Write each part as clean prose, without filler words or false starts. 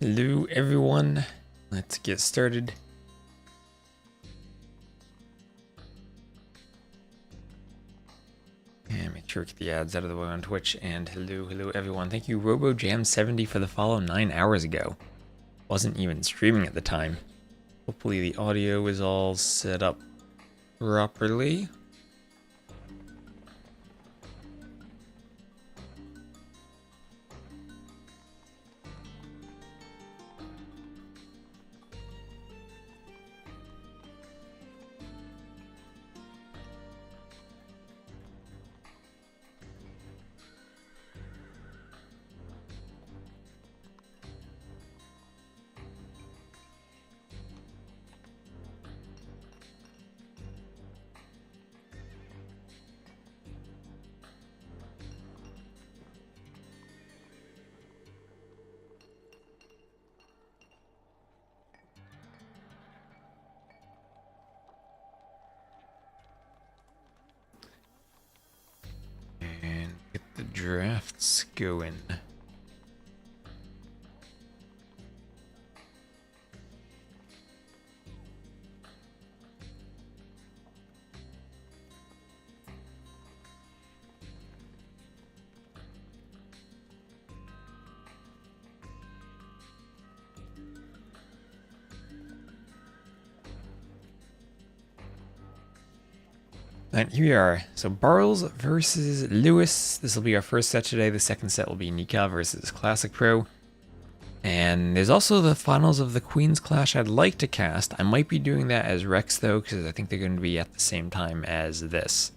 Hello everyone, let's get started. And make sure we get the ads out of the way on Twitch. And hello everyone. Thank you RoboJam70 for the follow 9 hours ago. Wasn't even streaming at the time. Hopefully the audio is all set up properly. And get the drafts going. And here we are. So Barles versus Lewis. This will be our first set today. The second set will be Nicov versus Classic Pro. And there's also the finals of the Queen's Clash I'd like to cast. I might be doing that as Rex though, because I think they're going to be at the same time as this.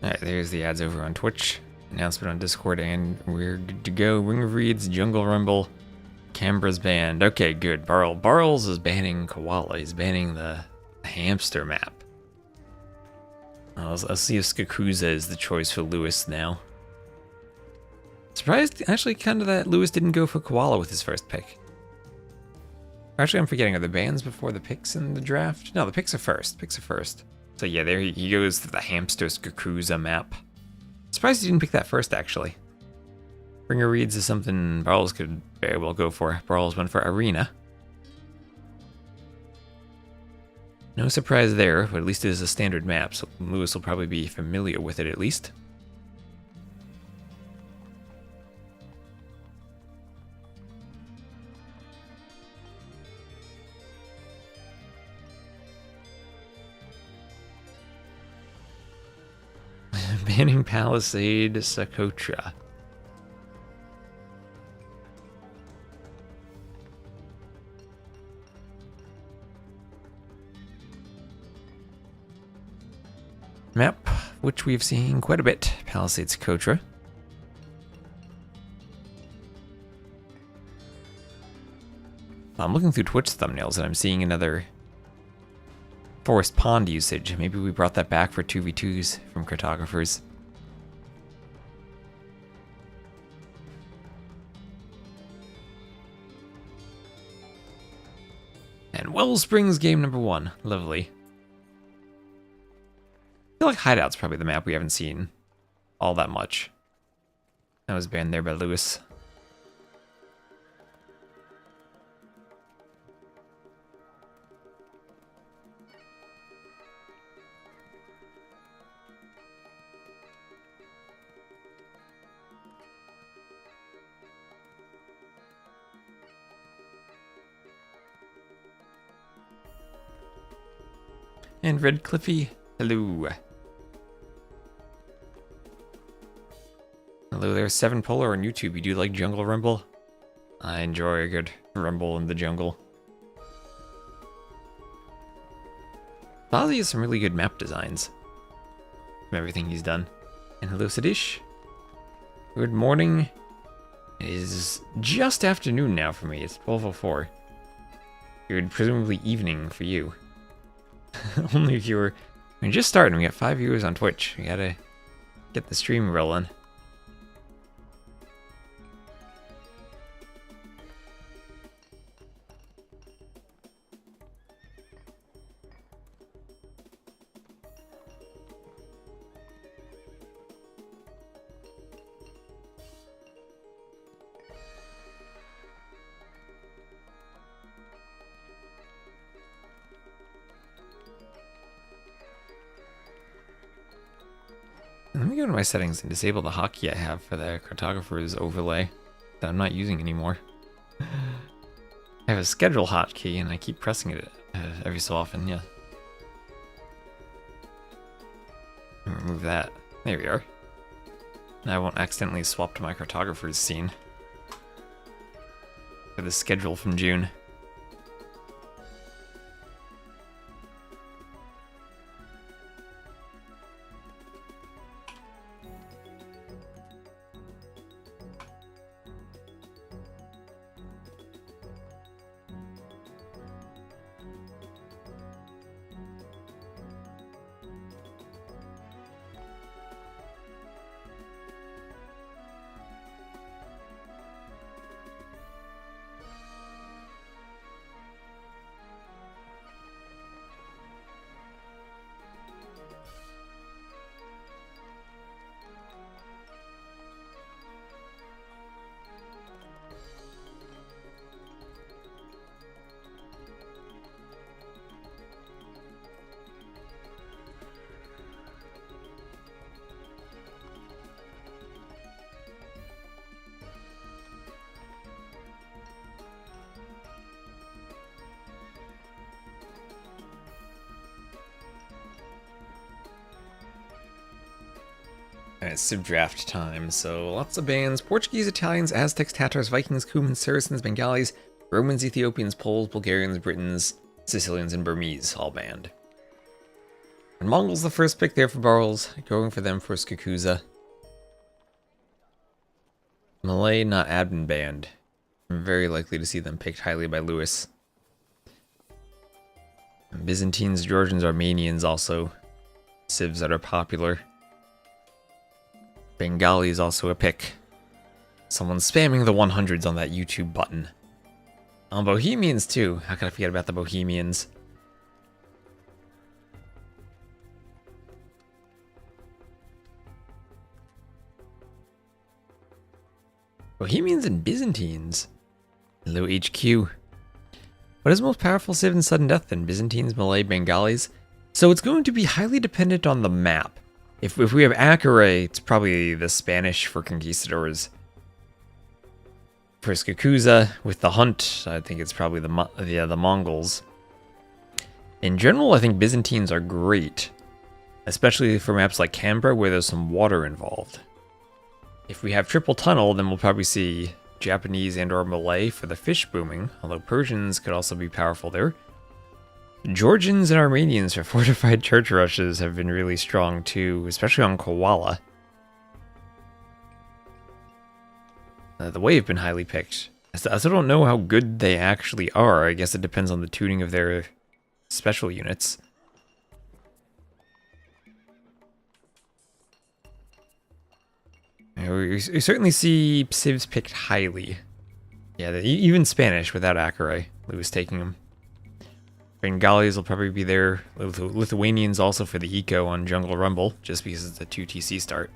Alright, there's the ads over on Twitch. Announcement on Discord, and we're good to go. Ring of Reeds, Jungle Rumble, Canberra's banned. Okay, good. Barles is banning Koala. He's banning the hamster map. I'll see if Yakuza is the choice for Lewis now. Surprised, actually, kind of that Lewis didn't go for Koala with his first pick. Actually, I'm forgetting, are the bans before the picks in the draft? No, the picks are first. Picks are first. So yeah, there he goes to the hamster's Yakuza map. Surprised he didn't pick that first, actually. Bringer Reeds is something Barles could very well go for. Barles went for Arena. No surprise there, but at least it is a standard map, so Lewis will probably be familiar with it at least. Banning Palisade Socotra. Map, which we've seen quite a bit. Palisade Socotra. I'm looking through Twitch thumbnails and I'm seeing another Forest Pond usage. Maybe we brought that back for 2v2s from cartographers. And Wellsprings game number 1. Lovely. I feel like Hideout's probably the map we haven't seen all that much. That was banned there by Lewis. And Red Cliffy, hello. Hello there, 7 Polar on YouTube. You do like Jungle Rumble? I enjoy a good rumble in the jungle. Ozzy has some really good map designs from everything he's done. And hello, Sadish. Good morning. It is just afternoon now for me. It's 12:04. Good, presumably evening for you. Only if you were... We're just starting. We got 5 viewers on Twitch. We gotta get the stream rolling. Let me go to my settings and disable the hotkey I have for the cartographer's overlay that I'm not using anymore. I have a schedule hotkey and I keep pressing it every so often, yeah. Remove that. There we are. Now I won't accidentally swap to my cartographer's scene for the schedule from June. Alright, Civ draft time. So lots of bands: Portuguese, Italians, Aztecs, Tatars, Vikings, Cumans, Saracens, Bengalis, Romans, Ethiopians, Poles, Bulgarians, Britons, Sicilians, and Burmese, all banned. And Mongols the first pick there for Barrels, going for them for Yakuza. Malay not admin banned. I'm very likely to see them picked highly by Lewis. And Byzantines, Georgians, Armenians also civs that are popular. Bengali is also a pick. Someone's spamming the 100s on that YouTube button. Bohemians too. How could I forget about the Bohemians? Bohemians and Byzantines. Hello HQ. What is the most powerful civ in sudden death then? Byzantines, Malay, Bengalis? So it's going to be highly dependent on the map. If we have Acre, it's probably the Spanish for conquistadors. For Yakuza, with the Hunt, I think it's probably the Mongols. In general, I think Byzantines are great, especially for maps like Canberra where there's some water involved. If we have triple tunnel, then we'll probably see Japanese and or Malay for the fish booming, although Persians could also be powerful there. Georgians and Armenians for fortified church rushes have been really strong too, especially on Koala. The Wave have been highly picked. I still don't know how good they actually are. I guess it depends on the tuning of their special units. We certainly see civs picked highly. Yeah, even Spanish without Acre, Lewis taking them. Bengalis will probably be there. Lithuanians also for the eco on Jungle Rumble, just because it's a 2 TC start.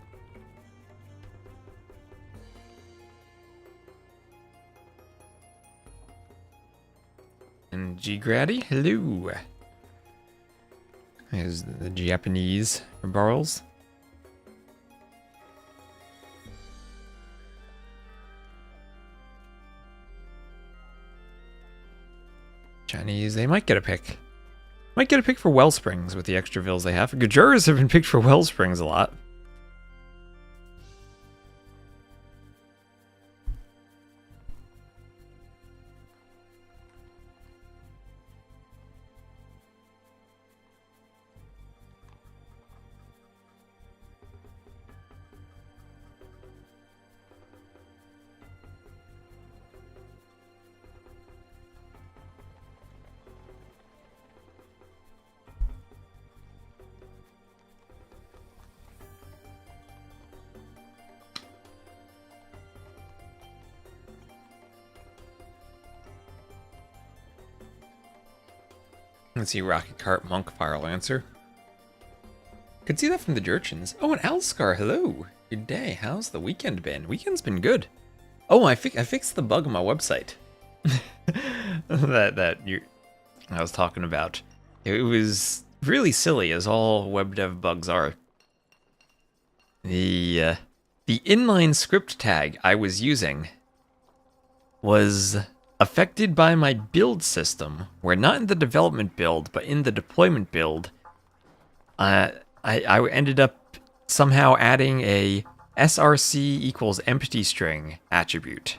And G-Grady, hello. There's the Japanese for Barrels. Chinese, they might get a pick. Might get a pick for Wellsprings with the extra vills they have. Gajurs have been picked for Wellsprings a lot. Let's see, Rocket Cart, Monk, Fire Lancer. Could see that from the Jurchins. Oh, and Alscar, hello. Good day. How's the weekend been? Weekend's been good. Oh, I fixed the bug on my website. I was talking about. It was really silly, as all web dev bugs are. The inline script tag I was using was affected by my build system, where not in the development build, but in the deployment build, I ended up somehow adding a src equals empty string attribute.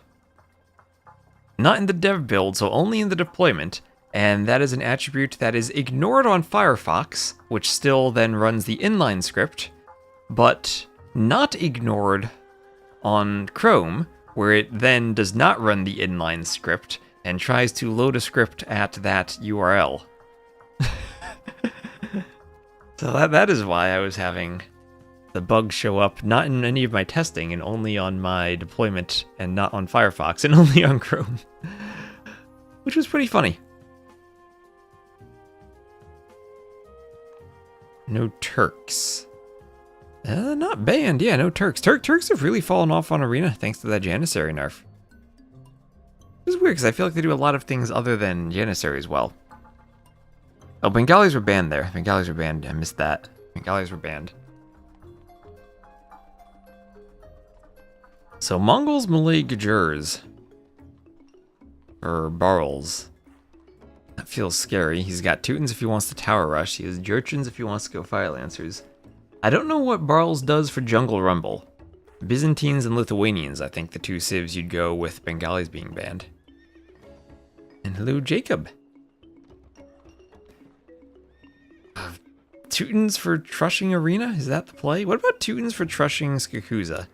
Not in the dev build, so only in the deployment, and that is an attribute that is ignored on Firefox, which still then runs the inline script, but not ignored on Chrome, where it then does not run the inline script and tries to load a script at that URL. So that is why I was having the bug show up not in any of my testing and only on my deployment and not on Firefox and only on Chrome. Which was pretty funny. No Turks. Not banned. Yeah, no Turks. Turks have really fallen off on Arena thanks to that Janissary nerf. It's weird because I feel like they do a lot of things other than Janissary as well. Oh, Bengalis were banned there. Bengalis were banned. I missed that. Bengalis were banned. So Mongols, Malay, Gajurs. Or Barls. That feels scary. He's got Teutons if he wants to Tower Rush. He has Jurchins if he wants to go Fire Lancers. I don't know what Barls does for Jungle Rumble. Byzantines and Lithuanians, I think the two civs you'd go with Bengalis being banned. And hello, Jacob. Teutons for Trushing Arena? Is that the play? What about Teutons for Trushing Yakuza?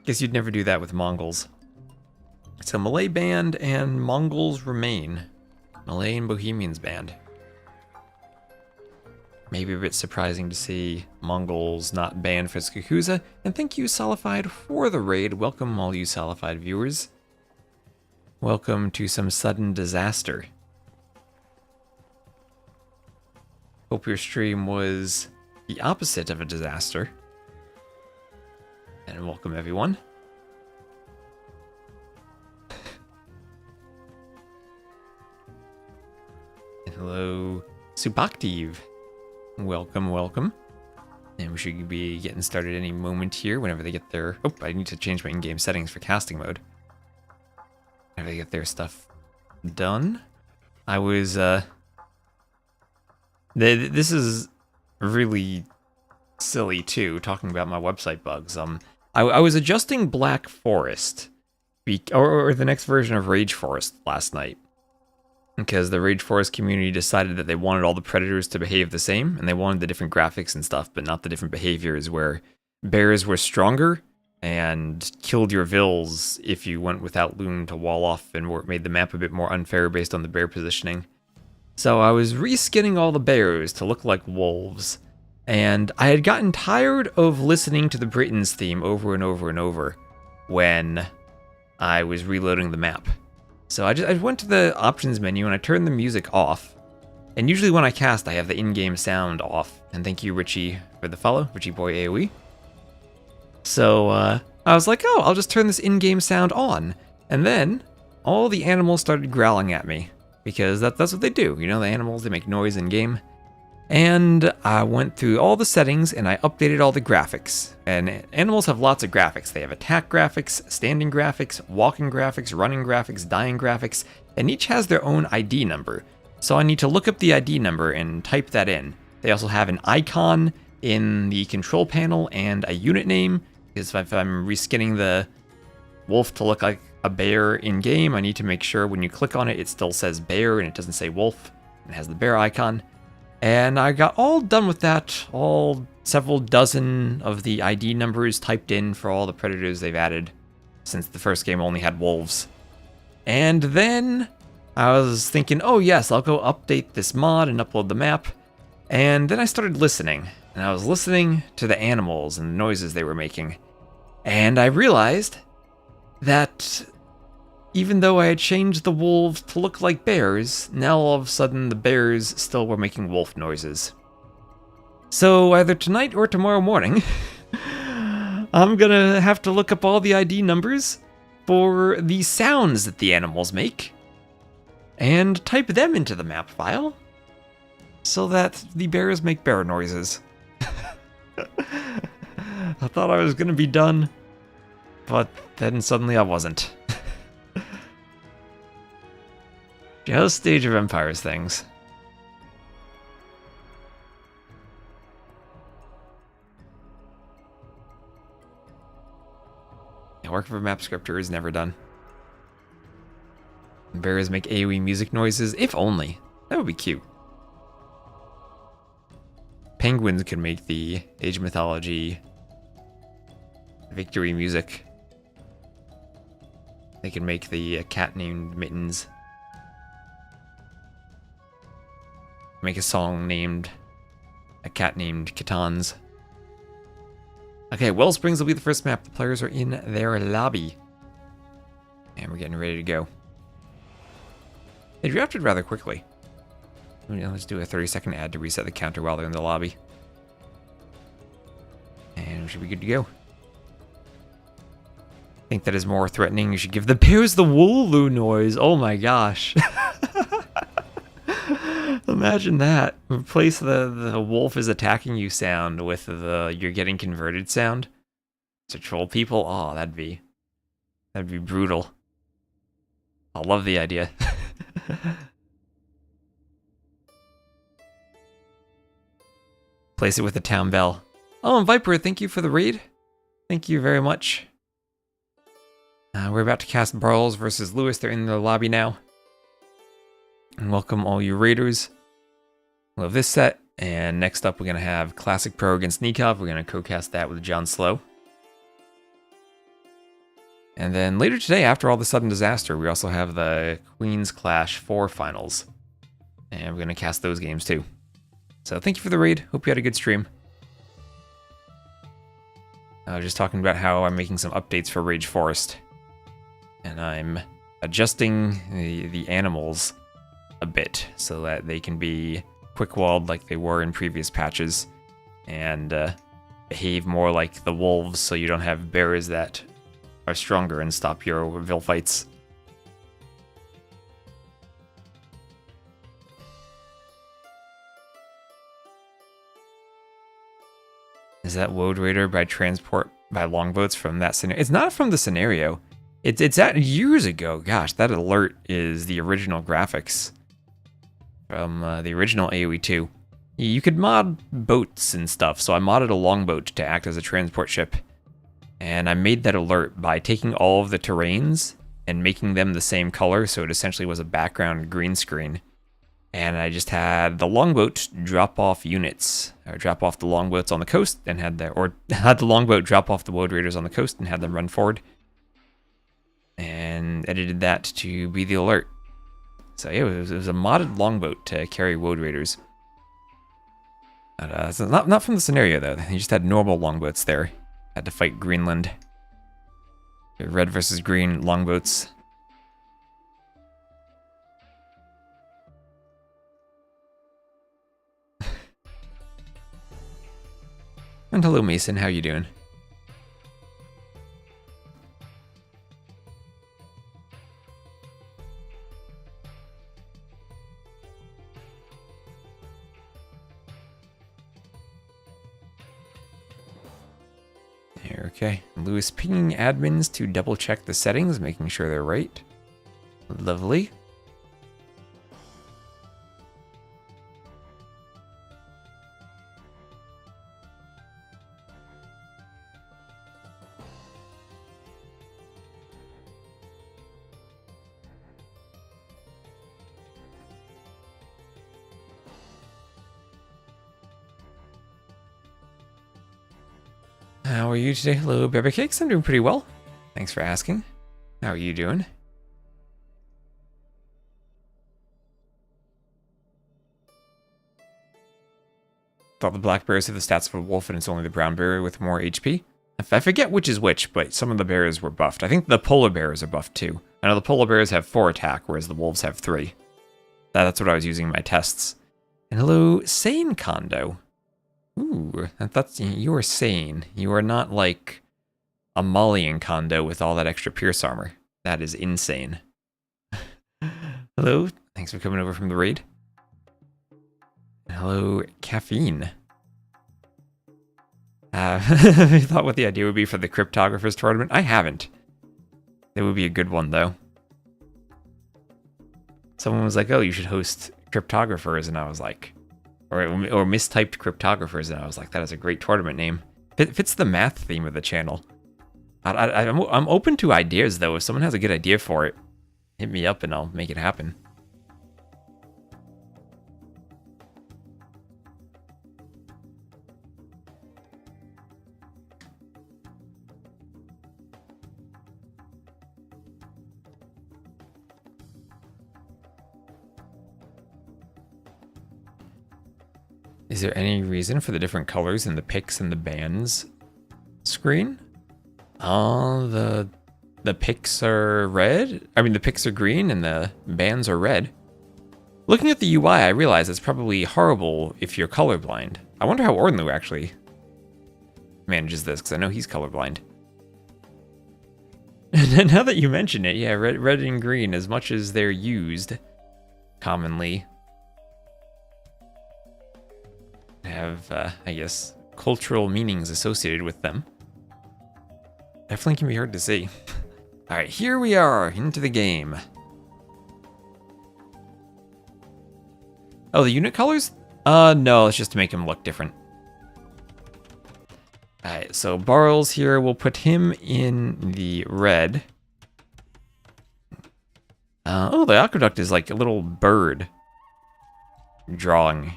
Guess you'd never do that with Mongols. So Malay banned and Mongols remain. Malay and Bohemians banned. Maybe a bit surprising to see Mongols not banned for Yakuza. And thank you, Solified, for the raid. Welcome, all you Solified viewers. Welcome to some sudden disaster. Hope your stream was the opposite of a disaster. And welcome, everyone. And hello, Subaktiv. Welcome, welcome. And we should be getting started any moment here whenever they get their... Oh, I need to change my in-game settings for casting mode. Whenever they get their stuff done. I was, This is really silly, too, talking about my website bugs. I was adjusting Black Forest, or the next version of Rage Forest last night. Because the Rage Forest community decided that they wanted all the predators to behave the same, and they wanted the different graphics and stuff, but not the different behaviors, where bears were stronger and killed your vills if you went without loom to wall off, and made the map a bit more unfair based on the bear positioning. So I was reskinning all the bears to look like wolves, and I had gotten tired of listening to the Britons theme over and over and over when I was reloading the map. So I went to the options menu and I turned the music off. And usually when I cast, I have the in-game sound off. And thank you, Richie, for the follow, Richie Boy AoE. So I was like, oh, I'll just turn this in-game sound on. And then all the animals started growling at me. Because that's what they do. You know, the animals, they make noise in-game. And I went through all the settings and I updated all the graphics. And animals have lots of graphics. They have attack graphics, standing graphics, walking graphics, running graphics, dying graphics, and each has their own ID number. So I need to look up the ID number and type that in. They also have an icon in the control panel and a unit name, because if I'm reskinning the wolf to look like a bear in game, I need to make sure when you click on it, it still says bear and it doesn't say wolf. It has the bear icon. And I got all done with that, all several dozen of the ID numbers typed in for all the predators they've added, since the first game only had wolves. And then I was thinking, oh yes, I'll go update this mod and upload the map. And then I started listening, and I was listening to the animals and the noises they were making. And I realized that even though I had changed the wolves to look like bears, now all of a sudden the bears still were making wolf noises. So either tonight or tomorrow morning, I'm gonna have to look up all the ID numbers for the sounds that the animals make and type them into the map file so that the bears make bear noises. I thought I was gonna be done, but then suddenly I wasn't. Just Age of Empires things. Yeah, work for a map scripter is never done. Bears make AoE music noises, if only. That would be cute. Penguins can make the Age of Mythology victory music. They can make the cat named Mittens. Make a song named a cat named Kittens. Okay, Wellsprings will be the first map. The players are in their lobby. And we're getting ready to go. They drafted rather quickly. Let's do a 30-second ad to reset the counter while they're in the lobby. And we should be good to go. I think that is more threatening. You should give the bears the wooloo noise. Oh my gosh. Imagine that. Replace the wolf is attacking you sound with the you're getting converted sound to troll people. Oh, that'd be brutal. I love the idea. Place it with the town bell. Oh, and Viper, thank you for the raid. Thank you very much. We're about to cast Brawls versus Lewis. They're in the lobby now. And welcome all you raiders. We'll have this set, and next up we're going to have Classic Pro against Nicov. We're going to co-cast that with John Slow. And then later today, after all the sudden disaster, we also have the Queen's Clash 4 finals. And we're going to cast those games too. So thank you for the raid. Hope you had a good stream. I was just talking about how I'm making some updates for Rage Forest. And I'm adjusting the animals a bit so that they can be quick-walled like they were in previous patches and behave more like the wolves so you don't have bears that are stronger and stop your vil fights. Is that Woad Raider by transport by longboats from that scenario? It's not from the scenario. It's at years ago. Gosh, that alert is the original graphics from the original AoE 2. You could mod boats and stuff, so I modded a longboat to act as a transport ship. And I made that alert by taking all of the terrains and making them the same color, so it essentially was a background green screen. And I just had the longboat drop off units, or drop off the longboats on the coast, and had the longboat drop off the Woad Raiders on the coast and had them run forward. And edited that to be the alert. So yeah, it was a modded longboat to carry Woad Raiders. But, so not from the scenario though. They just had normal longboats there. Had to fight Greenland. Red versus green longboats. And hello Mason, how you doing? Okay, Lewis pinging admins to double check the settings, making sure they're right. Lovely. How are you today? Hello, Baby Cakes. I'm doing pretty well. Thanks for asking. How are you doing? Thought the black bears have the stats of a wolf and it's only the brown bear with more HP. I forget which is which, but some of the bears were buffed. I think the polar bears are buffed too. I know the polar bears have 4 attack, whereas the wolves have 3. That's what I was using in my tests. And hello, Sane Kondo. Ooh, that's, you are sane. You are not like a Malian Kondo with all that extra pierce armor. That is insane. Hello, thanks for coming over from the raid. Hello, Caffeine. You thought what the idea would be for the Cryptographers tournament? I haven't. It would be a good one, though. Someone was like, oh, you should host Cryptographers, and I was like... Or mistyped Cryptographers, and I was like, that is a great tournament name. It fits the math theme of the channel. I'm open to ideas, though. If someone has a good idea for it, hit me up and I'll make it happen. Is there any reason for the different colors in the picks and the bands screen? Oh, the picks are red? I mean, the picks are green and the bands are red. Looking at the UI, I realize it's probably horrible if you're colorblind. I wonder how Ornlu actually manages this, because I know he's colorblind. And now that you mention it, yeah, red and green, as much as they're used commonly, have, I guess, cultural meanings associated with them. Definitely can be hard to see. Alright, here we are, into the game. Oh, the unit colors? No, it's just to make him look different. Alright, so Barles here, we'll put him in the red. Oh, the aqueduct is like a little bird drawing.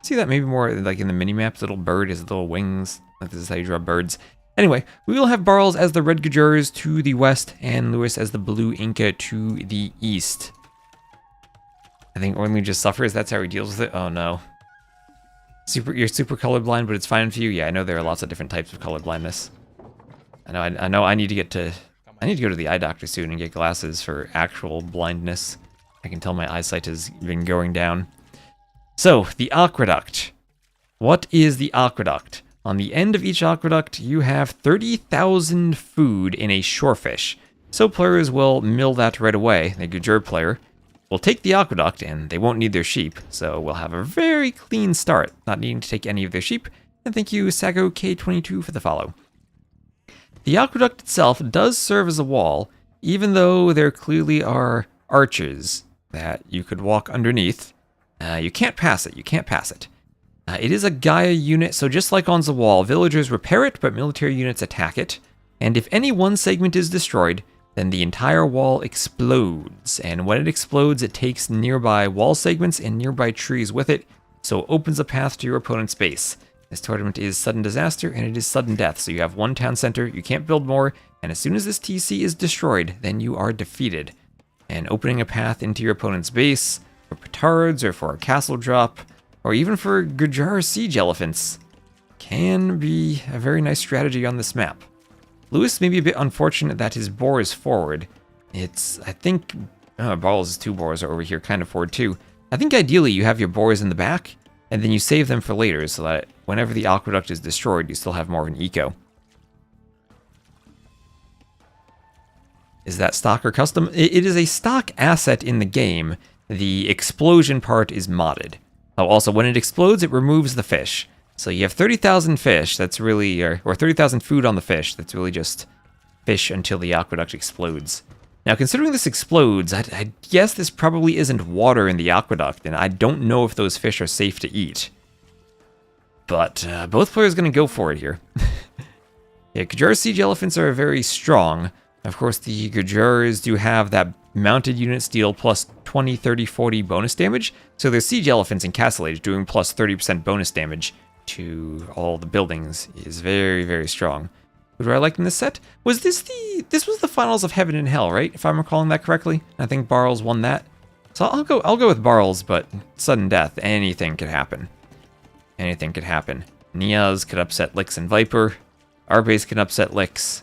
See that maybe more like in the mini-maps, little bird has little wings. Like this is how you draw birds. Anyway, we will have Barles as the red Gajurs to the west and Lewis as the blue Inca to the east. I think Ornlu just suffers. That's how he deals with it. Oh no. You're super colorblind, but it's fine for you. Yeah, I know there are lots of different types of colorblindness. I know I need to go to the eye doctor soon and get glasses for actual blindness. I can tell my eyesight has been going down. So, the aqueduct. What is the aqueduct? On the end of each aqueduct, you have 30,000 food in a shorefish. So players will mill that right away. The Gajur player will take the aqueduct, and they won't need their sheep, so we'll have a very clean start, not needing to take any of their sheep. And thank you, Sago K22, for the follow. The aqueduct itself does serve as a wall, even though there clearly are arches that you could walk underneath. You can't pass it. You can't pass it. It is a Gaia unit, so just like on the wall, villagers repair it, but military units attack it. And if any one segment is destroyed, then the entire wall explodes. And when it explodes, it takes nearby wall segments and nearby trees with it, so it opens a path to your opponent's base. This tournament is sudden disaster, and it is sudden death, so you have one town center, you can't build more, and as soon as this TC is destroyed, then you are defeated. And opening a path into your opponent's base, for petards, or for a castle drop, or even for Gujar siege elephants, can be a very nice strategy on this map. Lewis may be a bit unfortunate that his boar is forward. I think, Barles' 2 boars are over here kind of forward too. I think ideally you have your boars in the back, and then you save them for later so that whenever the aqueduct is destroyed, you still have more of an eco. Is that stock or custom? It is a stock asset in the game. The explosion part is modded. Oh, also, when it explodes, it removes the fish. So you have 30,000 fish, that's really, or 30,000 food on the fish, that's really just fish until the aqueduct explodes. Now, considering this explodes, I guess this probably isn't water in the aqueduct, and I don't know if those fish are safe to eat. But both players are going to go for it here. Yeah, Gujar siege elephants are very strong. Of course, the Gajurs do have that mounted unit steal plus 20, 30, 40 bonus damage, so their siege elephants in Castle Age doing plus 30% bonus damage to all the buildings is very, very strong. Who do I like in this set? Was this was the finals of Heaven and Hell, right? If I'm recalling that correctly. I think Barles won that. So I'll go with Barles, but sudden death, anything could happen. Anything could happen. Niaz could upset Lix and Viper. Arbase can upset Lix.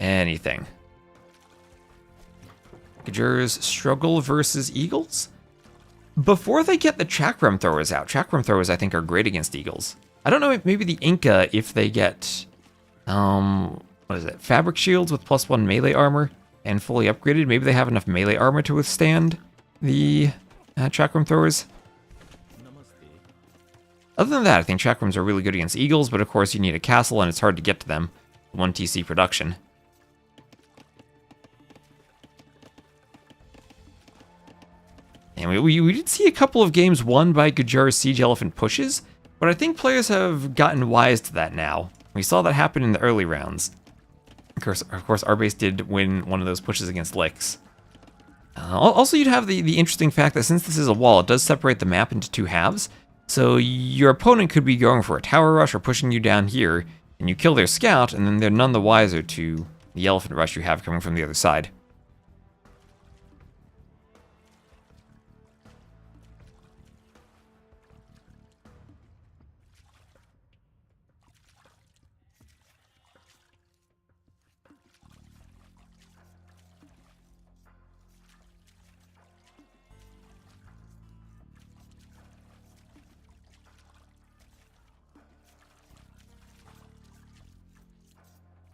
Anything. Gajur's struggle versus Eagles? Before they get the chakram throwers out, chakram throwers I think are great against Eagles. I don't know, maybe the Inca, if they get, what is it, fabric shields with +1 melee armor and fully upgraded, maybe they have enough melee armor to withstand the chakram throwers. Other than that, I think chakrams are really good against Eagles, but of course you need a castle and it's hard to get to them. 1 TC production. And we did see a couple of games won by Gajur's Siege Elephant pushes, but I think players have gotten wise to that now. We saw that happen in the early rounds. Of course, Arbase did win one of those pushes against Lix. Also, you'd have the interesting fact that since this is a wall, it does separate the map into 2 halves. So your opponent could be going for a tower rush or pushing you down here, and you kill their scout, and then they're none the wiser to the elephant rush you have coming from the other side.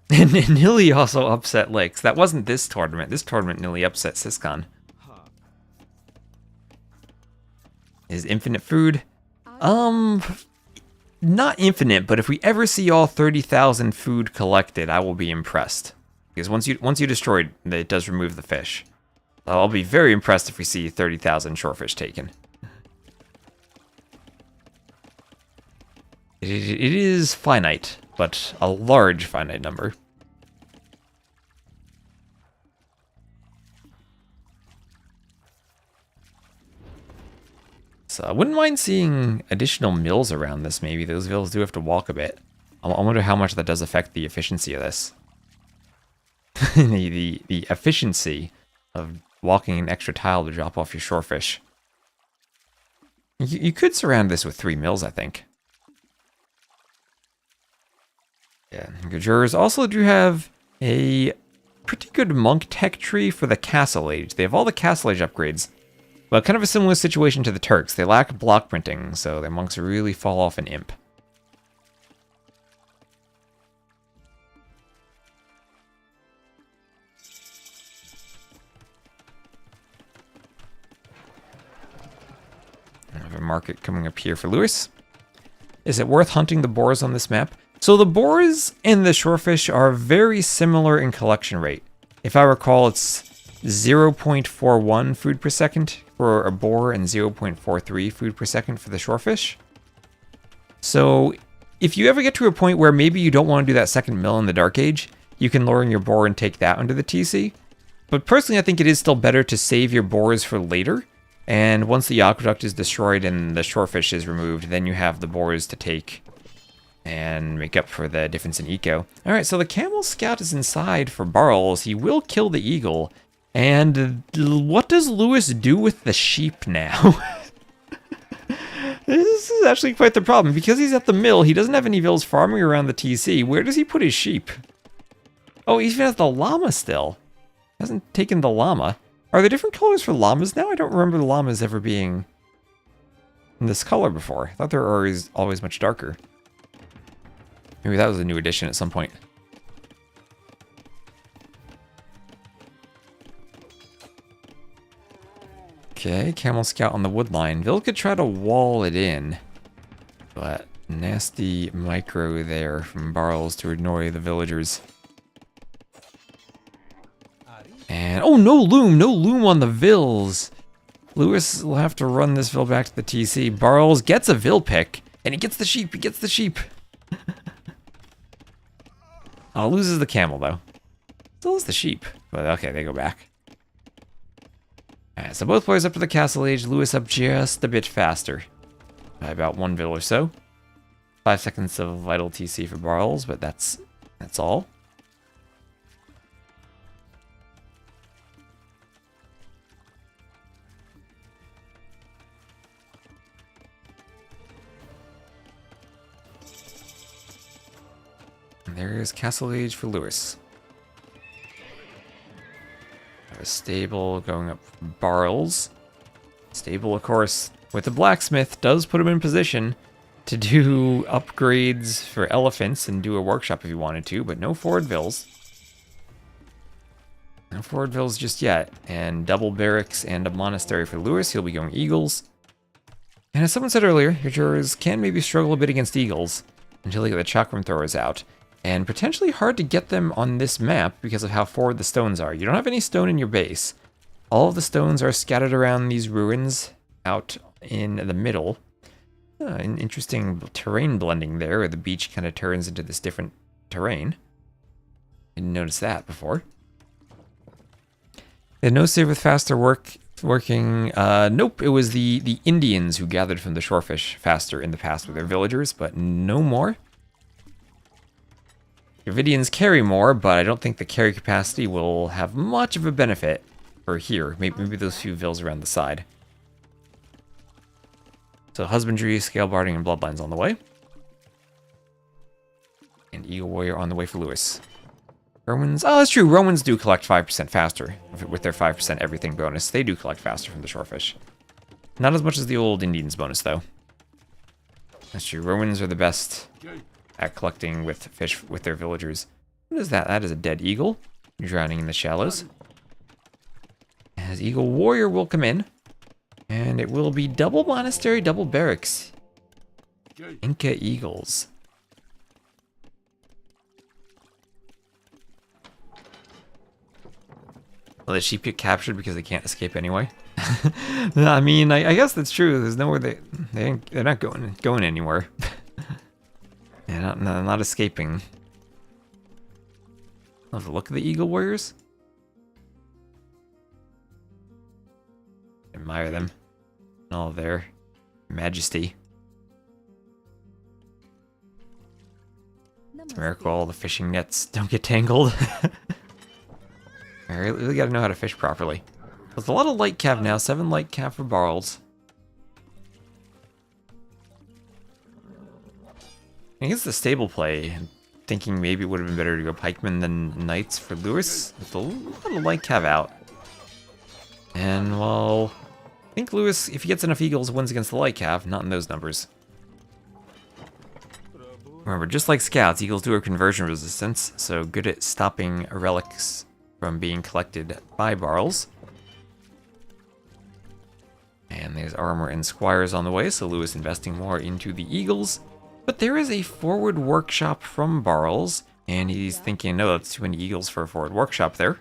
And Nilly also upset Lix. That wasn't this tournament. This tournament Nilly upset Siscon. Is infinite food? Not infinite, but if we ever see all 30,000 food collected, I will be impressed. Because once you destroy it, it does remove the fish. I'll be very impressed if we see 30,000 shorefish taken. It is finite, but a large finite number. So I wouldn't mind seeing additional mills around this, maybe. Those mills do have to walk a bit. I wonder how much that does affect the efficiency of this. the efficiency of walking an extra tile to drop off your shorefish. You could surround this with 3 mills, I think. Yeah, Gajurs also do have a pretty good monk tech tree for the Castle Age. They have all the Castle Age upgrades, but kind of a similar situation to the Turks. They lack block printing, so their monks really fall off an imp. I have a market coming up here for Lewis. Is it worth hunting the boars on this map? So the boars and the shorefish are very similar in collection rate. If I recall, it's 0.41 food per second for a boar and 0.43 food per second for the shorefish. So if you ever get to a point where maybe you don't want to do that second mill in the Dark Age, you can lure in your boar and take that under the TC. But personally, I think it is still better to save your boars for later. And once the aqueduct is destroyed and the shorefish is removed, then you have the boars to take and make up for the difference in eco. Alright, so the camel scout is inside for Barles. He will kill the eagle. And what does Lewis do with the sheep now? This is actually quite the problem. Because he's at the mill, he doesn't have any vills farming around the TC. Where does he put his sheep? Oh, he even has the llama still. He hasn't taken the llama. Are there different colors for llamas now? I don't remember the llamas ever being in this color before. I thought they were always much darker. Maybe that was a new addition at some point. Okay, Camel Scout on the wood line. Vil could try to wall it in, but nasty micro there from Barles to ignore the villagers. And, oh, no loom on the Vils. Lewis will have to run this Vil back to the TC. Barles gets a Vil pick, and he gets the sheep, Oh, loses the camel, though. Still has the sheep, but okay, they go back. Alright, so both players up to the Castle Age. Lewis up just a bit faster. by about 1 vil or so. 5 seconds of vital TC for Barls, but that's all. And there's Castle Age for Lewis. A stable going up for Barls. Stable, of course, with the blacksmith, does put him in position to do upgrades for elephants and do a workshop if you wanted to, but no forward vills. No forward vills just yet. And double barracks and a monastery for Lewis. He'll be going eagles. And as someone said earlier, your jurors can maybe struggle a bit against eagles until they get the chakram throwers out. And potentially hard to get them on this map because of how forward the stones are. You don't have any stone in your base. All of the stones are scattered around these ruins out in the middle. An interesting terrain blending there, where the beach kind of turns into this different terrain. Didn't notice that before. They had no save with faster working. Nope, it was the Indians who gathered from the shorefish faster in the past with their villagers, but no more. Dravidians carry more, but I don't think the carry capacity will have much of a benefit for here. Maybe those few vills around the side. So husbandry, scale barding, and bloodlines on the way. And Eagle Warrior on the way for Lewis. Romans, oh, that's true. Romans do collect 5% faster with their 5% everything bonus. They do collect faster from the shorefish. Not as much as the old Indians bonus, though. That's true. Romans are the best at collecting with fish with their villagers. What is that? That is a dead eagle drowning in the shallows. As Eagle Warrior will come in. And it will be double monastery, double barracks. Inca Eagles. Well, the sheep get captured because they can't escape anyway. I mean, I guess that's true. There's nowhere they're not going anywhere. They're not escaping. Love the look of the Eagle Warriors. Admire them in all their majesty. It's a miracle all the fishing nets don't get tangled. I really gotta know how to fish properly. There's a lot of light cav now, 7 light cav for Barls. I guess the stable play, thinking maybe it would have been better to go pikemen than knights for Lewis. There's a lot of light cav out. And, well, I think Lewis, if he gets enough eagles, wins against the light cav, not in those numbers. Remember, just like scouts, eagles do have conversion resistance, so good at stopping relics from being collected by Barls. And there's armor and squires on the way, so Lewis investing more into the eagles. But there is a forward workshop from Barls, and he's thinking, no, that's too many eagles for a forward workshop there.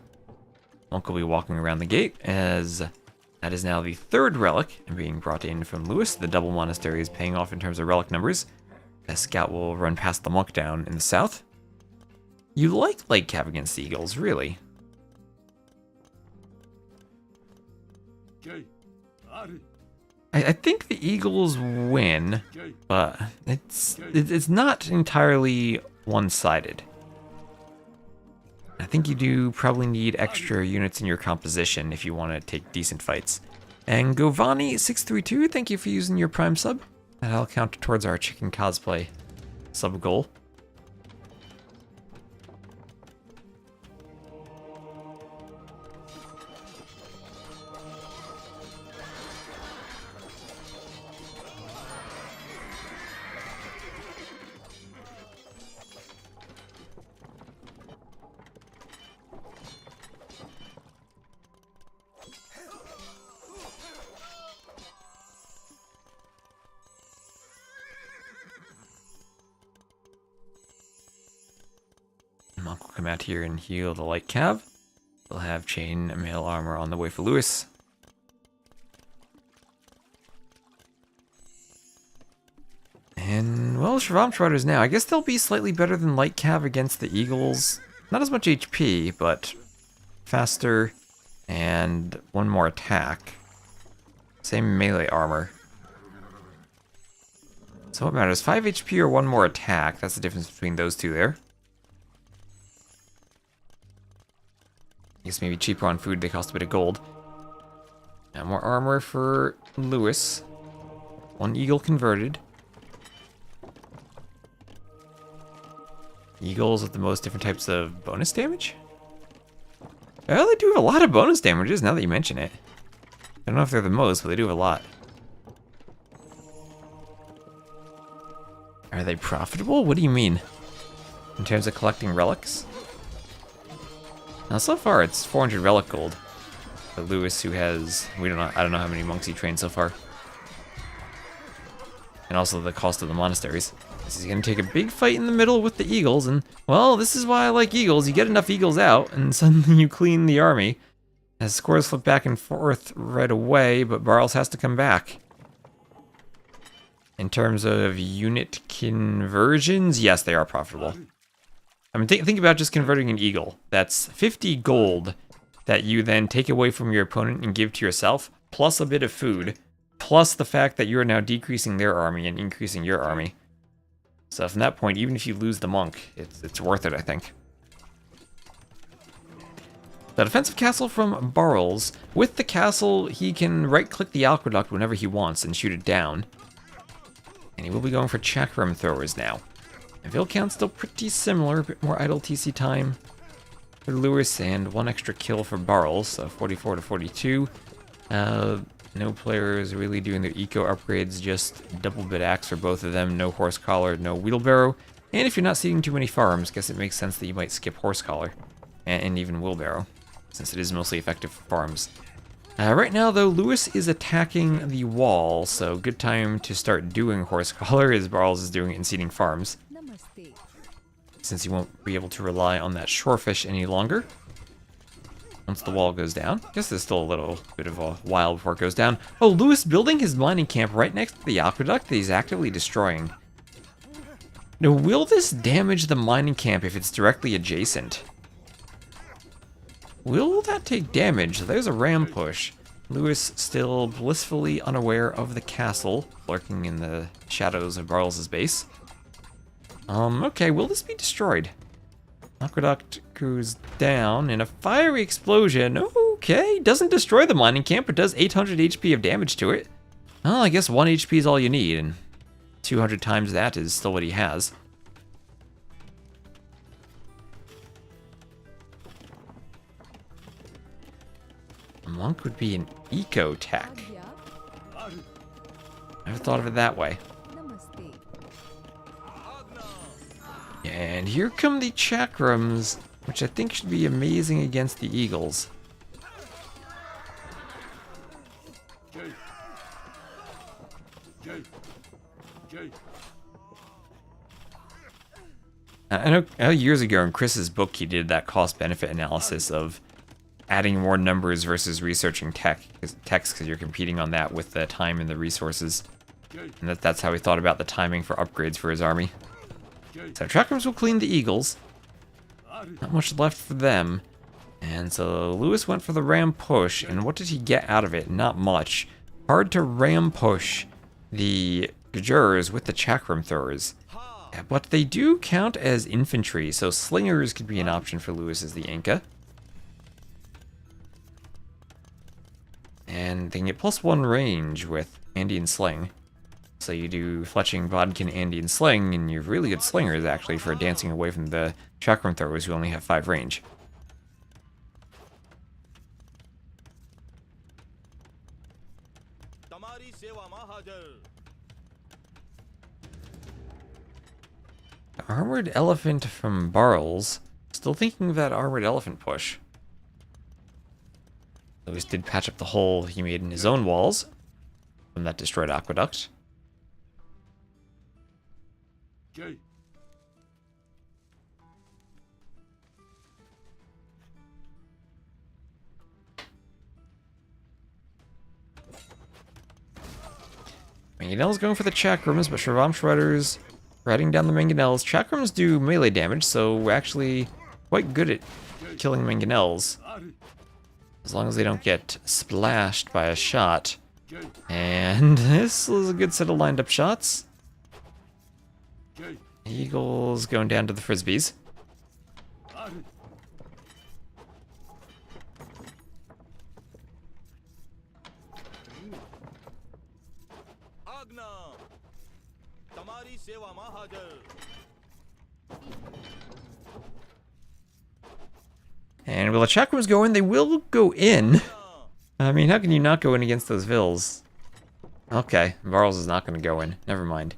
Monk will be walking around the gate, as that is now the 3rd relic being brought in from Lewis. The double monastery is paying off in terms of relic numbers. A scout will run past the monk down in the south. You like light cav against the eagles, really? I think the Eagles win, but it's not entirely one-sided. I think you do probably need extra units in your composition if you want to take decent fights. And Govani632, thank you for using your Prime sub. That'll count towards our chicken cosplay sub goal. Monk will come out here and heal the light cav. We'll have chain mail armor on the way for Lewis. And, well, Shravamtraders now. I guess they'll be slightly better than light cav against the Eagles. Not as much HP, but faster and 1 more attack. Same melee armor. So what matters? 5 HP or 1 more attack? That's the difference between those two there. I guess maybe cheaper on food, they cost a bit of gold. Now more armor for Lewis. 1 eagle converted. Eagles with the most different types of bonus damage? Well, they do have a lot of bonus damages now that you mention it. I don't know if they're the most, but they do have a lot. Are they profitable? What do you mean? In terms of collecting relics? Now so far it's 400 relic gold. But Lewis, who has, I don't know how many monks he trained so far. And also the cost of the monasteries. He's gonna take a big fight in the middle with the eagles, and well, this is why I like eagles. You get enough eagles out, and suddenly you clean the army. As scores flip back and forth right away, but Barles has to come back. In terms of unit conversions, yes, they are profitable. I mean, think about just converting an eagle. That's 50 gold that you then take away from your opponent and give to yourself, plus a bit of food, plus the fact that you are now decreasing their army and increasing your army. So from that point, even if you lose the monk, it's worth it, I think. The defensive castle from Barles. With the castle, he can right-click the aqueduct whenever he wants and shoot it down. And he will be going for chakram throwers now. And Vil count's still pretty similar, a bit more idle TC time for Lewis and 1 extra kill for Barles, so 44 to 42. No players really doing their eco upgrades, just double bit axe for both of them, no horse collar, no wheelbarrow. And if you're not seeding too many farms, guess it makes sense that you might skip horse collar and even wheelbarrow, since it is mostly effective for farms. Right now though, Lewis is attacking the wall, so good time to start doing horse collar as Barles is doing it and seeding farms. Since you won't be able to rely on that shorefish any longer. Once the wall goes down. I guess there's still a little bit of a while before it goes down. Oh, Lewis building his mining camp right next to the aqueduct that he's actively destroying. Now, will this damage the mining camp if it's directly adjacent? Will that take damage? There's a ram push. Lewis still blissfully unaware of the castle, lurking in the shadows of Barles' base. Okay, will this be destroyed? Aqueduct goes down in a fiery explosion. Okay, doesn't destroy the mining camp, but does 800 HP of damage to it. Well, I guess 1 HP is all you need, and 200 times that is still what he has. A monk would be an eco tech. Never thought of it that way. And here come the chakrams, which I think should be amazing against the eagles. I know years ago in Chris's book he did that cost-benefit analysis of adding more numbers versus researching text because you're competing on that with the time and the resources. And that's how he thought about the timing for upgrades for his army. So chakrams will clean the eagles. Not much left for them. And so Lewis went for the ram push, and what did he get out of it? Not much. Hard to ram push the Gajurs with the chakram throwers. But they do count as infantry, so slingers could be an option for Lewis as the Inca. And they can get +1 range with Andean Sling. So you do Fletching, Bodkin, Andean Sling, and you're really good slingers, actually, for dancing away from the chakram throwers who only have 5 range. Armored Elephant from Barles. Still thinking of that Armored Elephant push. Lewis did patch up the hole he made in his own walls from that destroyed aqueduct. Mangonels going for the chakrams, but Shravam Shredders riding down the mangonels. Chakrams do melee damage, so we're actually quite good at killing mangonels. As long as they don't get splashed by a shot. And this is a good set of lined up shots. Eagles going down to the Frisbees. And will the chakrams go in? They will go in. I mean, how can you not go in against those vills? Okay, Varls is not going to go in. Never mind.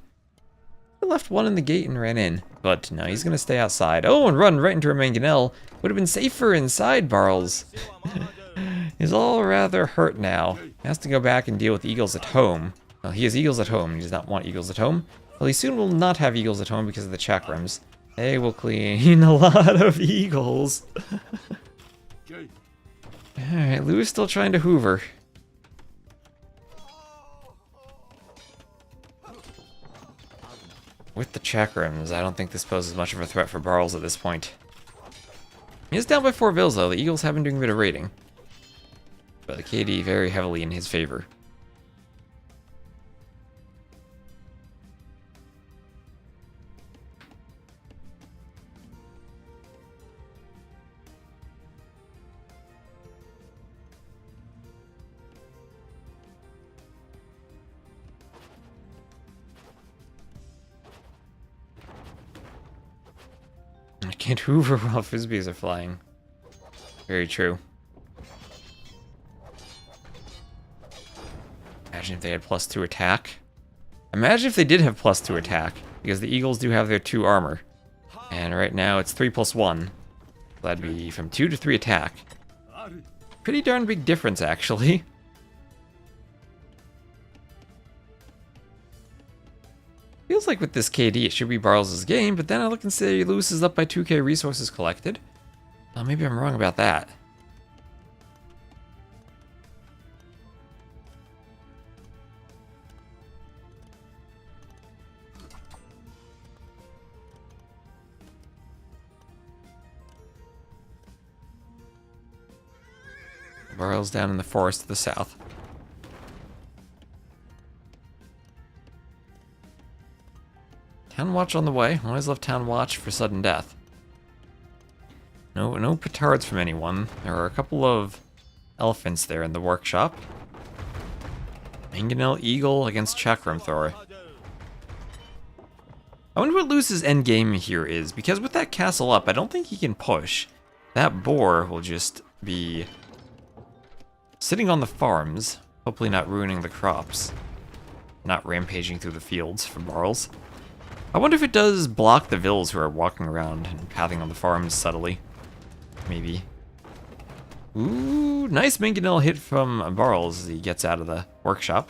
He left one in the gate and ran in. But no, he's going to stay outside. Oh, and run right into a mangonel. Would have been safer inside, Varls. He's all rather hurt now. He has to go back and deal with eagles at home. Well, he has eagles at home. He does not want eagles at home. Well, he soon will not have eagles at home because of the chakrams. They will clean a lot of eagles. Alright, Lewis still trying to hoover. With the chakrams, I don't think this poses much of a threat for Barles at this point. He is down by 4 vills though. The Eagles have been doing a bit of raiding. But the KD very heavily in his favor. I can't hoover while frisbees are flying. Very true. Imagine if they had +2 attack. Imagine if they did have +2 attack, because the Eagles do have their 2 armor. And right now it's 3 + 1. So that'd be from 2 to 3 attack. Pretty darn big difference, actually. Feels like with this KD, it should be Barles' game, but then I look and say Lewis is up by 2k resources collected. Well, maybe I'm wrong about that. Barles down in the forest to the south. Town watch on the way. Always love town watch for sudden death. No petards from anyone. There are a couple of elephants there in the workshop. Mangonel Eagle against Chakram Thor. I wonder what Lewis's endgame here is, because with that castle up, I don't think he can push. That boar will just be sitting on the farms, hopefully not ruining the crops. Not rampaging through the fields for Barles. I wonder if it does block the vills who are walking around and pathing on the farms subtly. Maybe. Ooh, nice mangonel hit from Barles as he gets out of the workshop.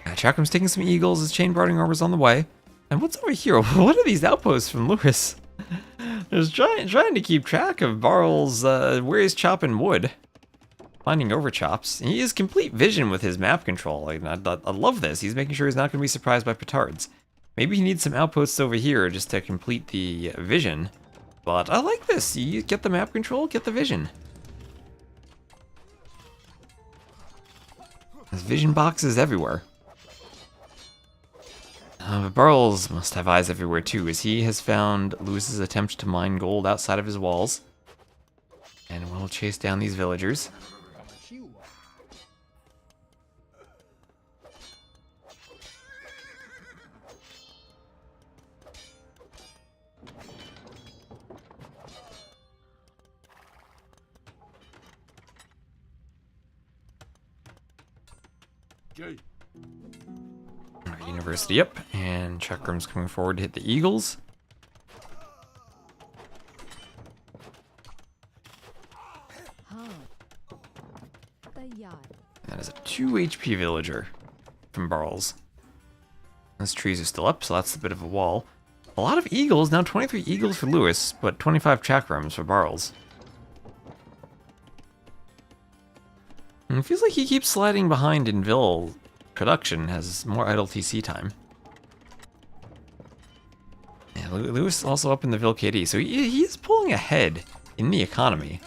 Chakram's taking some eagles, his chain guarding armor's on the way. And what's over here? What are these outposts from Lewis? There's trying to keep track of Barles, where he's chopping wood. Finding overchops. He has complete vision with his map control. I love this. He's making sure he's not going to be surprised by petards. Maybe he needs some outposts over here just to complete the vision. But I like this. You get the map control, get the vision. There's vision boxes everywhere. But Barles must have eyes everywhere too, as he has found Lewis's attempt to mine gold outside of his walls. And will chase down these villagers. University up, and Chakram's coming forward to hit the Eagles. That is a 2 HP villager from Barles. Those trees are still up, so that's a bit of a wall. A lot of eagles, now 23 eagles for Lewis, but 25 Chakrams for Barles. And it feels like he keeps sliding behind in Ville production, has more idle TC time. Yeah, Lewis also up in the Ville KD, so he is pulling ahead in the economy.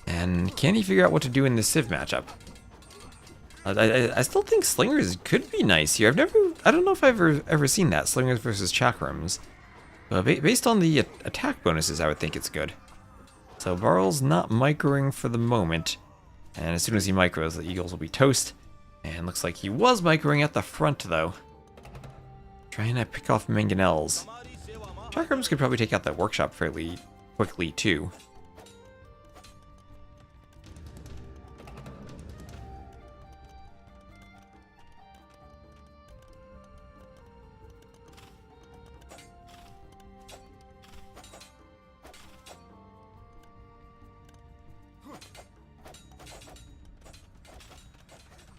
And can he figure out what to do in this Civ matchup? I still think slingers could be nice here. I don't know if I've ever seen that, slingers versus chakrams. But based on the attack bonuses, I would think it's good. So Barl's not microing for the moment. And as soon as he micros, the Eagles will be toast. And looks like he was microing at the front, though. Trying to pick off mangonels. Chakrams could probably take out that workshop fairly quickly, too.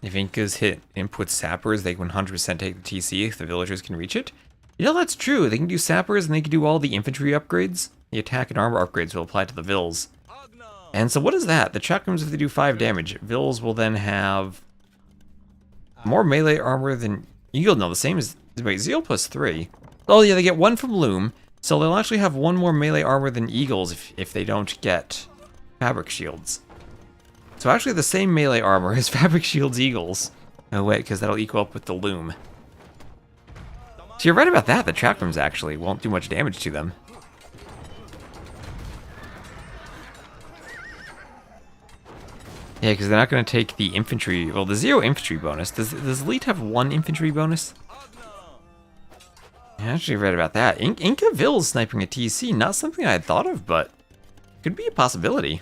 If Inca's hit input sappers, they 100% take the TC if the villagers can reach it. You know, that's true. They can do sappers and they can do all the infantry upgrades. The attack and armor upgrades will apply to the vills. And so what is that? The chakrams, if they do 5 damage, vills will then have more melee armor than Eagle. No, the same as... Wait, Zeal plus 3. Oh yeah, they get 1 from Loom. So they'll actually have 1 more melee armor than Eagles if they don't get fabric shields. So actually the same melee armor as Fabric Shield's Eagles. Oh wait, because that'll equal up with the Loom. So you're right about that, the chakrams actually won't do much damage to them. Yeah, because they're not going to take the infantry, well the 0 infantry bonus. Does Elite have 1 infantry bonus? Yeah, actually right about that. Inca Vill's sniping a TC, not something I had thought of, but could be a possibility.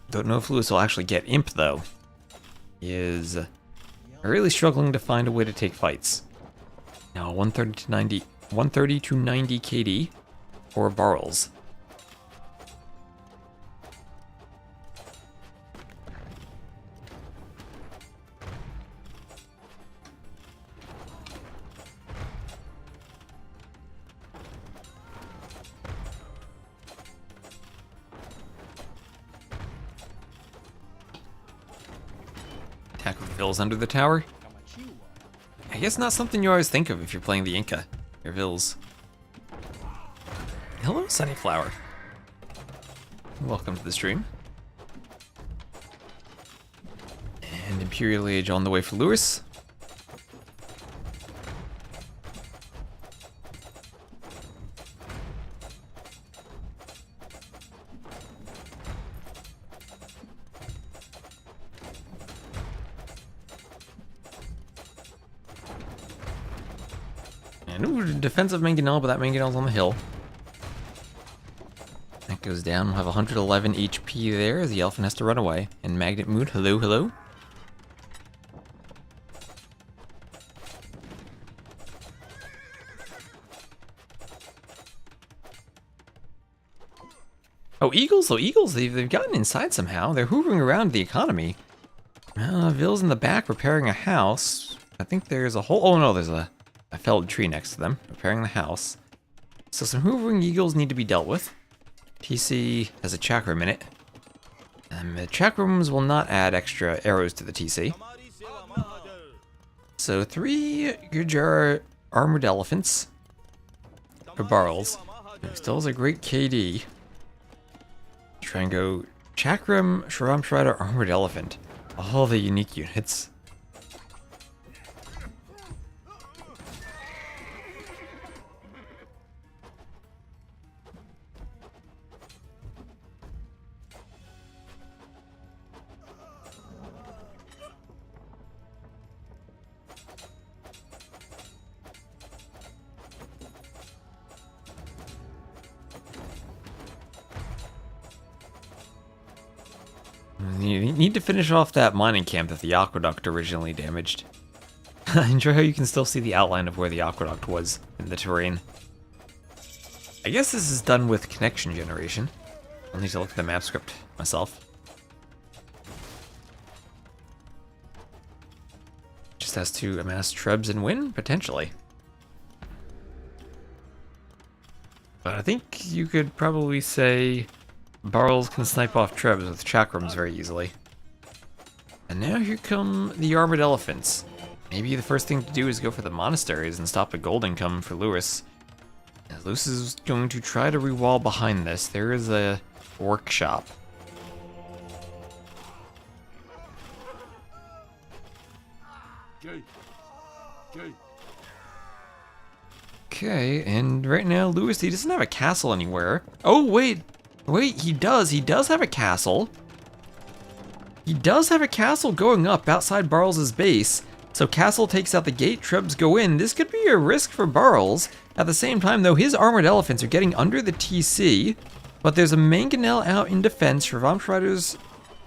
Don't know if Lewis will actually get Imp, though. He is really struggling to find a way to take fights. Now, 130 to 90 KD for Barles. Attack with Vills under the tower. I guess not something you always think of if you're playing the Inca. Your Vills. Hello, Sunnyflower. Welcome to the stream. And Imperial Age on the way for Lewis. And ooh, defensive Mangonel, but that Mangonel's on the hill. That goes down. We'll have 111 HP there as the Elephant has to run away. And Magnet Mood, hello, hello. Oh, Eagles, though. Eagles, they've gotten inside somehow. They're hoovering around the economy. Ville's in the back repairing a house. I think there's a whole... Oh, no, there's a felled tree next to them, repairing the house. So some hoovering Eagles need to be dealt with. TC has a chakram in it. The chakrams will not add extra arrows to the TC. So 3 Gujar armored elephants for Barles. Still has a great KD. Try and go Chakram, Shram Shredder, Armored Elephant. All the unique units. You need to finish off that mining camp that the aqueduct originally damaged. I enjoy how you can still see the outline of where the aqueduct was in the terrain. I guess this is done with connection generation. I'll need to look at the map script myself. Just has to amass trebs and win, potentially. But I think you could probably say Barles can snipe off trebs with chakrams very easily. And now here come the armored elephants. Maybe the first thing to do is go for the monasteries and stop a gold income for Lewis. Lewis is going to try to re-wall behind this. There is a workshop. Okay, and right now Lewis, he doesn't have a castle anywhere. Oh, wait, he does. He does have a castle. He does have a castle going up outside Barles' base. So Castle takes out the gate, Trebs go in. This could be a risk for Barles. At the same time, though, his armored elephants are getting under the TC. But there's a mangonel out in defense. Shravamshrider's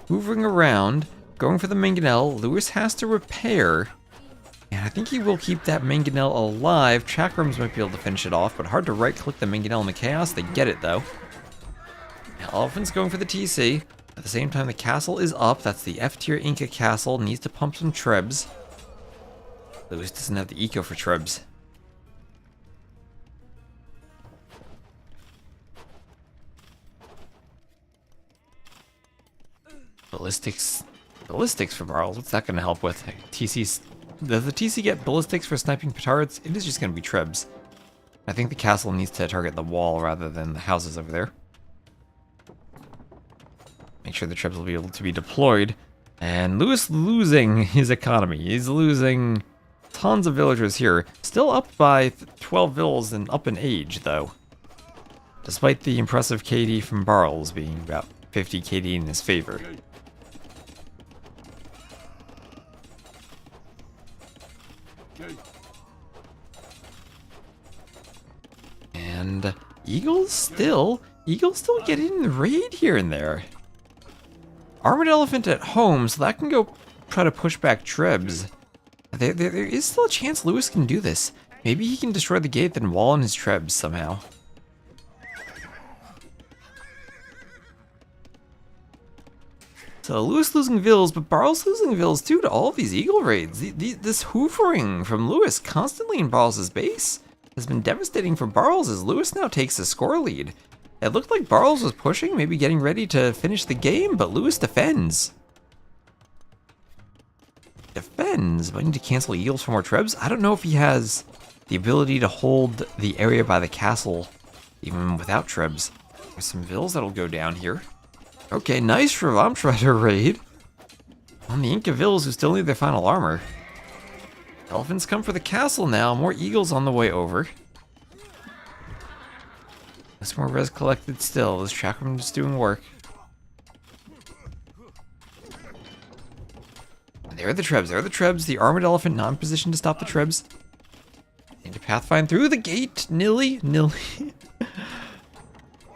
hovering around, going for the mangonel. Lewis has to repair. And I think he will keep that mangonel alive. Chakrams might be able to finish it off, but hard to right-click the mangonel in the chaos. They get it, though. Now, Elephant's going for the TC. At the same time, the castle is up. That's the F-tier Inca castle. Needs to pump some Trebs. Lewis doesn't have the eco for Trebs. Ballistics for Barles. What's that going to help with? TC's. Does the TC get ballistics for sniping petards? It is just going to be Trebs. I think the castle needs to target the wall rather than the houses over there. Make sure the Trebs will be able to be deployed. And Lewis losing his economy. He's losing tons of villagers here. Still up by 12 vills and up in age, though. Despite the impressive KD from Barles being about 50 KD in his favor. And Eagles still getting the raid here and there. Armored Elephant at home, so that can go try to push back Trebs. There is still a chance Lewis can do this. Maybe he can destroy the gate, then wall in his Trebs somehow. So Lewis losing vills, but Barles losing vills too to all of these Eagle raids. This hoovering from Lewis constantly in Barles' base has been devastating for Barles as Lewis now takes a score lead. It looked like Barles was pushing, maybe getting ready to finish the game, but Lewis defends. Defends. I need to cancel Eagles for more Trebs. I don't know if he has the ability to hold the area by the castle even without Trebs. There's some vills that'll go down here. Okay, nice Shravamshrider raid on the Inca vills who still need their final armor. Elephants come for the castle now. More Eagles on the way over. There's more res collected still. This Chakram just doing work. There are the Trebs. There are the Trebs. The armored elephant not in position to stop the Trebs. Need to pathfind through the gate. Nilly.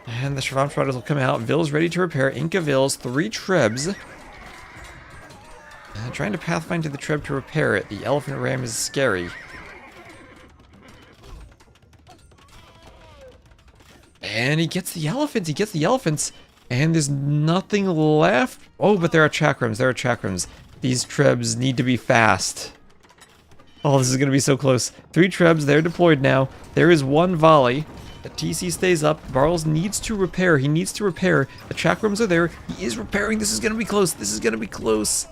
And the Shravamshriders will come out. Vills ready to repair. Inca Vills. 3 Trebs. Trying to pathfind to the Treb to repair it. The elephant ram is scary. And he gets the elephants. He gets the elephants. And there's nothing left. Oh, but there are Chakrams. There are Chakrams. These Trebs need to be fast. Oh, this is going to be so close. 3 Trebs. They're deployed now. There is 1 volley. The TC stays up. Barles needs to repair. He needs to repair. The Chakrams are there. He is repairing. This is going to be close. This is going to be close.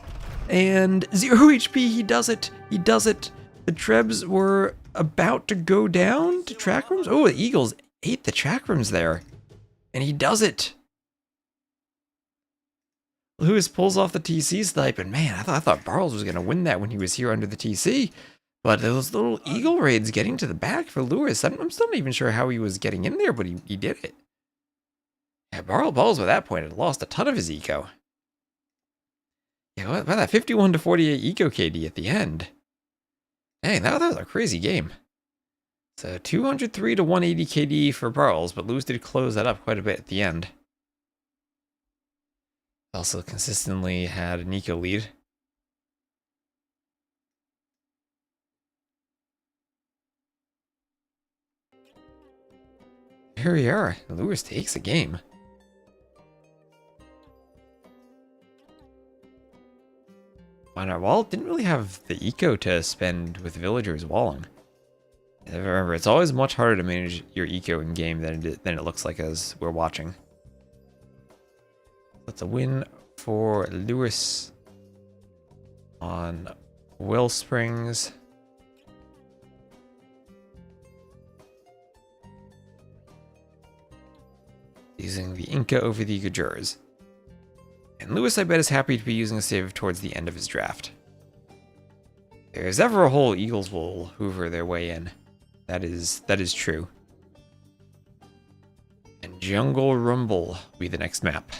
And 0 HP. He does it. He does it. The Trebs were about to go down to Chakrams. Oh, the Eagles ate the Chakrams there. And he does it. Lewis pulls off the TC snipe. And man, I thought Barles was going to win that when he was here under the TC. But those little Eagle raids getting to the back for Lewis. I'm still not even sure how he was getting in there, but he did it. Yeah, Barles by that point had lost a ton of his eco. Yeah, what about that 51 to 48 eco KD at the end? Dang, that was a crazy game. So 203 to 180 KD for Barles, but Lewis did close that up quite a bit at the end. Also consistently had an eco lead. Here we are. Lewis takes the game. Minor Wall didn't really have the eco to spend with villagers walling. Remember, it's always much harder to manage your eco in game than it looks like as we're watching. That's a win for Lewis on Wellsprings. Using the Inca over the Gajurs. And Lewis, I bet, is happy to be using a save towards the end of his draft. If there's ever a hole, Eagles will hoover their way in. That is true. And Jungle Rumble will be the next map.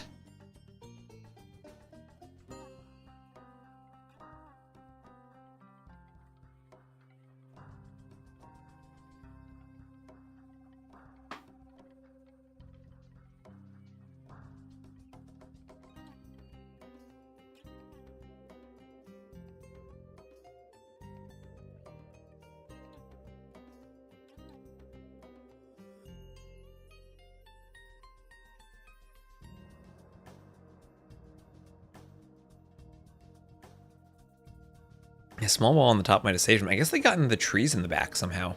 A small wall on the top might have saved him. I guess they got in the trees in the back somehow.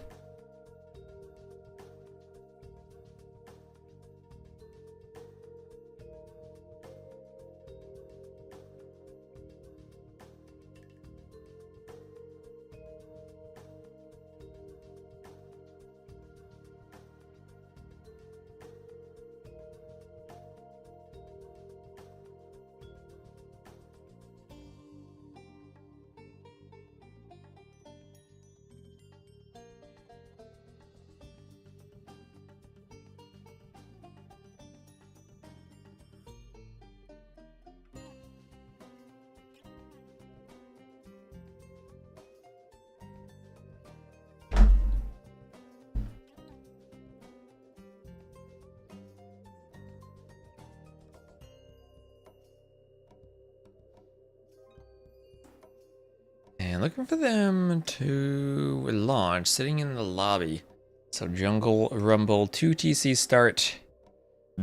And looking for them to launch, sitting in the lobby. So Jungle Rumble, 2 TC start.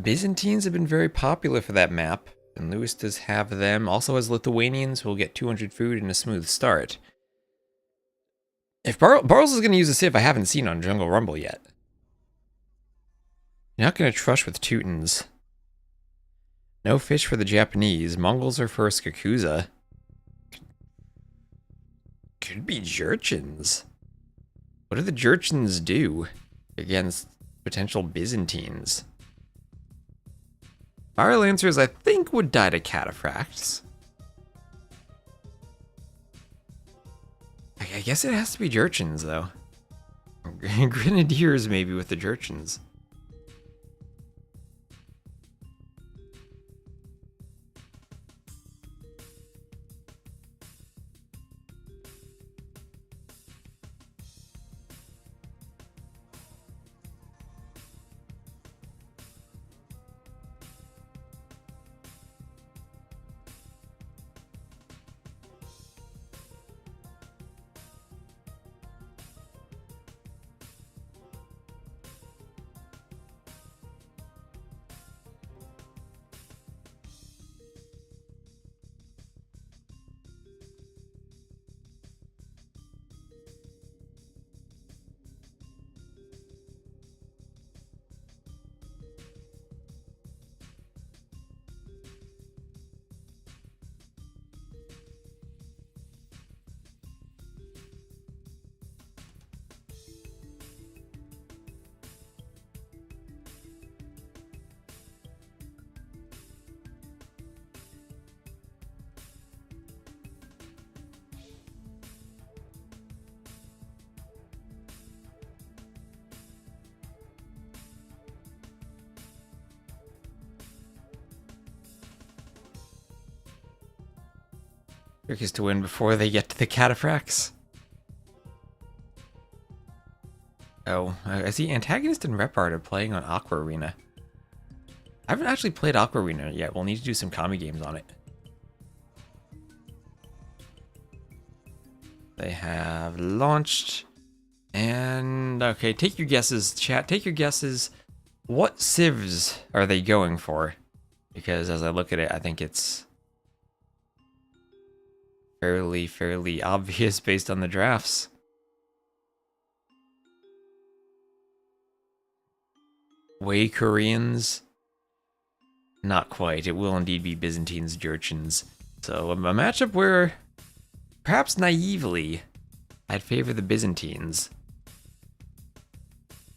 Byzantines have been very popular for that map, and Lewis does have them. Also has Lithuanians who will get 200 food and a smooth start. If Barles is going to use a Civ I haven't seen on Jungle Rumble yet. You're not going to trush with Teutons. No fish for the Japanese. Mongols are first. Yakuza. Could be Jurchens. What do the Jurchens do against potential Byzantines? Fire Lancers, I think, would die to Cataphracts. I guess it has to be Jurchens, though. Grenadiers, maybe, with the Jurchens. Trick is to win before they get to the Cataphracts. Oh, I see Antagonist and Rep Art are playing on Aqua Arena. I haven't actually played Aqua Arena yet. We'll need to do some Kami games on it. They have launched. And, okay, take your guesses, chat. Take your guesses. What civs are they going for? Because as I look at it, I think it's fairly obvious based on the drafts. Way Koreans? Not quite. It will indeed be Byzantines, Jurchens. So a matchup where, perhaps naively, I'd favor the Byzantines.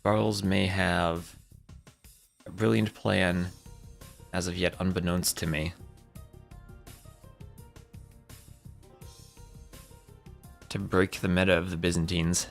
Charles may have a brilliant plan, as of yet unbeknownst to me. To break the meta of the Byzantines.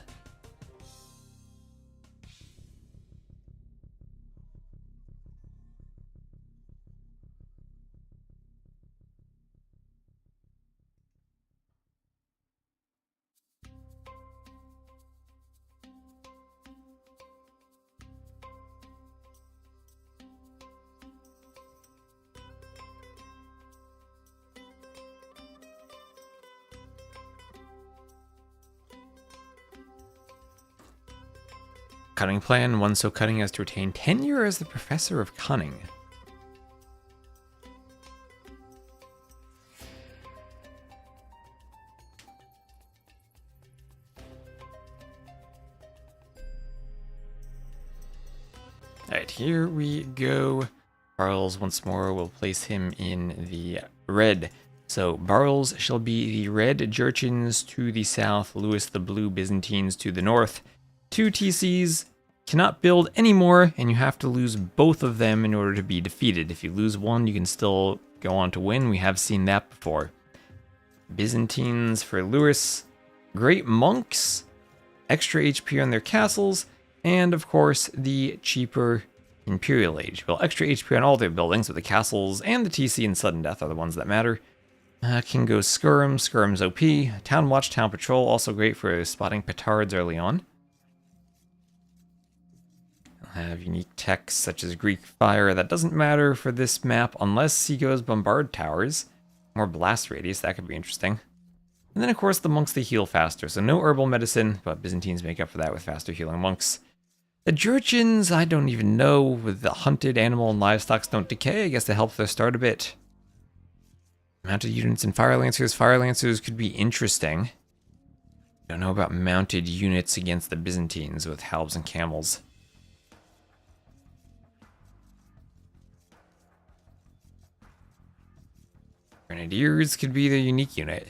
Cunning plan, one so cunning as to retain tenure as the professor of cunning. Alright, here we go. Barles once more will place him in the red. So Barles shall be the red Jurchens to the south, Lewis the blue Byzantines to the north. 2 TCs cannot build anymore, and you have to lose both of them in order to be defeated. If you lose one, you can still go on to win. We have seen that before. Byzantines for Lewis. Great monks. Extra HP on their castles. And, of course, the cheaper Imperial Age. Well, extra HP on all their buildings, but the castles and the TC and Sudden Death are the ones that matter. Can go Skirm. Skirm's OP. Town Watch, Town Patrol, also great for spotting petards early on. Have unique techs such as Greek Fire. That doesn't matter for this map unless he goes Bombard Towers. More Blast Radius, that could be interesting. And then of course the monks, they heal faster, so no herbal medicine, but Byzantines make up for that with faster healing monks. The Jurchens, I don't even know, with the hunted animal and livestock don't decay, I guess that helps their start a bit. Mounted units and Fire Lancers. Fire Lancers could be interesting. Don't know about mounted units against the Byzantines with halbs and camels. Grenadiers could be the unique unit.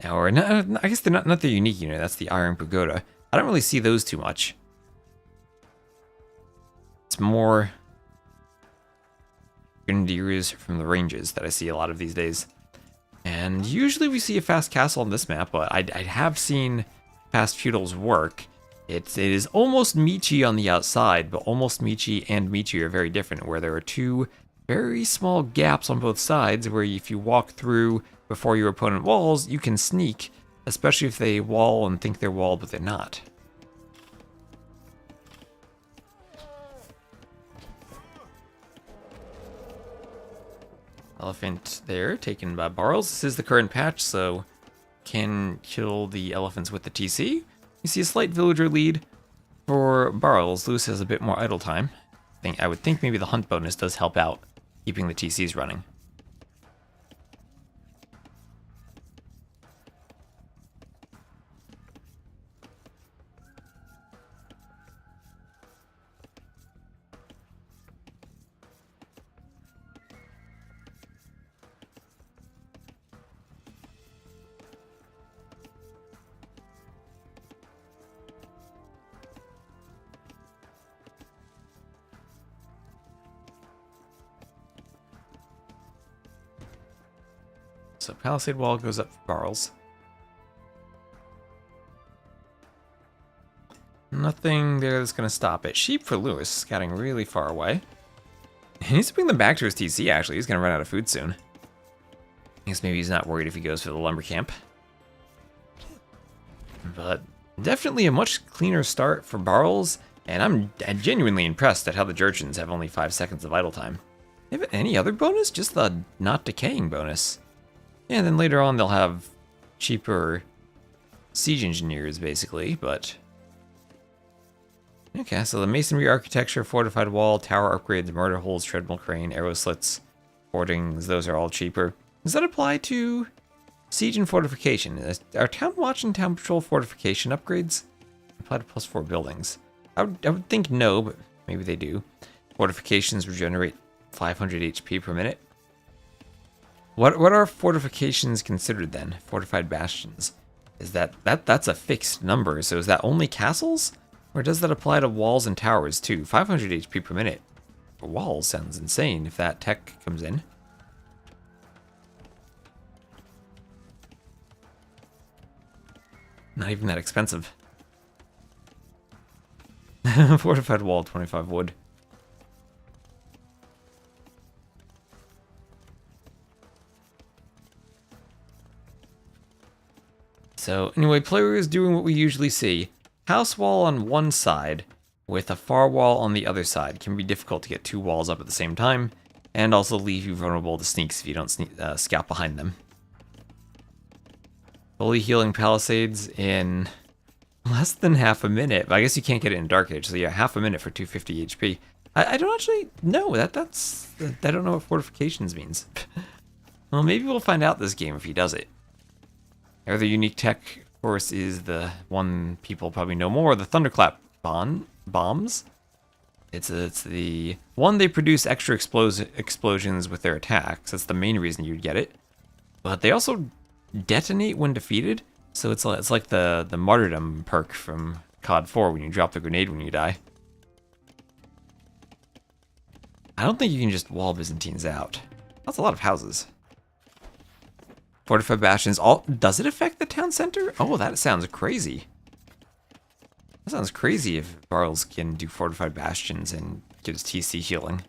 Or, no, I guess they're not the unique unit, that's the Iron Pagoda. I don't really see those too much. It's more Grenadiers from the ranges that I see a lot of these days. And usually we see a fast castle on this map, but I have seen fast feudals work. It is almost Michi on the outside, but almost Michi and Michi are very different, where there are 2 very small gaps on both sides where if you walk through before your opponent walls, you can sneak, especially if they wall and think they're walled, but they're not. Elephant there, taken by Barles. This is the current patch, so can kill the elephants with the TC. You see a slight villager lead for Barles. Lewis has a bit more idle time. I would think maybe the hunt bonus does help out, keeping the TCs running. So Palisade Wall goes up for Barles. Nothing there that's going to stop it. Sheep for Lewis, scouting really far away. He needs to bring them back to his TC, actually. He's going to run out of food soon. I guess maybe he's not worried if he goes for the lumber camp. But definitely a much cleaner start for Barles, and I'm genuinely impressed at how the Jurchens have only 5 seconds of idle time. Have any other bonus? Just the not decaying bonus. Yeah, and then later on they'll have cheaper siege engineers, basically, but... Okay, so the masonry architecture, fortified wall, tower upgrades, murder holes, treadmill crane, arrow slits, hoardings, those are all cheaper. Does that apply to siege and fortification? Are town watch and town patrol fortification upgrades? Apply to +4 buildings. I would think no, but maybe they do. Fortifications regenerate 500 HP per minute. What are fortifications considered then? Fortified bastions. Is that's a fixed number, so is that only castles? Or Or does that apply to walls and towers too? 500 HP per minute for walls sounds insane if that tech comes in. Not even that expensive. Fortified wall, 25 wood. So anyway, player is doing what we usually see. House wall on one side with a far wall on the other side. Can be difficult to get two walls up at the same time, and also leave you vulnerable to sneaks if you don't scout behind them. Fully healing palisades in less than half a minute. But I guess you can't get it in Dark Age, so yeah, half a minute for 250 HP. I don't actually know. I don't know what fortifications means. Well, maybe we'll find out this game if he does it. Other unique tech, of course, is the one people probably know more, the Thunderclap bombs. It's the one they produce extra explosions with their attacks. That's the main reason you'd get it. But they also detonate when defeated, so it's like the martyrdom perk from COD 4 when you drop the grenade when you die. I don't think you can just wall Byzantines out. That's a lot of houses. Fortified bastions. Does it affect the town center? Oh, that sounds crazy. That sounds crazy if Barles can do fortified bastions and get his TC healing.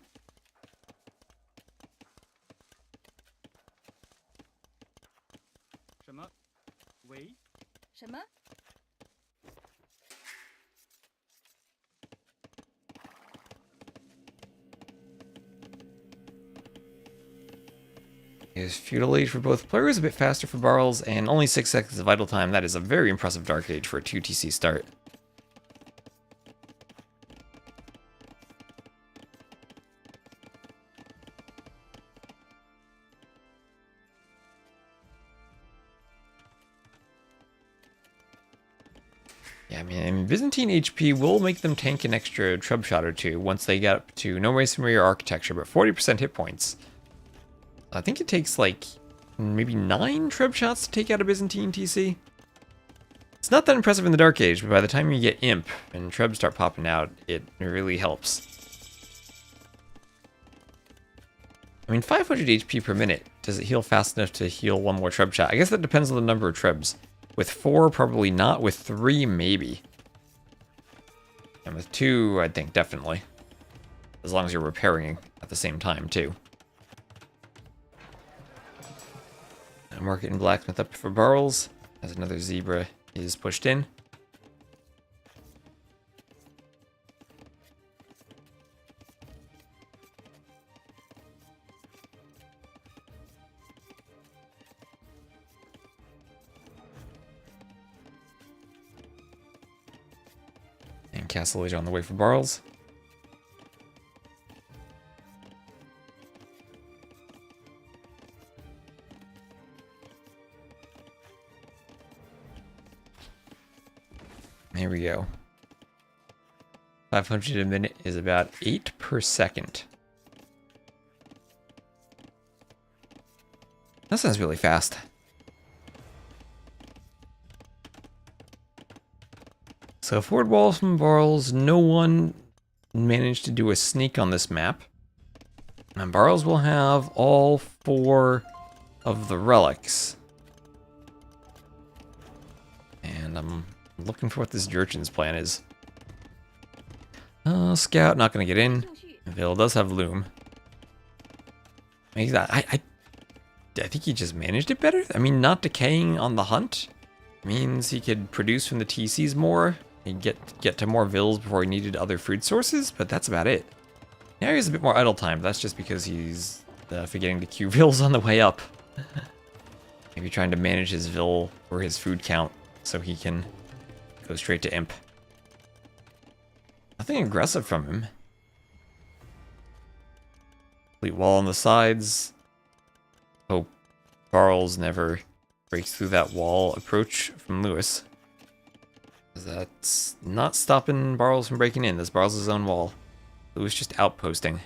Is Feudal Age for both players, a bit faster for Barles, and only 6 seconds of idle time. That is a very impressive Dark Age for a 2 TC start. Yeah, I mean, Byzantine HP will make them tank an extra trub shot or two once they get up to no masonry or architecture, but 40% hit points. I think it takes like maybe 9 trub shots to take out a Byzantine TC. It's not that impressive in the Dark Age, but by the time you get Imp and trubs start popping out, it really helps. I mean, 500 HP per minute. Does it heal fast enough to heal one more trub shot? I guess that depends on the number of trubs. With 4, probably not. With 3, maybe. And with 2, I think definitely. As long as you're repairing at the same time, too. Market and blacksmith up for Barles, as another zebra is pushed in. And Castle Age on the way for Barles. Here we go. 500 a minute is about 8 per second. That sounds really fast. So forward walls from Barles, no one managed to do a sneak on this map. And Barles will have all 4 of the relics. And I'm looking for what this Jurchen's plan is. Scout, not going to get in. Ville does have Loom. I think he just managed it better. I mean, not decaying on the hunt means he could produce from the TCs more. He'd get to more Vills before he needed other food sources, but that's about it. Now he has a bit more idle time. That's just because he's forgetting to queue Vills on the way up. Maybe trying to manage his Vill or his food count so he can go straight to Imp. Nothing aggressive from him. Complete wall on the sides. Hope Barles never breaks through that wall approach from Lewis. That's not stopping Barles from breaking in. That's Barles' own wall. Lewis just outposting.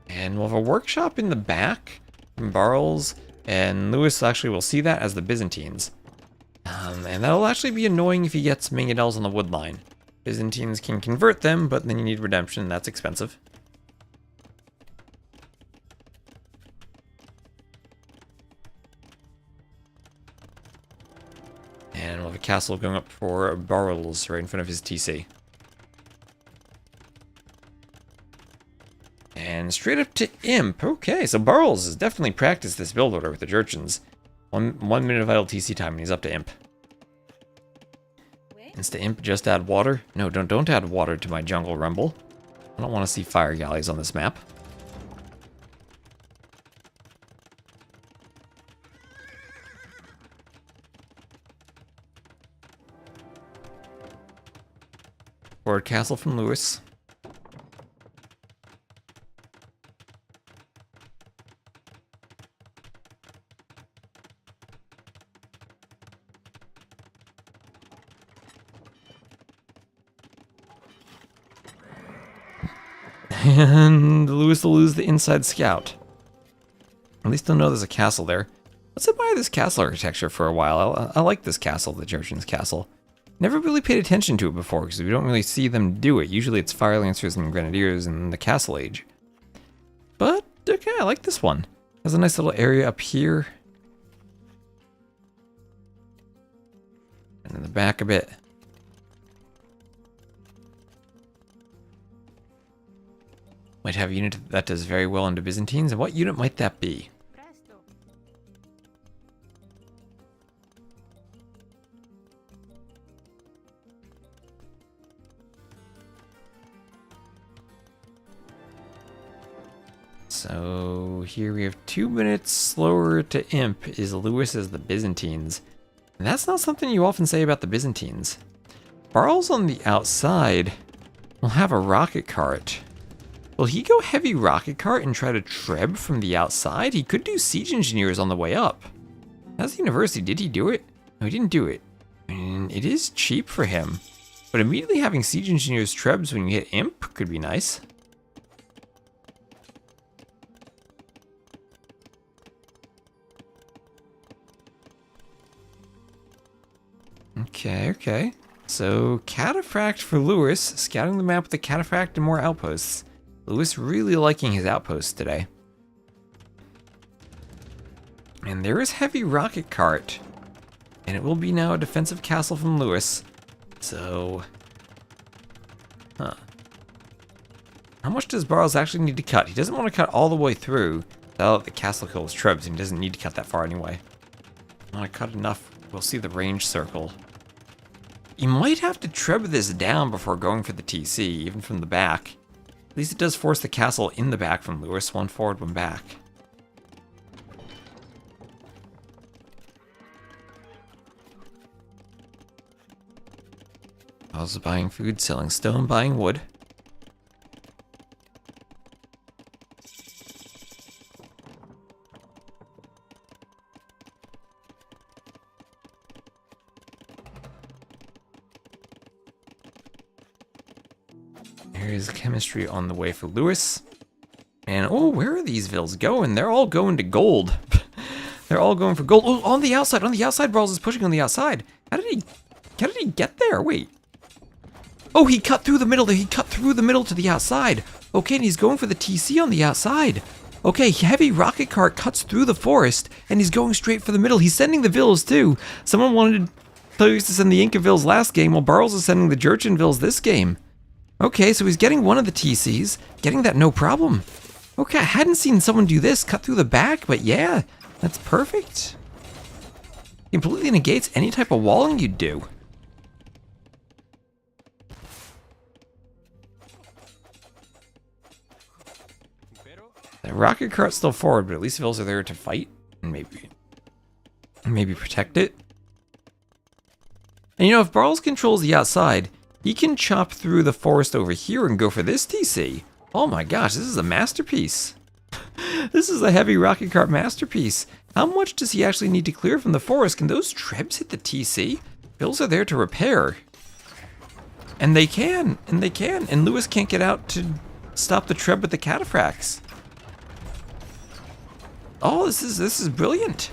And we'll have a workshop in the back from Barles, and Lewis actually will see that as the Byzantines. And that'll actually be annoying if he gets Mingadels on the wood line. Byzantines can convert them, but then you need redemption, and that's expensive. And we'll have a castle going up for Barles right in front of his TC. And straight up to Imp. Okay, so Barles has definitely practiced this build order with the Jurchens. One minute of idle TC time and he's up to Imp. Insta Imp, just add water. No, don't add water to my jungle rumble. I don't want to see fire galleys on this map. Forward castle from Lewis. And Lewis will lose the inside scout. At least they'll know there's a castle there. Let's admire this castle architecture for a while. I like this castle, the Jurchen's castle. Never really paid attention to it before because we don't really see them do it. Usually it's Fire Lancers and Grenadiers in the Castle Age. But, okay, I like this one. There's a nice little area up here. And in the back a bit. Might have a unit that does very well into Byzantines. And what unit might that be? So here we have 2 minutes slower to Imp is Lewis as the Byzantines. And that's not something you often say about the Byzantines. Barles on the outside will have a rocket cart. Will he go heavy rocket cart and try to treb from the outside? He could do siege engineers on the way up. How's the university? Did he do it? No, he didn't do it. And it is cheap for him. But immediately having siege engineers trebs when you hit Imp could be nice. Okay. So, Cataphract for Lewis, scouting the map with the Cataphract and more outposts. Lewis really liking his outposts today. And there is heavy rocket cart. And it will be now a defensive castle from Lewis. So, how much does Barles actually need to cut? He doesn't want to cut all the way through. That'll let the castle kill his trebs, and he doesn't need to cut that far anyway. Want to cut enough, we'll see the range circle. You might have to treb this down before going for the TC, even from the back. At least it does force the castle in the back from Lewis, one forward, one back. Also buying food, selling stone, buying wood. Here's chemistry on the way for Lewis. And, oh, where are these vills going? They're all going to gold. They're all going for gold. Oh, on the outside, Barles is pushing on the outside. How did he get there? Wait. Oh, he cut through the middle. He cut through the middle to the outside. Okay, and he's going for the TC on the outside. Okay, heavy rocket cart cuts through the forest, and he's going straight for the middle. He's sending the vills, too. Someone wanted to send the Inca vills last game, while Barles is sending the Jurchen vills this game. Okay, so he's getting one of the TCs, getting that no problem. Okay, I hadn't seen someone do this, cut through the back, but yeah, that's perfect. Completely negates any type of walling you'd do. The rocket cart's still forward, but at least vills are there to fight and maybe protect it. And you know, if Barles controls the outside, he can chop through the forest over here and go for this TC. Oh my gosh, this is a masterpiece. This is a heavy rocket cart masterpiece. How much does he actually need to clear from the forest? Can those trebs hit the TC? Bills are there to repair. And they can, and Lewis can't get out to stop the treb with the cataphracts. Oh, this is brilliant.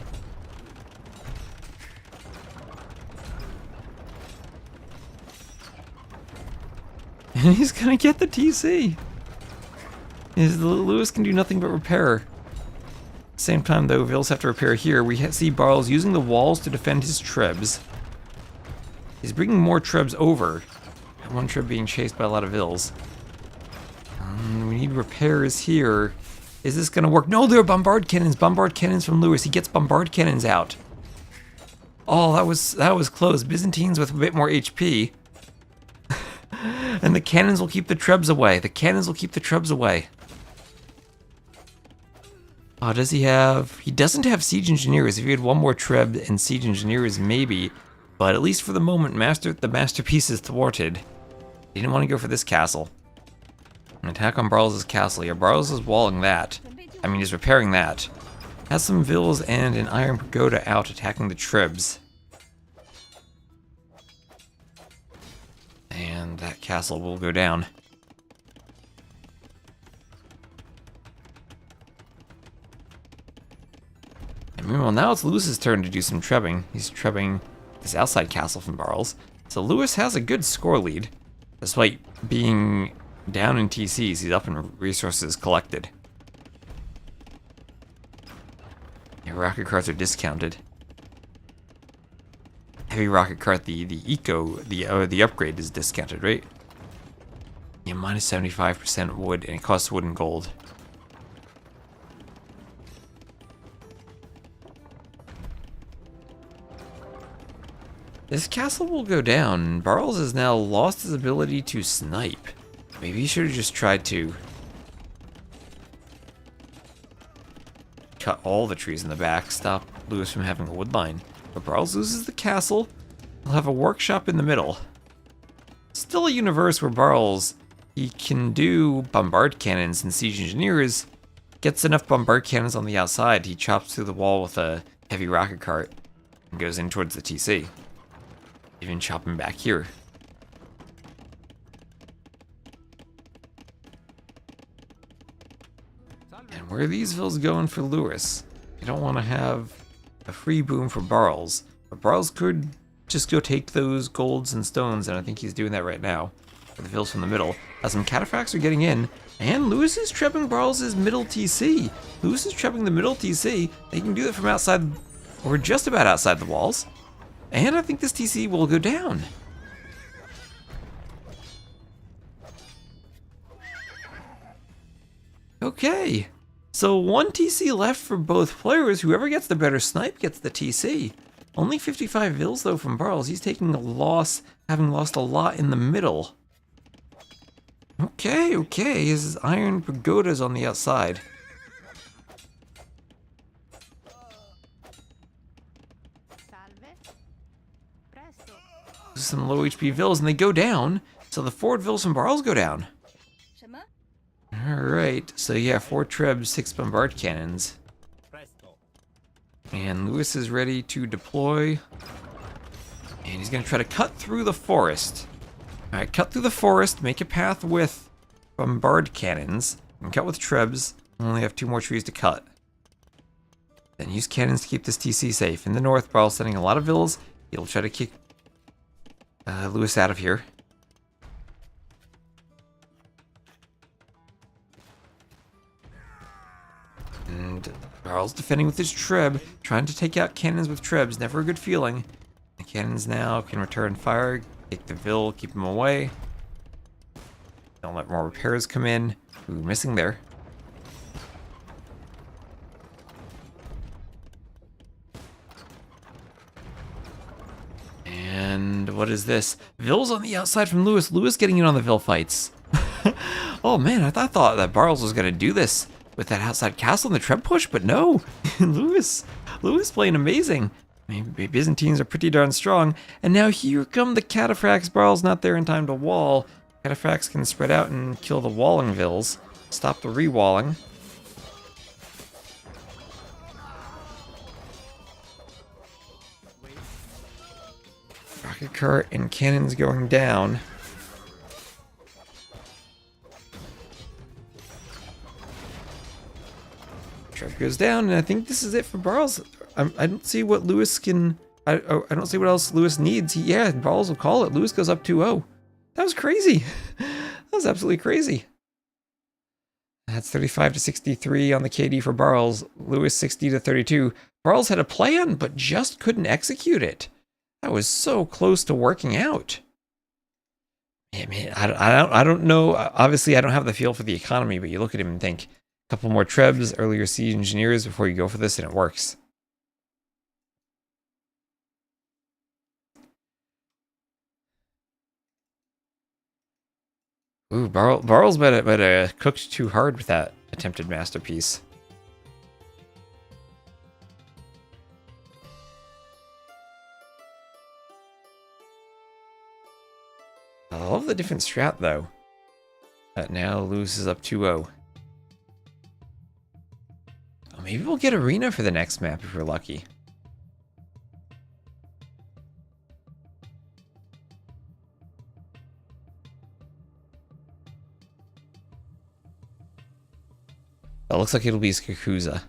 And he's gonna get the TC. Lewis can do nothing but repair. Same time though, Vils have to repair here. We see Barles using the walls to defend his trebs. He's bringing more trebs over. One treb being chased by a lot of Vils. We need repairs here. Is this gonna work? No, there are bombard cannons. Bombard cannons from Lewis. He gets bombard cannons out. Oh, that was close. Byzantines with a bit more HP. And the cannons will keep the trebs away. The cannons will keep the trebs away. Oh, does he have... He doesn't have siege engineers. If he had one more treb and siege engineers, maybe. But at least for the moment, the masterpiece is thwarted. He didn't want to go for this castle. An attack on Barles' castle. Yeah, Barles is walling that. I mean, he's repairing that. Has some Vils and an Iron Pagoda out attacking the trebs. And that castle will go down. And meanwhile, now it's Lewis's turn to do some trebbing. He's trebbing this outside castle from Barles. So Lewis has a good score lead. Despite being down in TCs, he's up in resources collected. Yeah, rocket carts are discounted. Heavy rocket cart, the upgrade is discounted, right? Yeah, minus 75% wood, and it costs wood and gold. This castle will go down. Barles has now lost his ability to snipe. Maybe he should have just tried to cut all the trees in the back, stop Lewis from having a wood line. But Barles loses the castle. He'll have a workshop in the middle. Still a universe where Barles, he can do bombard cannons and siege engineers. Gets enough bombard cannons on the outside, he chops through the wall with a heavy rocket cart and goes in towards the TC. Even chopping back here. And where are these Vils going for Lewis? You don't want to have a free boom for Barles, but Barles could just go take those golds and stones, and I think he's doing that right now. For the Vils from the middle. Some cataphracts are getting in, and Lewis is trebbing Barles' middle TC. Lewis is trebbing the middle TC. They can do that from outside, or just about outside the walls. And I think this TC will go down. Okay. So one TC left for both players. Whoever gets the better snipe gets the TC. Only 55 Vils though from Barles. He's taking a loss, having lost a lot in the middle. Okay. His Iron Pagoda's on the outside. Some low HP Vils, and they go down. So the forward Vils from Barles go down. Alright, so yeah, 4 trebs, 6 bombard cannons. And Lewis is ready to deploy. And he's going to try to cut through the forest. Alright, cut through the forest, make a path with bombard cannons, and cut with trebs. Only have 2 more trees to cut. Then use cannons to keep this TC safe. In the north, Barles sending a lot of Vils. He'll try to kick Lewis out of here. And Barles defending with his treb, trying to take out cannons with trebs, never a good feeling. The cannons now can return fire, take the Vil, keep them away. Don't let more repairs come in. Ooh, missing there. And what is this? Vil's on the outside from Lewis. Lewis getting in on the Vil fights. Oh man, I thought that Barles was going to do this with that outside castle and the treb push, but no. Lewis playing amazing. Maybe Byzantines are pretty darn strong. And now here come the cataphracts. Barles not there in time to wall. Cataphracts can spread out and kill the walling Vils. Stop the re-walling. Rocket cart and cannons going down. Treb goes down, and I think this is it for Barles. I don't see what Lewis can... I don't see what else Lewis needs. Yeah, Barles will call it. Lewis goes up 2-0. That was crazy. was absolutely crazy. That's 35 to 63 on the KD for Barles. Lewis 60 to 32. Barles had a plan, but just couldn't execute it. That was so close to working out. Man, I don't know. Obviously, I don't have the feel for the economy, but you look at him and think, a couple more trebs, earlier siege engineers before you go for this, and it works. Ooh, Barles might have cooked too hard with that attempted masterpiece. I love the different strat, though. That now Lewis is up 2-0. Oh, maybe we'll get Arena for the next map if we're lucky. It looks like it'll be Yakuza.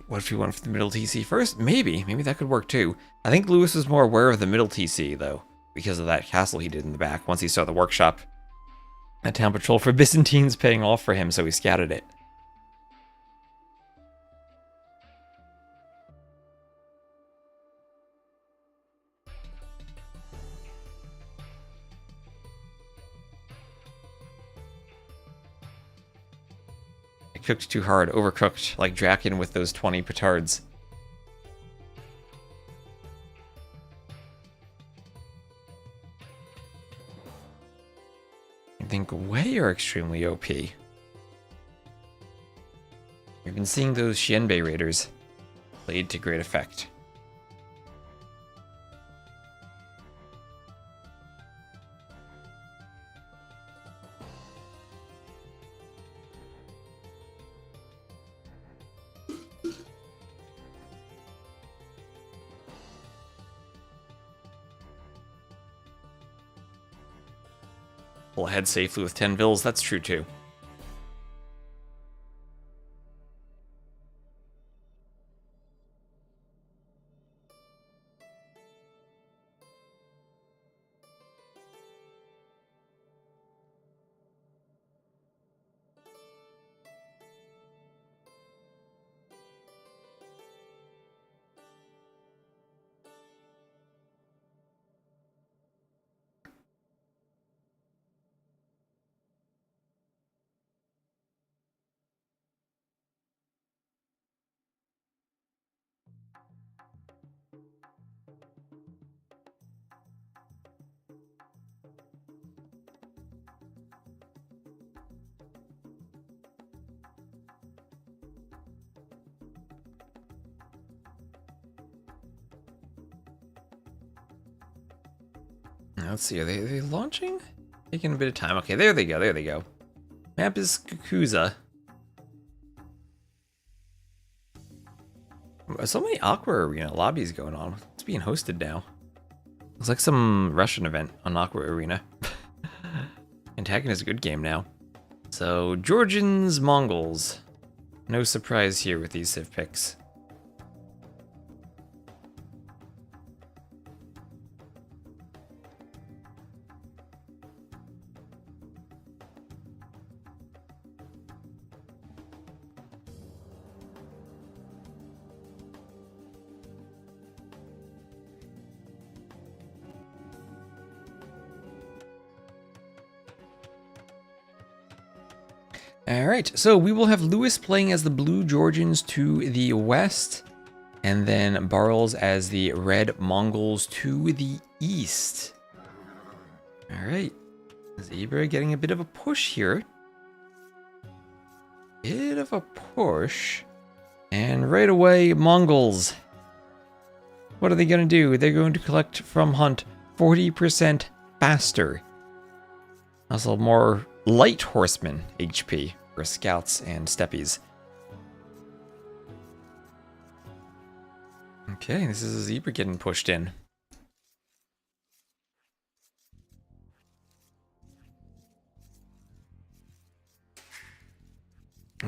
What if we went for the middle TC first? Maybe that could work too. I think Lewis was more aware of the middle TC though, because of that castle he did in the back once he saw the workshop. A town patrol for Byzantines paying off for him, so he scouted it. It cooked too hard, overcooked, like Draken with those 20 petards. I think Wei are extremely OP. We've been seeing those Xianbei raiders played to great effect. Pull ahead safely with 10 vills, that's true too. Let's see, are they launching? Taking a bit of time. Okay, there they go. Map is Yakuza. So many Aqua Arena lobbies going on. It's being hosted now. Looks like some Russian event on Aqua Arena. Antagonist is a good game now. So, Georgians, Mongols. No surprise here with these civ picks. Alright, so we will have Lewis playing as the Blue Georgians to the west, and then Barles as the Red Mongols to the east. Alright, Zebra getting a bit of a push here. Bit of a push. And right away, Mongols. What are they going to do? They're going to collect from Hunt 40% faster. Also more light horsemen HP for scouts and steppies. Okay, this is a Zebra getting pushed in.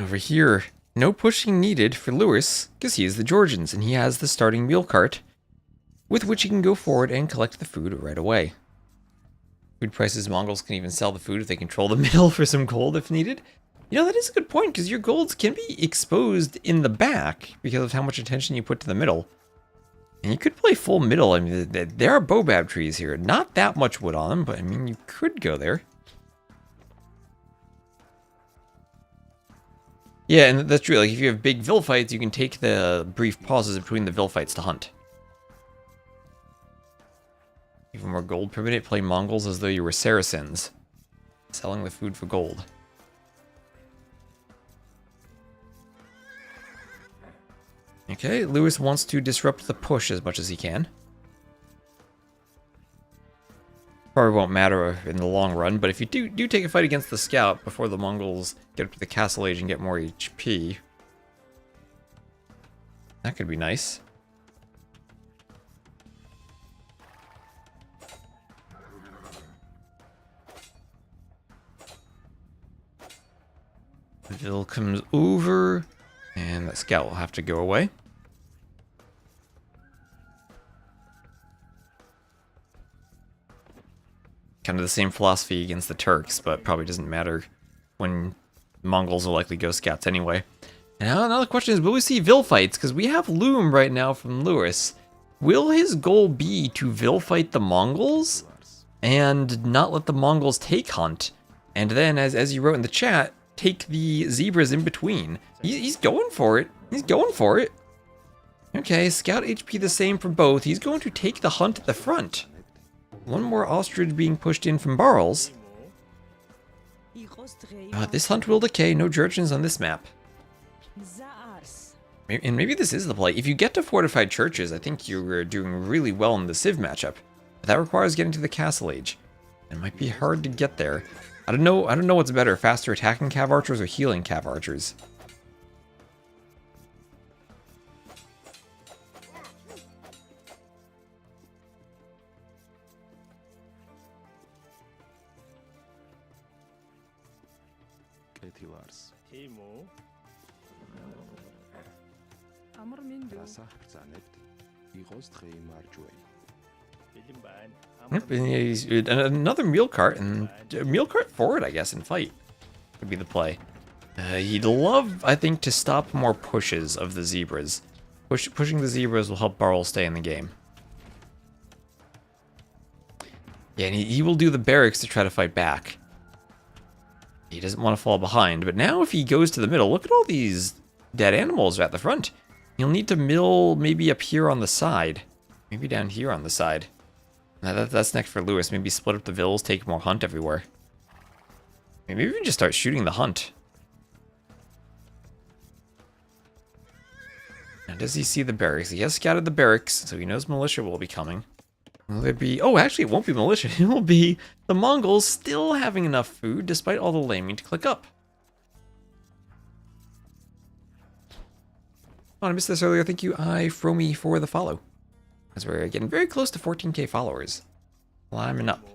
Over here, no pushing needed for Lewis, because he is the Georgians, and he has the starting meal cart, with which he can go forward and collect the food right away. Food prices, Mongols can even sell the food if they control the middle for some gold if needed. You know, that is a good point, because your golds can be exposed in the back because of how much attention you put to the middle. And you could play full middle. I mean, there are baobab trees here. Not that much wood on them, but I mean, you could go there. Yeah, and that's true. Like, if you have big vil fights, you can take the brief pauses between the vil fights to hunt. Even more gold permitted. Play Mongols as though you were Saracens. Selling the food for gold. Okay, Lewis wants to disrupt the push as much as he can. Probably won't matter in the long run, but if you do take a fight against the scout before the Mongols get up to the castle age and get more HP, that could be nice. Vil comes over, and that scout will have to go away. Kind of the same philosophy against the Turks, but probably doesn't matter when Mongols will likely go scouts anyway. And now the question is, will we see Vil fights? Because we have Loom right now from Lewis. Will his goal be to Vil fight the Mongols and not let the Mongols take Hunt? And then, as you wrote in the chat, take the zebras in between. He's going for it. He's going for it. Okay, scout HP the same for both. He's going to take the Hunt at the front. One more ostrich being pushed in from Barles. This Hunt will decay. No Georgians on this map. And maybe this is the play. If you get to fortified churches, I think you're doing really well in the Civ matchup. But that requires getting to the castle age. It might be hard to get there. I don't know what's better, faster attacking cav archers or healing cav archers. Yep, and he's another meal cart, and meal cart forward, I guess, in fight would be the play. He'd love, I think, to stop more pushes of the zebras. Pushing the zebras will help Barrel stay in the game. Yeah, and he will do the barracks to try to fight back. He doesn't want to fall behind, but now if he goes to the middle, look at all these dead animals at the front. He'll need to mill maybe up here on the side. Maybe down here on the side. Now that's next for Lewis. Maybe split up the vills, take more Hunt everywhere. Maybe even just start shooting the Hunt. Now does he see the barracks? He has scouted the barracks, so he knows militia will be coming. Will there be... Oh, actually it won't be militia. It will be the Mongols still having enough food despite all the laming to click up. Oh, I missed this earlier. Thank you, Fromy, for the follow. As we're getting very close to 14k followers. Climbing up.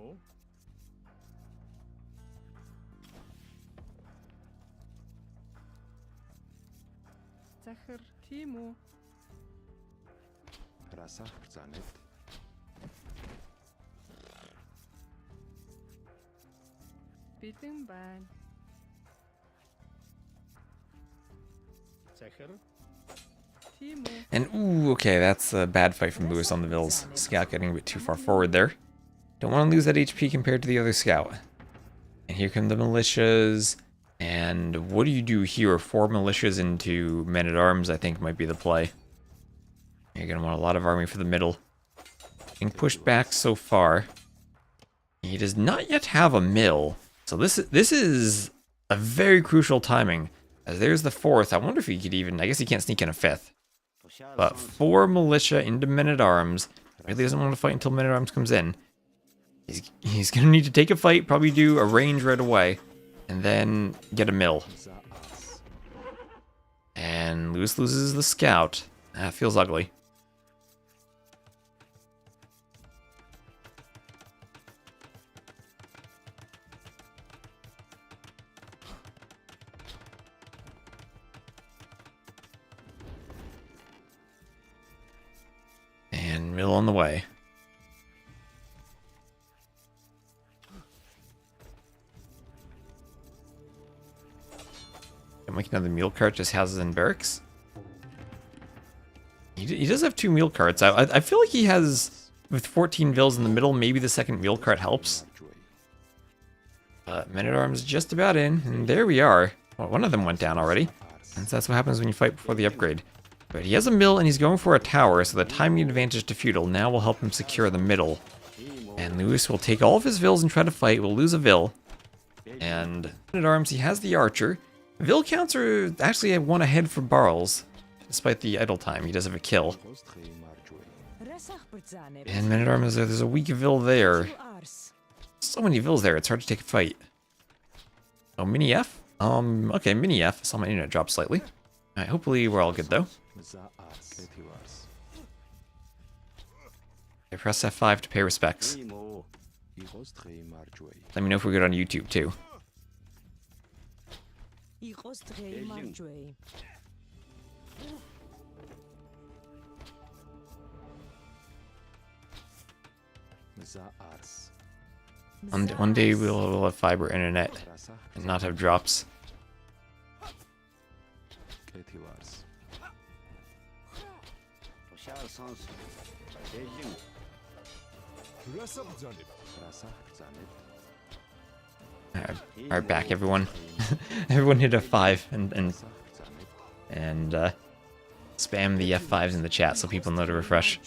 And ooh, okay, that's a bad fight from Lewis on the Vills. Scout getting a bit too far forward there. Don't want to lose that HP compared to the other scout. And here come the militias. And what do you do here? 4 militias into men-at-arms, I think, might be the play. You're going to want a lot of army for the middle. Being pushed back so far. He does not yet have a mill. So this is a very crucial timing. As there's the 4th. I wonder if he could even... I guess he can't sneak in a 5th. But 4 militia into men-at-arms. Really doesn't want to fight until men-at-arms comes in. He's going to need to take a fight, probably do a range right away, and then get a mill. And Lewis loses the scout. That feels ugly. Mill on the way. I'm making another mule cart, just houses and barracks. He does have 2 mule carts. I feel like he has, with 14 vills in the middle, maybe the second mule cart helps. Men-at-Arms just about in, and there we are. Well, one of them went down already. And that's what happens when you fight before the upgrade. But he has a mill, and he's going for a tower, so the timing advantage to feudal now will help him secure the middle. And Lewis will take all of his vills and try to fight. We'll lose a vill. And Men-at-Arms, he has the archer. Vill counts are actually 1 ahead for Barles. Despite the idle time, he does have a kill. And Men-at-Arms, there's a weak vill there. So many vills there, it's hard to take a fight. Oh, mini F? Okay, mini F. I saw my internet drop slightly. Alright, hopefully we're all good though. I press F5 to pay respects. Let me know if we're good on YouTube too. One day we'll have fiber internet and not have drops. Alright, back everyone. Everyone hit F5 and spam the F5s in the chat so people know to refresh.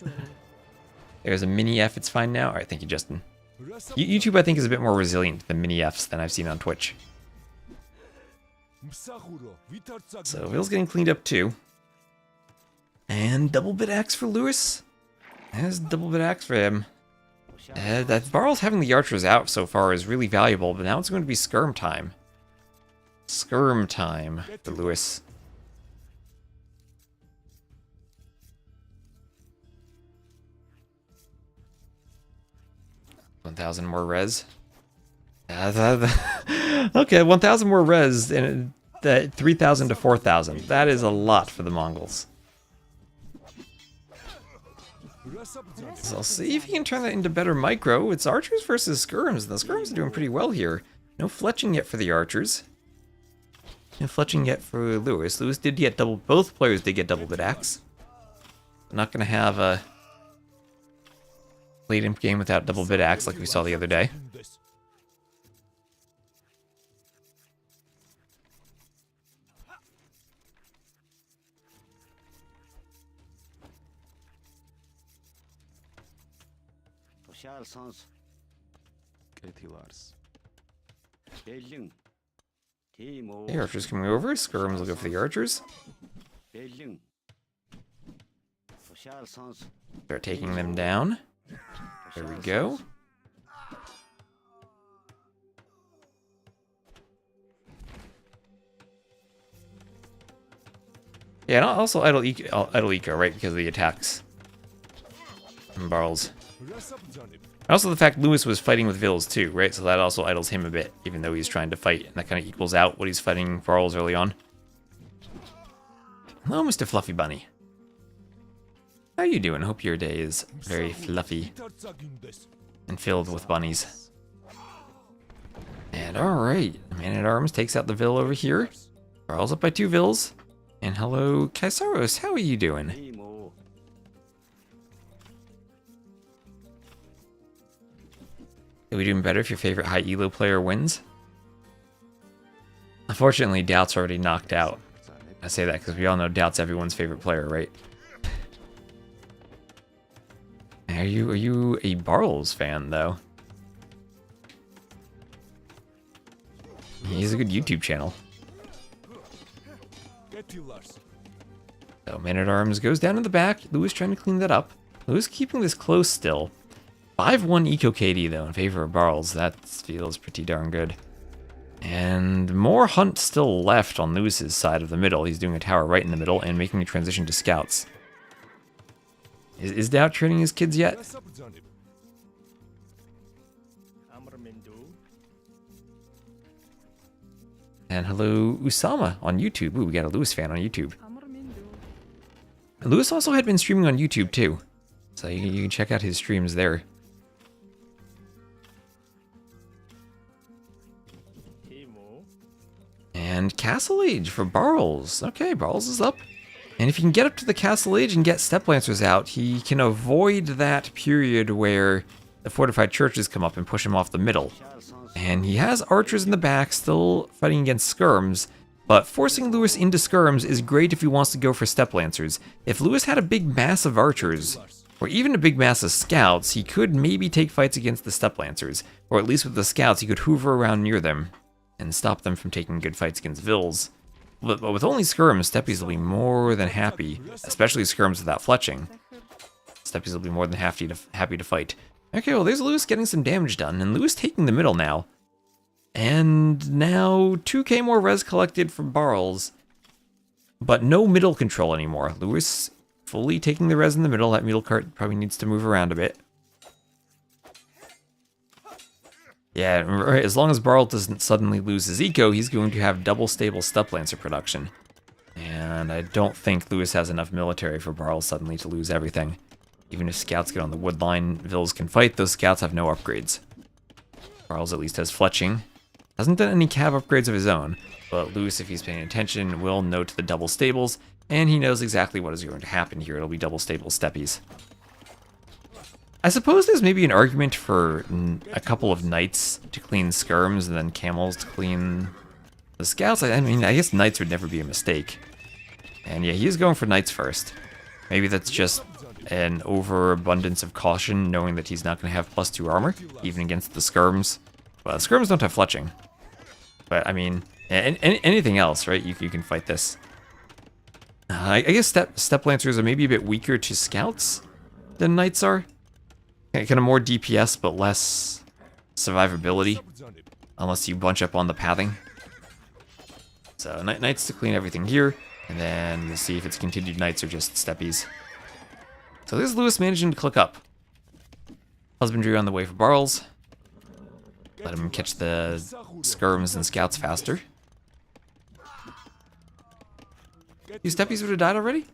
There's a mini F, it's fine now. Alright, thank you, Justin. YouTube, I think, is a bit more resilient to the mini Fs than I've seen on Twitch. So, Vill's getting cleaned up too. And double bit axe for Lewis. There's double bit axe for him. That Barles having the archers out so far is really valuable, but now it's going to be skirm time. Skirm time for Lewis. $1,000 more res. Okay, 1,000 more res and 3,000 to 4,000. That is a lot for the Mongols. So I'll see if he can turn that into better micro. It's archers versus skirms. The skirms are doing pretty well here. No fletching yet for the archers. No fletching yet for Lewis. Lewis did get double. Both players did get double bit axe. I'm not gonna have a late imp game without double bit axe like we saw the other day. The archers coming over. Skirms will go for the archers. Start taking them down. There we go. Yeah, and also idle eco, right, because of the attacks from Barles. Also the fact Lewis was fighting with Vills too, right? So that also idles him a bit, even though he's trying to fight, and that kind of equals out what he's fighting Barles early on. Hello, Mr. Fluffy Bunny. How are you doing? Hope your day is very fluffy and filled with bunnies. And alright, Man-at-Arms takes out the Vill over here. Barles up by 2 Vills. And hello, Kaisaros, how are you doing? Are we doing better if your favorite high elo player wins? Unfortunately, Doubt's already knocked out. I say that because we all know Doubt's everyone's favorite player, right? Are you a Barles fan though? He has a good YouTube channel. So Man-at-Arms goes down to the back. Lewis trying to clean that up. Lewis keeping this close still. 5-1 Eco KD though in favor of Barles. That feels pretty darn good. And more hunt still left on Lewis's side of the middle. He's doing a tower right in the middle and making a transition to scouts. Is Doubt training his kids yet? And hello, Usama on YouTube. Ooh, we got a Lewis fan on YouTube. Lewis also had been streaming on YouTube too. So you can check out his streams there. And Castle Age for Barles. Okay, Barles is up. And if you can get up to the Castle Age and get Step Lancers out, he can avoid that period where the fortified churches come up and push him off the middle. And he has archers in the back still fighting against skirms, but forcing Lewis into skirms is great if he wants to go for Step Lancers. If Lewis had a big mass of archers, or even a big mass of scouts, he could maybe take fights against the Step Lancers, or at least with the scouts he could hoover around near them and stop them from taking good fights against Vils. But with only skirms, Steppies will be more than happy, especially skirms without fletching. Steppies will be more than happy to fight. Okay, well there's Lewis getting some damage done, and Lewis taking the middle now. And now 2k more res collected from Barles, but no middle control anymore. Lewis fully taking the res in the middle. That mule cart probably needs to move around a bit. Yeah, right, as long as Barles doesn't suddenly lose his eco, he's going to have double stable Step Lancer production. And I don't think Lewis has enough military for Barles suddenly to lose everything. Even if scouts get on the wood line, Vils can fight. Those scouts have no upgrades. Barles at least has fletching. Hasn't done any cav upgrades of his own, but Lewis, if he's paying attention, will note the double stables, and he knows exactly what is going to happen here. It'll be double stable steppies. I suppose there's maybe an argument for a couple of knights to clean skirms and then camels to clean the scouts. I mean, I guess knights would never be a mistake. And yeah, he is going for knights first. Maybe that's just an overabundance of caution, knowing that he's not going to have +2 armor, even against the skirms. Well, the skirms don't have fletching. But, I mean, anything else, right? You can fight this. I guess Step Lancers are maybe a bit weaker to scouts than knights are. Kind of more DPS, but less survivability. Unless you bunch up on the pathing. So, knights to clean everything here. And then we'll see if it's continued knights or just steppies. So there's Lewis managing to click up. Husbandry on the way for Barles. Let him catch the skirms and scouts faster. These steppies would have died already?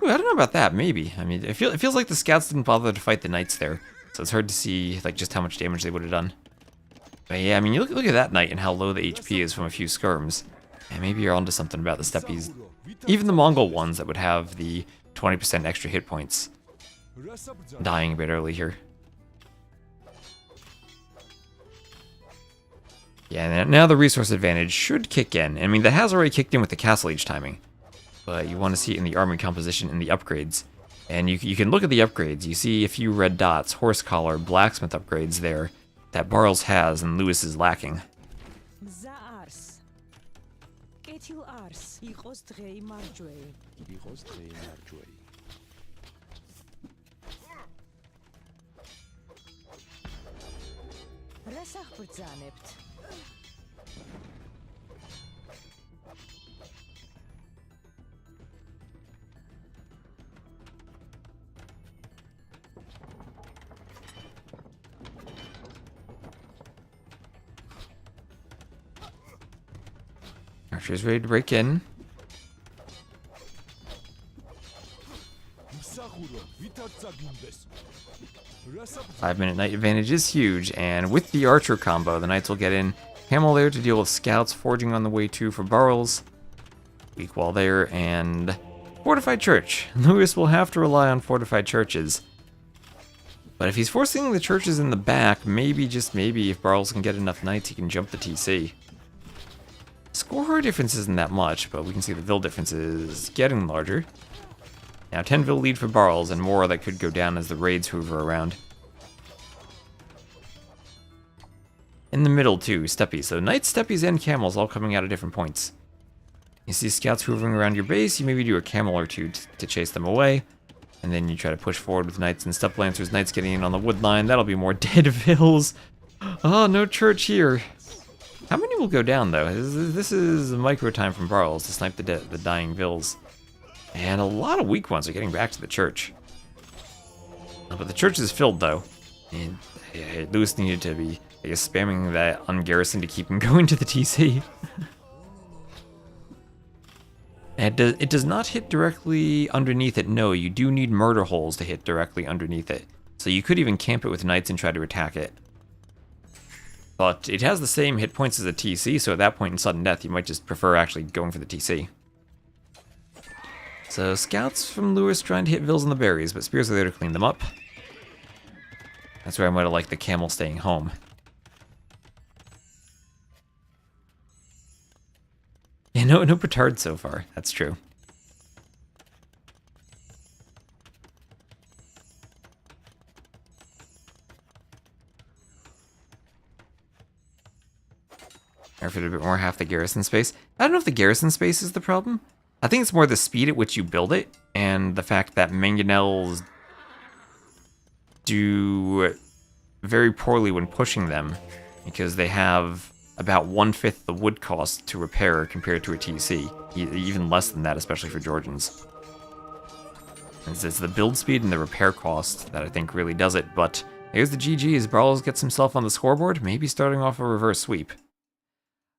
Ooh, I don't know about that, maybe. I mean, it feels like the scouts didn't bother to fight the knights there. So it's hard to see like just how much damage they would have done. But yeah, I mean, you look at that knight and how low the HP is from a few skirms. And maybe you're onto something about the steppies. Even the Mongol ones that would have the 20% extra hit points. Dying a bit early here. Yeah, now the resource advantage should kick in. I mean, that has already kicked in with the Castle Age timing. But you want to see it in the army composition and the upgrades. And you can look at the upgrades. You see a few red dots, horse collar, blacksmith upgrades there that Barles has and Lewis is lacking. Archer's ready to break in. 5-minute knight advantage is huge, and with the archer combo, the knights will get in. Camel there to deal with scouts, forging on the way too for Barles. Weak wall there, and fortified church. Lewis will have to rely on fortified churches. But if he's forcing the churches in the back, maybe, just maybe, if Barles can get enough knights, he can jump the TC. Score difference isn't that much, but we can see the Vil difference is getting larger. Now 10 Vil lead for Barles, and more that could go down as the raids hoover around. In the middle too, steppies. So knights, steppies, and camels all coming out at different points. You see scouts hoovering around your base, you maybe do a camel or two to chase them away. And then you try to push forward with knights and step lancers. Knights getting in on the wood line, that'll be more dead Vils. Oh, no church here. How many will go down, though? This is micro time from Barles to snipe the dying Vils. And a lot of weak ones are getting back to the church. But the church is filled, though. And Lewis needed to be, I guess, spamming that ungarrison to keep him going to the TC. And it does not hit directly underneath it. No, you do need murder holes to hit directly underneath it. So you could even camp it with knights and try to attack it. But it has the same hit points as a TC, so at that point in sudden death, you might just prefer actually going for the TC. So scouts from Lewis trying to hit Vils and the berries, but spears are there to clean them up. That's where I might have liked the camel staying home. Yeah, no petard so far. That's true. For a bit more, half the garrison space. I don't know if the garrison space is the problem. I think it's more the speed at which you build it, and the fact that mangonels do very poorly when pushing them, because they have about 1/5 the wood cost to repair compared to a TC. Even less than that, especially for Georgians. It's the build speed and the repair cost that I think really does it, but here's the GG's. Barles gets himself on the scoreboard, maybe starting off a reverse sweep.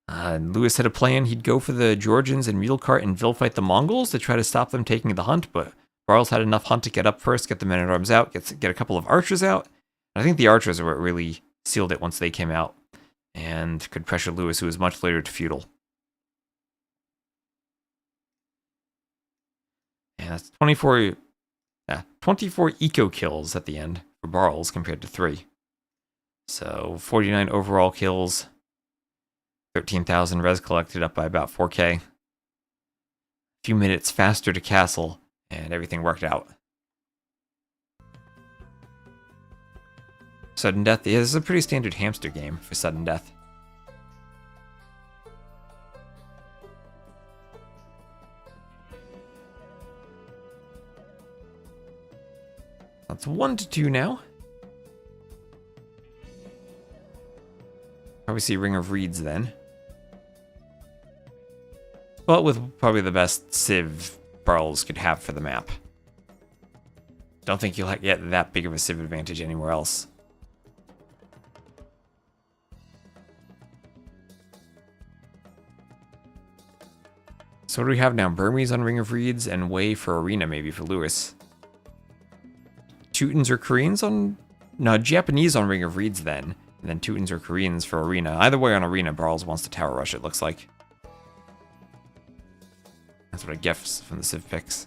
Lewis had a plan. He'd go for the Georgians and mule cart and fight the Mongols to try to stop them taking the hunt, but Barles had enough hunt to get up first, get the men-at-arms out, get a couple of archers out. I think the archers are what really sealed it once they came out, and could pressure Lewis, who was much later to feudal. And that's 24 eco kills at the end for Barles compared to 3. So 49 overall kills. 13,000 res collected, up by about 4k. A few minutes faster to castle, and everything worked out. Sudden death. Yeah, this is a pretty standard hamster game for sudden death. That's 1-2 now. Probably see Ring of Reeds then. But with probably the best Civ Barles could have for the map. Don't think you'll get that big of a Civ advantage anywhere else. So what do we have now? Burmese on Ring of Reeds and Wei for Arena maybe for Lewis. Teutons or Koreans on... No, Japanese on Ring of Reeds then. And then Teutons or Koreans for Arena. Either way on Arena, Barles wants to tower rush, it looks like. That's what I guess from the Civ picks.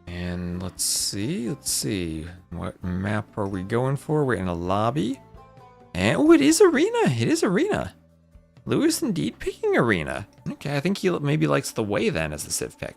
And let's see. What map are we going for? We're in a lobby. And, oh, it is Arena. It is Arena. Lewis indeed picking Arena. Okay, I think he maybe likes the Way then as the Civ pick.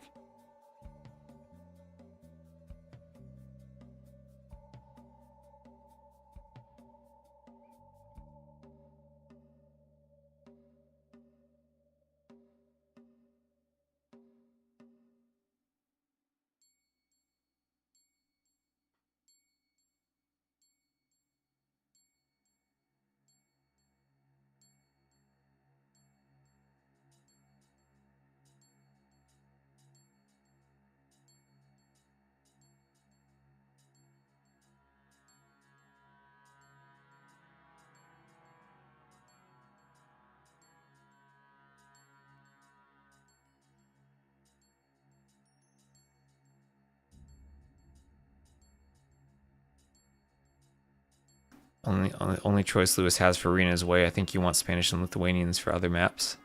Only choice Lewis has for Arena is Way. I think you want Spanish and Lithuanians for other maps.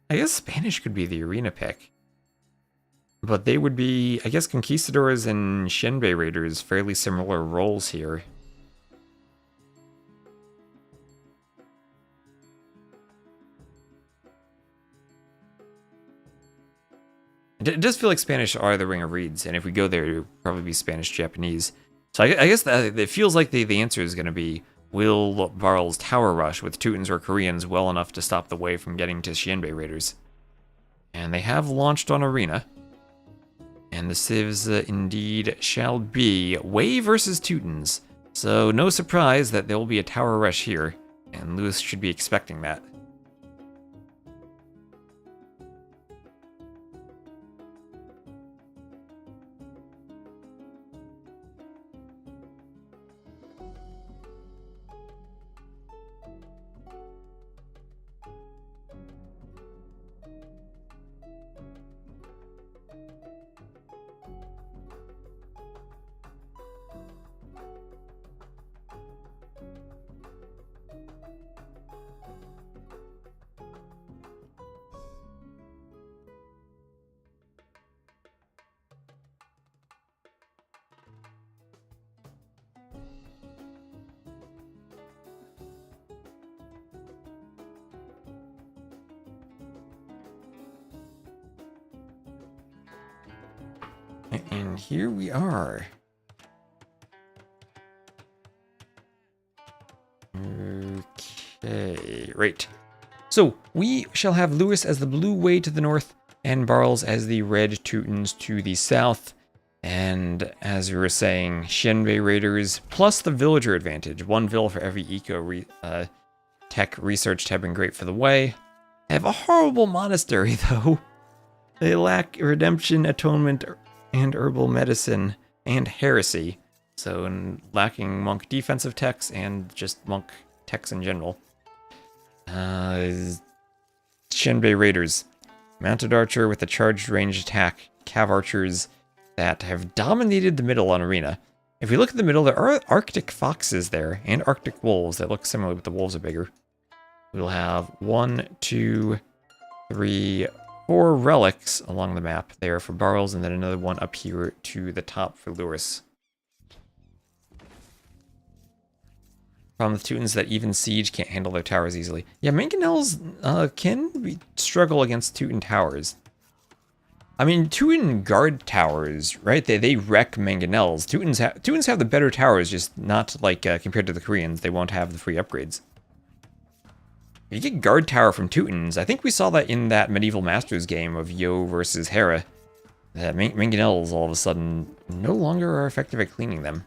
I guess Spanish could be the Arena pick. But they would be, I guess, Conquistadors and Shenbei Raiders, fairly similar roles here. It does feel like Spanish are the Ring of Reeds, and if we go there, it would probably be Spanish-Japanese. So I guess that it feels like the answer is going to be, will Barl's Tower Rush with Teutons or Koreans well enough to stop the Wei from getting to Xianbei Raiders? And they have launched on Arena. And the civs indeed shall be Wei versus Teutons. So no surprise that there will be a Tower Rush here, and Lewis should be expecting that. And here we are. Okay, right. So we shall have Lewis as the blue Wei to the north and Barles as the red Teutons to the south. And as we were saying, Xianbei Raiders plus the villager advantage. One vill for every tech researched have been great for the Wei. They have a horrible monastery though. They lack redemption, atonement, and herbal medicine, and heresy. So, lacking monk defensive techs and just monk techs in general. Xianbei Raiders. Mounted archer with a charged range attack. Cav archers that have dominated the middle on Arena. If we look at the middle, there are Arctic foxes there, and Arctic wolves that look similar, but the wolves are bigger. We'll have 1, 2, 3, 4 relics along the map there for Barles, and then another one up here to the top for Lewis. Problem with Teutons that even Siege can't handle their towers easily. Yeah, Mangonels can struggle against Teuton towers. I mean, Teuton guard towers, right? They wreck Mangonels. Teutons have the better towers, just not like compared to the Koreans. They won't have the free upgrades. You get guard tower from Teutons. I think we saw that in that Medieval Masters game of Yo versus Hera. That Mangonels all of a sudden no longer are effective at cleaning them.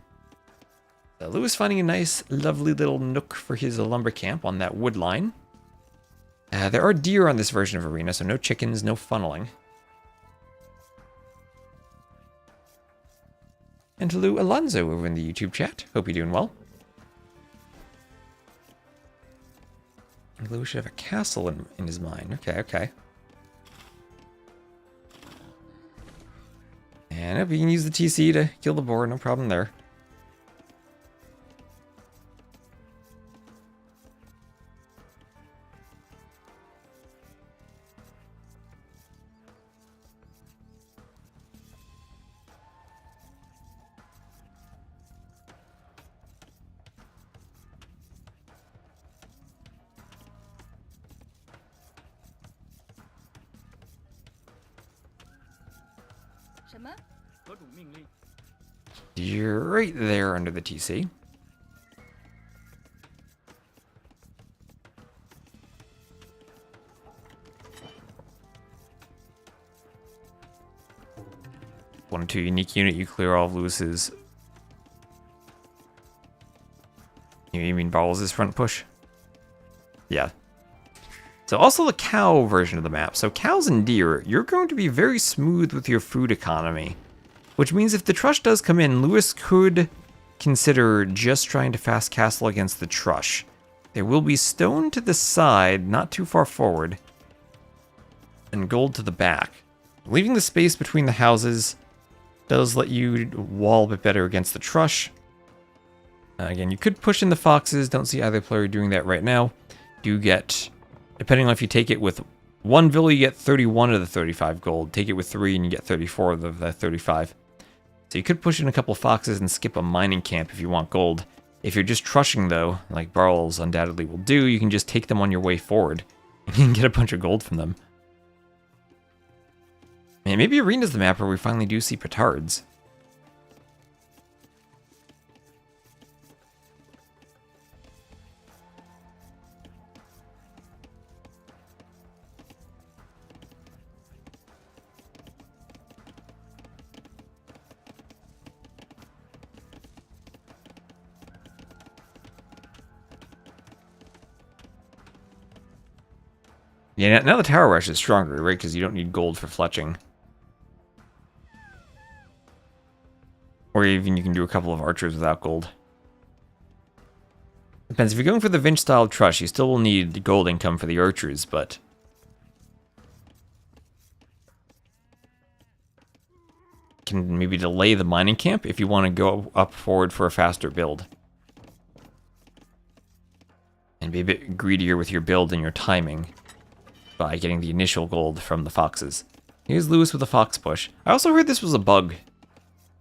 Lewis finding a nice, lovely little nook for his lumber camp on that wood line. There are deer on this version of Arena, so no chickens, no funneling. And hello, Alonzo, over in the YouTube chat. Hope you're doing well. Lewis should have a castle in his mind. Okay, okay. And if you can use the TC to kill the boar, no problem there. You're right there under the TC. One or two unique unit, you clear all of Lewis's. You mean Barles' front push? Yeah. So also the cow version of the map. So cows and deer, you're going to be very smooth with your food economy. Which means if the Trush does come in, Lewis could consider just trying to fast castle against the Trush. There will be stone to the side, not too far forward, and gold to the back. Leaving the space between the houses does let you wall a bit better against the Trush. Again, you could push in the foxes. Don't see either player doing that right now. Do get, depending on if you take it with one villa, you get 31 of the 35 gold. Take it with 3 and you get 34 of the 35. So you could push in a couple foxes and skip a mining camp if you want gold. If you're just trushing though, like Barles undoubtedly will do, you can just take them on your way forward and you can get a bunch of gold from them. Man, maybe Arena's the map where we finally do see petards. Yeah, now the tower rush is stronger, right? Because you don't need gold for fletching. Or even you can do a couple of archers without gold. Depends. If you're going for the Vinch-style truss, you still will need gold income for the archers, but... can maybe delay the mining camp if you want to go up forward for a faster build. And be a bit greedier with your build and your timing by getting the initial gold from the foxes. Here's Lewis with a fox push. I also heard this was a bug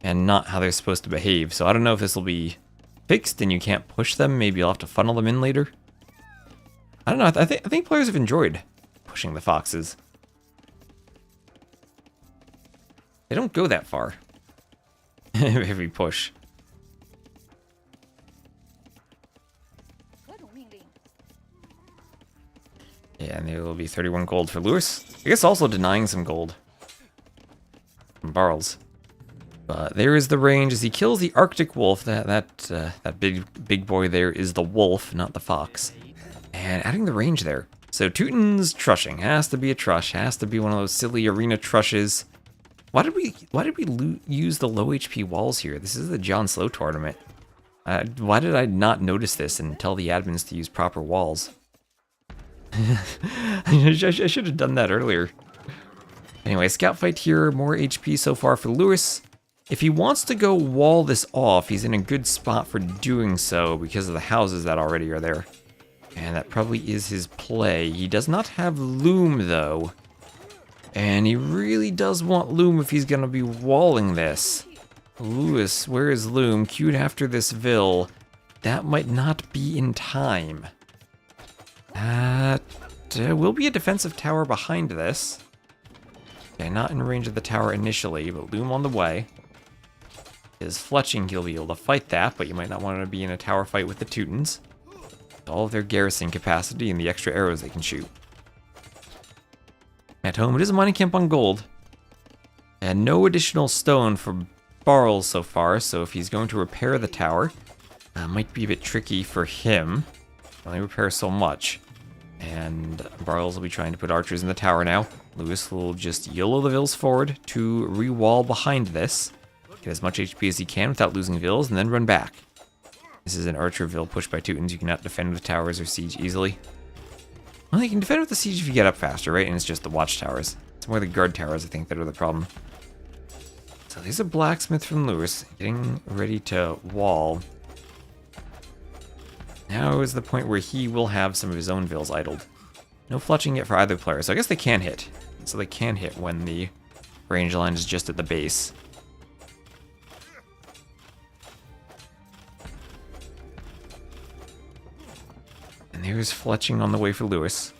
and not how they're supposed to behave, so I don't know if this will be fixed and you can't push them. Maybe you'll have to funnel them in later. I don't know. I think players have enjoyed pushing the foxes. They don't go that far if we push. Yeah, and there will be 31 gold for Lewis. I guess also denying some gold from Barles. But there is the range as he kills the Arctic wolf. That big boy there is the wolf, not the fox. And adding the range there. So Teuton's trushing. Has to be a trush. Has to be one of those silly arena trushes. Why did we use the low HP walls here? This is the John Slow tournament. Why did I not notice this and tell the admins to use proper walls? I should have done that earlier. Anyway, scout fight here. More HP so far for Lewis. If he wants to go wall this off, he's in a good spot for doing so because of the houses that already are there. And that probably is his play. He does not have loom, though. And he really does want loom if he's going to be walling this. Lewis, where is loom? Queued after this Vil. That might not be in time. That will be a defensive tower behind this. Okay, not in range of the tower initially, but loom on the way. His fletching, he'll be able to fight that, but you might not want to be in a tower fight with the Teutons. All of their garrison capacity and the extra arrows they can shoot. At home, it is a mining camp on gold. And no additional stone for Barles so far, so if he's going to repair the tower, might be a bit tricky for him. Only repair so much. And Barles will be trying to put archers in the tower now. Lewis will just YOLO the Vils forward to re-wall behind this. Get as much HP as he can without losing Vils, and then run back. This is an archer Vil pushed by Teutons. You cannot defend with towers or siege easily. Well, you can defend with the siege if you get up faster, right? And it's just the watchtowers. It's more the guard towers, I think, that are the problem. So there's a blacksmith from Lewis getting ready to wall. Now is the point where he will have some of his own Vils idled. No fletching yet for either player, so I guess they can hit. So they can hit when the range line is just at the base. And there's fletching on the way for Lewis.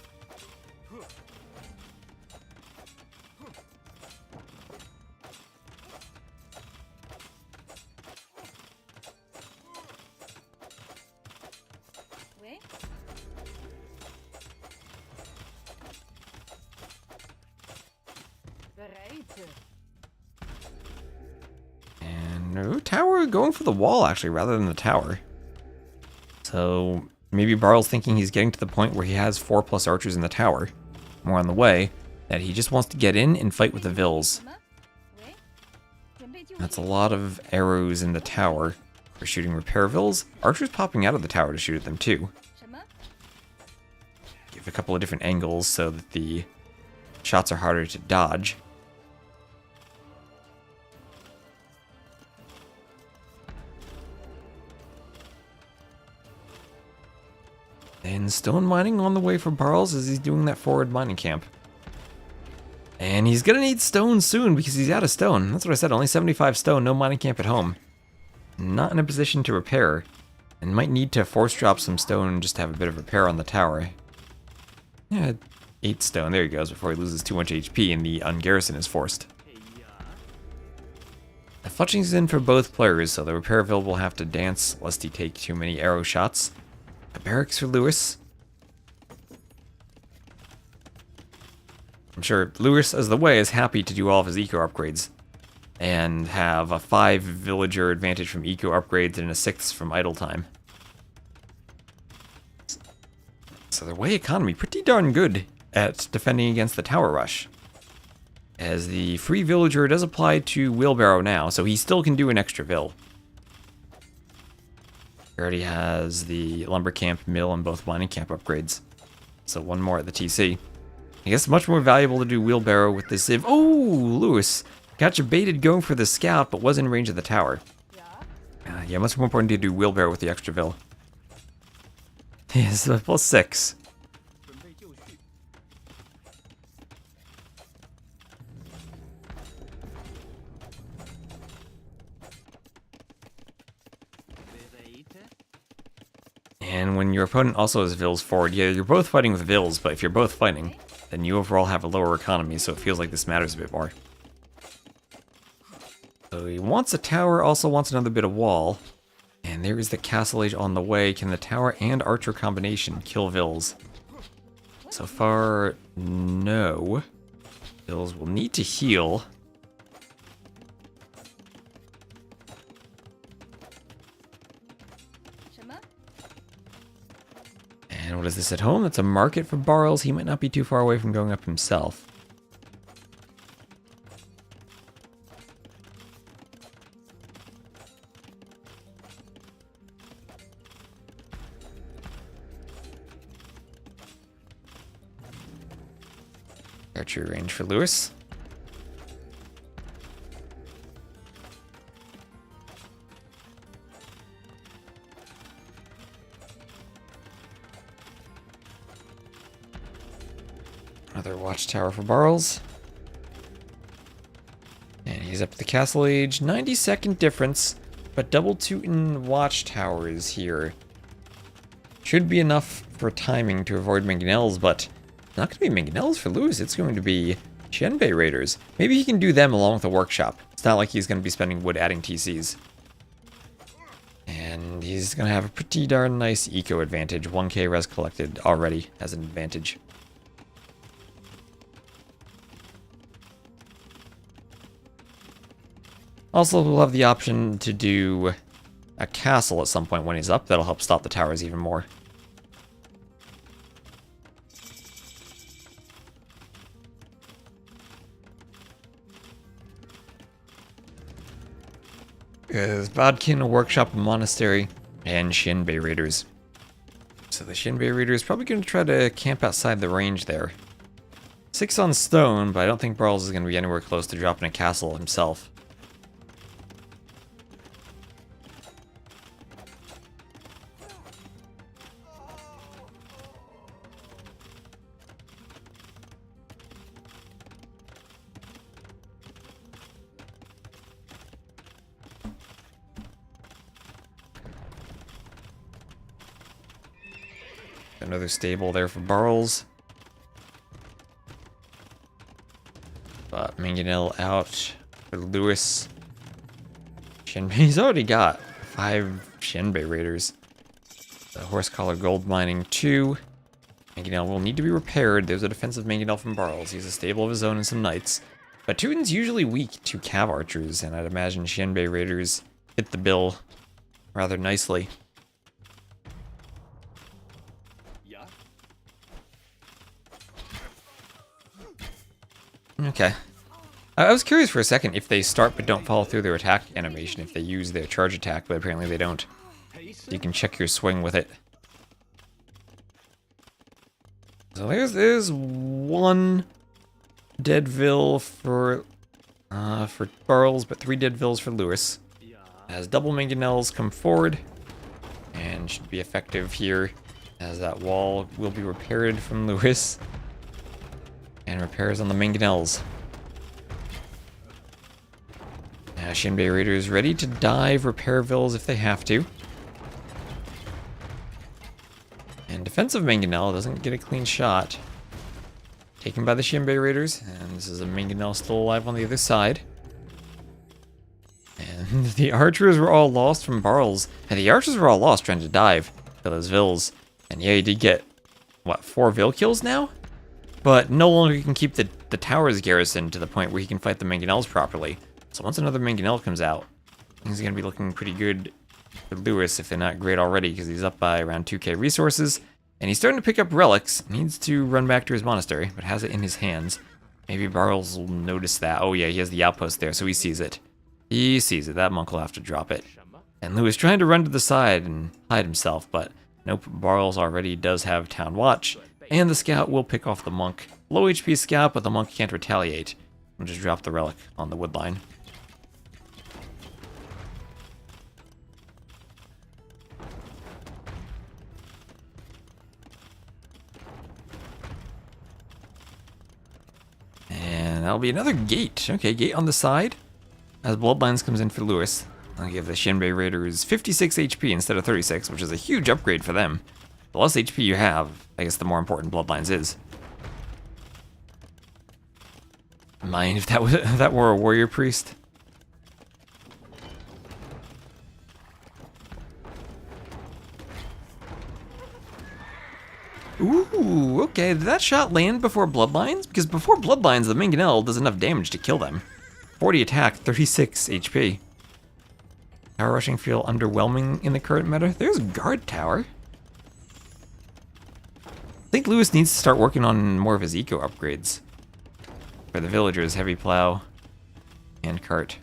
And no tower going for the wall actually rather than the tower. So maybe Barles thinking he's getting to the point where he has 4+ archers in the tower, more on the way, that he just wants to get in and fight with the Vils. That's a lot of arrows in the tower for shooting repair Vils. Archers popping out of the tower to shoot at them too. Give a couple of different angles so that the shots are harder to dodge. And stone mining on the way for Barles as he's doing that forward mining camp. And he's gonna need stone soon because he's out of stone. That's what I said, only 75 stone, no mining camp at home. Not in a position to repair. And might need to force drop some stone just to have a bit of repair on the tower. Yeah, 8 stone, there he goes, before he loses too much HP and the ungarrison is forced. Fletching's in for both players, so the Repairville will have to dance lest he take too many arrow shots. A barracks for Lewis. I'm sure Lewis, as the way, is happy to do all of his eco upgrades and have a 5 villager advantage from eco upgrades and a 6 from idle time. So their way economy pretty darn good at defending against the tower rush. As the free villager does apply to wheelbarrow now, so he still can do an extra vill. He already has the lumber camp, mill, and both mining camp upgrades. So one more at the TC. I guess much more valuable to do wheelbarrow with this Civ. Oh, Lewis got you baited going for the scout, but was in range of the tower. Yeah, much more important to do wheelbarrow with the extra vill. Yes, plus 6. And when your opponent also has vills forward, yeah, you're both fighting with vills, but if you're both fighting, then you overall have a lower economy, so it feels like this matters a bit more. So he wants a tower, also wants another bit of wall. And there is the castle age on the way. Can the tower and archer combination kill vills? So far, no. Vills will need to heal. And what is this at home? That's a market for barrels. He might not be too far away from going up himself. Archery range for Lewis. Another watchtower for Barles. And he's up to the castle age. 90-second difference, but double Teuton watchtowers here. Should be enough for timing to avoid mangonels, but not going to be mangonels for Lewis. It's going to be Shenbei Raiders. Maybe he can do them along with the workshop. It's not like he's going to be spending wood adding TCs. And he's going to have a pretty darn nice eco advantage. 1k res collected already as an advantage. Also, we'll have the option to do a castle at some point when he's up. That'll help stop the towers even more. Is Vodkin, a workshop, a monastery, and Shenbei Raiders. So the Shenbei Raider is probably going to try to camp outside the range there. 6 on stone, but I don't think Barles is going to be anywhere close to dropping a castle himself. Another stable there for Barles. But Mangonel out for Lewis. Shenbei's already got 5 Shenbei Raiders. The Horse Collar Gold Mining 2. Mangonel will need to be repaired. There's a defensive Mangonel from Barles. He has a stable of his own and some knights. But Teuton's usually weak to cav archers, and I'd imagine Shenbei Raiders hit the bill rather nicely. Okay. I was curious for a second if they start but don't follow through their attack animation, if they use their charge attack, but apparently they don't. You can check your swing with it. So there's 1 dead vill for Barles, but 3 dead vills for Lewis. As double mangonels come forward, and should be effective here, as that wall will be repaired from Lewis. And repairs on the mangonels. Now Shenbei Raiders ready to dive repair vills if they have to. And defensive mangonel doesn't get a clean shot. Taken by the Shenbei Raiders, and this is a mangonel still alive on the other side. The archers were all lost from Barles. And the archers were all lost trying to dive to those vills. And yeah, he did get, what, 4 vill kills now? But no longer can keep the towers garrisoned to the point where he can fight the mangonels properly. So once another mangonel comes out, things are going to be looking pretty good for Lewis if they're not great already, because he's up by around 2k resources. And he's starting to pick up relics. Needs to run back to his monastery, but has it in his hands. Maybe Barles will notice that. Oh yeah, he has the outpost there, so he sees it. He sees it. That monk will have to drop it. And Lewis trying to run to the side and hide himself, but nope, Barles already does have Town Watch. And the scout will pick off the monk. Low HP scout, but the monk can't retaliate. We'll just drop the relic on the wood line. And that'll be another gate. Okay, gate on the side. As Bloodlines comes in for Lewis, I'll give the Shinbei Raiders 56 HP instead of 36, which is a huge upgrade for them. The less HP you have, I guess the more important Bloodlines is. Mind if that were a warrior priest? Ooh, okay, did that shot land before Bloodlines? Because before Bloodlines, the Mangonel does enough damage to kill them. 40 attack, 36 HP. Tower rushing feel underwhelming in the current meta. There's Guard Tower. I think Lewis needs to start working on more of his eco upgrades. For the villagers, heavy plow and cart.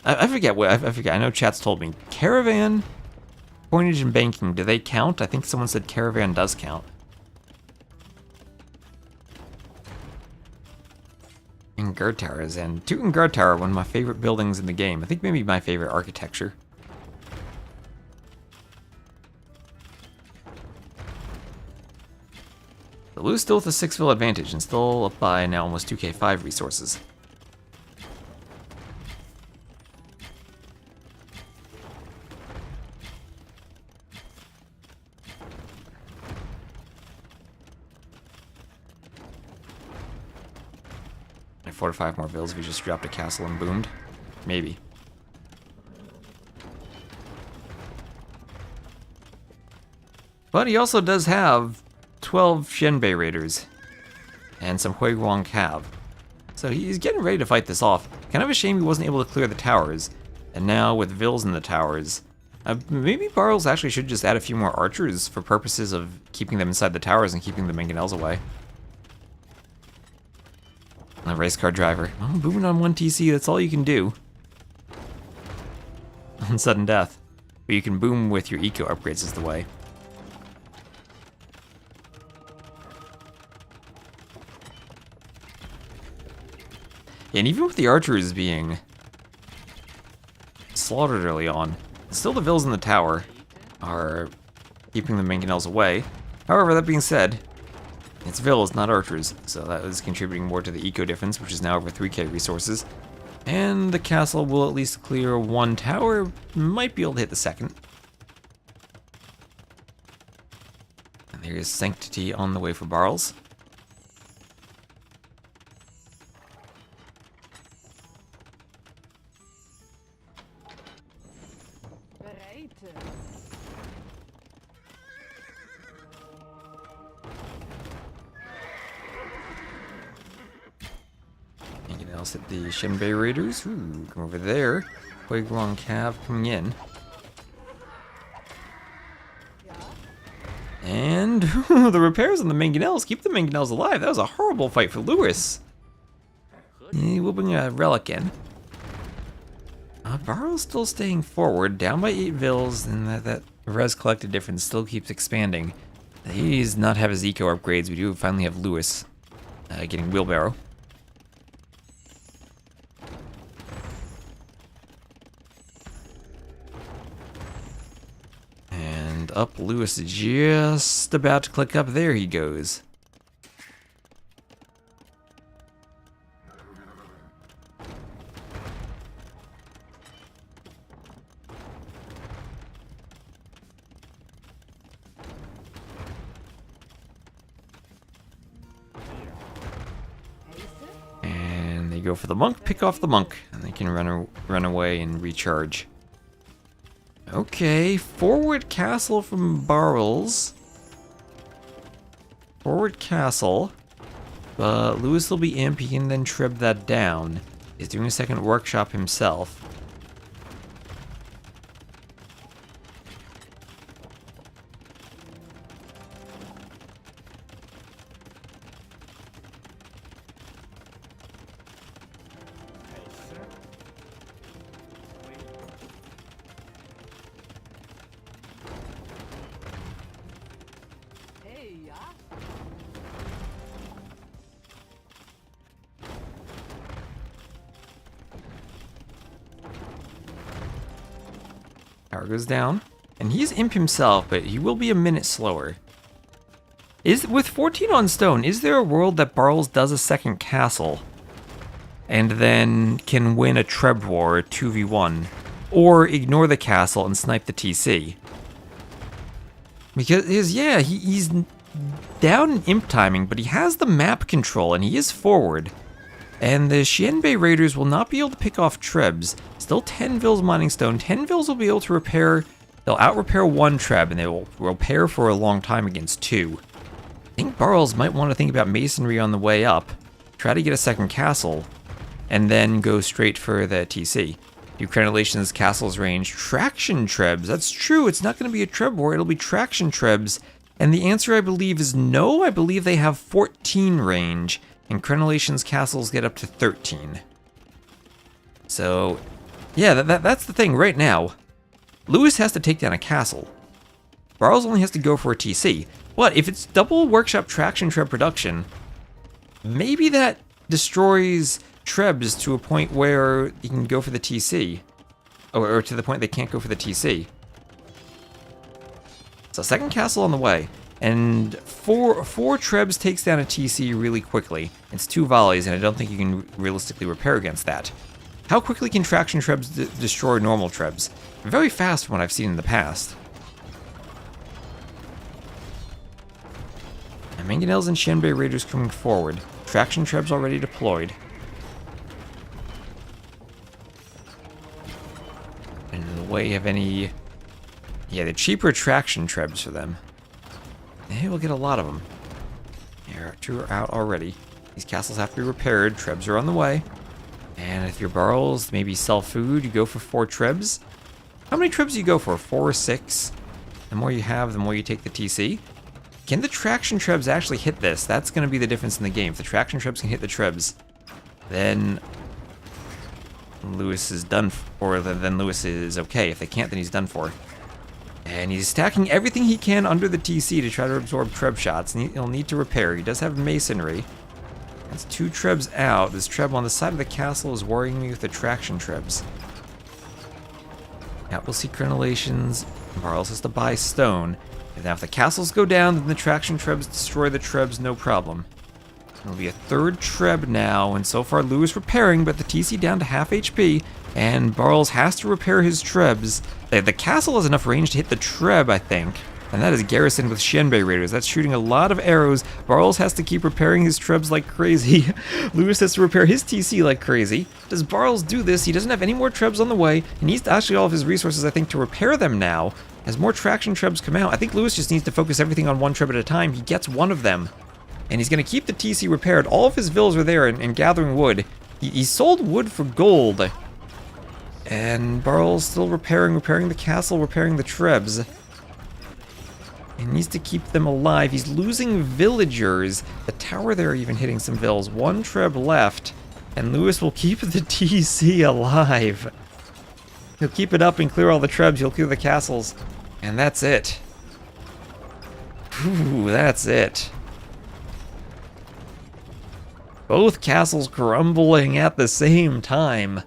I forget what, I forget, I know chat's told me. Caravan, coinage, and banking, do they count? I think someone said caravan does count. And guard towers, and Toot and Guard Tower, one of my favorite buildings in the game. I think maybe my favorite architecture. But Lou's still with a 6 vill advantage and still up by now almost 2k5 resources. Like 4 to 5 more vills if we just dropped a castle and boomed. Maybe. But he also does have 12 Shenbei Raiders and some Huiguang Cav. So he's getting ready to fight this off. Kind of a shame he wasn't able to clear the towers. And now with vills in the towers, maybe Barles actually should just add a few more archers for purposes of keeping them inside the towers and keeping the mangonels away. A race car driver. Well, booming on 1 TC, that's all you can do. On sudden death. But you can boom with your eco upgrades is the way. And even with the archers being slaughtered early on, still the vills in the tower are keeping the mangonels away. However, that being said, it's vills, not archers, so that is contributing more to the eco difference, which is now over 3k resources. And the castle will at least clear 1 tower, might be able to hit the second. And there is Sanctity on the way for Barles. Anything else at the Shenbei Raiders? Ooh, come over there. Huiguang Cav coming in. And the repairs on the mangonels keep the mangonels alive. That was a horrible fight for Lewis. We'll bring a relic in. Barrel's still staying forward, down by 8 vills, and that res collected difference still keeps expanding. He does not have his eco upgrades. We do finally have Lewis getting wheelbarrow. And up Lewis just about to click up. There he goes. You go for the monk, pick off the monk, and they can run away and recharge. Okay, forward castle from Barrels. Forward castle. But Lewis will be imp, he can then trib that down. He's doing a second workshop himself. Power goes down. And he's imp himself, but he will be a minute slower. With 14 on stone, is there a world that Barles does a second castle and then can win a Treb War 2v1? Or ignore the castle and snipe the TC? Because, yeah, he's down in imp timing, but he has the map control and he is forward. And the Xianbei Raiders will not be able to pick off Trebs. Still 10 Vils mining stone. 10 Vils will be able to repair. They'll out-repair 1 Treb, and they will repair for a long time against 2. I think Barles might want to think about masonry on the way up. Try to get a second castle, and then go straight for the TC. Do Crenellation's castle's range. Traction Trebs. That's true. It's not going to be a Treb war. It'll be traction Trebs. And the answer, I believe, is no. I believe they have 14 range. And Crenellation's castles get up to 13. So, yeah, that's the thing right now. Lewis has to take down a castle. Barles only has to go for a TC. But if it's double workshop traction Treb production, maybe that destroys Trebs to a point where you can go for the TC. Or to the point they can't go for the TC. So second castle on the way. And four Trebs takes down a TC really quickly. It's 2 volleys, and I don't think you can realistically repair against that. How quickly can traction Trebs destroy normal Trebs? Very fast from what I've seen in the past. And Mangonels and Xianbei Raiders coming forward. Traction Trebs already deployed. And in the way of any... Yeah, the cheaper traction Trebs for them. Hey, we'll get a lot of them. Here, 2 are out already. These castles have to be repaired. Trebs are on the way. And if your Barles maybe sell food, you go for 4 Trebs. How many Trebs do you go for? 4 or 6? The more you have, the more you take the TC. Can the traction Trebs actually hit this? That's going to be the difference in the game. If the traction Trebs can hit the Trebs, then Lewis is done for. Then Lewis is okay. If they can't, then he's done for. And he's stacking everything he can under the TC to try to absorb Treb shots. And he'll need to repair. He does have masonry. That's 2 Trebs out. This Treb on the side of the castle is worrying me with the traction Trebs. Now we'll see Crenellations. Barles has to buy stone. And now if the castles go down, then the traction Trebs destroy the Trebs, no problem. It'll be a 3rd Treb now, and so far Lewis repairing, but the TC down to half HP, and Barles has to repair his Trebs. The castle has enough range to hit the Treb, I think, and that is garrisoned with Xianbei Raiders. That's shooting a lot of arrows. Barles has to keep repairing his Trebs like crazy. Lewis has to repair his TC like crazy. Does Barles do this? He doesn't have any more Trebs on the way. He needs actually all of his resources, I think, to repair them now. As more traction Trebs come out, I think Lewis just needs to focus everything on 1 Treb at a time. He gets 1 of them. And he's going to keep the TC repaired. All of his villas are there and gathering wood. He sold wood for gold. And Barles still repairing the castle, repairing the Trebs. He needs to keep them alive. He's losing villagers. The tower there even hitting some vills. 1 Treb left. And Lewis will keep the TC alive. He'll keep it up and clear all the Trebs. He'll clear the castles. And that's it. Ooh, that's it. Both castles crumbling at the same time.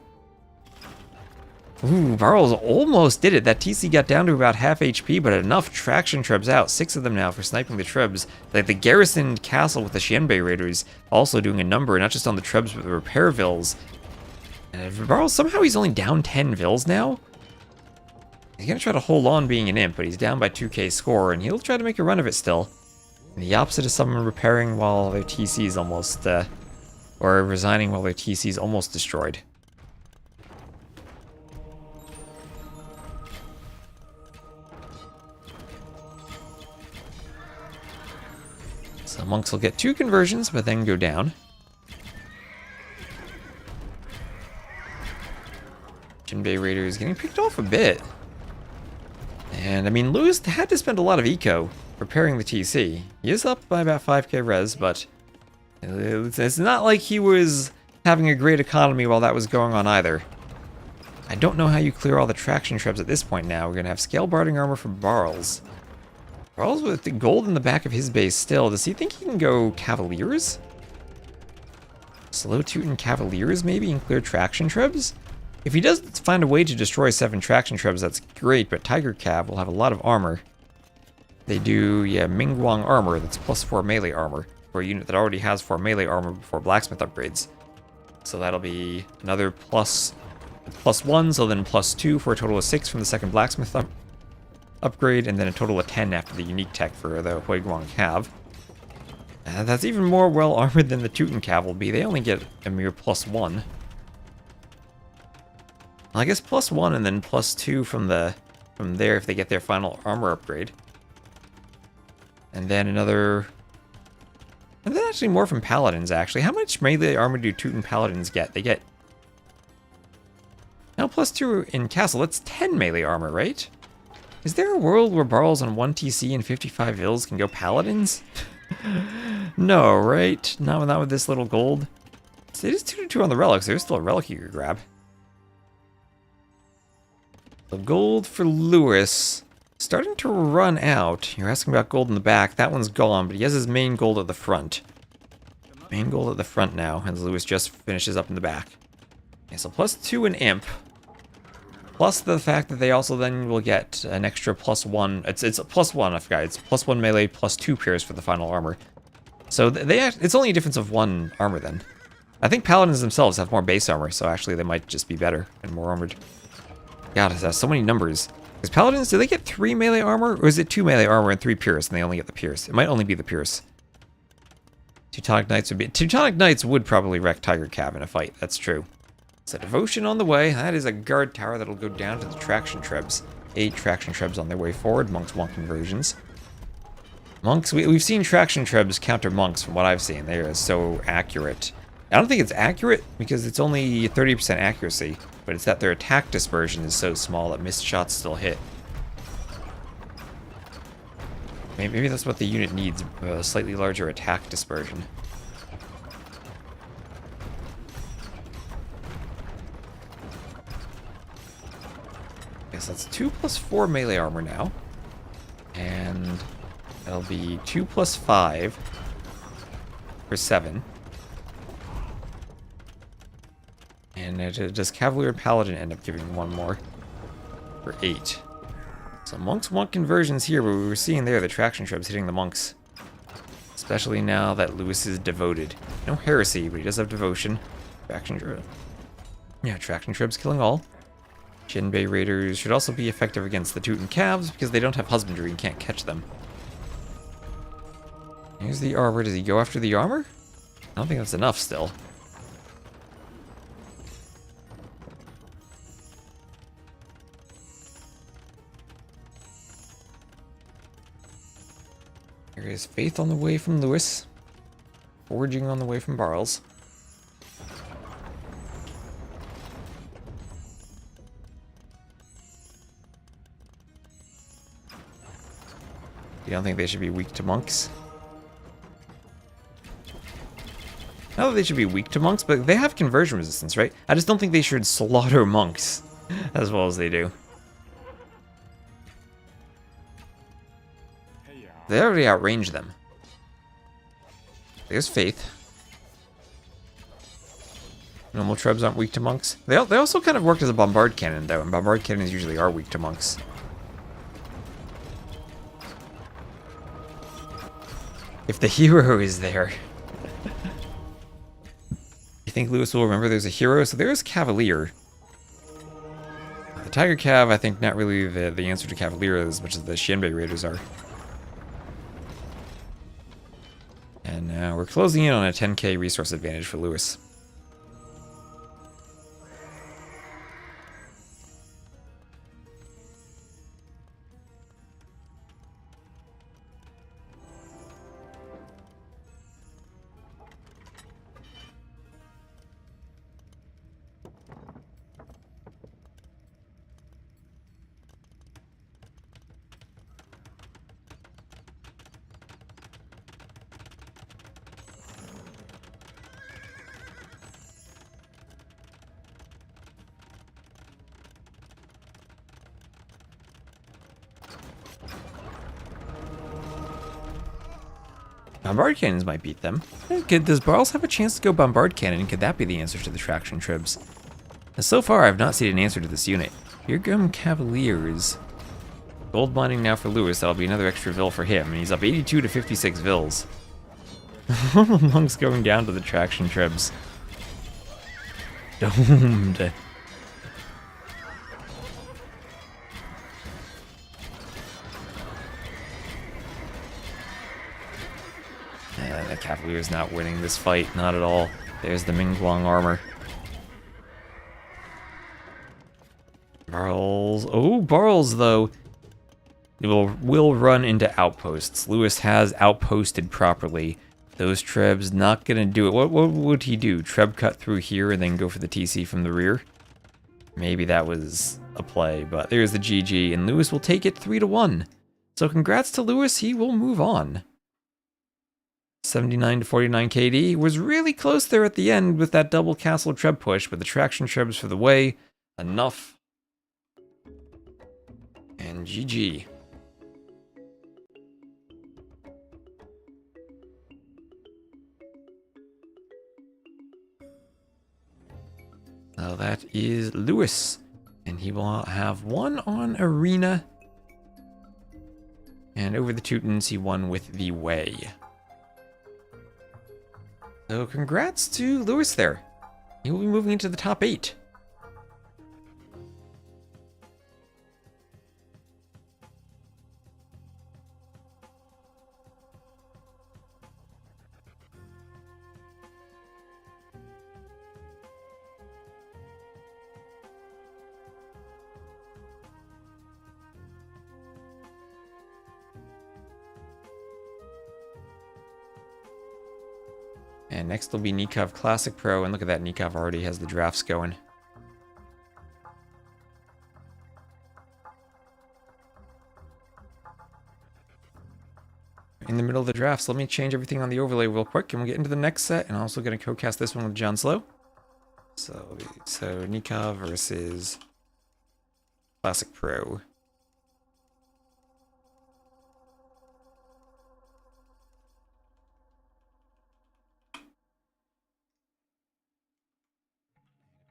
Ooh, Barles almost did it. That TC got down to about half HP, but enough traction Trebs out. 6 of them now for sniping the Trebs. Like the garrisoned castle with the Xianbei Raiders also doing a number, not just on the Trebs, but the repair vills. And for Barles, somehow he's only down 10 vills now. He's going to try to hold on being an imp, but he's down by 2k score, and he'll try to make a run of it still. And the opposite of someone repairing while their TC is almost or resigning while their TC is almost destroyed. So monks will get 2 conversions, but then go down. Jinbei Raider is getting picked off a bit. And I mean, Lewis had to spend a lot of eco preparing the TC. He is up by about 5k res, but it's not like he was having a great economy while that was going on either. I don't know how you clear all the traction trebs at this point now. We're going to have scale barding armor for Barles. Barles with the gold in the back of his base still. Does he think he can go Cavaliers? Slow Teuton Cavaliers maybe and clear traction trebs? If he does find a way to destroy 7 traction trebs, that's great, but Tiger Cav will have a lot of armor. They do, yeah, Mingguang armor, that's +4 melee armor, for a unit that already has 4 melee armor before blacksmith upgrades. So that'll be another +1, so then +2 for a total of 6 from the second blacksmith upgrade, and then a total of 10 after the unique tech for the Huiguang Cav. That's even more well armored than the Teuton Cav will be. They only get a mere +1. Well, I guess +1 and then +2 from there if they get their final armor upgrade. And then another... And then actually more from Paladins, actually. How much melee armor do Teuton Paladins get? They get... Now +2 in Castle, that's 10 melee armor, right? Is there a world where Barles on 1 TC and 55 Vils can go Paladins? No, right? Not with this little gold. It is 2-2 on the relics. There's still a relic you could grab. So gold for Lewis. Starting to run out. You're asking about gold in the back. That one's gone, but he has his main gold at the front. Main gold at the front now, as Lewis just finishes up in the back. Okay, so +2 in Imp. Plus the fact that they also then will get an extra +1. It's +1, I forgot. It's +1 melee, +2 pierce for the final armor. So it's only a difference of 1 armor then. I think Paladins themselves have more base armor, so actually they might just be better and more armored. God, it has so many numbers. Because Paladins, do they get 3 melee armor? Or is it 2 melee armor and 3 pierce, and they only get the pierce? It might only be the pierce. Teutonic Knights would be... Teutonic Knights would probably wreck Tiger Cav in a fight, that's true. So Devotion on the way. That is a guard tower that'll go down to the traction trebs. 8 traction trebs on their way forward. Monks want conversions. Monks, we've seen traction trebs counter monks from what I've seen. They are so accurate. I don't think it's accurate because it's only 30% accuracy, but it's that their attack dispersion is so small that missed shots still hit. Maybe that's what the unit needs, a slightly larger attack dispersion. Yes, that's 2 + 4 melee armor now. And that'll be 2 + 5 for 7. And does Cavalier and Paladin end up giving 1 more for 8? So monks want conversions here, but we were seeing there the traction trebs hitting the monks. Especially now that Lewis is devoted. No heresy, but he does have devotion. Traction trebs. Yeah, traction trebs killing all. Jinbei Raiders should also be effective against the Teuton Cavs because they don't have husbandry and can't catch them. Here's the armor. Does he go after the armor? I don't think that's enough still. There is Faith on the way from Lewis. Forging on the way from Barles. You don't think they should be weak to monks? Not that they should be weak to monks, but they have conversion resistance, right? I just don't think they should slaughter monks as well as they do. They already outrange them. There's Faith. Normal trebs aren't weak to monks. They also kind of worked as a bombard cannon, though, and bombard cannons usually are weak to monks. If the hero is there. You think Lewis will remember there's a hero? So there's Cavalier. The Tiger Cav, I think, not really the answer to Cavalier as much as the Jinbei Raiders are. And Now we're closing in on a 10k resource advantage for Lewis. Bombard cannons might beat them. Does Barles have a chance to go bombard cannon? Could that be the answer to the traction tribs? Now, so far, I've not seen an answer to this unit. Here come Cavaliers. Gold mining now for Lewis. That'll be another extra Vil for him, and he's up 82 to 56 Vils. Monks going down to the traction tribs. Domed. The Cavalier's not winning this fight, not at all. There's the Mingguang armor. Barles. Oh, Barles, though, will run into outposts. Lewis has outposted properly. Those Trebs not going to do it. What would he do? Treb cut through here and then go for the TC from the rear? Maybe that was a play, but there's the GG, and Lewis will take it 3-1. So congrats to Lewis, he will move on. 79 to 49 KD. Was really close there at the end with that double castle Treb push, but the traction Trebs for the way. Enough. And GG. So that is Lewis. And he will have one on Arena. And over the Teutons, he won with the Way. So congrats to Lewis there. He will be moving into the top 8. And next will be Nicov Classic Pro, and look at that, Nicov already has the drafts going. In the middle of the drafts, let me change everything on the overlay real quick, and we'll get into the next set, and I'm also going to co-cast this one with John Slow. So Nicov versus Classic Pro.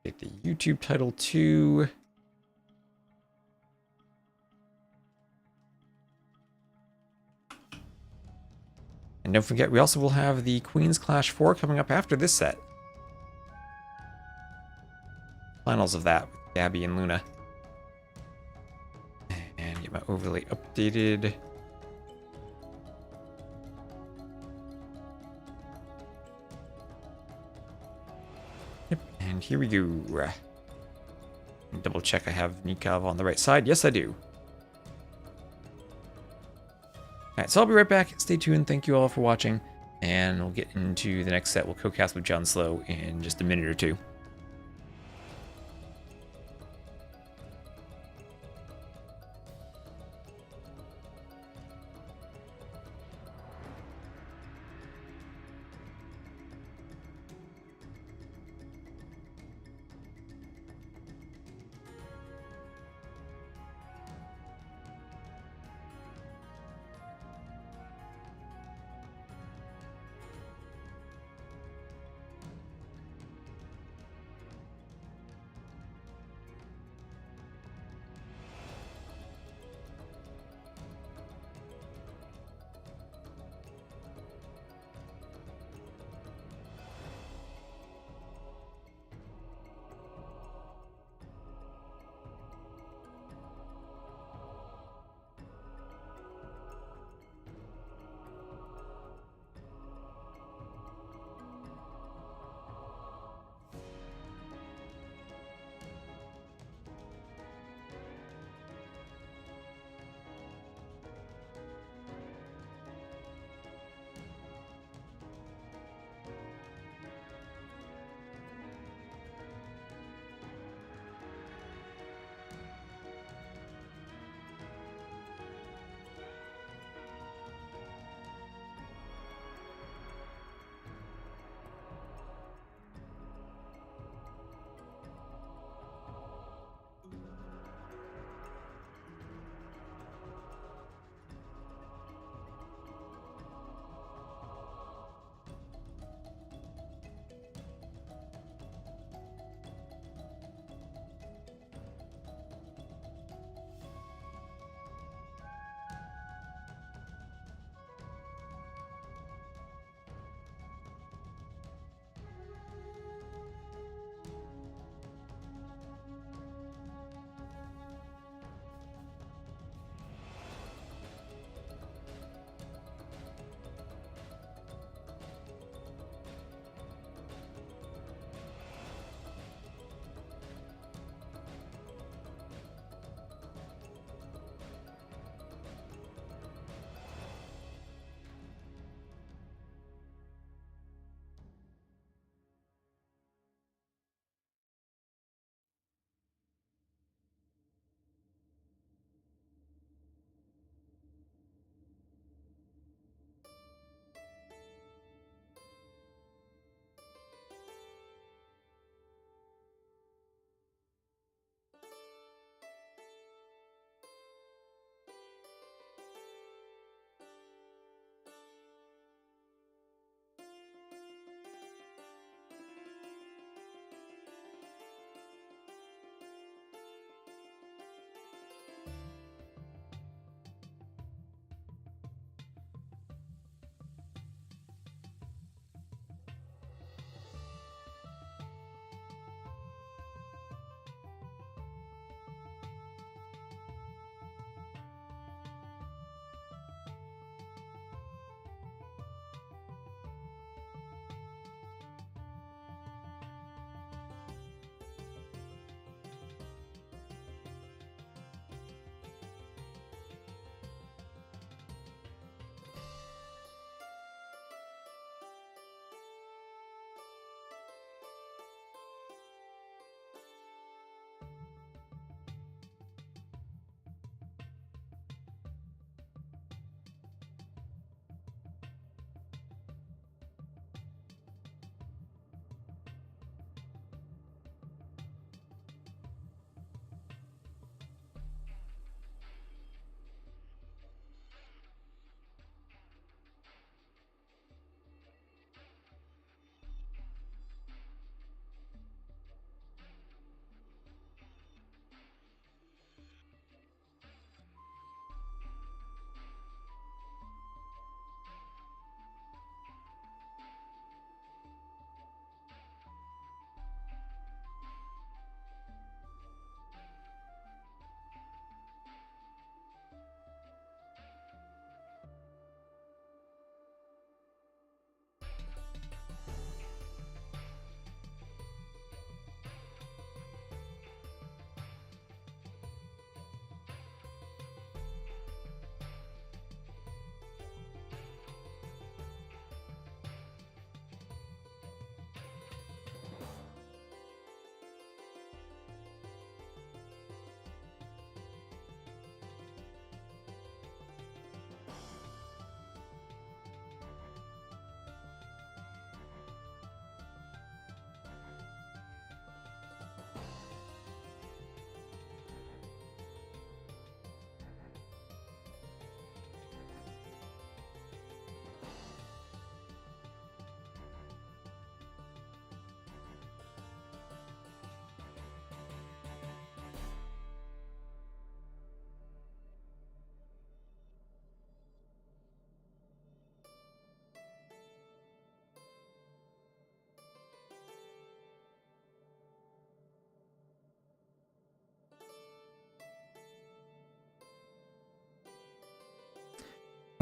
Take the YouTube title too. And don't forget, we also will have the Queen's Clash 4 coming up after this set. Finals of that with Gabi and Luna. And get my overlay updated. And here we go. Double check I have Nicov on the right side. Yes, I do. Alright, so I'll be right back. Stay tuned. Thank you all for watching. And we'll get into the next set. We'll co-cast with John Slow in just a minute or two.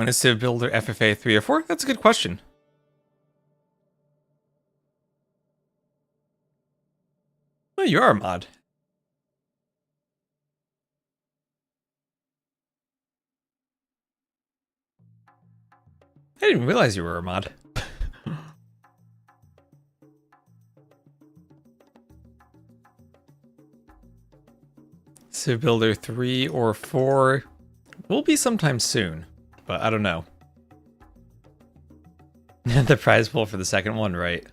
When is Civ Builder FFA 3 or 4? That's a good question. Well, you are a mod. I didn't realize you were a mod. Civ Builder 3 or 4 will be sometime soon, but I don't know. The prize pool for the second one, right?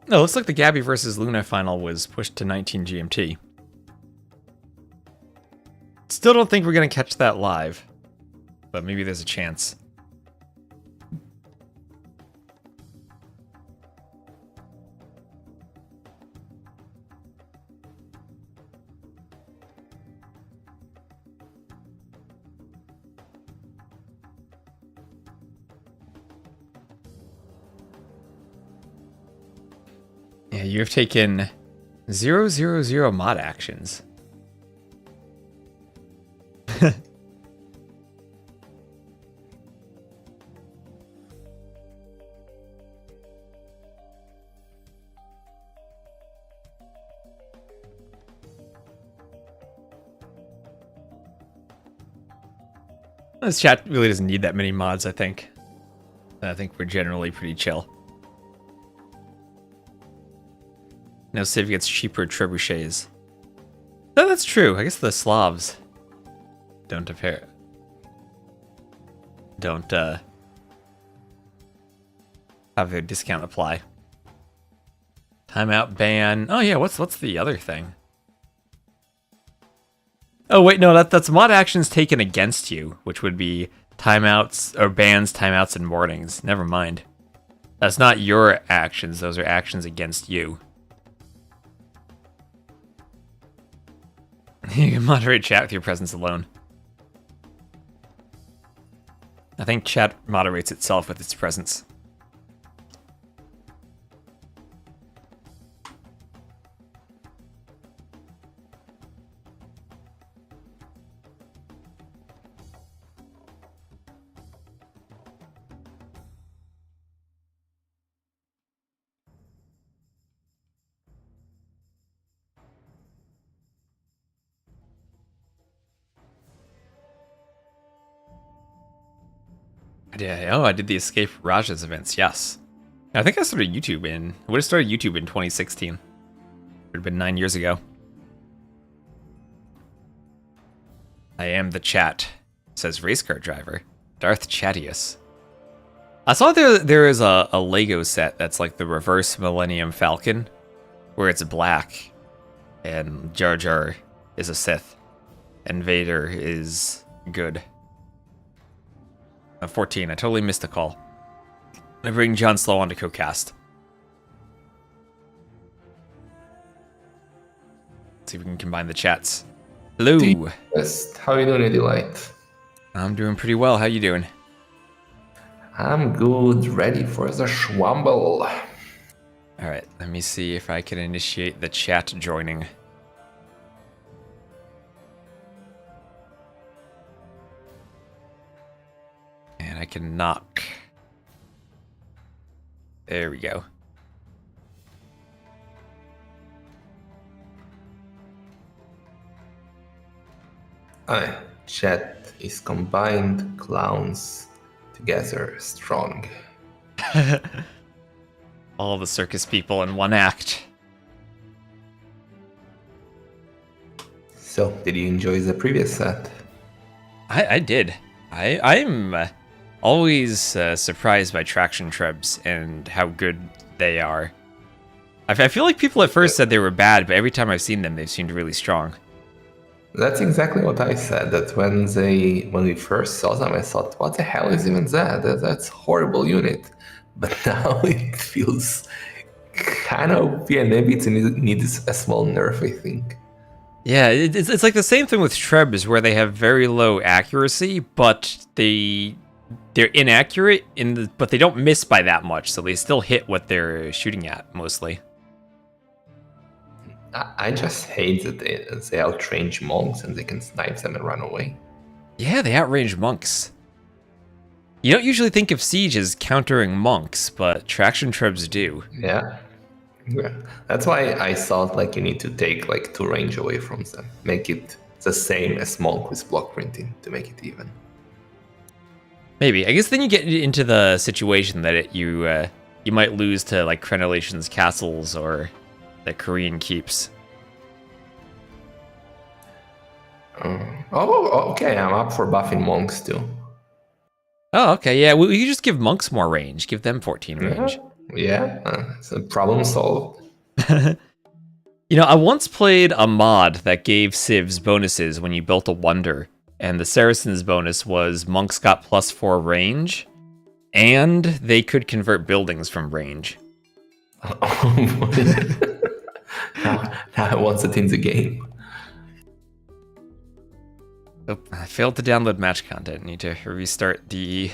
No, looks like the Gabi versus Luna final was pushed to 19 GMT. Still don't think we're gonna catch that live, but maybe there's a chance. Yeah, you have taken 000 mod actions. This chat really doesn't need that many mods, I think. I think we're generally pretty chill. No Civ gets cheaper trebuchets. No, that's true. I guess the Slavs don't have their discount apply. Timeout ban. Oh yeah, what's the other thing? Oh wait, no, that's mod actions taken against you, which would be timeouts or bans, timeouts, and warnings. Never mind. That's not your actions, those are actions against you. You can moderate chat with your presence alone. I think chat moderates itself with its presence. Yeah, oh, I did the Escape Rajas events, yes. I think I started YouTube I would have started YouTube in 2016. It would have been 9 years ago. I am the chat, says race car driver. Darth Chatius. I saw there is a Lego set that's like the reverse Millennium Falcon, where it's black, and Jar Jar is a Sith, and Vader is good. 14, I totally missed the call. I bring John Slow onto co-cast. See if we can combine the chats. Hello. Yes, how are you doing, Delight? I'm doing pretty well. How you doing? I'm good, ready for the schwamble. All right, let me see if I can initiate the chat joining. And I can knock. There we go. Chat is combined clowns together strong. All the circus people in one act. So, did you enjoy the previous set? I did. I'm always surprised by traction trebs and how good they are. I feel like people at first said they were bad, but every time I've seen them, they've seemed really strong. That's exactly what I said. That when we first saw them, I thought, "What the hell is even that? That's a horrible unit." But now it feels kind of maybe it needs a small nerf, I think. Yeah, it's like the same thing with trebs, where they have very low accuracy, but they they're inaccurate but they don't miss by that much, so they still hit what they're shooting at mostly. I just hate that they outrange monks and they can snipe them and run away. Yeah, they outrange monks. You don't usually think of siege as countering monks, but traction trebs do. Yeah. That's why I thought like you need to take like 2 range away from them. Make it the same as monk with block printing to make it even. Maybe. I guess then you get into the situation that you might lose to like Crenellation's castles or the Korean keeps. Okay. I'm up for buffing monks too. Oh, okay. Yeah, we could just give monks more range. Give them 14 range. Yeah. So problem solved. I once played a mod that gave civs bonuses when you built a wonder, and the Saracens bonus was monks got +4 range, and they could convert buildings from range. Now I want it in the game. Oh, I failed to download match content. Need to restart the...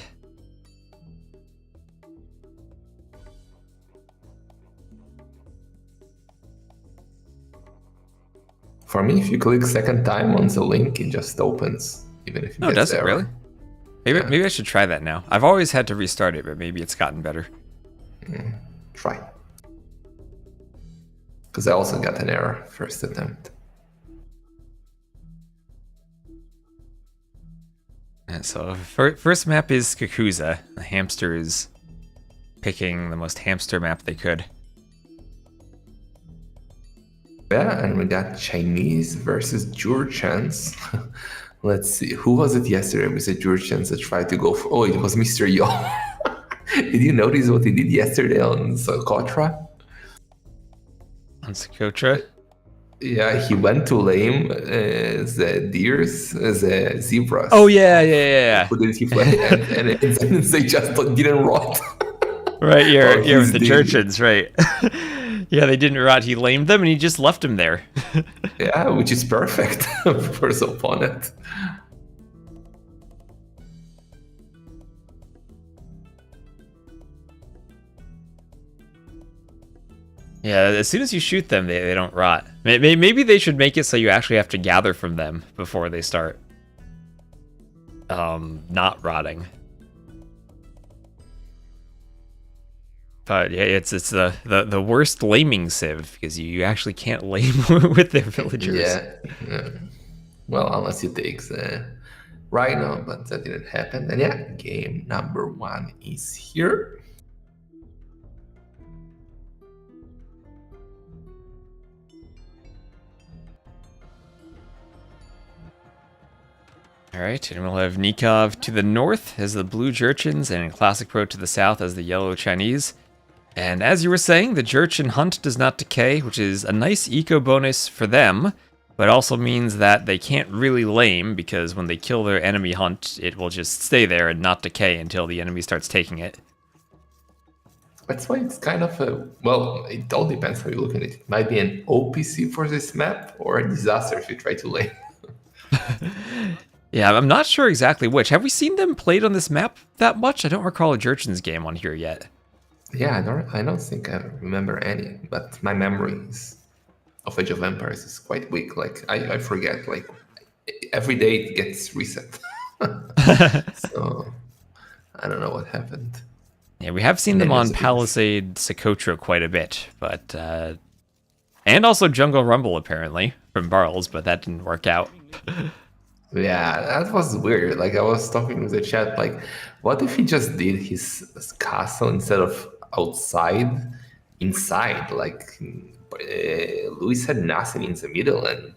For me, if you click second time on the link, it just opens, even if you get does it error. really? Maybe I should try that now. I've always had to restart it, but maybe it's gotten better. Try. Because I also got an error first attempt. And so first map is Yakuza. The hamsters picking the most hamster map they could. Yeah, and we got Chinese versus Jurchens. Let's see, who was it yesterday with the Jurchens that tried to go for... Oh, it was Mr. Yo. Did you notice what he did yesterday on Socotra? On Socotra? Yeah, he went to lame the deers, the zebras. Oh, yeah. Who did he play? and they just didn't rot. Right, yeah, with the Jurchens, right. Yeah, they didn't rot. He lamed them and he just left him there. Yeah, which is perfect for his opponent. Yeah, as soon as you shoot them, they don't rot. Maybe they should make it so you actually have to gather from them before they start not rotting. But yeah, it's the worst laming civ because you actually can't lame with their villagers. Yeah. Well, unless you take the Rhino, but that didn't happen. And yeah, game number 1 is here. Alright, and we'll have Nicov to the north as the blue Jurchens and Classic Pro to the south as the yellow Chinese. And as you were saying, the Jurchen hunt does not decay, which is a nice eco bonus for them, but also means that they can't really lame because when they kill their enemy hunt, it will just stay there and not decay until the enemy starts taking it. That's why it's kind of a... Well, it all depends how you look at it. It might be an OPC for this map or a disaster if you try to lame. Yeah, I'm not sure exactly which. Have we seen them played on this map that much? I don't recall a Jurchen's game on here yet. Yeah, I don't think I remember any, but my memories of Age of Empires is quite weak. Like, I forget, like, every day it gets reset. So, I don't know what happened. Yeah, we have seen them on Palisade Socotra quite a bit, but... and also Jungle Rumble, apparently, from Barles, but that didn't work out. Yeah, that was weird. Like, I was talking with the chat, like, what if he just did his castle instead of outside, inside? Like, Luis had nothing in the middle and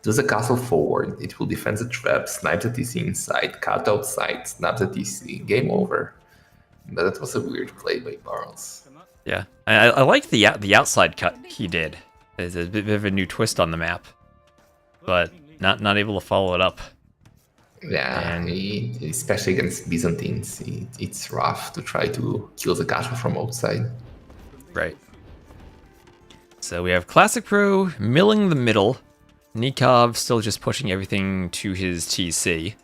does the castle forward. It will defend the trap, snipe the TC inside, cut outside, snap the TC. Game over. But that was a weird play by Barles. Yeah, I like the outside cut he did. There's a bit of a new twist on the map, but not able to follow it up. Yeah, and especially against Byzantines, it's rough to try to kill the castle from outside. Right. So we have Classic Pro milling the middle. Nicov still just pushing everything to his TC.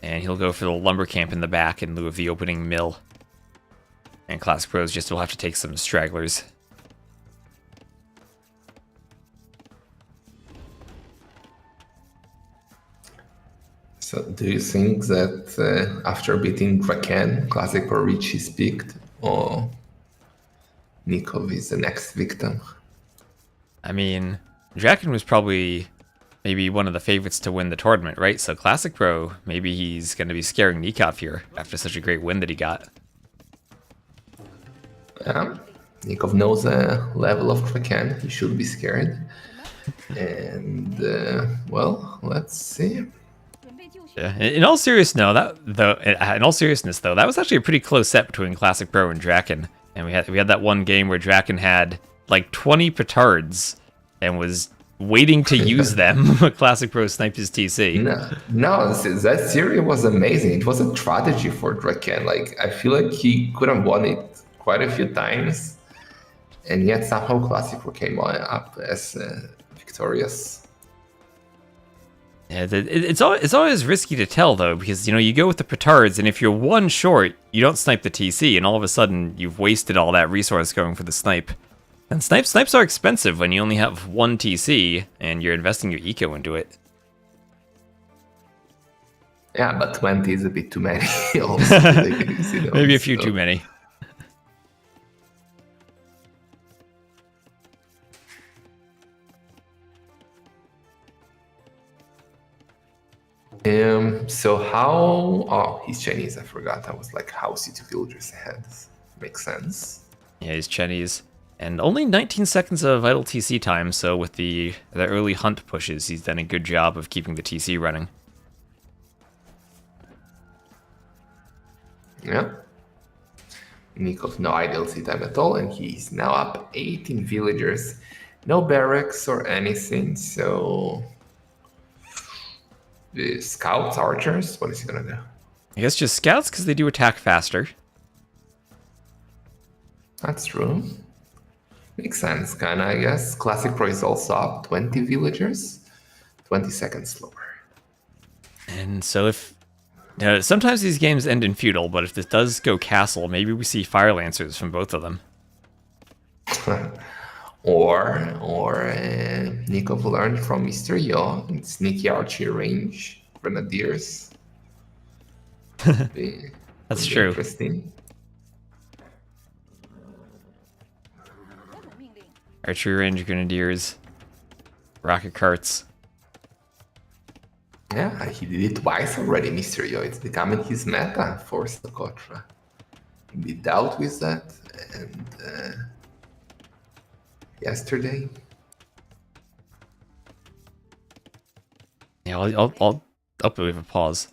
And he'll go for the lumber camp in the back in lieu of the opening mill. And Classic Pros just will have to take some stragglers. So do you think that after beating Draken, Classic Pro reach is picked, or Nicov is the next victim? I mean, Draken was probably maybe one of the favorites to win the tournament, right? So Classic Pro, maybe he's going to be scaring Nicov here after such a great win that he got. Nicov knows the level of Draken. He should be scared. And, well, let's see. Yeah. In all seriousness, though, that was actually a pretty close set between Classic Pro and Draken. And we had that one game where Draken had like 20 petards and was waiting to use them. Classic Pro sniped his TC. No, that series was amazing. It was a strategy for Draken. Like, I feel like he could have won it quite a few times, and yet somehow Classic Pro came up as victorious. Yeah, it's always risky to tell though, because you go with the petards, and if you're one short, you don't snipe the TC, and all of a sudden you've wasted all that resource going for the snipe. And snipes are expensive when you only have one TC and you're investing your eco into it. Yeah, but 20 is a bit too many. Also, maybe a few too many. So how... Oh, he's Chinese, I forgot. I was like, how city villagers ahead? Makes sense. Yeah, he's Chinese. And only 19 seconds of idle TC time, so with the early hunt pushes, he's done a good job of keeping the TC running. Yeah. Nicov, no idle TC time at all, and he's now up 18 villagers. No barracks or anything, so... The scouts, archers, what is he gonna do? I guess just scouts, because they do attack faster. That's true. Makes sense, kinda, I guess. Classic Pro is also up 20 villagers, 20 seconds slower. And so if... sometimes these games end in feudal, but if this does go castle, maybe we see fire lancers from both of them. or Nicov learned from Mr. Yo in sneaky archery range, grenadiers. That's true. Interesting. Archery range grenadiers, rocket carts. Yeah, he did it twice already, Mr. Yo. It's becoming his meta for Socotra. We dealt with that, and yesterday. Yeah, I'll we have a pause.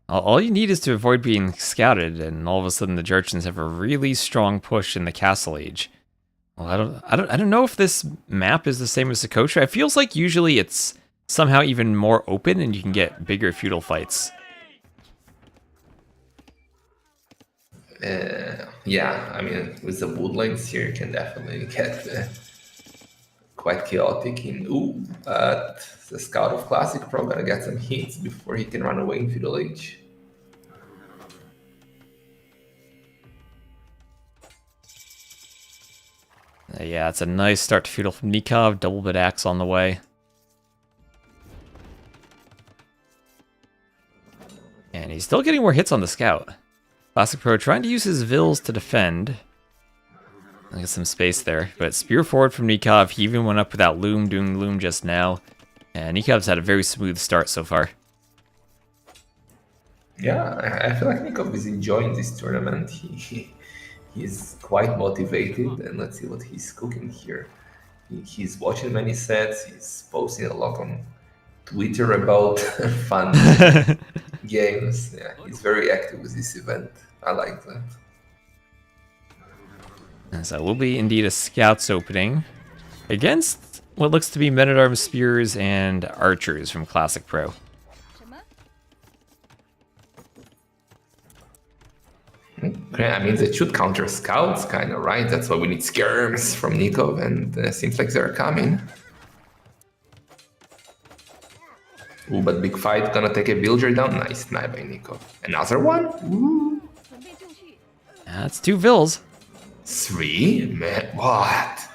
All you need is to avoid being scouted, and all of a sudden the Jurchens have a really strong push in the Castle Age. Well, I don't know if this map is the same as Socotra. It feels like usually it's somehow even more open, and you can get bigger feudal fights. Yeah, I mean, with the woodlands here, you can definitely get quite chaotic in but the scout of Classic Pro gonna get some hits before he can run away in Feudal Age. Yeah, it's a nice start to feudal from Nicov. Double bit axe on the way. And he's still getting more hits on the scout. Classic Pro trying to use his vills to defend. I get some space there, but spear forward from Nicov. He even went up without loom, doing loom just now. And Nikov's had a very smooth start so far. Yeah, I feel like Nicov is enjoying this tournament. He's quite motivated, and let's see what he's cooking here. He's watching many sets. He's posting a lot on Twitter about fun games. Yeah, he's very active with this event. I like that. And so it will be indeed a scouts opening against what looks to be men-at-arms, spears, and archers from Classic Pro. Okay, I mean, they should counter scouts, kind of, right? That's why we need skirms from Nicov, and seems like they're coming. Ooh, but big fight gonna take a villager down. Nice snipe by Nicov. Another one? Ooh. That's 2 vills. 3? Man, what?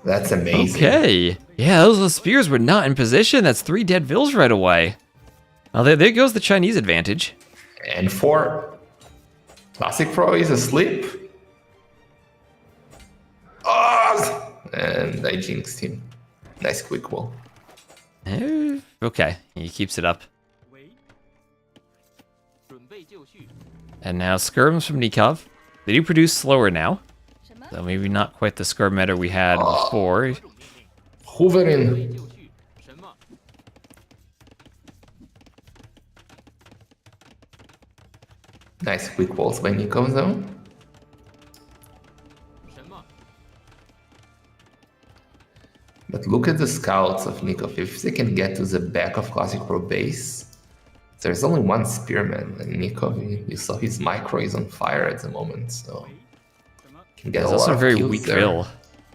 That's amazing. Okay. Yeah, those spears were not in position. That's 3 dead vills right away. Well, there goes the Chinese advantage. And 4. Classic Pro is asleep. Oh! And I jinxed him. Nice quick wall. Okay, he keeps it up. And now skirms from Nicov. They do produce slower now. So maybe not quite the skirm meta we had before. Hooverin. Nice quick walls by Nicov though. But look at the scouts of Nicov. If they can get to the back of Classic Pro base, there's only one spearman, and Nicov, you saw his micro is on fire at the moment, so can get There's a lot also a of very kills weak there. vill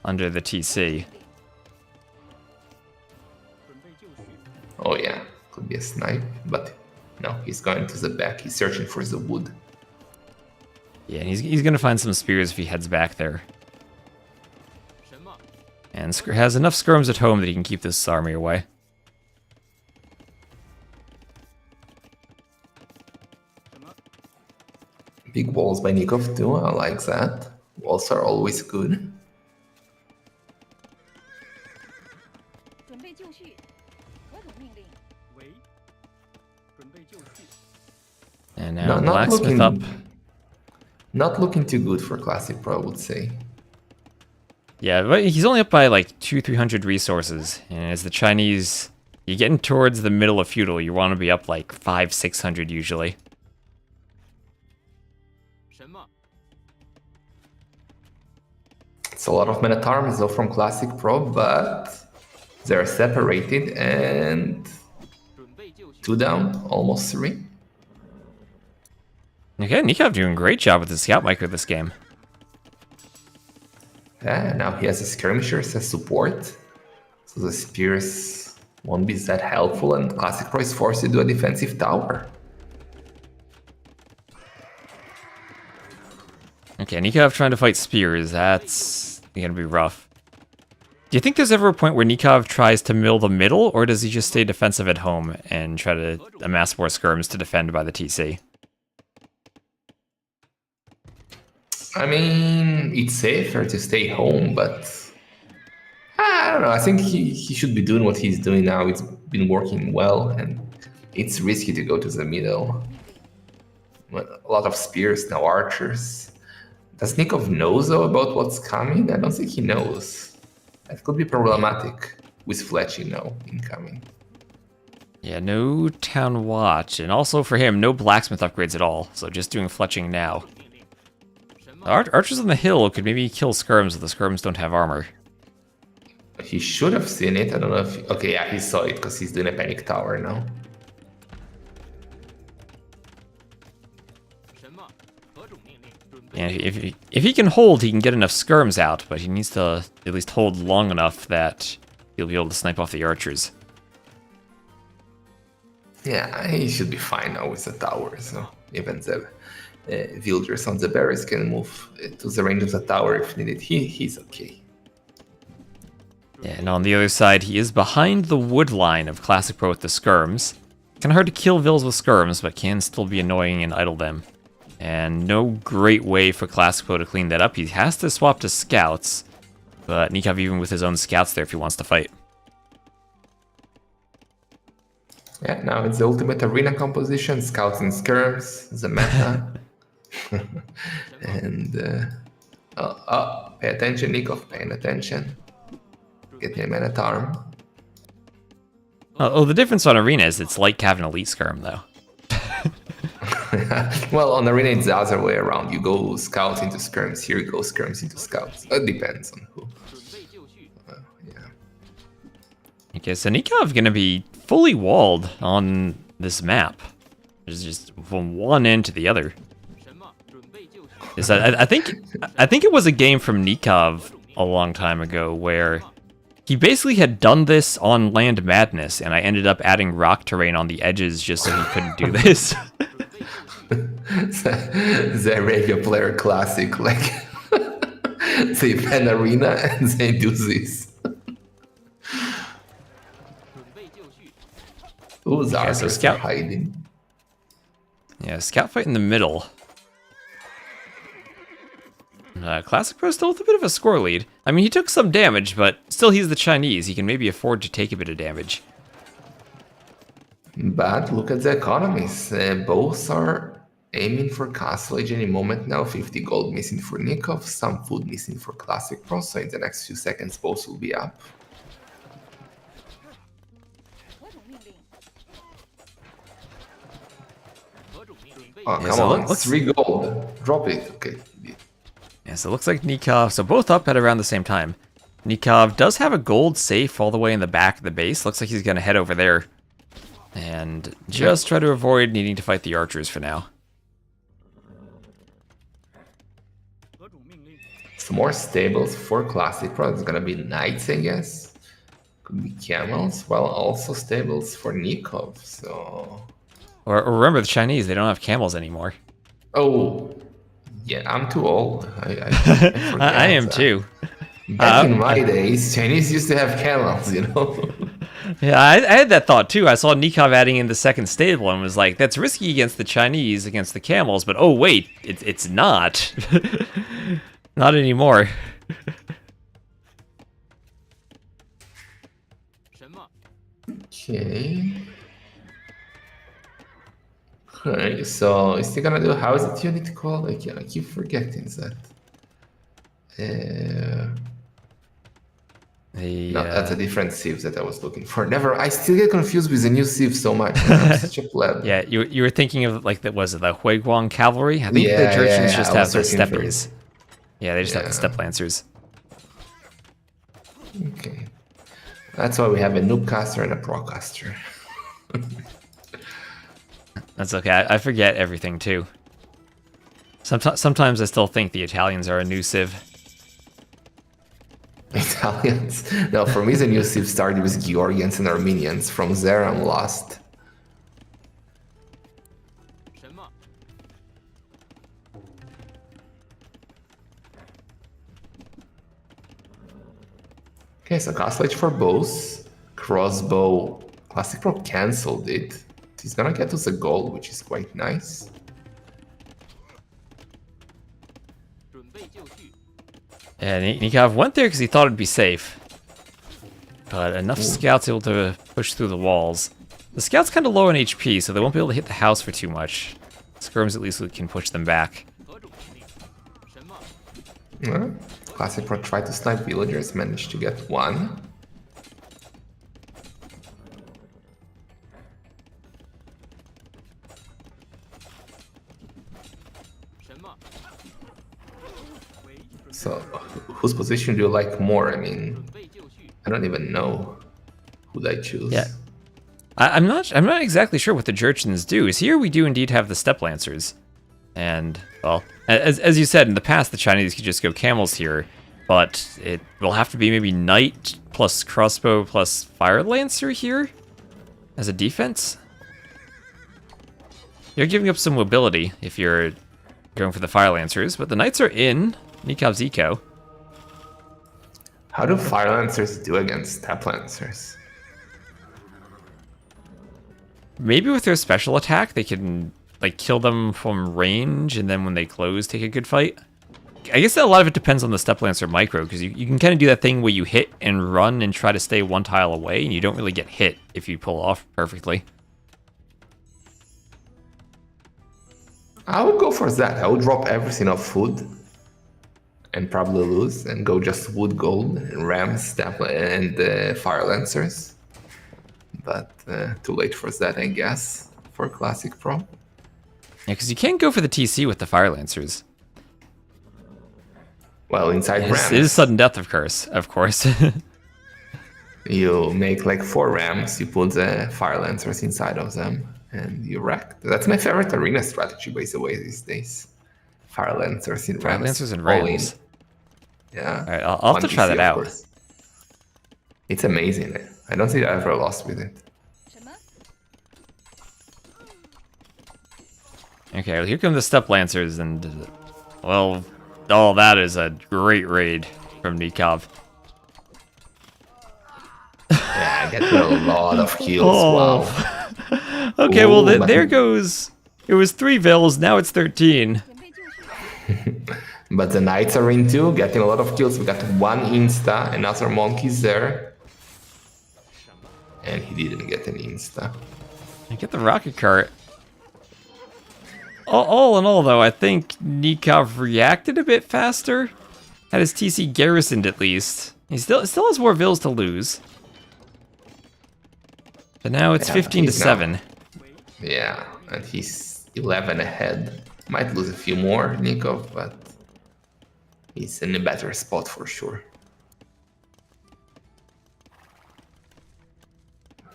under the TC. Oh yeah, could be a snipe, but no, he's going to the back. He's searching for the wood. Yeah, he's gonna find some spears if he heads back there. And has enough skirms at home that he can keep this army away. Big walls by Nicov too, I like that. Walls are always good. And now Not blacksmith looking, up. not looking too good for Classic Pro, I would say. Yeah, but he's only up by like 200-300 resources, and as the Chinese, you're getting towards the middle of feudal, you want to be up like 500-600 usually. It's a lot of men at arms though from Classic Pro, but they're separated and 2 down, almost 3. Okay, Nicov doing a great job with the scout micro this game. Yeah, now he has a skirmishers as support, so the spears won't be that helpful, and Classic Pro is forced to do a defensive tower. Okay, Nicov trying to fight spears, that's gonna be rough. Do you think there's ever a point where Nicov tries to mill the middle, or does he just stay defensive at home and try to amass more skirms to defend by the TC? I mean, it's safer to stay home, but I don't know. I think he should be doing what he's doing now. It's been working well, and it's risky to go to the middle. A lot of spears, now archers. Does Nicov know though about what's coming? I don't think he knows. That could be problematic with Fletchy now incoming. Yeah, no town watch, and also for him, no blacksmith upgrades at all, so just doing fletching now. Archers on the hill could maybe kill skirms if the skirms don't have armor. He should have seen it. I don't know if... Okay, yeah, he saw it because he's doing a panic tower now. And if he can hold, he can get enough skirms out, but he needs to at least hold long enough that he'll be able to snipe off the archers. Yeah, he should be fine now with the tower, so even the villagers on the barracks can move to the range of the tower if needed. He's okay. Yeah, and on the other side, he is behind the wood line of Classic Pro with the skirms. Kinda hard to kill vills with skirms, but can still be annoying and idle them. And no great way for Classic Pro to clean that up. He has to swap to scouts, but Nicov even with his own scouts there if he wants to fight. Yeah, now it's the ultimate arena composition, scouts and skirms, the meta. And pay attention, Nicov, paying attention. Get him man at arm. Oh, the difference on arena is it's like having elite skirm though. Well, on arena it's the other way around. You go scouts into skirms. Here you go skirms into scouts. It depends on who. Yeah. Okay, so Nicov gonna be fully walled on this map. There's just from one end to the other. I think it was a game from Nicov a long time ago where He basically had done this on Land Madness, and I ended up adding rock terrain on the edges just so he couldn't do this. The Arabia player classic, like they ban arena and they do this. Who's Okay, so archers scout- are hiding? Yeah, scout fight in the middle. Classic Pro still with a bit of a score lead. I mean, he took some damage, but still he's the Chinese. He can maybe afford to take a bit of damage. But look at the economies. Both are aiming for castle age any moment now. 50 gold missing for Nicov, some food missing for Classic Pro. So in the next few seconds, both will be up. Oh, Yeah, come so on, let's- 3 gold. Drop it. Okay. Yeah, so it looks like Nicov, so both up at around the same time. Nicov does have a gold safe all the way in the back of the base. Looks like he's going to head over there. And just try to avoid needing to fight the archers for now. Some more stables for Classic Pro. It's gonna be knights, I guess. Could be camels. Well, also stables for Nicov. So. Or remember, the Chinese, they don't have camels anymore. Oh, yeah. I'm too old. I forget I am that. too. Back in my days, Chinese used to have camels. You know. Yeah, I had that thought too. I saw Nicov adding in the second stable and was like, that's risky against the Chinese, against the camels, but oh wait, it's not. Not anymore. Okay. Alright, so is he gonna do, how is it unit called? I keep forgetting that. No, that's a different sieve that I was looking for. I still get confused with the new sieve so much. I'm such a pleb. Yeah, you were thinking of like the Huiguang cavalry? I think the Jurchens just have the steppers. Yeah, they just have the step lancers. Okay. That's why we have a noob caster and a pro caster. That's okay. I forget everything too. Sometimes I still think the Italians are a new civ. Italians? No, for me the new civ started with Georgians and Armenians. From there I'm lost. Okay, so castle age for both. Crossbow. Classic Pro cancelled it. He's gonna get us a gold, which is quite nice. Yeah, Nicov went there because he thought it'd be safe. But enough scouts able to push through the walls. The scouts kind of low on HP, so they won't be able to hit the house for too much. Skirms at least can push them back. Classic Pro tried to snipe villagers, managed to get one. So, whose position do you like more? I mean, I don't even know who I choose. Yeah, I'm not exactly sure what the Jurchens do. Is here we do indeed have the step lancers, and well, as you said in the past, the Chinese could just go camels here, but it will have to be maybe knight plus crossbow plus fire lancer here as a defense. You're giving up some mobility if you're going for the fire lancers, but the knights are in Nikov's eco. How do fire lancers do against step lancers? Maybe with their special attack, they can like kill them from range, and then when they close, take a good fight. I guess that a lot of it depends on the step lancer micro, because you can kind of do that thing where you hit and run and try to stay one tile away, and you don't really get hit if you pull off perfectly. I would go for that. I would drop everything of food and probably lose and go just wood, gold, and rams, step, and fire lancers. But too late for that, I guess, for Classic Pro. Yeah, because you can't go for the TC with the fire lancers. Well, inside rams, it is sudden death of course. You make like 4 rams, you put the fire lancers inside of them, and you wreck. That's my favorite arena strategy, by the way, these days. Fire lancers in rams. Fire lancers and all in. rams. Yeah. All right, I'll have to try that out. It's amazing. I don't think I ever lost with it. Okay, well, here come the Step Lancers, and well, oh, that is a great raid from Nicov. Yeah, I get a lot of kills. Oh. Wow. Okay, Ooh, well, but- there goes. It was 3 Vils, now it's 13. But the Knights are in too, getting a lot of kills. We got 1 insta, another monkey's there. And he didn't get an insta. I get the rocket cart. All in all, though, I think Nicov reacted a bit faster. Had his TC garrisoned at least. He still has more Vils to lose. But now it's Yeah, 15 to he's now- 7. Yeah, and he's 11 ahead. Might lose a few more, Nicov, but he's in a better spot for sure.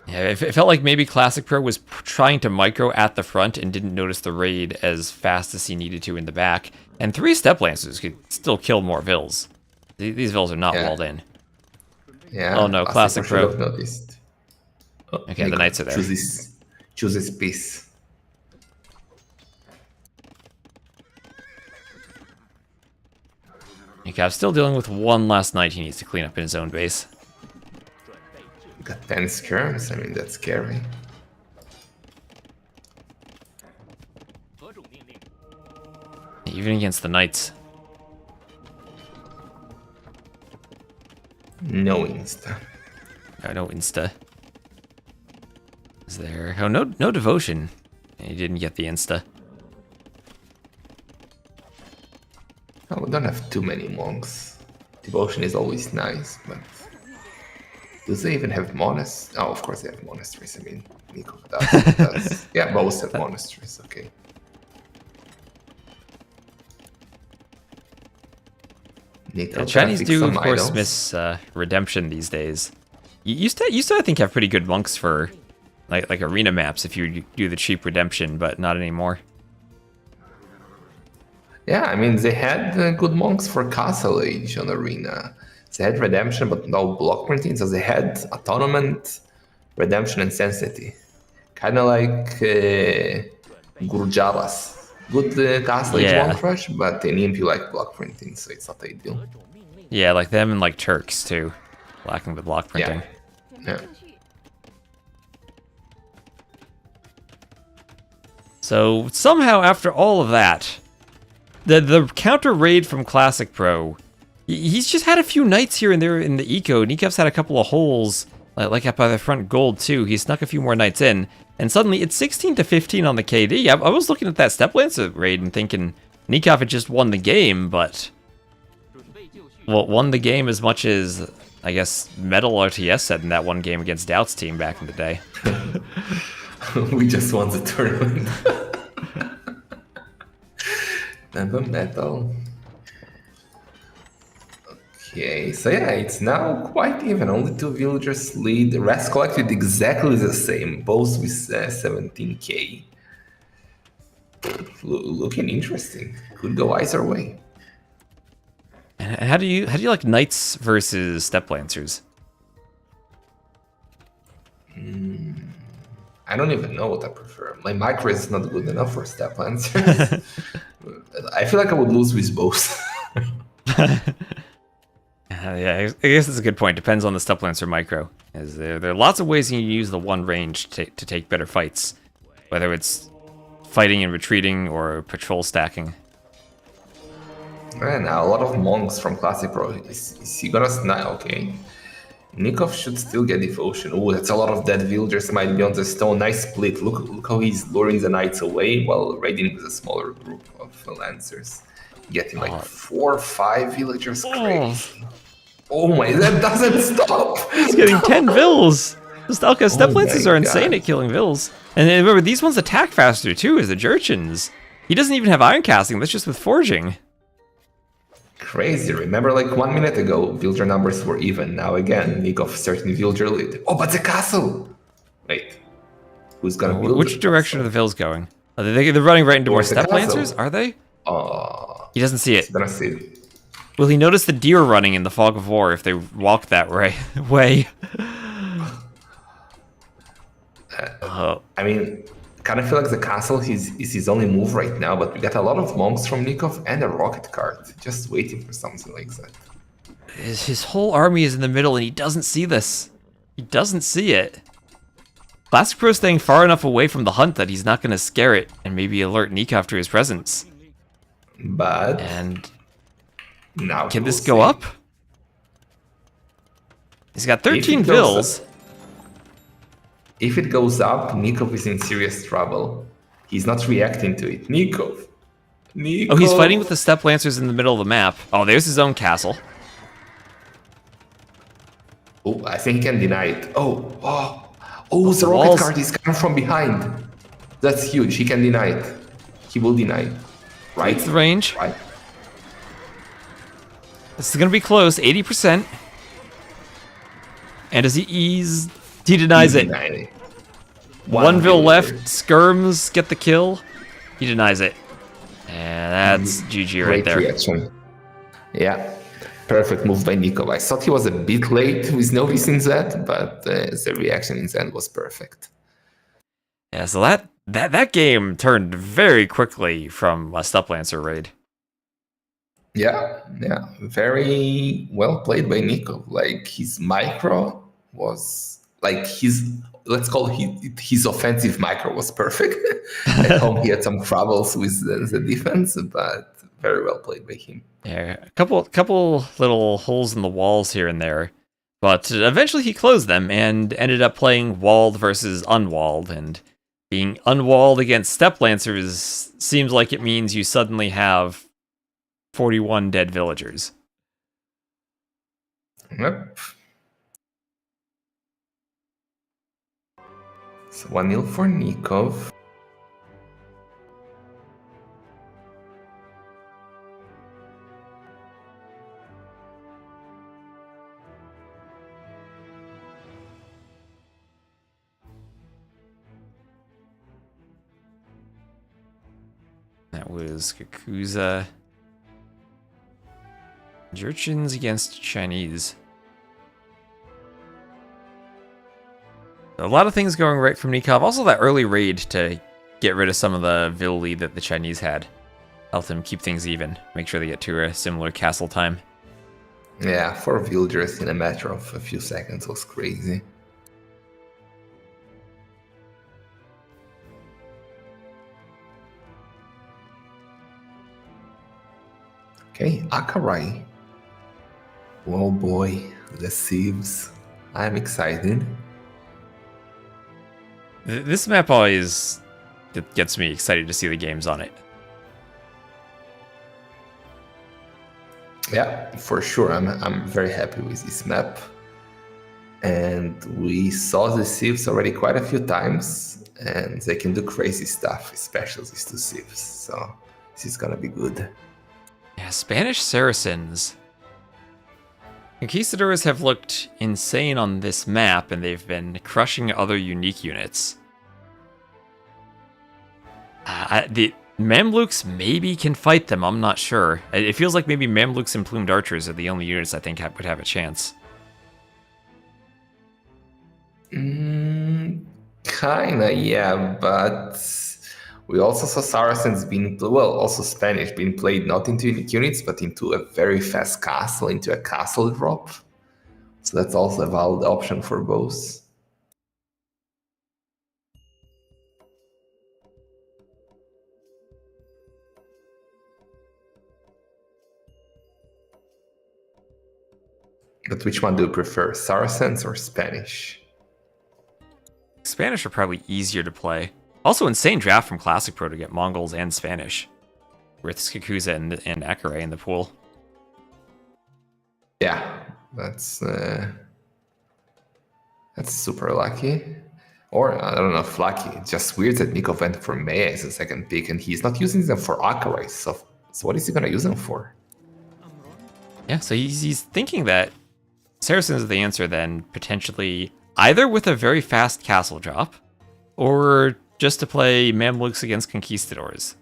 Yeah, it felt like maybe Classic Pro was trying to micro at the front and didn't notice the raid as fast as he needed to in the back. And 3 Step Lancers could still kill more Vils. These Vils are not Yeah. walled in. Yeah. Oh, no, Classic should Pro. have noticed. Oh, Okay, the Nicov Knights are there. Choose his piece. Nikov's still dealing with one last Knight he needs to clean up in his own base. Got 10 skirms. I mean, that's scary. Even against the Knights. No insta. No Insta. Is there... Oh, no Devotion. He didn't get the Insta. Oh, we don't have too many monks. Devotion is always nice, but... Do they even have monasteries? Oh, of course they have monasteries. I mean, Nicov does. Yeah, both have monasteries, okay. Nicov Yeah, Chinese fix do, some of course, idols. miss Redemption these days. You used to, I think, have pretty good monks for like arena maps if you do the cheap Redemption, but not anymore. Yeah, I mean, they had good monks for Castle Age on Arena. They had Redemption, but no block printing, so they had Atonement, Redemption, and Sensity. Kind of like Gurjalas. Good Castle Age Yeah. monk rush, but in Imp you like block printing, so it's not ideal. Yeah, like them and like Turks too, lacking the block printing. Yeah. So somehow, after all of that, the counter raid from Classic Pro, he's just had a few Knights here and there in the eco. Nikov's had a couple of holes, like up by the front gold too. He snuck a few more Knights in, and suddenly it's 16 to 15 on the KD. I was looking at that Step Lancer raid and thinking Nicov had just won the game, but well, won the game as much as I guess Metal RTS said in that one game against Doubt's team back in the day. We just won the tournament. Never metal. Okay, so yeah, it's now quite even. Only 2 villagers lead. The rest collected exactly the same, both with 17k. Looking interesting. Could go either way. And how do you like Knights versus Step Lancers? I don't even know what I prefer. My micro is not good enough for Step Lancers. I feel like I would lose with both. Yeah, I guess that's a good point. Depends on the Step Lancer micro. As there are lots of ways you can use the one range to take better fights, whether it's fighting and retreating or patrol stacking. And now a lot of monks from Classic Pro. Is he gonna snipe? Okay. Nicov should still get devotion. Oh, that's a lot of dead villagers might be on the stone. Nice split. Look how he's luring the knights away while raiding with a smaller group of lancers. Getting like 4 or 5 villagers. Crazy. Oh my, that doesn't stop. He's getting 10 Vils. The Step Lancers my are insane God. at killing Vils. And then remember, these ones attack faster too as the Jurchins. He doesn't even have iron casting, that's just with forging. Crazy. Remember, like 1 minute ago, villager numbers were even. Now again, Nicov certain villager lead. Oh, but the castle! Wait. Who's gonna build Which the direction are castle? the Vils going? They're running right into more Towards the Step castle. Lancers, are they? Oh, He doesn't see it. he's gonna see it. Will he notice the deer running in the fog of war if they walk that way? I mean, kind of feel like the castle is his only move right now, but we got a lot of monks from Nicov and a rocket cart, just waiting for something like that. His whole army is in the middle and he doesn't see this. He doesn't see it. Classic Pro staying far enough away from the hunt that he's not going to scare it and maybe alert Nicov to his presence. But... And now can this go up? He's got 13 vills. If it goes up, Nicov is in serious trouble. He's not reacting to it. Nicov. Oh, he's fighting with the Steppe Lancers in the middle of the map. Oh, there's his own castle. Oh, I think he can deny it. Oh, the rocket cart is coming from behind. That's huge. He can deny it. He will deny it. Right? It's the range. Right. This is going to be close. 80%. And does he ease? He denies it. One vill left. Skirms get the kill. He denies it. And that's GG right there. Reaction. Yeah. Perfect move by Nicov. I thought he was a bit late with noticing that, but the reaction in the end was perfect. Yeah, so that game turned very quickly from a Steppe Lancer raid. Yeah. Very well played by Nicov. Like, his micro was like let's call it his offensive micro was perfect. At home he had some troubles with the defense, but very well played by him. Yeah, a couple little holes in the walls here and there, but eventually he closed them and ended up playing walled versus unwalled, and being unwalled against Steppe Lancers seems like it means you suddenly have 41 dead villagers. Yep. So 1-0 for Nicov. That was Yakuza. Jurchens against Chinese. A lot of things going right from Nicov. Also that early raid to get rid of some of the Vill lead that the Chinese had. Helped them keep things even. Make sure they get to a similar castle time. Yeah, 4 villagers in a matter of a few seconds was crazy. Okay, Akarai. Oh boy, the sieves. I'm excited. This map always gets me excited to see the games on it. Yeah, for sure. I'm very happy with this map. And we saw the sieves already quite a few times, and they can do crazy stuff, especially these 2 sieves. So this is gonna be good. Yeah, Spanish Saracens. Conquistadors have looked insane on this map, and they've been crushing other unique units. The Mamluks maybe can fight them, I'm not sure. It feels like maybe Mamluks and Plumed Archers are the only units I think would have a chance. Kinda, yeah, but we also saw Saracens being, also Spanish being played not into unique units, but into a very fast castle, into a castle drop. So that's also a valid option for both. But which one do you prefer, Saracens or Spanish? Spanish are probably easier to play. Also, insane draft from Classic Pro to get Mongols and Spanish. With Yakuza and Akarai in the pool. Yeah, that's super lucky. Or, I don't know if lucky. It's just weird that Nicov went for Maya as a second pick, and he's not using them for Akarai. So what is he going to use them for? Yeah, so he's thinking that Saracens is the answer then, potentially either with a very fast castle drop, or just to play Mamluks against Conquistadors.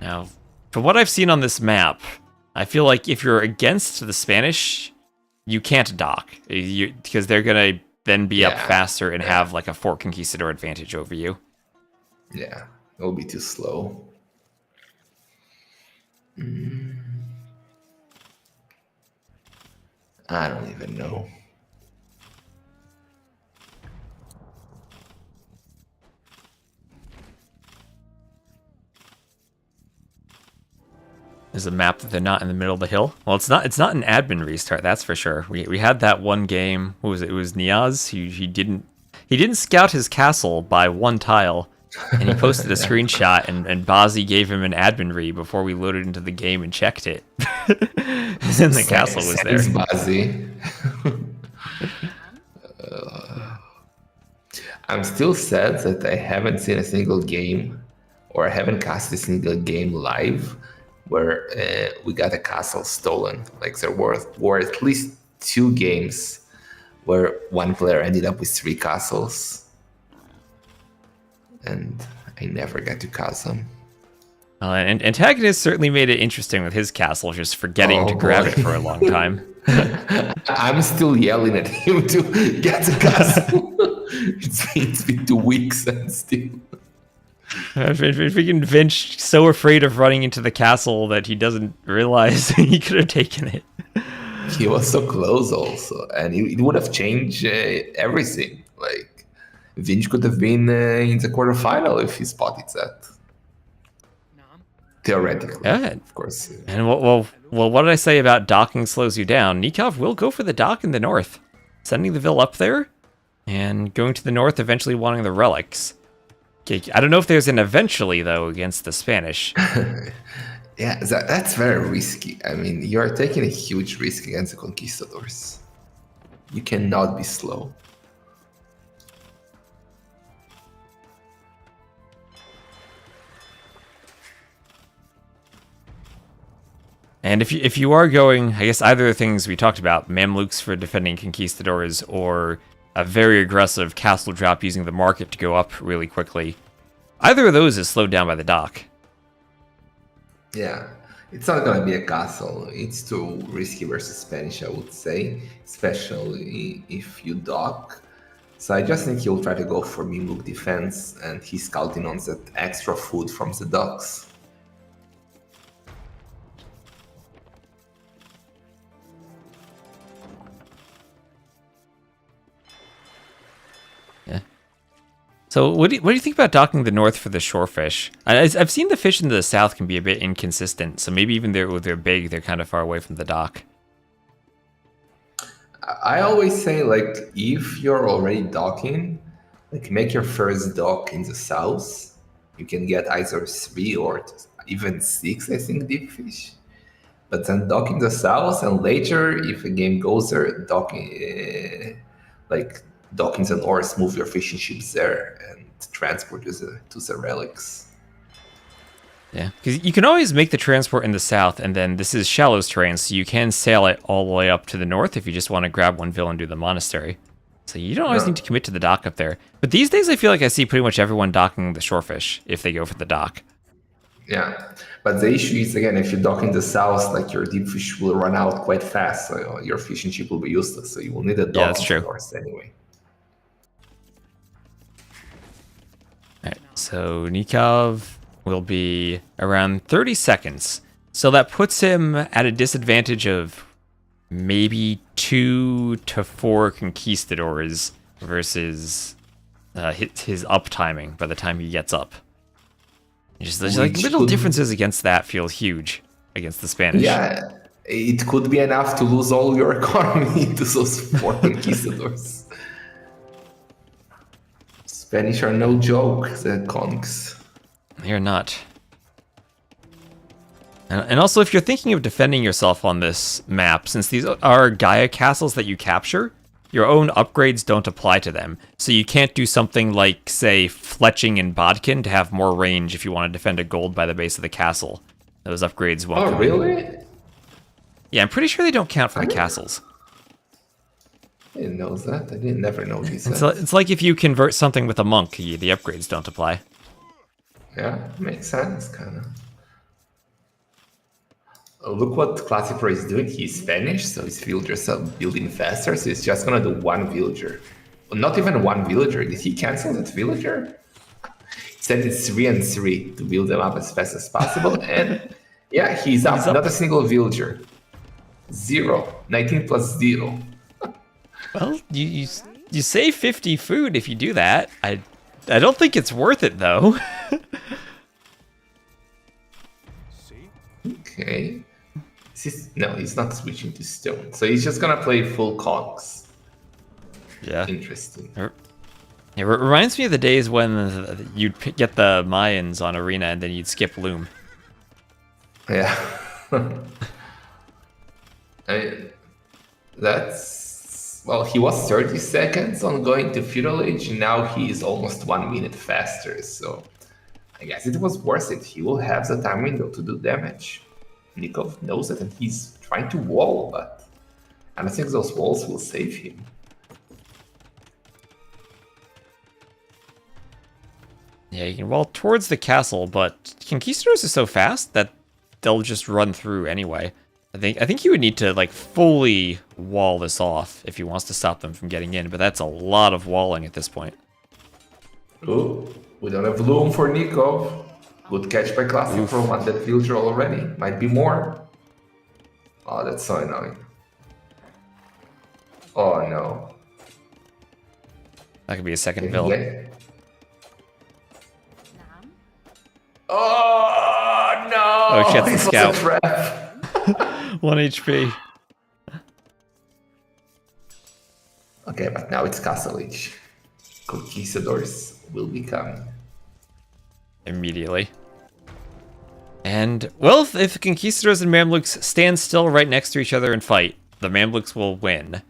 Now, from what I've seen on this map, I feel like if you're against the Spanish, you can't dock because they're gonna then be up faster and have like a Fort Conquistador advantage over you. Yeah, it'll be too slow. I don't even know. Is a map that they're not in the middle of the hill. Well, it's not an admin restart, that's for sure. We had that one game. What was it? It was Niaz. He didn't scout his castle by one tile, and he posted a screenshot, and Bazzi gave him an admin re before we loaded into the game and checked it. And the castle was there. Bazzi. I'm still sad that I haven't seen a single game, or I haven't cast a single game live where we got a castle stolen. Like there were at least 2 games where one player ended up with 3 castles, and I never got to cast them. And Antagonist certainly made it interesting with his castle, just forgetting to grab it for a long time. I'm still yelling at him to get the castle. It's been 2 weeks and still. Freaking Vinch so afraid of running into the castle that he doesn't realize he could have taken it. He was so close also, and it would have changed everything. Like, Vinch could have been in the quarterfinal if he spotted that. Theoretically, yeah, of course. And well, what did I say about docking slows you down? Nicov will go for the dock in the north, sending the Vil up there, and going to the north, eventually wanting the relics. I don't know if there's an eventually, though, against the Spanish. Yeah, that's very risky. I mean, you are taking a huge risk against the conquistadors. You cannot be slow. And if you are going, I guess either of the things we talked about, Mamluks for defending conquistadors, or a very aggressive castle drop using the market to go up really quickly, either of those is slowed down by the dock. Yeah, it's not going to be a castle. It's too risky versus Spanish, I would say, especially if you dock. So I just think he'll try to go for Mamluk defense, and he's scouting on that extra food from the docks. So what do you think about docking the north for the shorefish? I've seen the fish in the south can be a bit inconsistent, so maybe even they're big, they're kind of far away from the dock. I always say, like, if you're already docking, like, make your first dock in the south. You can get either 3 or even 6, I think, deep fish. But then dock in the south, and later, if a game goes there, docking, dock in the north, move your fishing ships there, and transport to the relics. Yeah, because you can always make the transport in the south, and then this is shallows terrain, so you can sail it all the way up to the north if you just want to grab one Vil and do the monastery. So you don't always need to commit to the dock up there. But these days I feel like I see pretty much everyone docking the shorefish if they go for the dock. Yeah, but the issue is, again, if you dock in the south, like, your deep fish will run out quite fast, so your fishing ship will be useless, so you will need a dock in the north anyway. Alright, so Nicov will be around 30 seconds. So that puts him at a disadvantage of maybe 2 to 4 conquistadors versus his up timing by the time he gets up. Just like little differences against that feel huge against the Spanish. Yeah, it could be enough to lose all your economy to those 4 conquistadors. Spanish are no joke, the conks. They're not. And also, if you're thinking of defending yourself on this map, since these are Gaia castles that you capture, your own upgrades don't apply to them. So you can't do something like, say, fletching in Bodkin to have more range if you want to defend a gold by the base of the castle. Those upgrades won't come really? in. Yeah, I'm pretty sure they don't count for the castles. I didn't know that. I never know these. It's like if you convert something with a monk, the upgrades don't apply. Yeah, makes sense, kind of. Look what Classic Pro is doing. He's Spanish, so his villagers are building faster. So he's just gonna do one villager. Not even one villager. Did he cancel that villager? He said it's 3 and 3 to build them up as fast as possible. And yeah, he's up. Not a single villager. 0. 19 plus 0. Well, you save 50 food if you do that. I don't think it's worth it though. Okay. No, he's not switching to stone. So he's just gonna play full conks. Yeah. Interesting. It reminds me of the days when you'd get the Mayans on Arena and then you'd skip Loom. Yeah. I mean, that's... Well, he was 30 seconds on going to Feudal Age, and now he is almost 1 minute faster, so... I guess it was worth it. He will have the time window to do damage. Nicov knows it, and he's trying to wall, but I don't think those walls will save him. Yeah, you can wall towards the castle, but Conquistadors are so fast that they'll just run through anyway. I think he would need to like fully wall this off if he wants to stop them from getting in, but that's a lot of walling at this point. Oh, we don't have Loom for Nicov. Good catch by Classic Pro on that villager already. Might be more. Oh, that's so annoying. Oh no. That could be a second build. Oh no! Oh, she has the scout. 1 HP. Okay, but now it's Castle Age. Conquistadors will be coming. Immediately. And, well, if Conquistadors and Mamluks stand still right next to each other and fight, the Mamluks will win.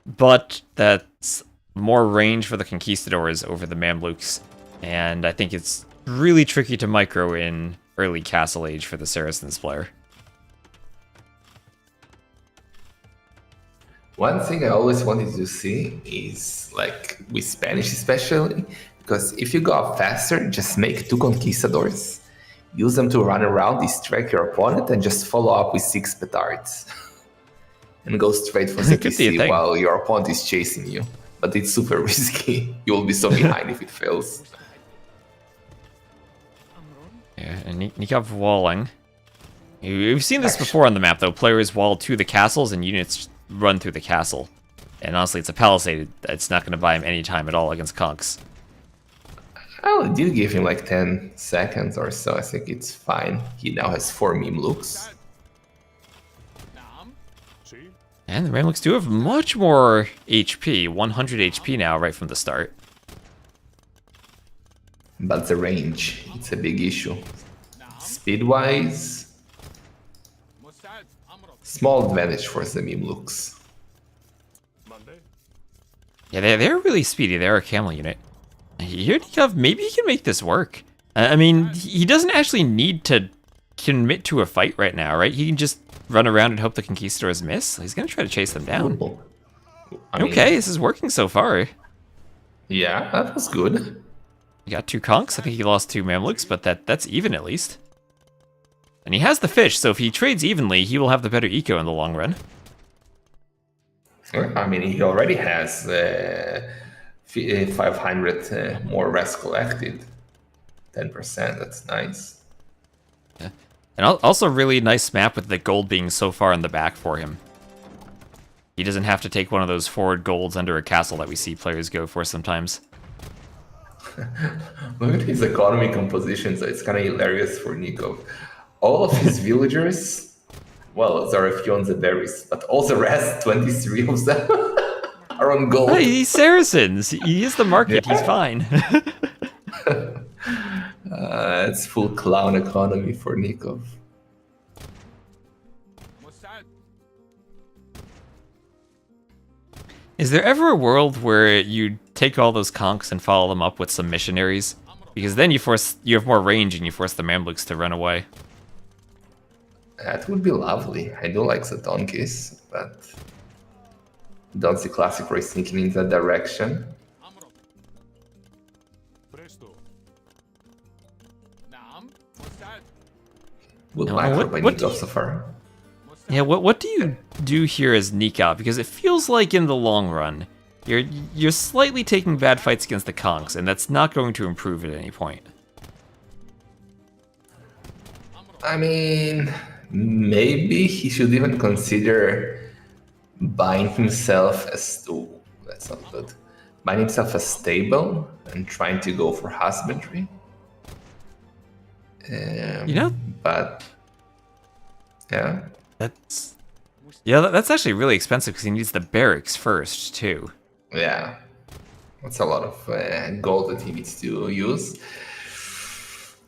But that's more range for the Conquistadors over the Mamluks, and I think it's really tricky to micro in early Castle Age for the Saracens player. One thing I always wanted to see is, like, with Spanish especially, because if you go up faster, just make 2 Conquistadors, use them to run around, distract your opponent, and just follow up with 6 petards. And go straight for CTC while your opponent is chasing you. But it's super risky. You will be so behind if it fails. Yeah, and Nicov walling. We've seen this before on the map, though. Players wall to the castles and units run through the castle. And honestly, it's a palisade. It's not going to buy him any time at all against conks. Well, it did give him like 10 seconds or so. I think it's fine. He now has 4 meme looks. And the Mamluks do have much more HP. 100 HP now right from the start. But the range, it's a big issue. Speed-wise, small advantage for the meme looks. Yeah, they're really speedy. They're a camel unit. Here, Nicov, maybe he can make this work. I mean, he doesn't actually need to commit to a fight right now, right? He can just run around and hope the Conquistadors miss. He's going to try to chase them down. I mean, okay, this is working so far. Yeah, that was good. He got 2 conks. I think he lost 2 Mamluks, but that's even at least. And he has the fish, so if he trades evenly, he will have the better eco in the long run. I mean, he already has 500 more rest collected. 10%, that's nice. Yeah. And also really nice map with the gold being so far in the back for him. He doesn't have to take one of those forward golds under a castle that we see players go for sometimes. Look at his economy composition, so it's kind of hilarious for Nicov. All of his villagers, well, there are a few on the berries, but all the rest, 23 of them, are on gold. Hey, he's Saracens. He is the market. Yeah. He's fine. It's full clown economy for Nicov. Is there ever a world where you take all those conks and follow them up with some missionaries? Because then you have more range and you force the Mamluks to run away. That would be lovely. I do like the donkeys, but don't see Classic Race thinking in that direction. Good micro by Nicov so far. Yeah, what do you do here as Nicov? Because it feels like in the long run, you're slightly taking bad fights against the conks, and that's not going to improve at any point. I mean, maybe he should even consider buying himself as... Oh, that's not good. Buying himself a stable and trying to go for husbandry. You know, But yeah, that's actually really expensive because he needs the barracks first too. yeah, that's a lot of gold that he needs to use.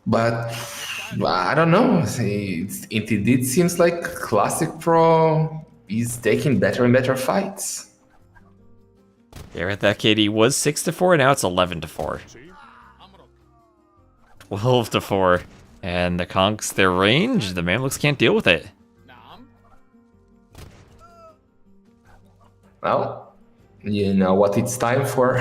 But I don't know. It indeed seems like Classic Pro is taking better and better fights. Yeah, at that KD was 6-4, now it's 11-4. 12-4. And the conks, their range, the Mamluks can't deal with it. Well, you know what it's time for.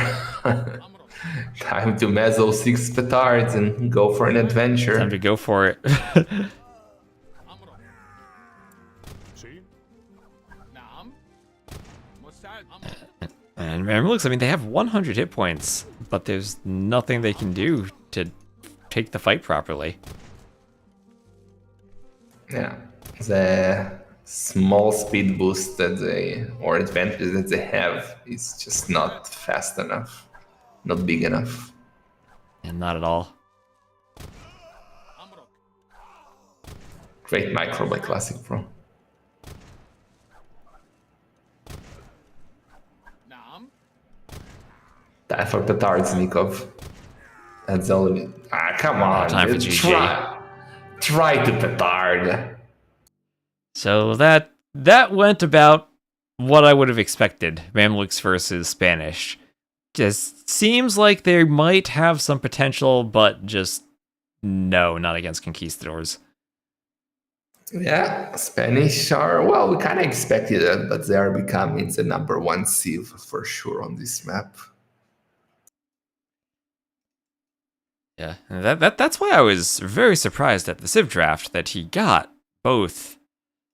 Time to mezzo 6 petards and go for an adventure. Time to go for it. And Mamluks, I mean, they have 100 hit points, but there's nothing they can do to take the fight properly. Yeah, the small speed boost that or advantage that they have is just not fast enough, not big enough. And not at all. Great micro by Classic Pro. Time for petards, Nicov. That's the only... come on. Time for GG. Try to petard. So that went about what I would have expected. Mamluks versus Spanish. Just seems like they might have some potential, but just no, not against conquistadors. Yeah, Spanish are, well, we kind of expected it, but they are becoming the #1 sieve for sure on this map. Yeah, and that's why I was very surprised at the Civ draft that he got both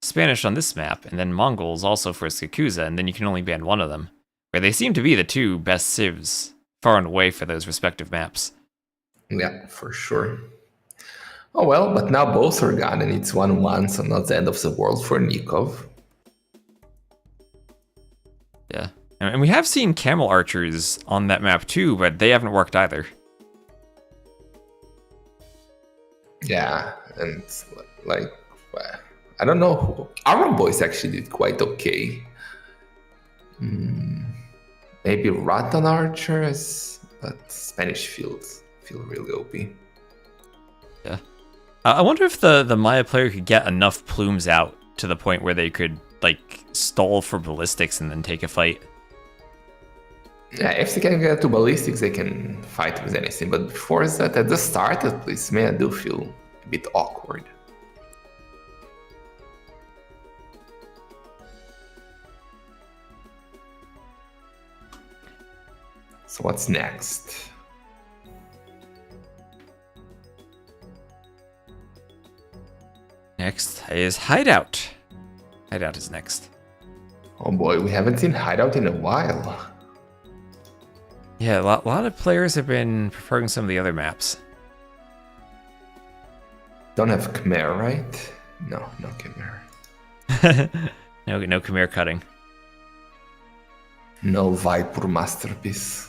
Spanish on this map and then Mongols also for his Yakuza, and then you can only ban one of them. Where they seem to be the two best Civs far and away for those respective maps. Yeah, for sure. Oh well, but now both are gone and it's 1-1, so not the end of the world for Nicov. Yeah, and we have seen camel archers on that map too, but they haven't worked either. Yeah, and like, I don't know, our boys actually did quite okay. Maybe Rattan archers, but Spanish feel really OP. Yeah. I wonder if the Maya player could get enough plumes out to the point where they could, like, stall for ballistics and then take a fight. Yeah, if they can get to ballistics, they can fight with anything. But before that, at the start at least, I do feel a bit awkward. So what's next? Next is Hideout. Hideout is next. Oh boy, we haven't seen Hideout in a while. Yeah, a lot of players have been preferring some of the other maps. Don't have Khmer, right? No Khmer. No Khmer cutting. No Vaipur masterpiece.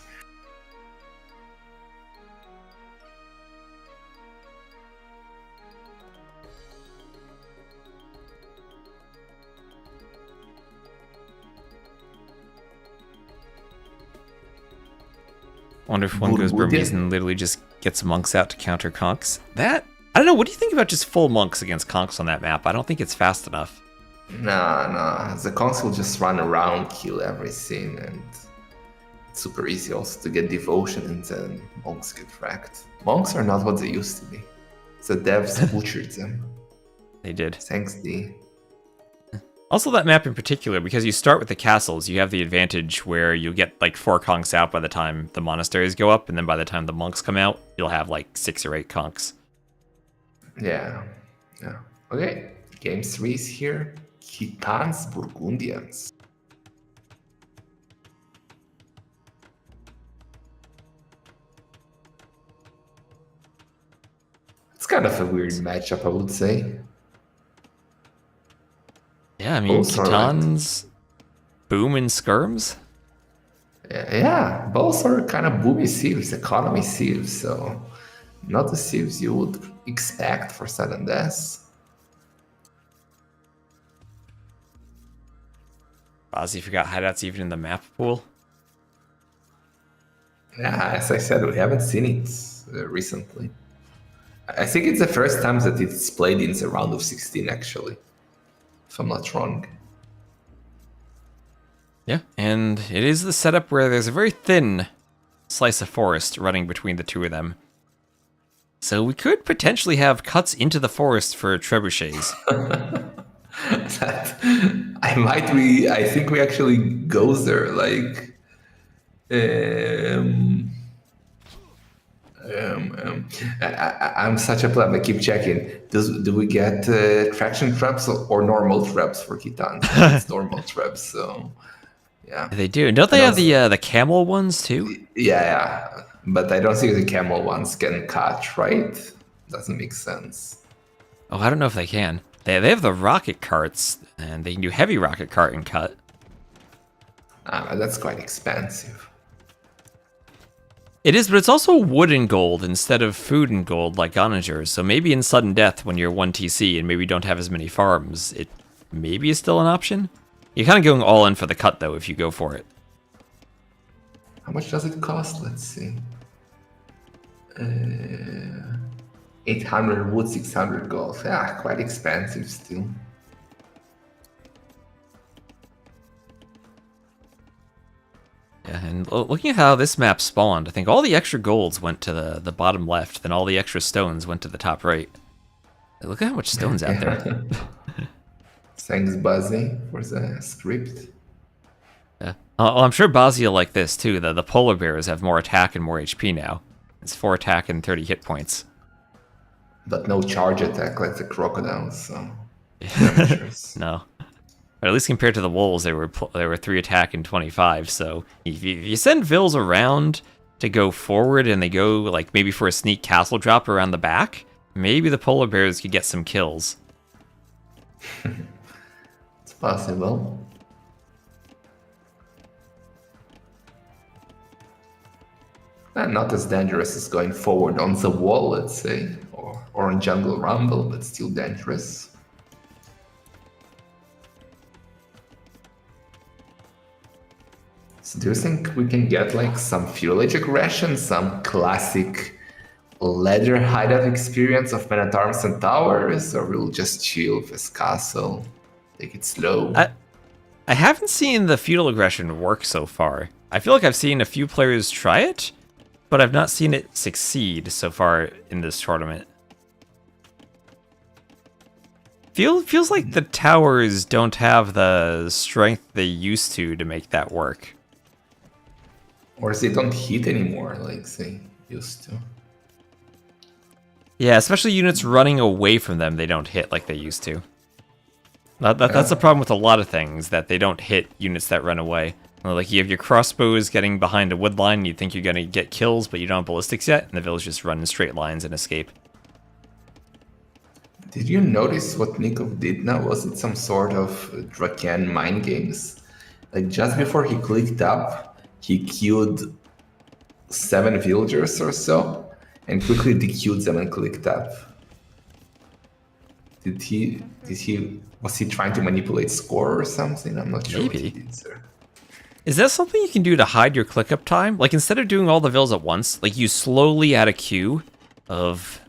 Wonder if one goes Burmese and literally just gets monks out to counter conks. That, I don't know, what do you think about just full monks against conks on that map? I don't think it's fast enough. Nah. The conks will just run around, kill everything, and it's super easy also to get devotion and then monks get wrecked. Monks are not what they used to be. The devs butchered them. They did. Thanks, D. Also, that map in particular, because you start with the castles, you have the advantage where you'll get like 4 conks out by the time the monasteries go up, and then by the time the monks come out, you'll have like 6 or 8 conks. Yeah. Okay. Game 3 is here. Gitans Burgundians. It's kind of a weird matchup, I would say. Yeah, I mean, Both are like- Kitans, Boom, and Skirms. Yeah, both are kind of boomy civs, economy civs, so not the civs you would expect for sudden death. Ozzy forgot hideouts even in the map pool. Yeah, as I said, we haven't seen it recently. I think it's the first time that it's played in the round of 16, actually, if I'm not wrong. Yeah, and it is the setup where there's a very thin slice of forest running between the two of them. So we could potentially have cuts into the forest for trebuchets. I think we actually goes there, like, I'm such a pleb. I keep checking. Do we get traction traps or normal traps for Kitans? It's normal traps, so yeah. They do. Don't they have the camel ones too? Yeah, but I don't think the camel ones can catch, right? Doesn't make sense. Oh, I don't know if they can. They have the rocket carts, and they can do heavy rocket cart and cut. That's quite expensive. It is, but it's also wood and gold instead of food and gold like onagers. So maybe in sudden death when you're 1 TC and maybe don't have as many farms, it maybe is still an option. You're kind of going all in for the cut though if you go for it. How much does it cost? Let's see. 800 wood, 600 gold. Yeah, quite expensive still. Yeah, and looking at how this map spawned, I think all the extra golds went to the bottom left, then all the extra stones went to the top right. Look at how much stone's out there. Thanks, Buzzy, for the script. Yeah. I'm sure Bazzi will like this too. The polar bears have more attack and more HP now. It's 4 attack and 30 hit points. But no charge attack like the crocodiles, so... No. But at least compared to the wolves, they were 3 attack and 25. So if you send Vils around to go forward and they go like maybe for a sneak castle drop around the back, maybe the polar bears could get some kills. It's possible. And not as dangerous as going forward on the wall, let's say, or on Jungle Rumble, but still dangerous. So do you think we can get like some fuelage aggression, some classic leather hideout experience of Men at Arms and Towers, or we'll just chill with this castle, take it slow? I haven't seen the feudal aggression work so far. I feel like I've seen a few players try it, but I've not seen it succeed so far in this tournament. Feels like the towers don't have the strength they used to make that work. Or they don't hit anymore like they used to. Yeah, especially units running away from them, they don't hit like they used to. That's the problem with a lot of things, that they don't hit units that run away. Like, you have your crossbows getting behind a wood line, you think you're going to get kills, but you don't have ballistics yet, and the village just run in straight lines and escape. Did you notice what Nicov did now? Was it some sort of Draken mind games? Like, just before he clicked up, he queued 7 villagers or so, and quickly dequeued them and clicked up. Was he trying to manipulate score or something? I'm not sure what he did, sir. Is that something you can do to hide your click-up time? Like, instead of doing all the vills at once, like, you slowly add a queue of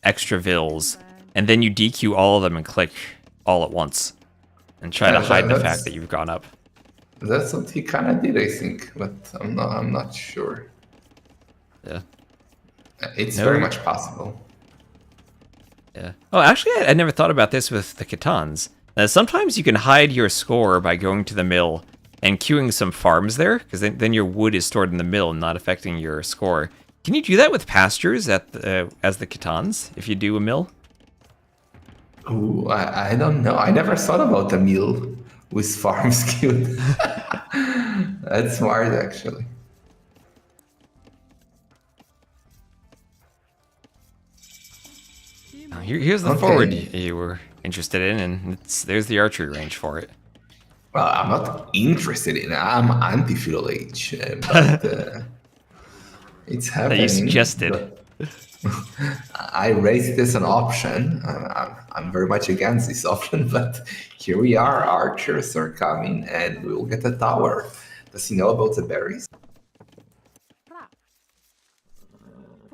extra vills, and then you dequeue all of them and click all at once. And try to hide the fact that you've gone up. That's what he kind of did, I think, but I'm not sure. Yeah. It's very much possible. Yeah. Oh, actually, I never thought about this with the Kitans. Sometimes you can hide your score by going to the mill and queuing some farms there, because then your wood is stored in the mill and not affecting your score. Can you do that with pastures as the Kitans, if you do a mill? Ooh, I don't know. I never thought about a meal with farm skewed. That's smart, actually. Now, here's the forward Okay. you were interested in, and there's the archery range for it. Well, I'm not interested in it. I'm anti-feudal age, but it's That you happening. suggested. I raised it as an option. I'm very much against this option, but here we are. Archers are coming, and we will get a tower. Does he know about the berries?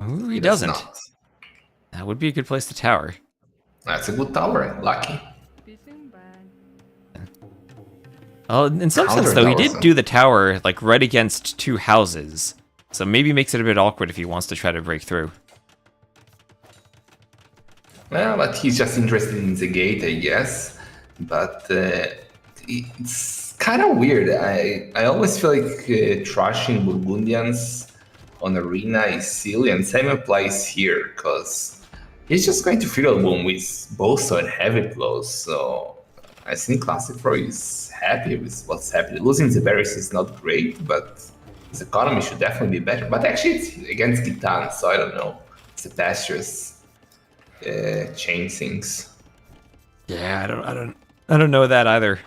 Ooh, he does doesn't. not. That would be a good place to tower. That's a good tower. Lucky. In some sense, Counter though, he towers, did huh? do the tower like right against two houses, so maybe makes it a bit awkward if he wants to try to break through. Well, but he's just interested in the gate, I guess. But it's kind of weird. I always feel like trashing Burgundians on Arena is silly, and same applies here, because he's just going to fiddle boom with both and heavy blows. So I think Classic Pro is happy with what's happening. Losing the berries is not great, but his economy should definitely be better. But actually, it's against Gitan, so I don't know. It's the pastures change things. Yeah, I don't know that either.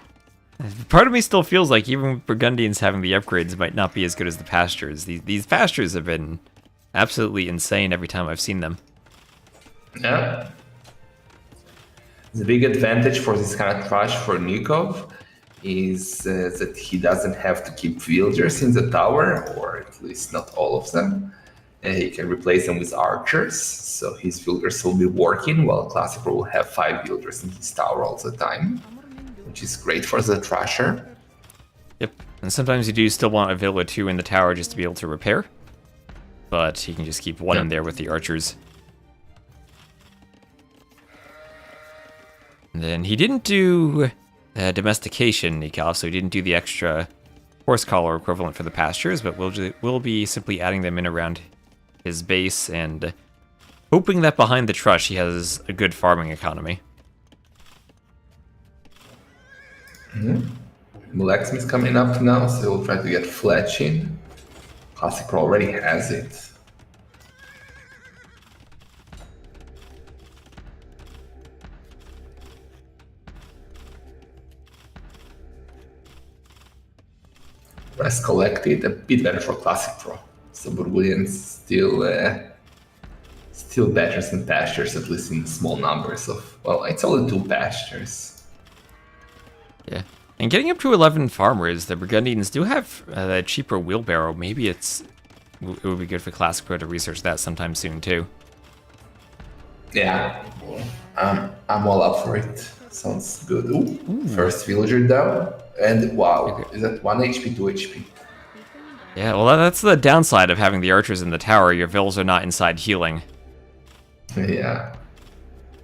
Part of me still feels like even Burgundians having the upgrades might not be as good as the pastures. These pastures have been absolutely insane every time I've seen them. Yeah. The big advantage for this kind of trash for Nicov is that he doesn't have to keep villagers in the tower, or at least not all of them. He can replace them with archers, so his villagers will be working, while Classic will have 5 villagers in his tower all the time, which is great for the Thrasher. Yep, and sometimes you do still want a villa 2 in the tower just to be able to repair, but he can just keep one in there with the archers. And then he didn't do domestication, Nicov, so he didn't do the extra horse collar equivalent for the pastures, but we'll be simply adding them in around his base and hoping that behind the trush he has a good farming economy. Blacksmith is coming up now, so we'll try to get Fletch in. Classic Pro already has it. Rest collected, a bit better for Classic Pro. So Burgundians still better than pastures, at least in small numbers of, well, it's only 2 pastures. Yeah. And getting up to 11 farmers, the Burgundians do have a cheaper wheelbarrow. Maybe it would be good for Classic Pro to research that sometime soon, too. Yeah, I'm all up for it. Sounds good. Ooh. First villager down. And wow, is that 1 HP, 2 HP? Yeah, well, that's the downside of having the archers in the tower. Your vills are not inside healing. Yeah.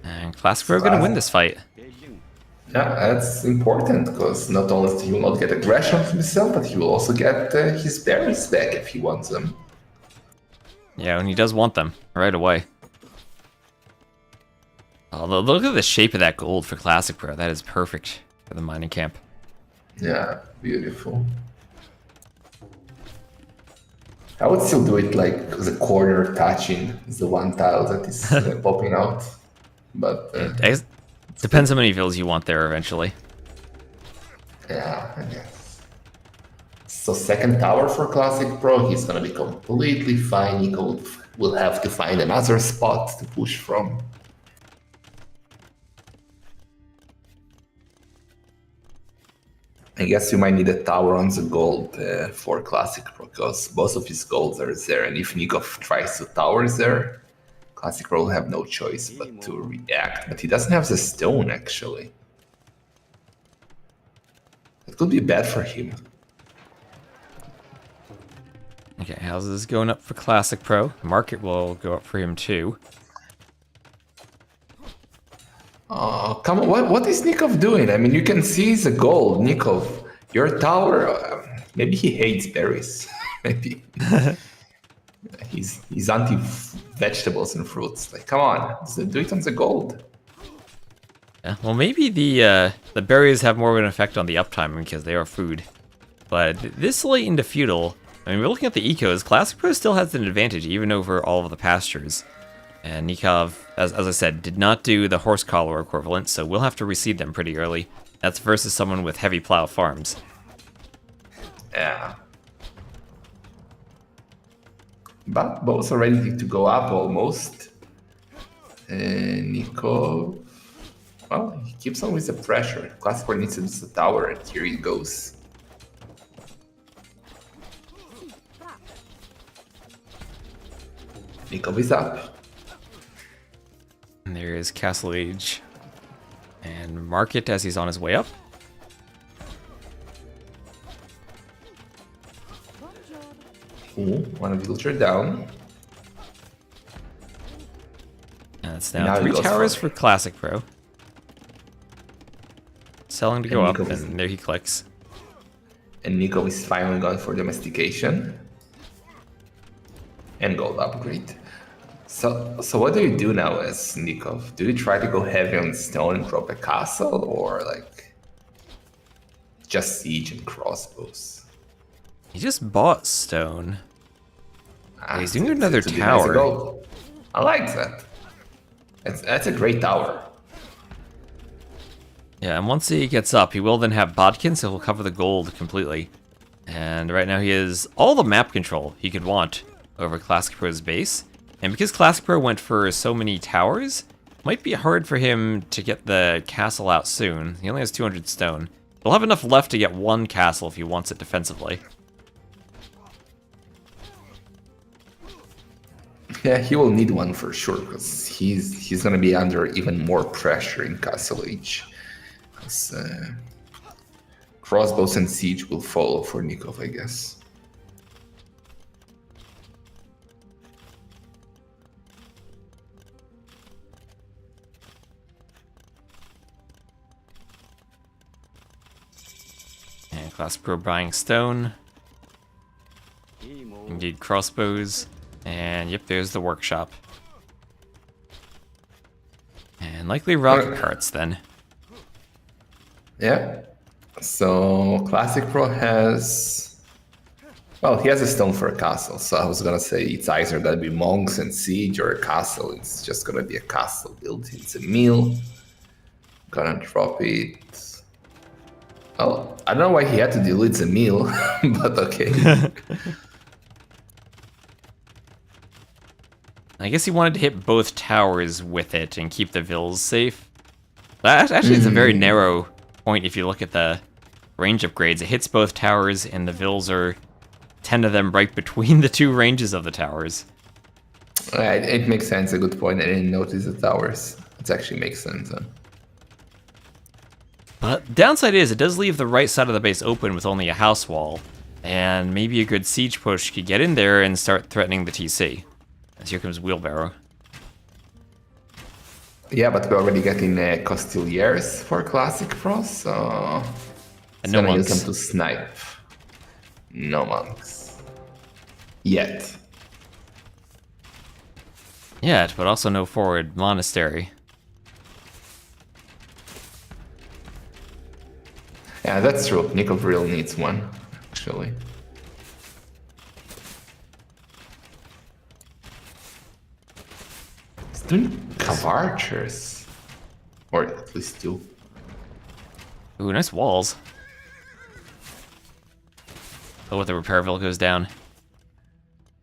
And Classic Pro are going to win this fight. Yeah, that's important, because not only he will not get aggression from himself, but he will also get his berries back if he wants them. Yeah, and he does want them right away. Although, look at the shape of that gold for Classic Pro. That is perfect for the mining camp. Yeah, beautiful. I would still do it like the corner touching is the one tile that is popping out. But It depends how many vills you want there eventually. yeah, I guess. So second tower for Classic Pro, he's gonna be completely fine. He will have to find another spot to push from. I guess you might need a tower on the gold for Classic Pro, because both of his golds are there, and if Nicov tries to tower there, Classic Pro will have no choice but to react. But he doesn't have the stone, actually. It could be bad for him. Okay, how's this going up for Classic Pro? Market will go up for him too. Oh, come on, what is Nicov doing? I mean, you can see the gold, Nicov. Your tower, maybe he hates berries. Maybe. He's anti-vegetables and fruits. Like, come on, do it on the gold. Yeah, well, maybe the berries have more of an effect on the uptime because they are food. But this late into feudal, I mean, we're looking at the ecos. Classic Pro still has an advantage even over all of the pastures. And Nicov, as I said, did not do the horse collar equivalent, so we'll have to reseed them pretty early. That's versus someone with heavy plow farms. Yeah. But both are ready to go up almost. Nico, well, he keeps on with the pressure. Classic needs to use the tower, and here he goes. Nico is up. And there is Castle Age and Market as he's on his way up. Ooh, one villager down. And it's now 3 towers for Classic Pro. Selling to go up, and there he clicks. And Nico is finally going for domestication. And gold upgrade. So what do you do now as Nicov? Do you try to go heavy on stone and drop a castle, or like just siege and crossbows? He just bought stone. He's doing another tower. I like that. That's a great tower. Yeah, and once he gets up, he will then have Bodkin, so he'll cover the gold completely. And right now he has all the map control he could want over Classic Pro's base. And because Classic Pro went for so many towers, it might be hard for him to get the castle out soon. He only has 200 stone. He'll have enough left to get 1 castle if he wants it defensively. Yeah, he will need one for sure, because he's gonna be under even more pressure in Castle Age. Because crossbows and siege will follow for Nicov, I guess. And Classic Pro buying stone. Indeed, crossbows. And yep, there's the workshop. And likely rocket carts then. Yeah. So Classic Pro has... Well, he has a stone for a castle, so I was gonna say it's either gonna be monks and siege or a castle. It's just gonna be a castle built. It's a mill. Gonna drop it. Oh, I don't know why he had to delete the mill, but okay. I guess he wanted to hit both towers with it and keep the vills safe. But actually, it's a very narrow point if you look at the range upgrades. It hits both towers, and the vills are 10 of them right between the 2 ranges of the towers. It makes sense, a good point. I didn't notice the towers. It actually makes sense. Huh? But downside is, it does leave the right side of the base open with only a house wall. And maybe a good siege push could get in there and start threatening the TC. As here comes Wheelbarrow. Yeah, but we're already getting Costiliers for Classic Pro, so... And no monks. Use them to snipe. No monks. Yet. Yet, but also no forward monastery. Yeah, that's true. Nicov real needs one, actually. He's doing Cav archers. Or at least 2. Ooh, nice walls. Oh, what the Repairville goes down.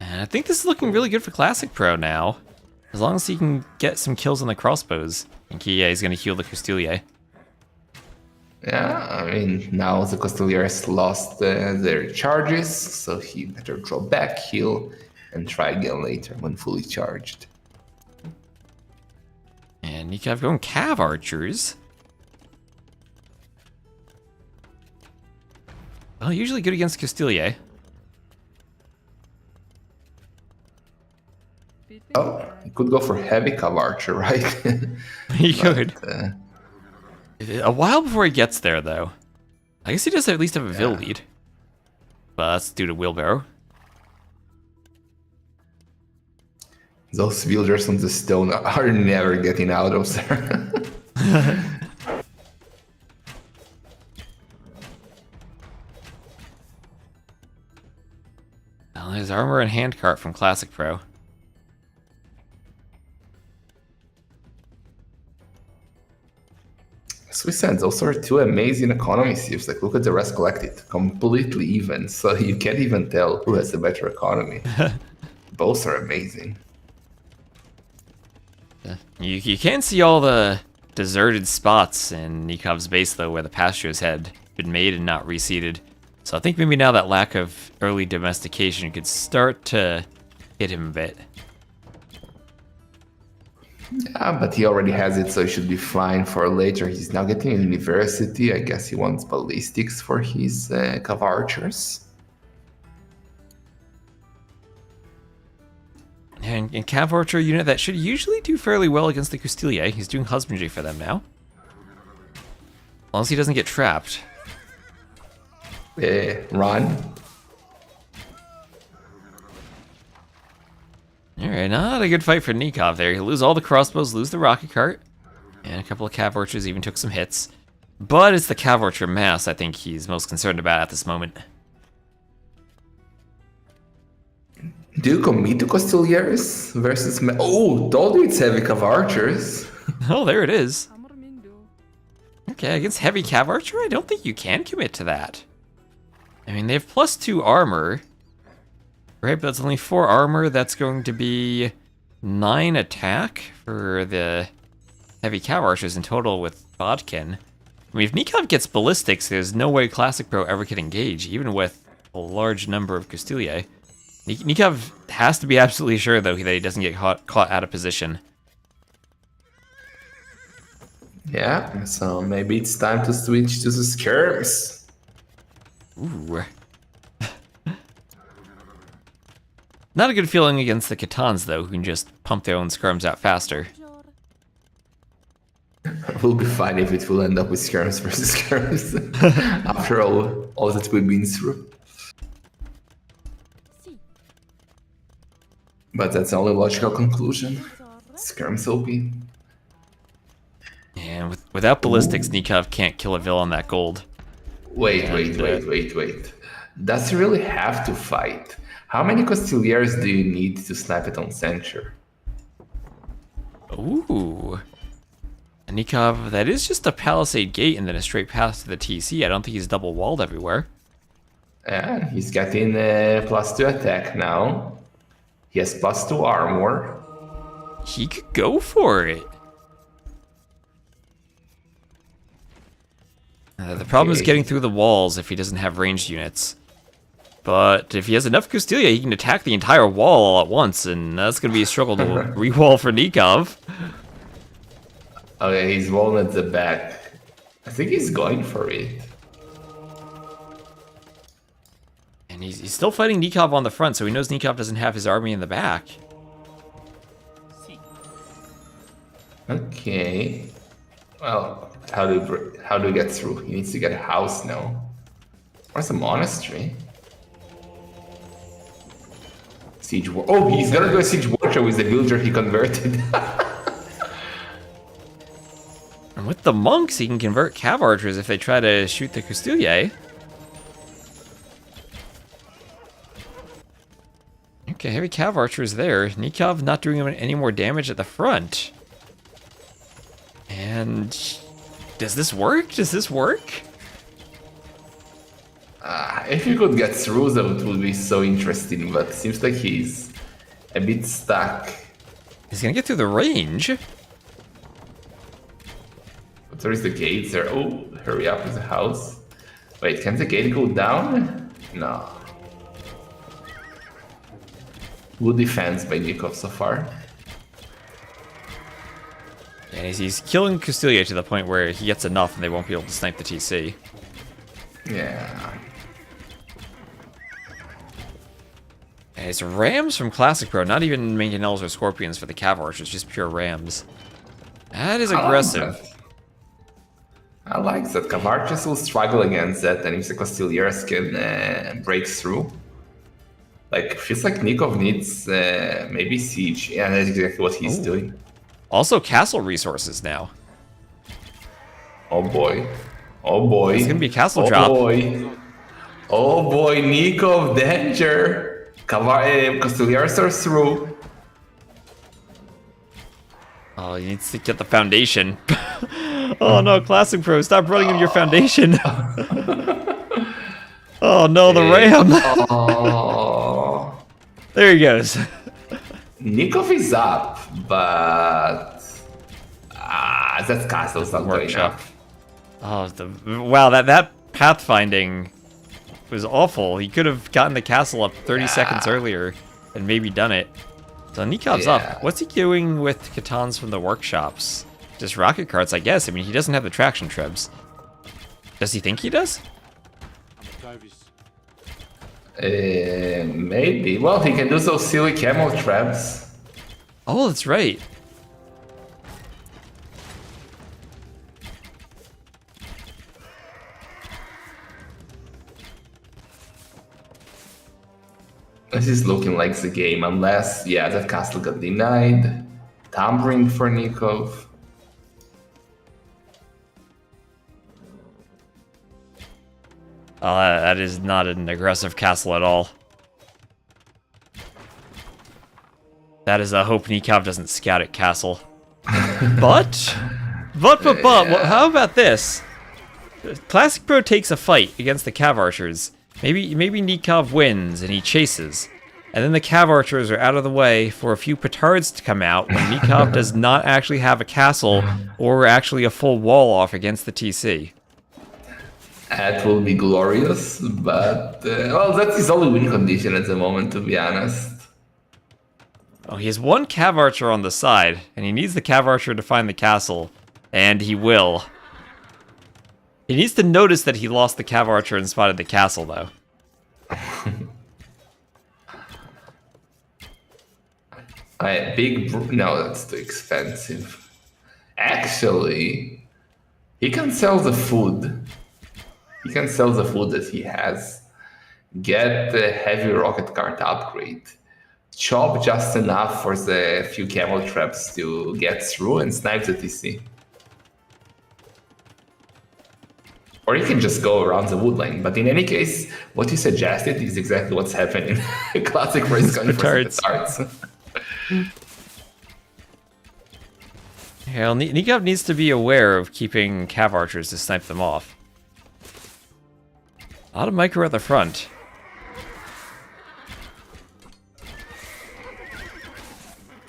And I think this is looking really good for Classic Pro now. As long as he can get some kills on the crossbows. I think he's going to heal the Costilier. Yeah, I mean, now the Costiliers lost their charges, so he better draw back, heal, and try again later when fully charged. And Nicov going Cav archers. Well, usually good against Costilier. Oh, he could go for heavy Cav archer, right? He could. A while before he gets there, though. I guess he does at least have a Vil lead. But that's due to Wheelbarrow. Those villagers on the stone are never getting out of there. Well, there's armor and handcart from Classic Pro. As we said, those are two amazing economy series. Like, look at the rest collected. Completely even. So you can't even tell who has the better economy. Both are amazing. You can see all the deserted spots in Nikov's base, though, where the pastures had been made and not reseeded. So I think maybe now that lack of early domestication could start to hit him a bit. Yeah, but he already has it, so he should be fine for later. He's now getting a university. I guess he wants ballistics for his Cav archers. And Cav Archer unit that should usually do fairly well against the Custilia. He's doing husbandry for them now. Unless he doesn't get trapped. Run. Alright, not a good fight for Nicov there. He'll lose all the crossbows, lose the rocket cart. And a couple of Cav Archers even took some hits. But it's the Cav Archer mass I think he's most concerned about at this moment. Do you commit to Costiliers versus... Oh, told you it's heavy Cav archers. Oh, there it is. Okay, against heavy Cav Archer, I don't think you can commit to that. I mean, they have +2 armor. Right, but that's only 4 armor. That's going to be 9 attack for the heavy Cav Archers in total with Bodkin. I mean, if Nicov gets ballistics, there's no way Classic Pro ever could engage, even with a large number of Custilia. Nicov has to be absolutely sure, though, that he doesn't get caught out of position. Yeah, so maybe it's time to switch to the skirms. Ooh. Not a good feeling against the Catans, though, who can just pump their own skirms out faster. We'll be fine if it will end up with skirms versus skirms. After all that we've been through. But that's the only logical conclusion. Skirms OP. And without ballistics, Nicov can't kill a villain that gold. Wait. Does he really have to fight? How many Costiliers do you need to snipe it on center? Ooh. Nicov, that is just a palisade gate and then a straight path to the TC. I don't think he's double walled everywhere. Yeah, he's getting +2 attack now. He has +2 armor. He could go for it. The problem is getting through the walls if he doesn't have ranged units. But if he has enough Custilia, he can attack the entire wall all at once, and that's going to be a struggle to re-wall for Nicov. Okay, he's walling at the back. I think he's going for it. And he's still fighting Nicov on the front, so he knows Nicov doesn't have his army in the back. Okay. Well, how do we get through? He needs to get a house now. Where's a monastery? Siege war. Oh, he's gonna go siege warrior with the villager he converted. And with the monks, he can convert Cav Archers if they try to shoot the Custilia. Okay, heavy Cav Archers there. Nicov not doing him any more damage at the front. And does this work? Does this work? If you could get through them, it would be so interesting, but it seems like he's a bit stuck. He's gonna get through the range. But there is the gate there. Oh, hurry up with the house. Wait, can the gate go down? No. Good defense by Nicov so far. And he's killing Custilia to the point where he gets enough and they won't be able to snipe the TC. Yeah. And it's rams from Classic Pro, not even mangonels or scorpions for the Cav Archers, just pure rams. That is aggressive. I like that. Cav Archers will struggle against that, and if the Costiliers can break through. Like, feels like Nicov needs maybe siege. Yeah, that's exactly what he's doing. Also, castle resources now. Oh boy. Oh boy. It's gonna be a castle drop. Oh boy. Oh boy, Nicov, danger. Castiliars are through. Oh, he needs to get the foundation. Oh no, Classic Pro, stop running into your foundation. Oh no, the ram. Oh. There he goes. Nicov is up, but that castle's not good enough. Oh, wow, that pathfinding was awful. He could have gotten the castle up 30 seconds earlier and maybe done it. So Nikov's up. What's he doing with Catans from the workshops? Just rocket carts, I guess. I mean, he doesn't have the traction trebs. Does he think he does? Maybe. Well, he can do those silly camel traps. Oh, that's right. This is looking like the game, unless, yeah, that castle got denied. Tampering for Nicov. Oh, that is not an aggressive castle at all. That is a hope Nicov doesn't scout at castle. But, how about this? Classic Pro takes a fight against the Cav Archers. Maybe Nicov wins and he chases. And then the Cav Archers are out of the way for a few petards to come out when Nicov does not actually have a castle or actually a full wall off against the TC. That will be glorious, but well, that's his only win condition at the moment, to be honest. Oh, he has one Cav Archer on the side, and he needs the Cav Archer to find the castle, and he will. He needs to notice that he lost the Cav Archer and spotted the castle, though. No, that's too expensive. Actually, he can sell the food. He can sell the food that he has, get the heavy rocket cart upgrade, chop just enough for the few camel traps to get through, and snipe the TC. Or you can just go around the wood line. But in any case, what you suggested is exactly what's happening. Classic race gun for petards. Hell, Nicov needs to be aware of keeping Cav Archers to snipe them off. A lot of micro at the front.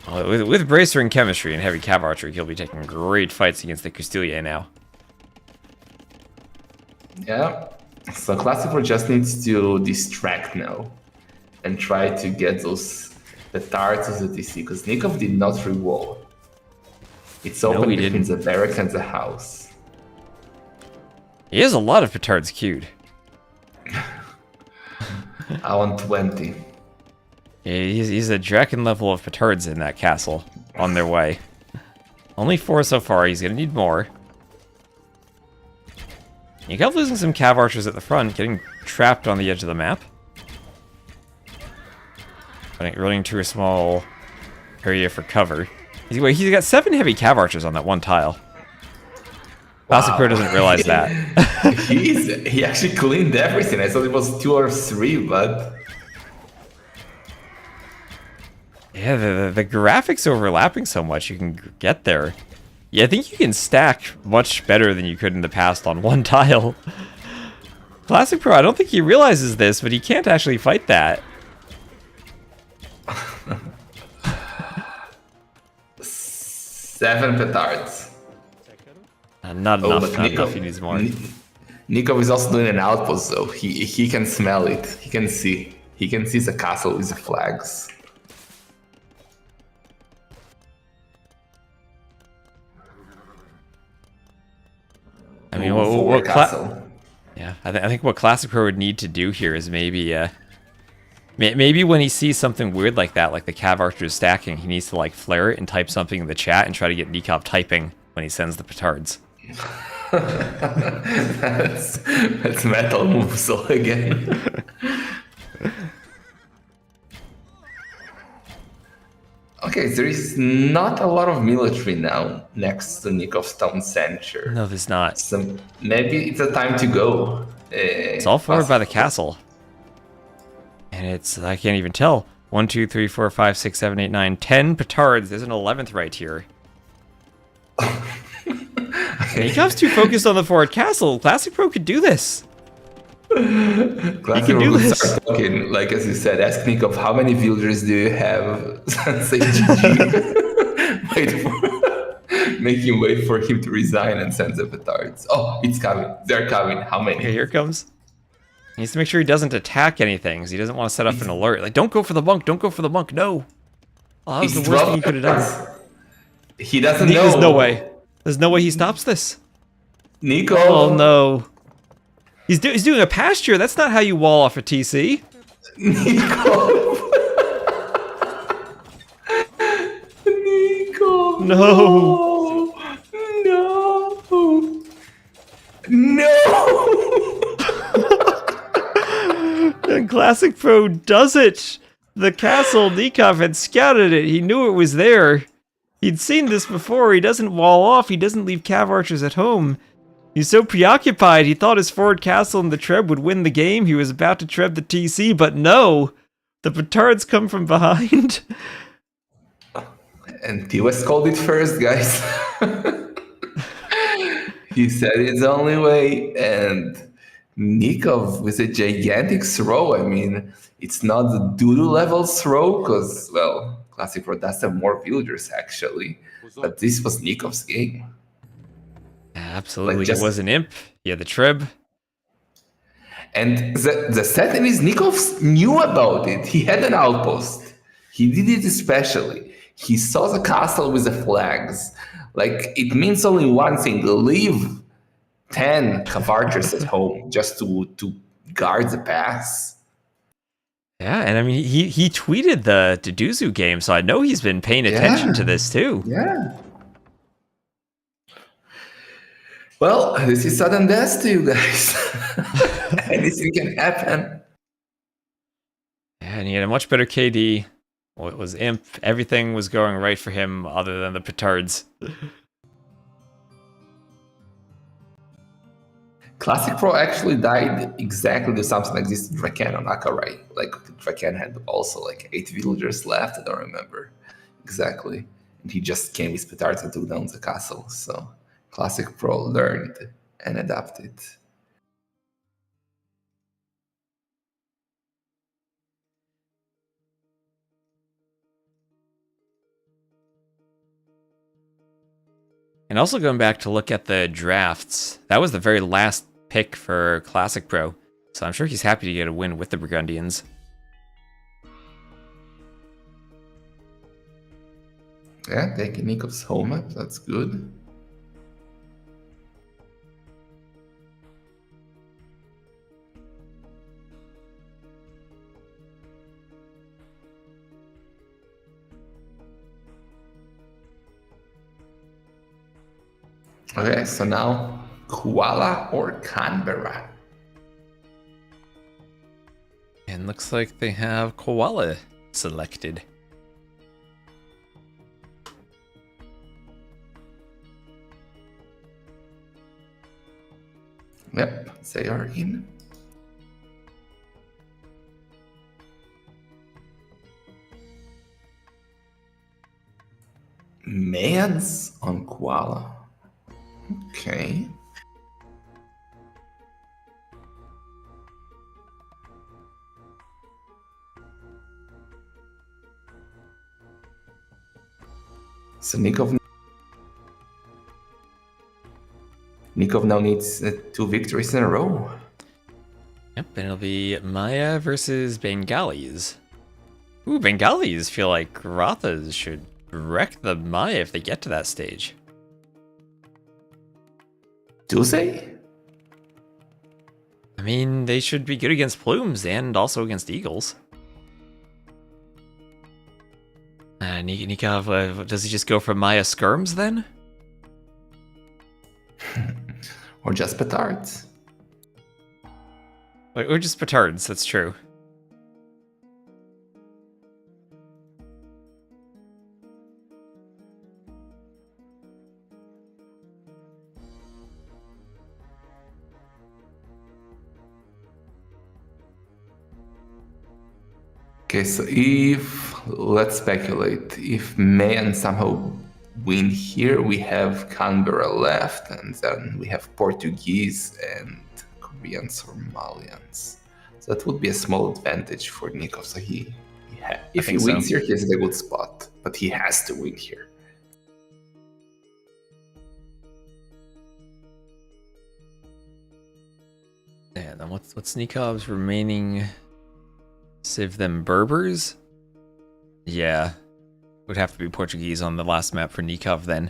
With Bracer and Chemistry and Heavy Cav Archery, he'll be taking great fights against the Castilier now. Yeah, so Classic just needs to distract now and try to get the tarts of the TC, because Nicov did not re-wall. It's open between the barrack and the house. He has a lot of petards queued. I want 20. Yeah, he's a Draken level of petards in that castle on their way. Only 4 so far, he's gonna need more. You kept losing some Cav Archers at the front, getting trapped on the edge of the map. Running to a small area for cover. He's got 7 heavy Cav Archers on that one tile. Classic Pro doesn't realize that. He actually cleaned everything. I thought it was 2 or 3, but... Yeah, the graphics overlapping so much, you can get there. Yeah, I think you can stack much better than you could in the past on one tile. Classic Pro, I don't think he realizes this, but he can't actually fight that. 7 petards. Not enough, he needs more. Nicov is also doing an outpost, so he can smell it. He can see the castle with the flags. I mean, what yeah, I think what Classic Pro would need to do here is maybe when he sees something weird like that, like the Cav Archers stacking, he needs to like flare it and type something in the chat and try to get Nicov typing when he sends the petards. that's metal move, so again. Okay, there is not a lot of military now next to Nikov's town center. No, there's not. So maybe it's a time to go. It's all forward by the castle. And And it's, I can't even tell. 1, 2, 3, 4, 5, 6, 7, 8, 9, 10 petards. There's an 11th right here. Nikov's too focused on the forward castle. Classic Pro could do this. Classic can do would this. start talking, like as you said, ask Nicov, how many villagers do you have? Say GG. Make him wait for him to resign and send the petards. Oh, it's coming. They're coming. How many? Okay, here it comes. He needs to make sure he doesn't attack anything, because he doesn't want to set up an alert. Like, don't go for the monk, don't go for the monk, no. Oh, that was It's the worst thing he 12 could have done. He doesn't know. There's no way. There's no way he stops this. Nico. Oh, no. He's doing a pasture. That's not how you wall off a TC. Nico. Nico. No. No. No. And Classic Pro does it. The castle, Nicov had scouted it. He knew it was there. He'd seen this before. He doesn't wall off. He doesn't leave cav archers at home. He's so preoccupied. He thought his forward castle and the Treb would win the game. He was about to Treb the TC, but no. The petards come from behind. And TOS called it first, guys. He said it's the only way. And Nicov with a gigantic throw. I mean, it's not the Doodoo level throw because, well, Classic Pro does have more villagers actually. But this was Nikov's game. Absolutely. Like just- it was an imp. Yeah, the Treb. And the setting is Nicov knew about it. He had an outpost. He did it especially. He saw the castle with the flags. Like, it means only one thing. Leave 10 cav archers at home just to guard the pass. Yeah, and I mean, he tweeted the Deduzu game, so I know he's been paying attention to this too. Yeah. Well, this is sudden death to you guys. Anything can happen. Yeah, and he had a much better KD. Well, it was imp. Everything was going right for him other than the petards. Classic Pro actually died exactly to something like this Draken on Akarai. Like, Draken had also like 8 villagers left, I don't remember exactly. And he just came with petards and took down the castle. So Classic Pro learned and adapted. And also going back to look at the drafts, that was the very last pick for Classic Pro. So I'm sure he's happy to get a win with the Burgundians. Yeah, taking Nikov's home map, that's good. Okay, so now Kuala or Canberra? And looks like they have Koala selected. Yep, they are in. Mads on Koala. Okay. So Nicov now needs 2 victories in a row. Yep, and it'll be Maya versus Bengalis. Ooh, Bengalis feel like Rathas should wreck the Maya if they get to that stage. Do they? I mean, they should be good against Plumes and also against Eagles. Nicov, does he just go for Maya Skirms then? Or just petards? Or just petards, that's true. Okay, so if let's speculate, if Mayan somehow win here, we have Canberra left, and then we have Portuguese and Koreans or Malians. So that would be a small advantage for Nicov. So if he wins here, he has a good spot, but he has to win here. Yeah, then what's Nikov's remaining civ them Berbers? Yeah. Would have to be Portuguese on the last map for Nicov then.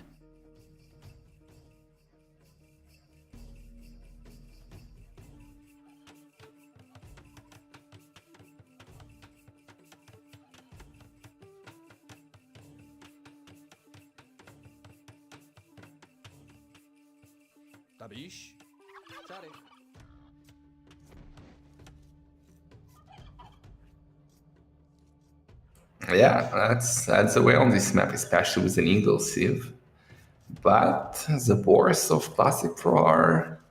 Yeah, that's the way on this map, especially with an Eagle Civ. But the boars of Classic Pro are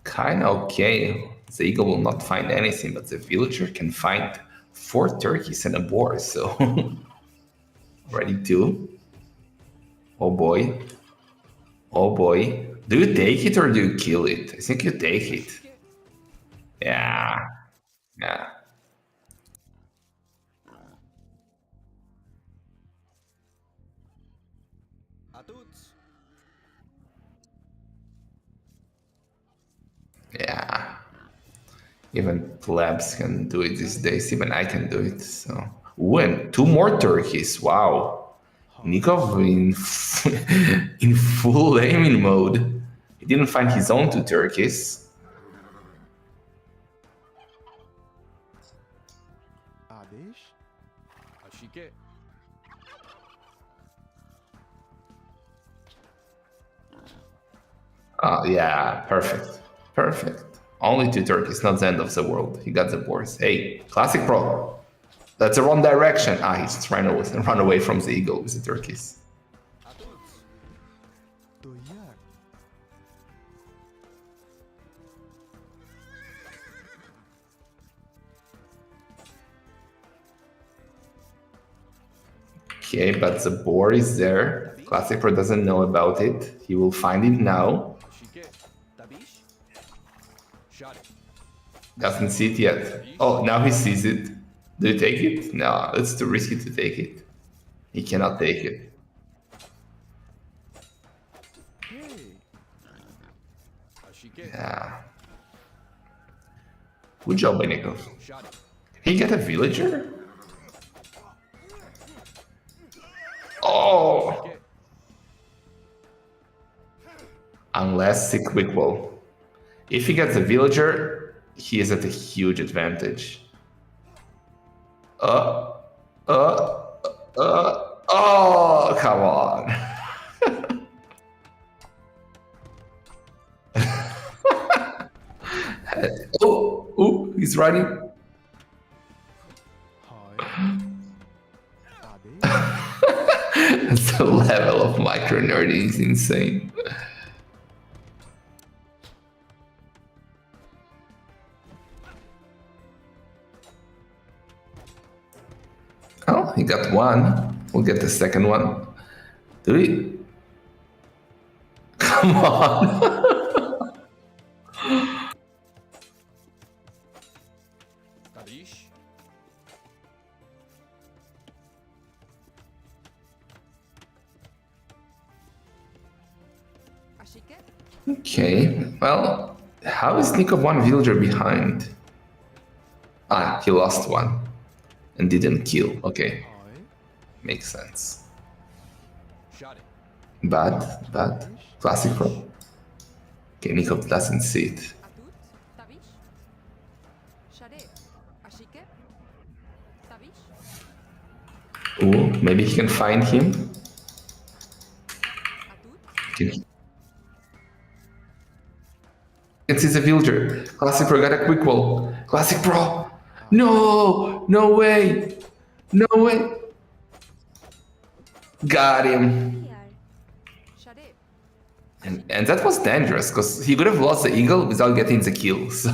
kind of okay. The Eagle will not find anything, but the Villager can find 4 turkeys and a boar, so... Ready to... Oh boy. Oh boy. Do you take it or do you kill it? I think you take it. Yeah. Yeah. Yeah. Even plebs can do it these days. Even I can do it. So, ooh, and 2 more turkeys. Wow. Nicov in full aiming mode. He didn't find his own 2 turkeys. Oh, yeah, perfect. Perfect. Only 2 turkeys, not the end of the world. He got the boars. Hey, Classic Pro. That's the wrong direction. Ah, he's trying to run away from the eagle with the turkeys. Okay, but the boar is there. Classic Pro doesn't know about it. He will find it now. Doesn't see it yet. Oh, now he sees it. Do you take it? No, it's too risky to take it. He cannot take it. Yeah. Good job, Nicov. Did he get a villager? Oh! Unless he quick wall. If he gets a villager, he is at a huge advantage. Oh, come on. Oh, he's running. The level of micro nerding is insane. Oh, he got one. We'll get the second one. Do we? Come on. Okay, well, how is Nicov 1 villager behind? Ah, he lost one and didn't kill. Okay, makes sense. Bad. Classic Pro. Okay, Nicov doesn't see it. Ooh, maybe he can find him. It's a villager. Classic Pro got a quick wall. Classic Pro! No way! No way! Got him. And that was dangerous, because he could have lost the eagle without getting the kill, so...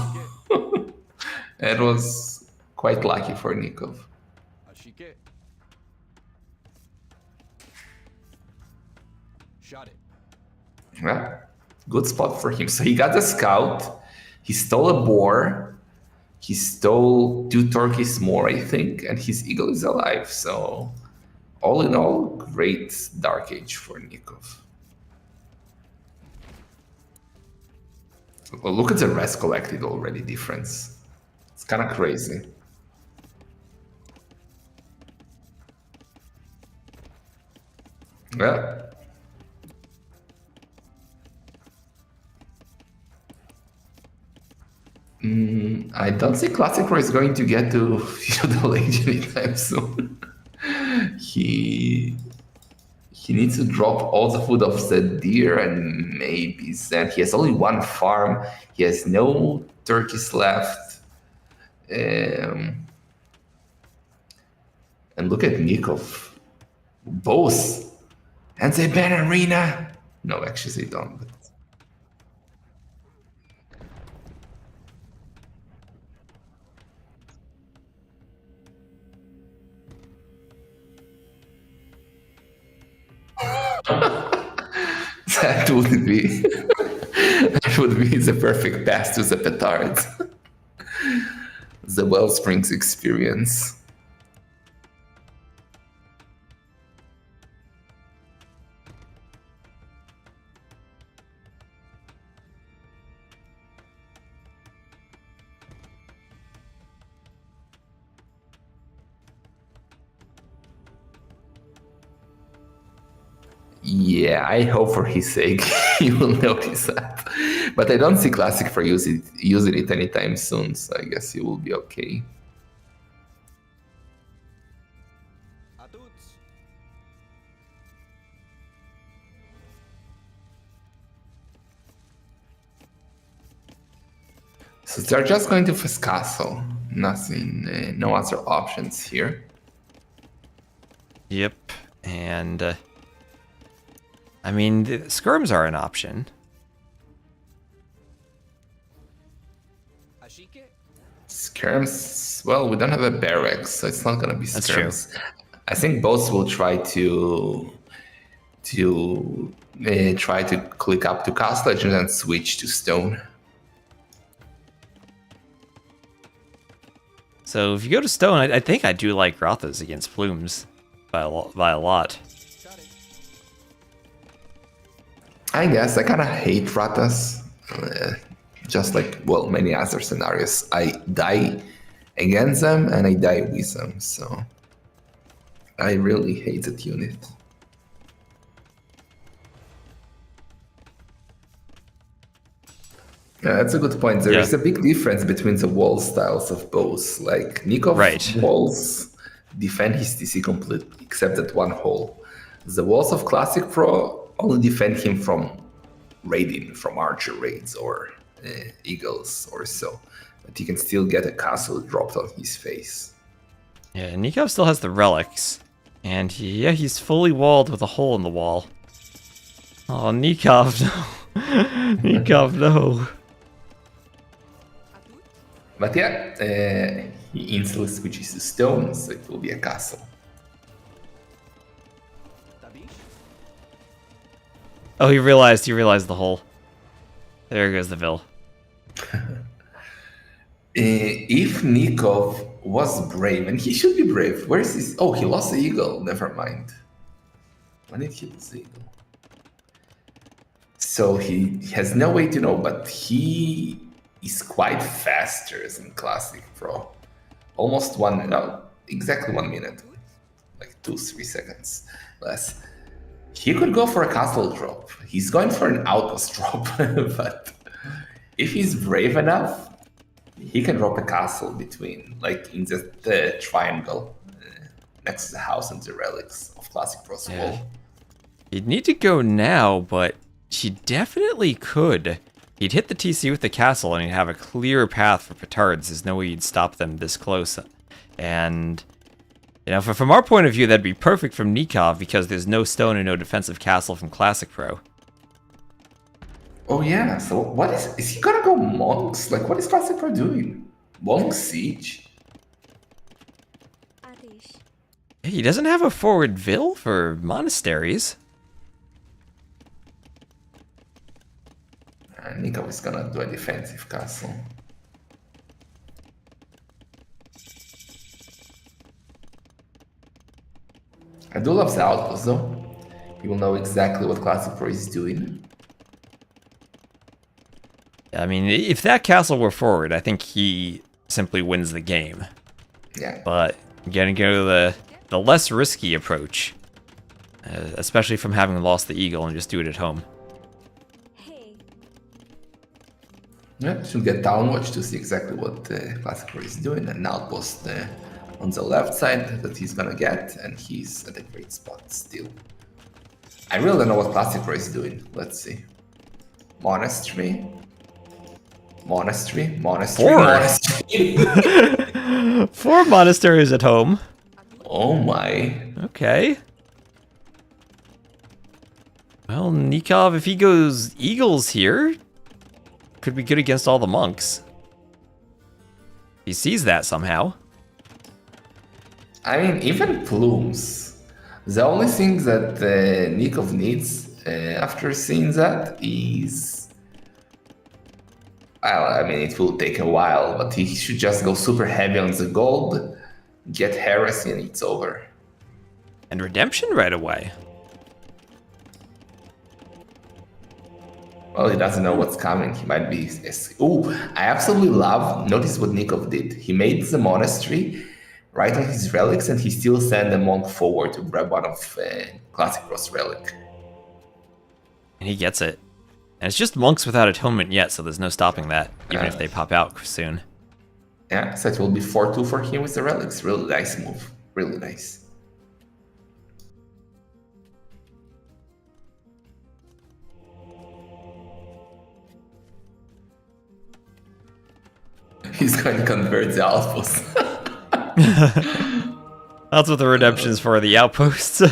It was quite lucky for Nicov. Shot it. Yeah, good spot for him. So he got a scout, he stole a boar, he stole 2 turkeys more, I think, and his eagle is alive. So all in all, great Dark Age for Nicov. Well, look at the rest collected already difference. It's kind of crazy. Yeah. I don't think Classic Pro is going to get to Feudal Age anytime soon. he needs to drop all the food of the deer and maybe sand. He has only 1 farm. He has no turkeys left. And look at Nicov. Both. And they ban arena. No, actually they don't. But... that would be that would be the perfect pass to the petards. The Wellsprings experience. Yeah, I hope for his sake he will notice that. But I don't see Classic for using it anytime soon, so I guess he will be okay. So they're just going to first castle. Nothing, no other options here. Yep, and I mean, the skirms are an option. Skirms, well, we don't have a barracks, so it's not gonna be skirms. That's true. I think both will try to click up to castle and then switch to stone. So if you go to stone, I think I do like Rothas against plumes by a lot. I guess I kind of hate Ratas, just like, well, many other scenarios. I die against them and I die with them, so I really hate that unit. Yeah, that's a good point. There is a big difference between the wall styles of both. Like, Nicov walls defend his TC completely, except that 1 hole. The walls of Classic Pro only defend him from raiding, from archer raids or eagles or so. But he can still get a castle dropped on his face. Yeah, Nicov still has the relics. And he's fully walled with a hole in the wall. Oh, Nicov, no. Nicov, no. But yeah, he instantly switches to stone, so it will be a castle. Oh, he realized the hole. There goes the Vil. If Nicov was brave, and he should be brave, where is his... Oh, he lost the eagle, never mind. When did he lose the eagle? So he has no way to know, but he is quite faster than Classic Pro. Almost exactly 1 minute. Like 2-3 seconds less. He could go for a castle drop. He's going for an outpost drop, but if he's brave enough, he can drop a castle between, like in the triangle next to the house and the relics of Classic Pro's wall. He'd need to go now, but he definitely could. He'd hit the TC with the castle and he'd have a clear path for petards. There's no way you'd stop them this close. And, you know, from our point of view, that'd be perfect from Nicov because there's no stone and no defensive castle from Classic Pro. Oh yeah, so what is he gonna go monks? Like, what is Classic Pro doing? Monk siege? He doesn't have a forward Vil for monasteries. Nicov is gonna do a defensive castle. I do love the outpost though. People know exactly what Classic Pro is doing. I mean, if that castle were forward, I think he simply wins the game. Yeah. But you gotta go the less risky approach, especially from having lost the eagle, and just do it at home. Yeah, should get downwatch to see exactly what Classic Pro is doing. An outpost on the left side that he's gonna get, and he's at a great spot still. I really don't know what Classic Pro is doing. Let's see. Monastery. Monastery. Monastery. Four. Monastery. 4 monasteries at home. Oh my. Okay. Well, Nicov, if he goes eagles here, could be good against all the monks. He sees that somehow. I mean, even plumes. The only thing that Nicov needs after seeing that is... Well, I mean, it will take a while, but he should just go super heavy on the gold, get heresy, and it's over. And redemption right away. Well, he doesn't know what's coming. He might be... Ooh, I absolutely love... Notice what Nicov did. He made the monastery right on his relics, and he still sent a monk forward to grab one of Classic Pro's relic. And he gets it. And it's just monks without atonement yet, so there's no stopping that, even if they pop out soon. Yeah, so it will be 4-2 for him with the relics. Really nice move. Really nice. He's going to convert the outpost. That's what the redemption's for, the outposts.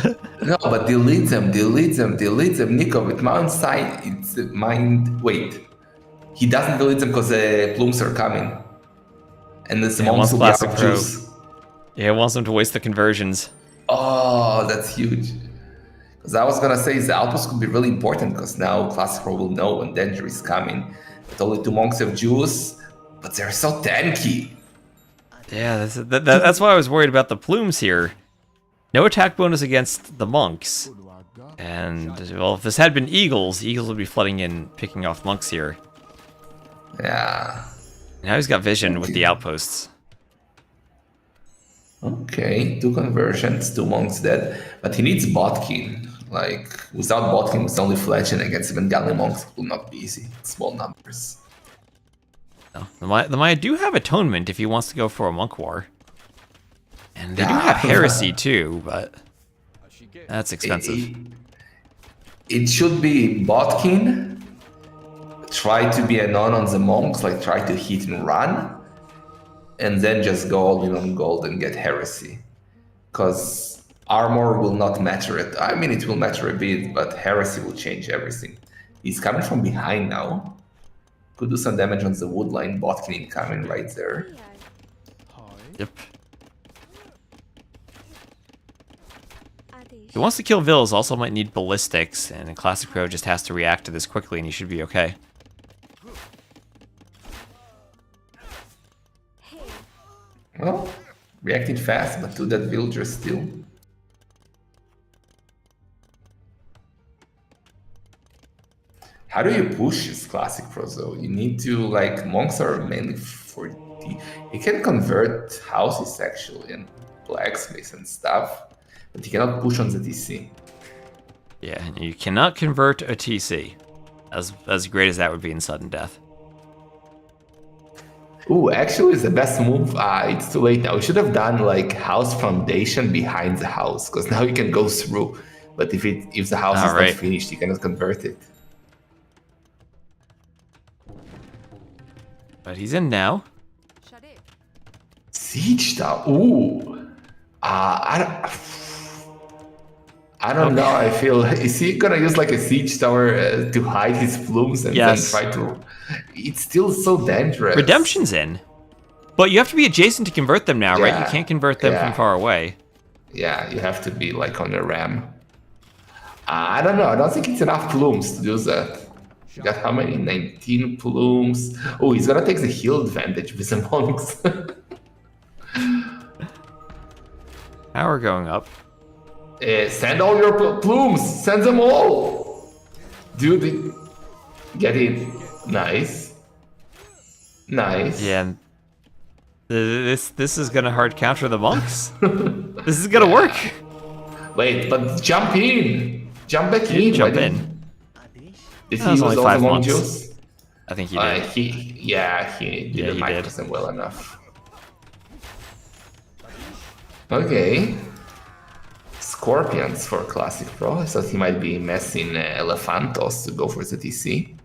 No, but delete them. Nicov with Mount Side, it's mind... Wait. He doesn't delete them because the plumes are coming. And the monks will be out of juice. Yeah, he wants them to waste the conversions. Oh, that's huge. Because I was going to say the outpost could be really important because now Classic Pro will know when danger is coming. But only 2 monks have juice, but they're so tanky. Yeah, that's why I was worried about the plumes here. No attack bonus against the monks. And, well, if this had been eagles, eagles would be flooding in, picking off monks here. Yeah. Now he's got vision with the outposts. Okay, 2 conversions, 2 monks dead. But he needs Botkin. Like, without Botkin, with only Fletch and against Bengali monks, it will not be easy. Small numbers. No, the Maya do have atonement if he wants to go for a monk war. And they do have heresy too, but that's expensive. It should be Botkin. Try to be a non on the monks, like try to hit and run. And then just go all in on gold and get heresy. Because armor will not matter it. I mean, it will matter a bit, but heresy will change everything. He's coming from behind now. Could do some damage on the wood line. Botkin incoming right there. Yep. He wants to kill Vils, also might need ballistics, and Classic Pro just has to react to this quickly and he should be okay. Well, reacting fast, but to that villager still. How do you push this Classic Pro though? You need to, like, monks are mainly for he can convert houses actually and blacksmiths and stuff, but he cannot push on the TC. Yeah, you cannot convert a TC, as great as that would be in sudden death. Ooh, actually it's the best move. It's too late now. We should have done like house foundation behind the house, because now you can go through. But if the house is not finished, you cannot convert it. But he's in now. Siege tower. Ooh. I don't know. I feel, is he gonna use like a siege tower to hide his plumes and then try to? It's still so dangerous. Redemption's in. But you have to be adjacent to convert them now, right? You Yeah, can't convert them from yeah. far away. Yeah, you have to be like on the ram. I don't know. I don't think it's enough plumes to do that. You got how many? 19 plumes. Oh, he's gonna take the heal advantage with the monks. Power going up. Send all your plumes. Send them all. Dude, get in. Nice. Nice. Yeah. And this is gonna hard counter the monks. This is gonna work. Wait, but jump in. Jump back in. Jump in. Did That he was use only all 5 the long monks. juice? I think he did. He didn't he micro did. them well enough. Okay. Scorpions for Classic Pro. I thought he might be messing Elephantos to go for the TC.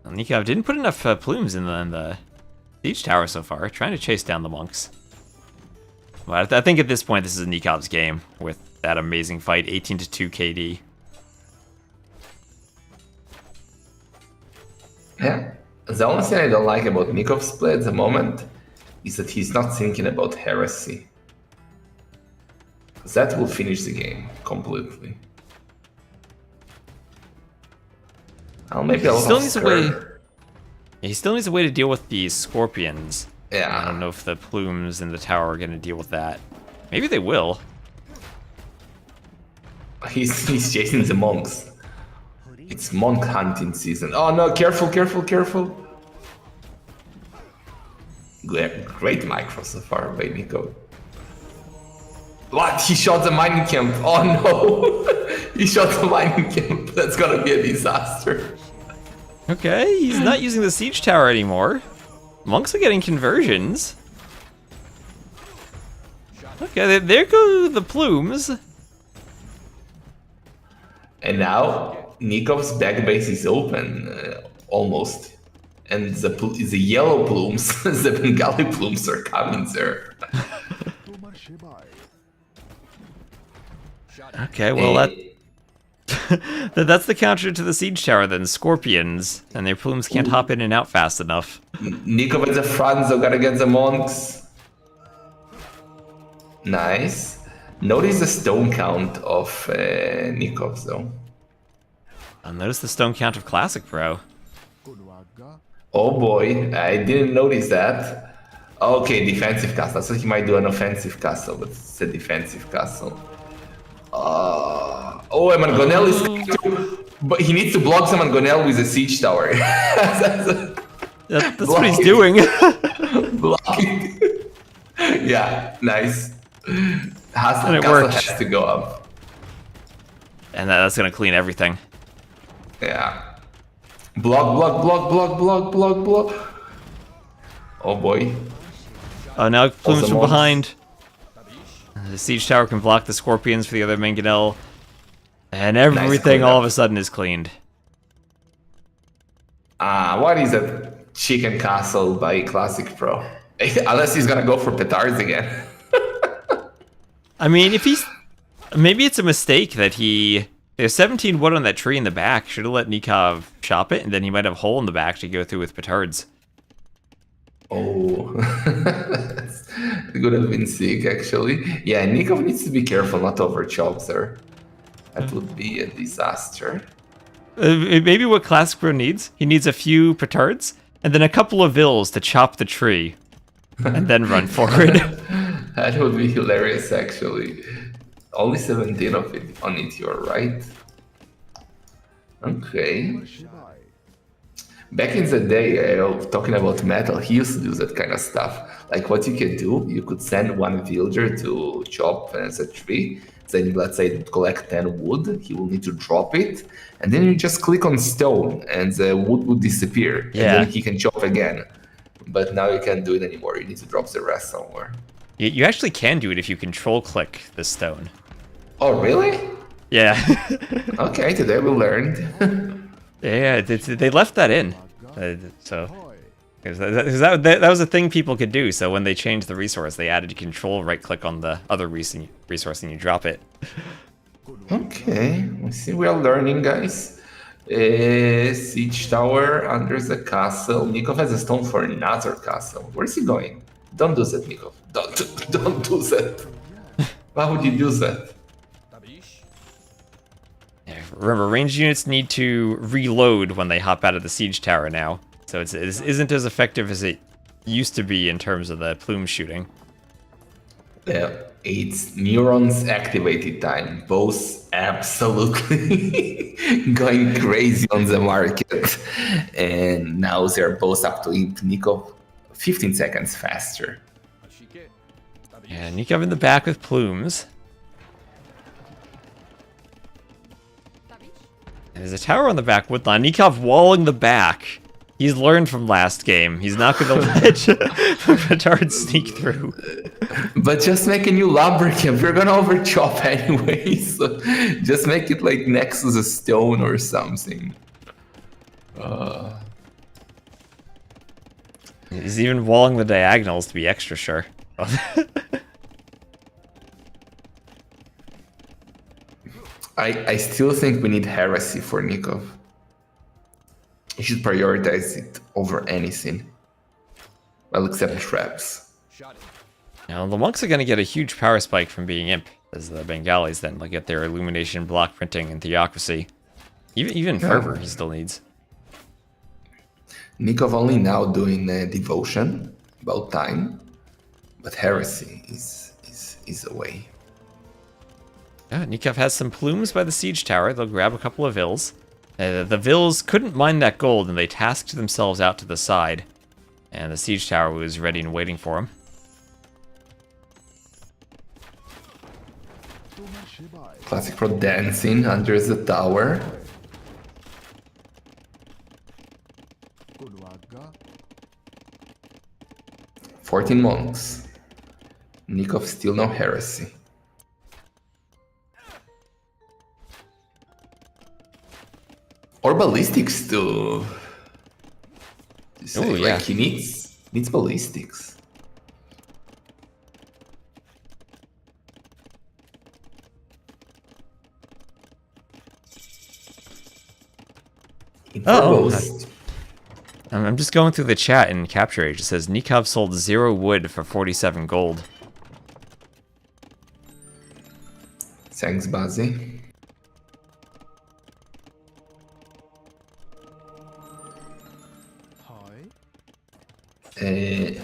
Well, Nicov didn't put enough plumes in the siege tower so far, trying to chase down the monks. But I think at this point this is Nikov's game with that amazing fight, 18-2 KD. Yeah. The only thing I don't like about Nikov's play at the moment is that he's not thinking about heresy. That will finish the game completely. Well, maybe I'll Still needs a way. Skur. He still needs a way to deal with these scorpions. Yeah. I don't know if the plumes in the tower are going to deal with that. Maybe they will. He's chasing the monks. It's monk hunting season. Oh no, careful, careful, careful. Great micro so far by Nicov. What? He shot the mining camp. Oh no. He shot the mining camp. That's gonna be a disaster. Okay, he's not using the siege tower anymore. Monks are getting conversions. Okay, there go the plumes. And now Nikov's back base is open, almost. And the yellow plumes, the Bengali plumes are coming there. Okay, well that's the counter to the siege tower then. Scorpions, and their plumes can't hop in and out fast enough. Nicov at the front, so gotta get the monks. Nice. Notice the stone count of Nicov though. I'll notice the stone count of Classic Pro. Oh boy, I didn't notice that. Okay, defensive castle. So he might do an offensive castle, but it's a defensive castle. Oh, and Mangonel is coming too, but he needs to block the Mangonel with a siege tower. That's what he's doing. Blocking. Yeah, nice. And it Castle worked. has to go up. And that's gonna clean everything. Yeah. Block, block, block, block, block, block, block. Oh boy. Oh, now plumes Also from monks. behind. The siege tower can block the scorpions for the other mangonel. And everything all of a sudden is cleaned. What is that chicken castle by Classic Pro? Unless he's gonna go for petards again. I mean, if he's... Maybe it's a mistake that there's 17 wood on that tree in the back. Should have let Nicov chop it, and then he might have a hole in the back to go through with petards. Oh, it would have been sick actually. Yeah, Nicov needs to be careful not to overchop there. That would be a disaster. Maybe what Classic Pro needs? He needs a few petards, and then a couple of vills to chop the tree, and then run forward. That would be hilarious actually. Only 17 of it on it, you're right. Okay. Back in the day, talking about metal, he used to do that kind of stuff. Like what you could do, you could send one villager to chop the tree. Then let's say it would collect 10 wood, he will need to drop it. And then you just click on stone and the wood would disappear. Yeah. And then he can chop again. But now you can't do it anymore. You need to drop the rest somewhere. You actually can do it if you control click the stone. Oh, really? Yeah. Okay, today we learned. Yeah, they left that in. So... Because that was a thing people could do, so when they changed the resource, they added control right-click on the other resource and you drop it. Okay, we see we are learning, guys. Siege tower under the castle. Nicov has a stone for another castle. Where's he going? Don't do that, Nicov. Don't do that. Why would you do that? Yeah, remember, ranged units need to reload when they hop out of the siege tower now. So it isn't as effective as it used to be in terms of the plume shooting. It's neurons activated time. Both absolutely going crazy on the market. And now they're both up to Nicov 15 seconds faster. Yeah, Nicov in the back with plumes. And there's a tower on the back woodline. Nicov walling the back. He's learned from last game. He's not going to let Petard sneak through. But just make a new lumber camp. You're gonna overchop anyway, so just make it like next to the stone or something. He's even walling the diagonals to be extra sure. I still think we need heresy for Nicov. You should prioritize it over anything. Well, except traps. Now, the monks are going to get a huge power spike from being imp, as the Bengalis then will get their illumination, block printing, and theocracy. Even fervor he still needs. Nicov only now doing devotion, about time, but heresy is away. Yeah, Nicov has some plumes by the siege tower. They'll grab a couple of vills. The vills couldn't mine that gold, and they tasked themselves out to the side. And the siege tower was ready and waiting for them. Classic Pro dancing under the tower. "14 monks. Nicov still no heresy. Or ballistics too. Oh yeah. Like he needs ballistics. I'm just going through the chat in Capture Age. It says Nicov sold 0 wood for 47 gold. Thanks, Bazzi.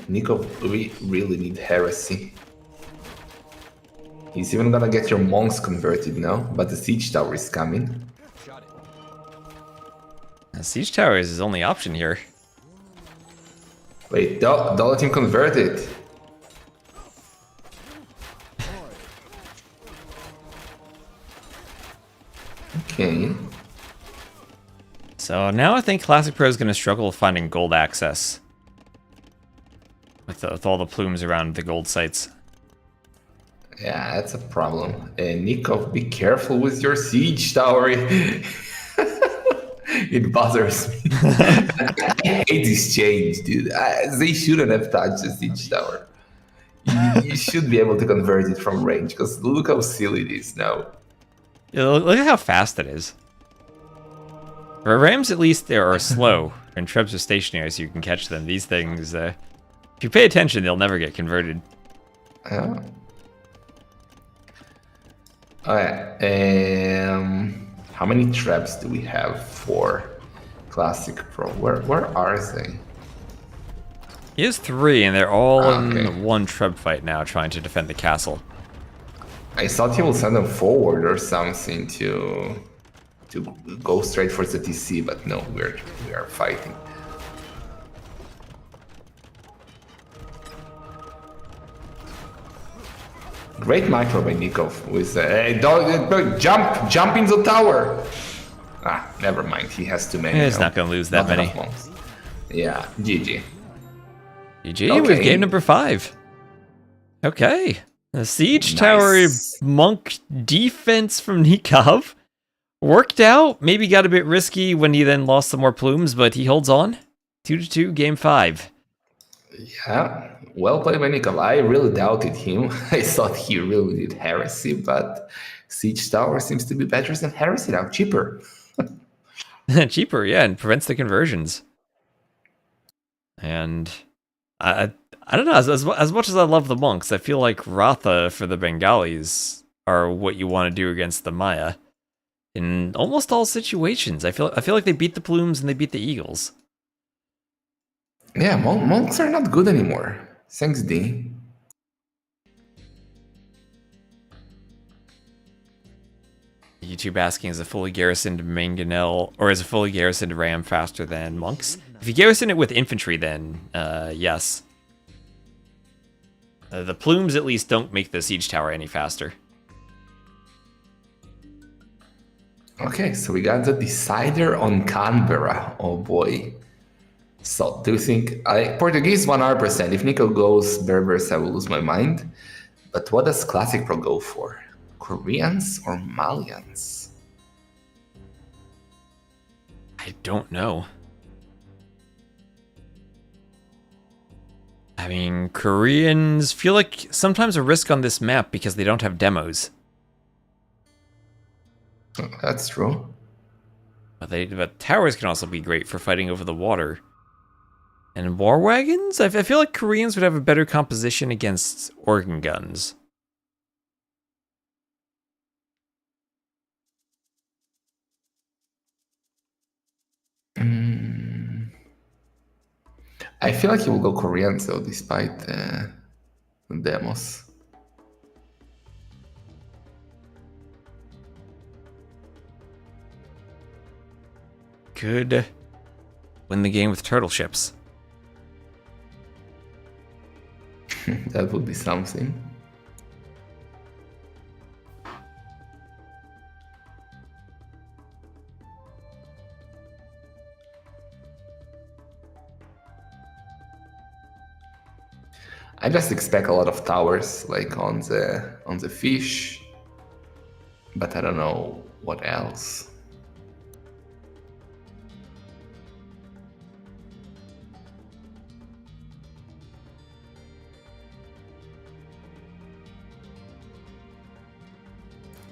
Nicov, we really need heresy. He's even gonna get your monks converted now, but the siege tower is coming. The siege tower is his only option here. Wait, don't let him convert it. Okay. So now I think Classic Pro is going to struggle finding gold access. With all the plumes around the gold sites. Yeah, that's a problem. Nicov, be careful with your siege tower. It bothers me. I hate this change, dude. They shouldn't have touched the siege tower. You should be able to convert it from range, because look how silly it is now. Yeah, look at how fast it is. Rams, at least, they are slow, and Trebs are stationary, so you can catch them. These things, if you pay attention, they'll never get converted. Oh. Alright, how many traps do we have for Classic Pro? Where are they? He has 3, and they're all in one Treb fight now, trying to defend the castle. I thought he will send them forward or something to go straight for the TC, but no, we are fighting. Great micro by Nicov with jump in the tower. Ah, never mind. He has too many. He's not going to lose that many. Yeah, GG. GG with game number 5. Okay. The siege tower monk defense from Nicov worked out. Maybe got a bit risky when he then lost some more plumes, but he holds on. 2-2, game 5. Yeah, well played by Nicov. I really doubted him. I thought he really did heresy, but siege tower seems to be better than heresy now, cheaper. Cheaper, yeah, and prevents the conversions. And I don't know, as much as I love the monks, I feel like Ratha for the Bengalis are what you want to do against the Maya. In almost all situations. I feel like they beat the Plumes and they beat the Eagles. Yeah, monks are not good anymore. Thanks, D. YouTube asking, is a fully garrisoned Mangonel or is a fully garrisoned Ram faster than monks? If you garrison it with infantry, then yes. The Plumes at least don't make the siege tower any faster. Okay, so we got the decider on Canberra. Oh boy. So, do you think Portuguese 100%? If Nico goes Berbers, I will lose my mind. But what does Classic Pro go for? Koreans or Malians? I don't know. I mean, Koreans feel like sometimes a risk on this map because they don't have demos. That's true. But towers can also be great for fighting over the water. And war wagons? I feel like Koreans would have a better composition against organ guns. I feel like he will go Koreans though, despite the demos. Could win the game with turtle ships. That would be something. I just expect a lot of towers, like on the fish, but I don't know what else.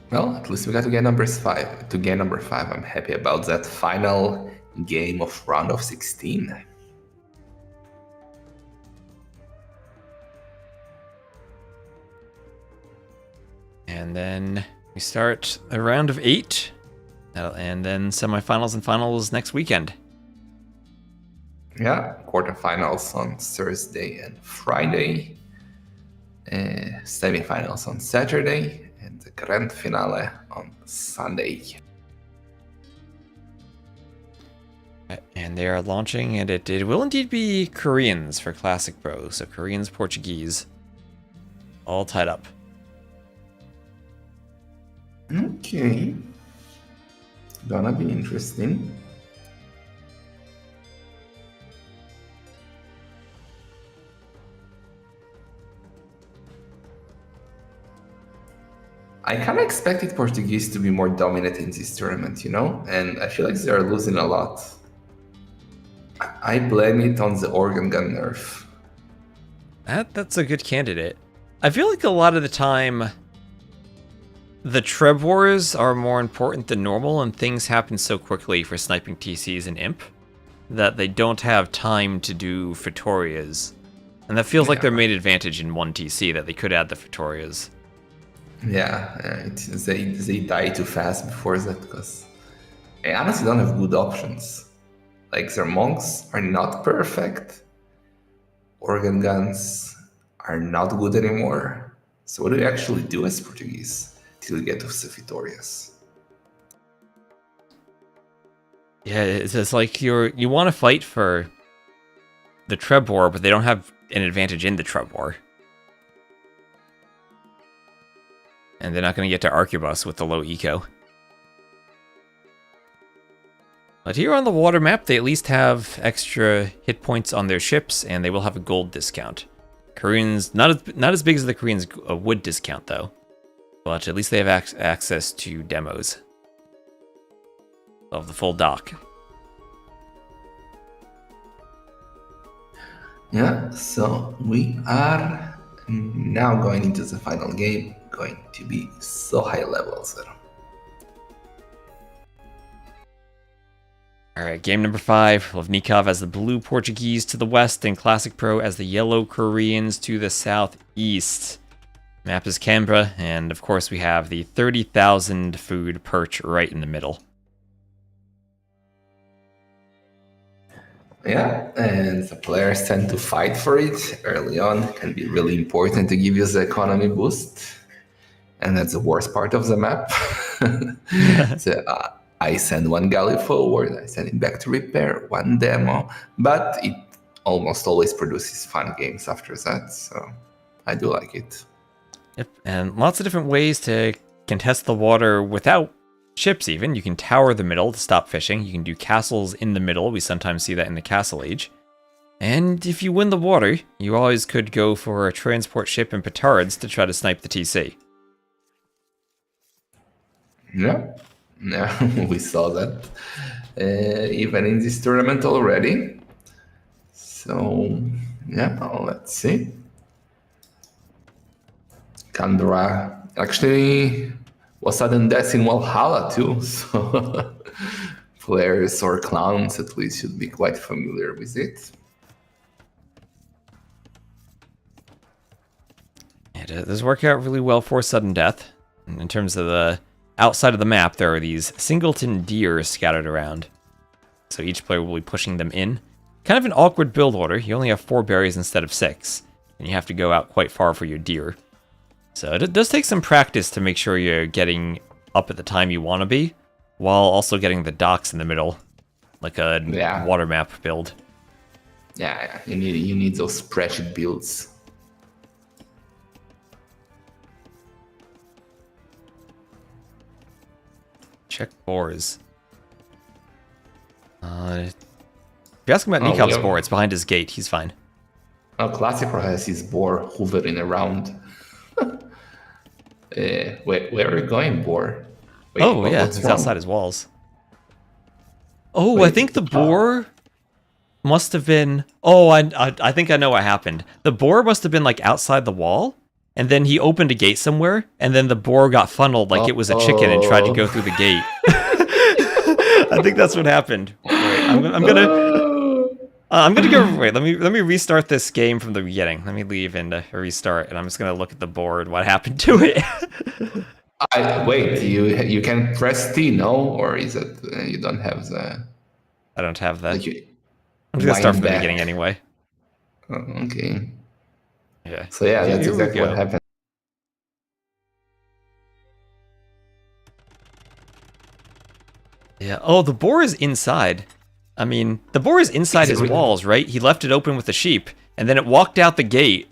Well, at least we got to get numbers 5. To get number 5, I'm happy about that final game of round of 16. And then we start a round of 8, and then semifinals and finals next weekend. Yeah, quarterfinals on Thursday and Friday, semifinals on Saturday, and the grand finale on Sunday. And they are launching, and it will indeed be Koreans for Classic Pro, so Koreans, Portuguese, all tied up. Okay. Gonna be interesting. I kind of expected Portuguese to be more dominant in this tournament, you know? And I feel like they are losing a lot. I blame it on the organ gun nerf. That's a good candidate. I feel like a lot of the time, the Treb Wars are more important than normal, and things happen so quickly for sniping TCs and Imp that they don't have time to do Fetorias. And that feels like their main advantage in one TC, that they could add the Fetorias. Yeah, they die too fast before that, because they honestly don't have good options. Like, their monks are not perfect. Organ guns are not good anymore. So what do you actually do as Portuguese till you get to the Vitorias? Yeah, it's like you want to fight for the Treb War, but they don't have an advantage in the Treb War. And they're not going to get to Arquebus with the low eco. But here on the water map, they at least have extra hit points on their ships, and they will have a gold discount. Koreans, not as big as the Koreans' wood discount, though. But at least they have access to demos of the full dock. Yeah, so we are now going into the final game, going to be so high levels there. All right, game number 5. We'll have Nicov as the blue Portuguese to the west and Classic Pro as the yellow Koreans to the southeast. Map is Canberra, and of course we have the 30,000 food perch right in the middle. Yeah, and the players tend to fight for it early on. It can be really important to give you the economy boost. And that's the worst part of the map. So, I send one galley forward, I send it back to repair, one demo, but it almost always produces fun games after that, so I do like it. Yep, and lots of different ways to contest the water without ships even. You can tower the middle to stop fishing. You can do castles in the middle. We sometimes see that in the Castle Age. And if you win the water, you always could go for a transport ship and petards to try to snipe the TC. Yeah, we saw that even in this tournament already. So, yeah, let's see. Canberra actually was sudden death in Valhalla too, so players or clowns at least should be quite familiar with it. It does work out really well for sudden death. In terms of the outside of the map, there are these singleton deer scattered around. So each player will be pushing them in. Kind of an awkward build order. You only have 4 berries instead of 6. And you have to go out quite far for your deer. So it does take some practice to make sure you're getting up at the time you want to be, while also getting the docks in the middle, like a water map build. Yeah, you need those spreadsheet builds. Check boars. If you ask him about Nikov's boar, it's behind his gate. He's fine. Oh, Classic Pro has his boar hovering around. Where are you going, boar? Wait, it's outside his walls. Oh, wait, I think the boar must have been... Oh, I think I know what happened. The boar must have been, like, outside the wall, and then he opened a gate somewhere, and then the boar got funneled like it was a chicken and tried to go through the gate. I think that's what happened. Wait, I'm gonna go. Wait, let me restart this game from the beginning. Let me leave and restart, and I'm just gonna look at the board. What happened to it? Wait, you can press T, no, or is it you don't have the? I don't have that. I'm just gonna start from the beginning anyway. Oh, okay. Yeah. So yeah, that's exactly what happened. Yeah. Oh, the boar is inside. I mean, the boar is inside his walls, right? He left it open with the sheep, and then it walked out the gate.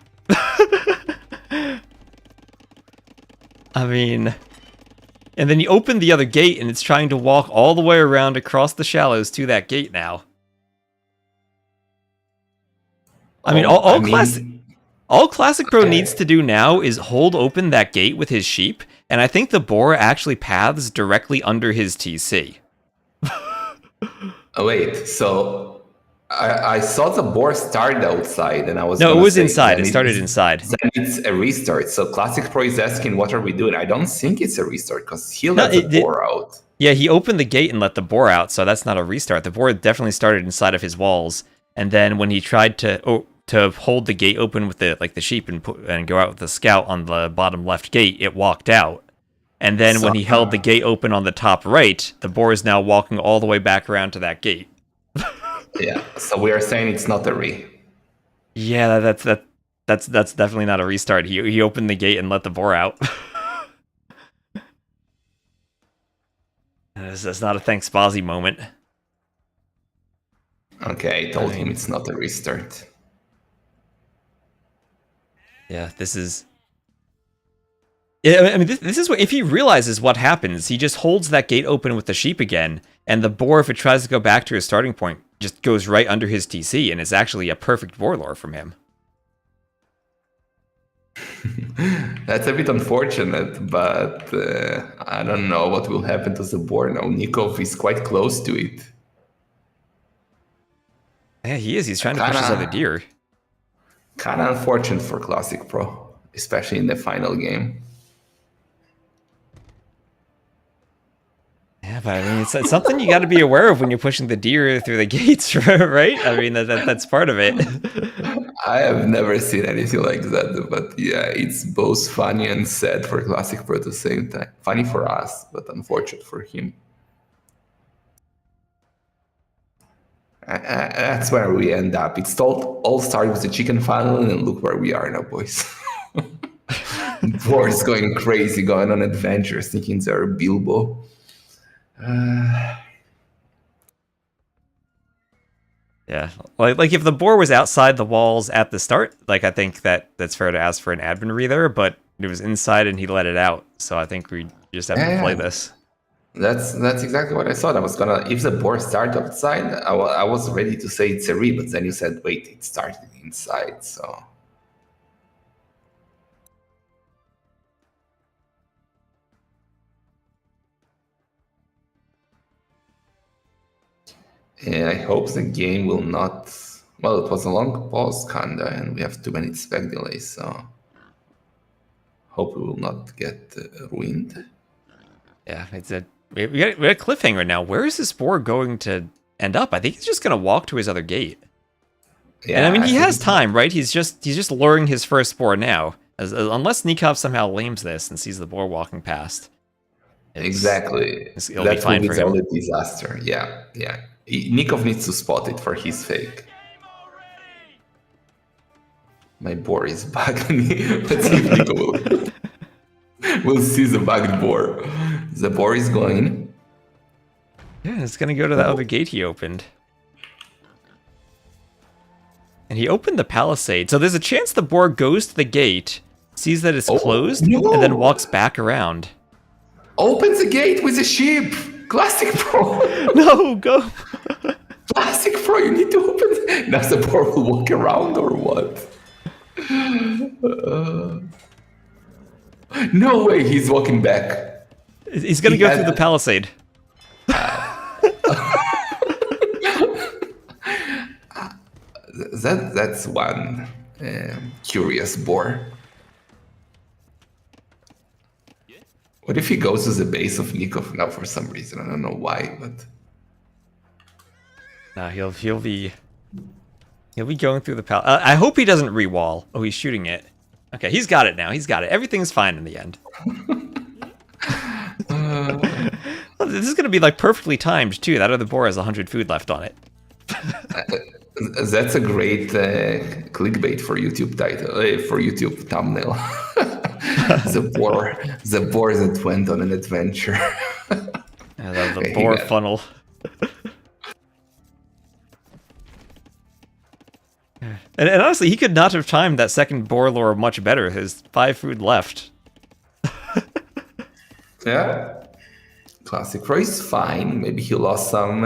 I mean... And then he opened the other gate, and it's trying to walk all the way around across the shallows to that gate now. I mean, all Classic Pro needs to do now is hold open that gate with his sheep, and I think the boar actually paths directly under his TC. Oh, wait, so I saw the boar start outside, and I was No, it was inside. It started inside. Then it's a restart. So Classic Pro is asking, what are we doing? I don't think it's a restart, because he let the boar out. Yeah, he opened the gate and let the boar out, so that's not a restart. The boar definitely started inside of his walls, and then when he tried to hold the gate open with the sheep and go out with the scout on the bottom left gate, it walked out. And then when he held the gate open on the top right, the boar is now walking all the way back around to that gate. Yeah, so we are saying it's not a re. Yeah, that's definitely not a restart. He opened the gate and let the boar out. That's not a thanks Bozzy moment. Okay, I told him it's not a restart. Yeah, this is... Yeah, I mean, this is what... If he realizes what happens, he just holds that gate open with the sheep again, and the boar, if it tries to go back to his starting point, just goes right under his TC, and it's actually a perfect boar lore from him. That's a bit unfortunate, but I don't know what will happen to the boar now. Nicov is quite close to it. Yeah, he is. He's trying to push his other deer. Kind of unfortunate for Classic Pro, especially in the final game. Yeah, but I mean, it's something you got to be aware of when you're pushing the deer through the gates, right? I mean, that's part of it. I have never seen anything like that, but yeah, it's both funny and sad for Classic Pro at the same time. Funny for us, but unfortunate for him. That's where we end up. It's all started with the chicken final, and look where we are now, boys. Board's going crazy, going on adventures, thinking they're Bilbo. Yeah, like if the boar was outside the walls at the start, like I think that's fair to ask for an admin reader, but it was inside and he let it out, so I think we just have to play this. That's exactly what I thought. I was gonna, if the boar started outside, I was ready to say it's a re, but then you said, wait, it started inside, so. Yeah, I hope the game will not. Well, it was a long pause, kinda, and we have 2 minutes back delay, so hope we will not get ruined. Yeah, we got a cliffhanger now. Where is this boar going to end up? I think he's just gonna walk to his other gate. Yeah, and I mean, he has time, right? He's just luring his first boar now, unless Nicov somehow lames this and sees the boar walking past. Exactly. It'll be fine for him. Only disaster. Yeah. Nicov needs to spot it for his fake. My boar is bugging me. Let's see if Nicov will see the bugged boar. The boar is going. Yeah, it's gonna go to the other gate he opened. And he opened the palisade, so there's a chance the boar goes to the gate, sees that it's closed, and then walks back around. Opens the gate with a sheep! Classic Pro! No, go! Classic Pro, you need to open it! Now the boar will walk around or what? No way, he's walking back. He's gonna go through the palisade. That's one curious boar. What if he goes to the base of Nicov now for some reason? I don't know why, but nah, he'll be going through the palace. I hope he doesn't re-wall. Oh, he's shooting it. Okay, he's got it now. He's got it. Everything's fine in the end. Well, this is gonna be like perfectly timed too. That other boar has 100 food left on it. That's a great clickbait for YouTube title, for YouTube thumbnail. the boar that went on an adventure. The boar funnel. And honestly, he could not have timed that second boar lore much better. His 5 food left. Yeah. Classic Pro is fine. Maybe he lost some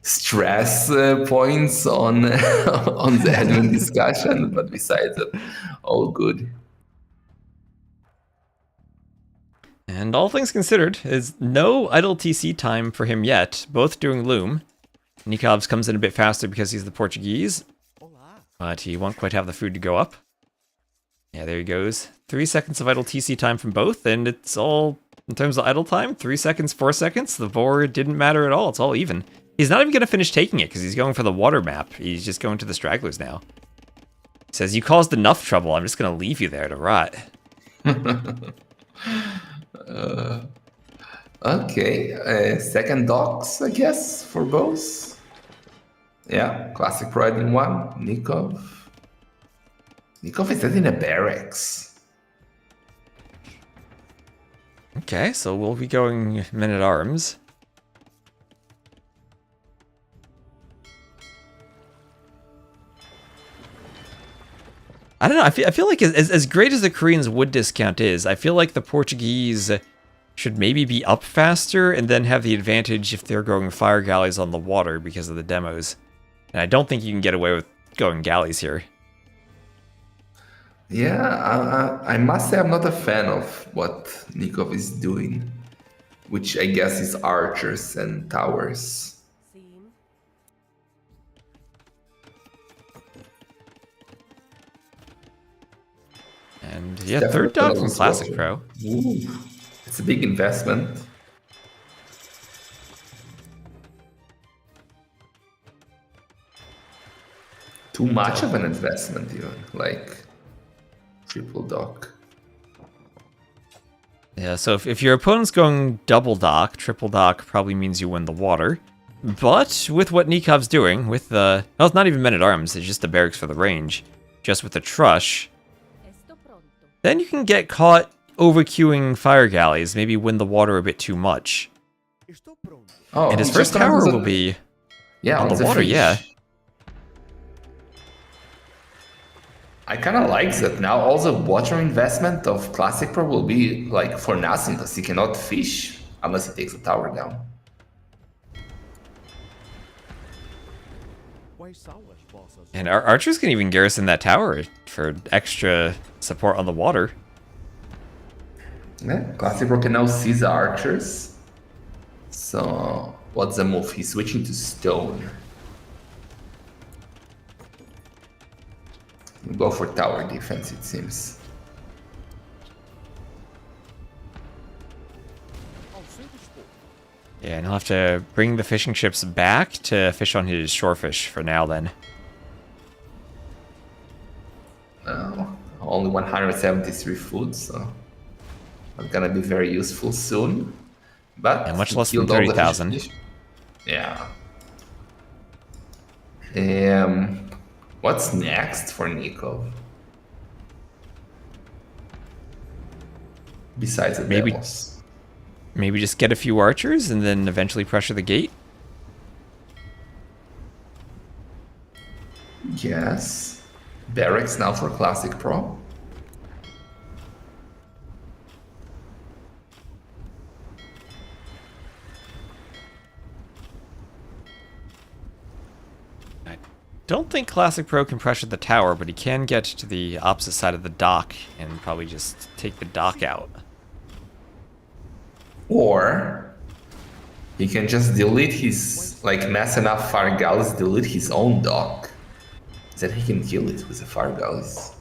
stress points on on the admin discussion, but besides that, all good. And all things considered, is no idle TC time for him yet, both doing loom. Nikov's comes in a bit faster because he's the Portuguese, but he won't quite have the food to go up. Yeah, there he goes. 3 seconds of idle TC time from both, and it's all, in terms of idle time, 3 seconds, 4 seconds, the boar didn't matter at all, it's all even. He's not even going to finish taking it, because he's going for the water map. He's just going to the stragglers now. He says, you caused enough trouble, I'm just going to leave you there to rot. Okay, second docks, I guess, for both. Yeah, Classic Pro in one, Nicov. Nicov is dead in a barracks. Okay, so we'll be going men-at-arms. I don't know, I feel like as great as the Koreans' wood discount is, I feel like the Portuguese should maybe be up faster and then have the advantage if they're going fire galleys on the water because of the demos. And I don't think you can get away with going galleys here. Yeah, I must say I'm not a fan of what Nicov is doing, which I guess is archers and towers. And yeah, third dog from Classic Pro. Ooh, it's a big investment. Too much of an investment, even like triple dock. Yeah, so if your opponent's going double dock, triple dock probably means you win the water. But with what Nikov's doing, with the... Well, it's not even men-at-arms, it's just the barracks for the range. Just with the Trush. Then you can get caught overqueuing fire galleys, maybe win the water a bit too much. Oh, And his first tower will be on the water, yeah. I kind of like that now all the water investment of Classic Pro will be like for nothing because he cannot fish unless he takes the tower down. And our archers can even garrison that tower for extra support on the water. Yeah, Classic Pro can now see the archers. So what's the move? He's switching to stone. Go for tower defense, it seems. Yeah, and he'll have to bring the fishing ships back to fish on his shorefish for now then. Only 173 food, so not gonna be very useful soon. But and much less than 30,000. Yeah. What's next for Nicov? Besides the demos. Maybe just get a few archers and then eventually pressure the gate? Yes. Barracks now for Classic Pro. Don't think Classic Pro can pressure the tower, but he can get to the opposite side of the dock and probably just take the dock out. Or he can just delete his, like, mass enough fire galleys, delete his own dock. Then he can kill it with the fire galleys.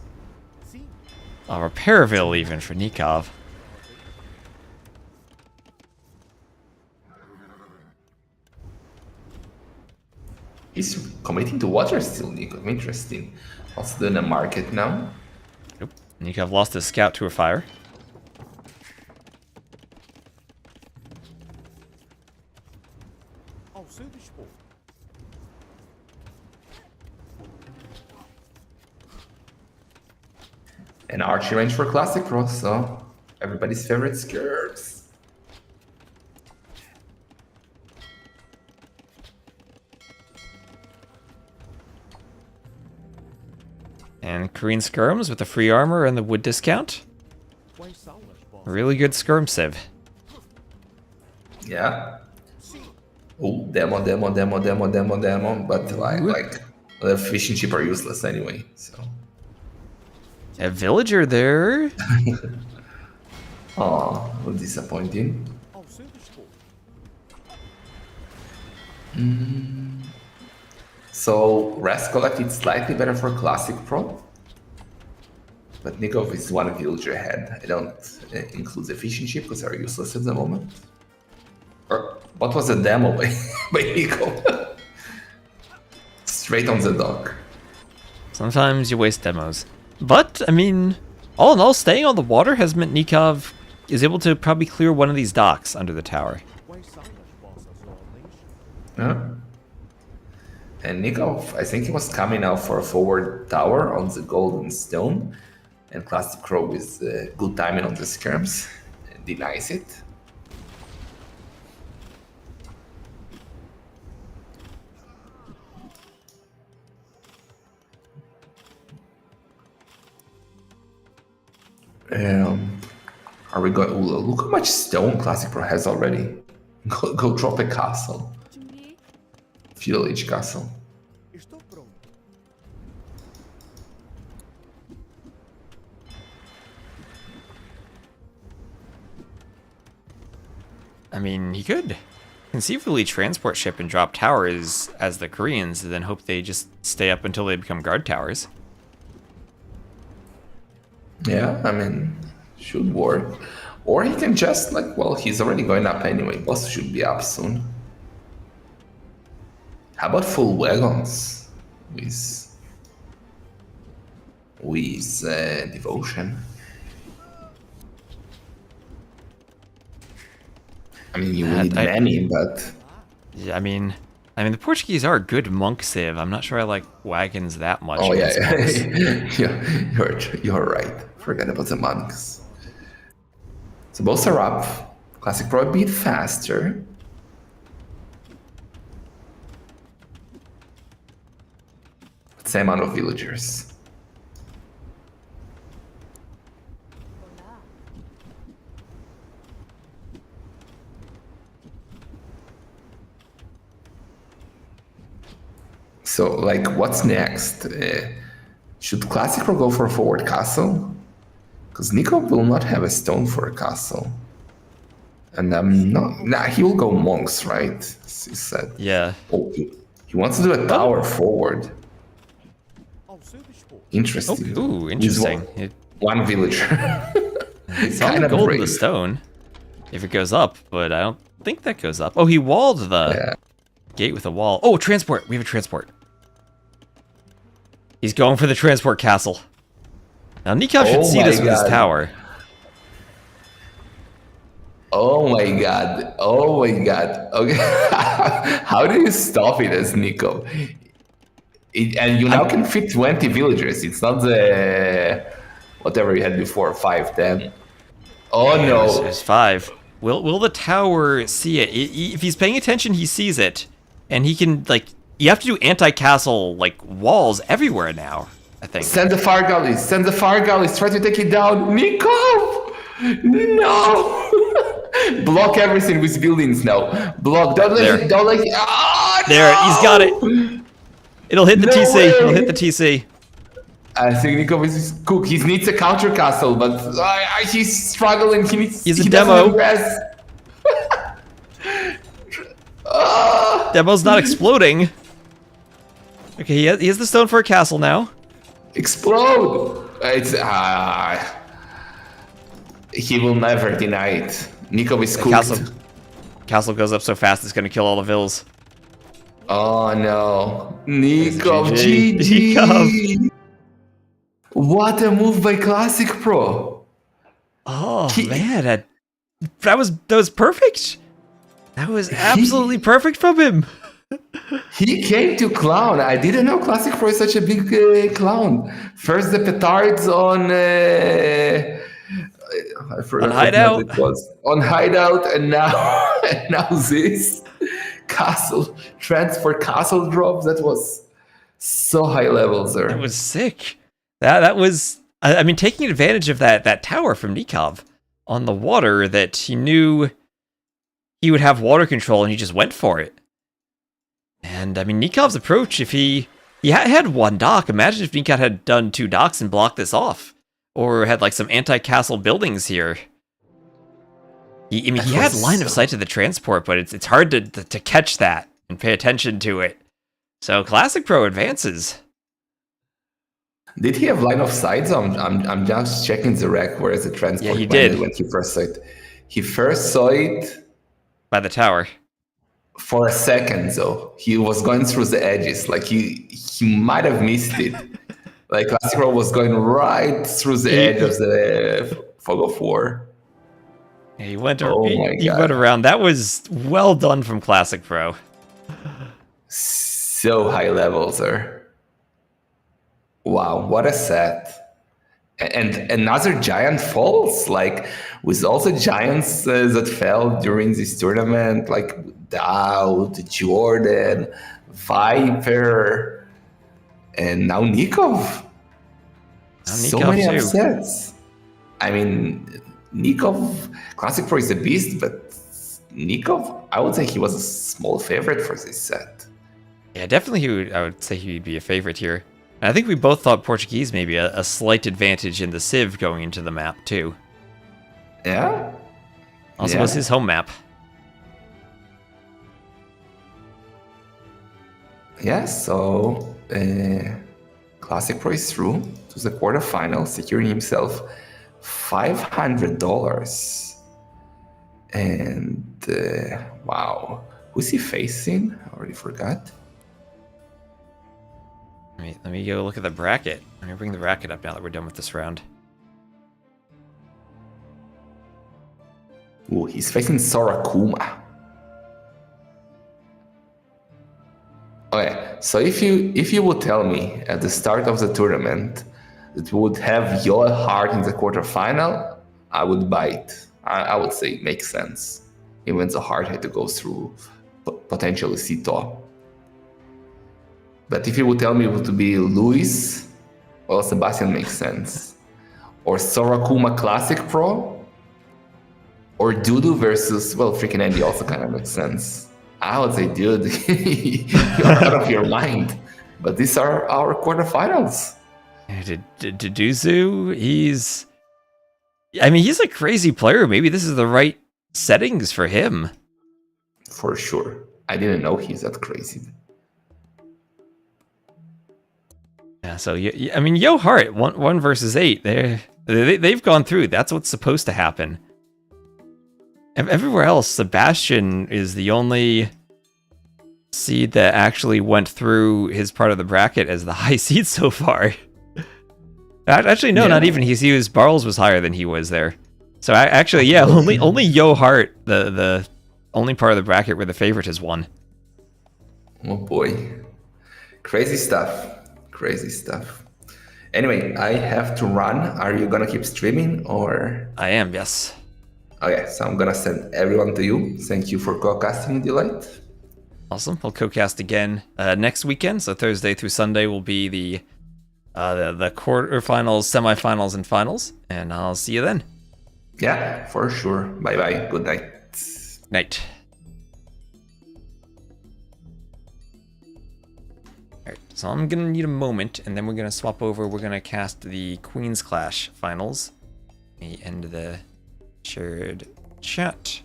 A Repairville even for Nicov. He's committing to water still, Nicov. Interesting. What's the market now? Nope. Nicov lost his scout to a fire. An archery range for Classic Pro, so everybody's favorite skirts. And Korean skirms with the free armor and the wood discount. Really good skirm civ. Yeah. Oh, demo, but like the fishing ship are useless anyway, so. A villager there. Oh, disappointing. So Rest collected slightly better for Classic Pro, but Nicov is one villager ahead. I don't include the fishing ship because they're useless at the moment. Or what was the demo by Nicov? Straight on the dock. Sometimes you waste demos. But, I mean, all in all, staying on the water has meant Nicov is able to probably clear one of these docks under the tower. Yeah. And Nicov, I think he was coming out for a forward tower on the golden stone, and Classic Crow with good timing on the skirms denies it. Are we going? Ooh, look how much stone Classic Pro has already. Go drop a castle. Feudal Age castle. I mean, he could conceivably transport ship and drop towers as the Koreans, and then hope they just stay up until they become guard towers. Yeah, I mean, should work. Or he can just, like, well, he's already going up anyway. Boss should be up soon. How about full wagons with with devotion. I mean, you need many, but yeah, I mean, the Portuguese are a good monk civ. I'm not sure I like wagons that much. oh yeah, against monks. you're right. Forget about the monks. So both are up. Classic Pro a bit faster. Same amount of villagers. So, like, what's next? Should Classic Pro go for a forward castle? Because Nicov will not have a stone for a castle. And I'm not... Nah, he will go monks, right? As he said. Yeah. Oh, he wants to do a tower forward. Interesting. Oh, ooh, interesting. One villager. It's only gold in the stone if it goes up, but I don't think that goes up. Oh, he walled the gate with a wall. Oh, transport. We have a transport. He's going for the transport castle. Now, Nicov should see this with his tower. Oh my god. Oh my god. Okay. How do you stop it as Nicov? And you now can fit 20 villagers. It's not the... whatever you had before, 5, 10. Oh no. There's 5. Will the tower see it? If he's paying attention, he sees it. And he can, like... You have to do anti-castle, like, walls everywhere now, I think. Send the fire gullies. Send the fire gullies. Try to take it down. Nicov! No! Block everything with buildings now. Block. Don't let it... Don't let it... Oh, there, no! he's got it. It'll hit the TC. Way. It'll hit the TC. I think Nicov is cook. He needs a counter castle, but he's struggling. He's a demo. Demo's not exploding. Okay, he has the stone for a castle now. Explode! It's he will never deny it. Nicov is cooked. Castle goes up so fast it's gonna kill all the vills. Oh no. Nicov, GG! What a move by Classic Pro! Oh man, that was perfect! That was absolutely perfect from him! He came to clown. I didn't know Classic Pro is such a big clown. First the petards on I forgot on Hideout. It was on Hideout, and now this castle transport castle drops. That was so high levels there. It was sick. That was. I mean, taking advantage of that tower from Nicov on the water that he knew he would have water control, and he just went for it. And I mean, Nikov's approach, if he had one dock, imagine if Nicov had done 2 docks and blocked this off. Or had like some anti-castle buildings here. He had line of sight to the transport, but it's hard to catch that and pay attention to it. So Classic Pro advances. Did he have line of sight? I'm just checking the rec. Where is the transport? Yeah, he did. When he first saw it. He first saw it by the tower. For a second, though, he was going through the edges. Like he might have missed it. Like Classic Pro was going right through the edge of the fog of war. He went. He went around. That was well done from Classic Pro. So high levels there. Wow, what a set! And another giant falls. Like with all the giants that fell during this tournament, like Dowd, Jordan, Viper. And now Nicov. So many upsets. I mean, Nicov, Classic Pro is a beast, but Nicov, I would say he was a small favorite for this set. Yeah, definitely I would say he would be a favorite here. And I think we both thought Portuguese maybe a slight advantage in the Civ going into the map, too. Yeah? Also was his home map. Yeah, so Classic Pro is through to the quarterfinals, securing himself $500. And wow, who's he facing? I already forgot. Let me go look at the bracket. Let me bring the bracket up now that we're done with this round. Ooh, he's facing Sorakuma. Okay, so if you would tell me at the start of the tournament that we would have your heart in the quarterfinal, I would buy it. I would say it makes sense. Even the heart had to go through potentially Sito. But if you would tell me it would be Luis, well, Sebastian makes sense. Or Sorakuma Classic Pro, or Dudu versus, well, freaking Andy also kind of makes sense. I would say, dude, you're out of your mind. But these are our quarterfinals. Duduzu, he's a crazy player. Maybe this is the right settings for him. For sure. I didn't know he's that crazy. Yeah, so Yo Hart, 1 versus 8. They've gone through. That's what's supposed to happen. Everywhere else, Sebastian is the only seed that actually went through his part of the bracket as the high seed so far. Actually, no, not even. Barles was higher than he was there. So only Yo Hart, the only part of the bracket where the favorite has won. Oh boy. Crazy stuff. Crazy stuff. Anyway, I have to run. Are you gonna keep streaming or? I am, yes. Okay, so I'm gonna send everyone to you. Thank you for co-casting, Delight. Awesome. We'll co-cast again next weekend. So Thursday through Sunday will be the quarterfinals, semifinals, and finals. And I'll see you then. Yeah, for sure. Bye-bye. Good night. Night. Alright, so I'm gonna need a moment, and then we're gonna swap over. We're gonna cast the Queen's Clash finals. Let me end the shared chat.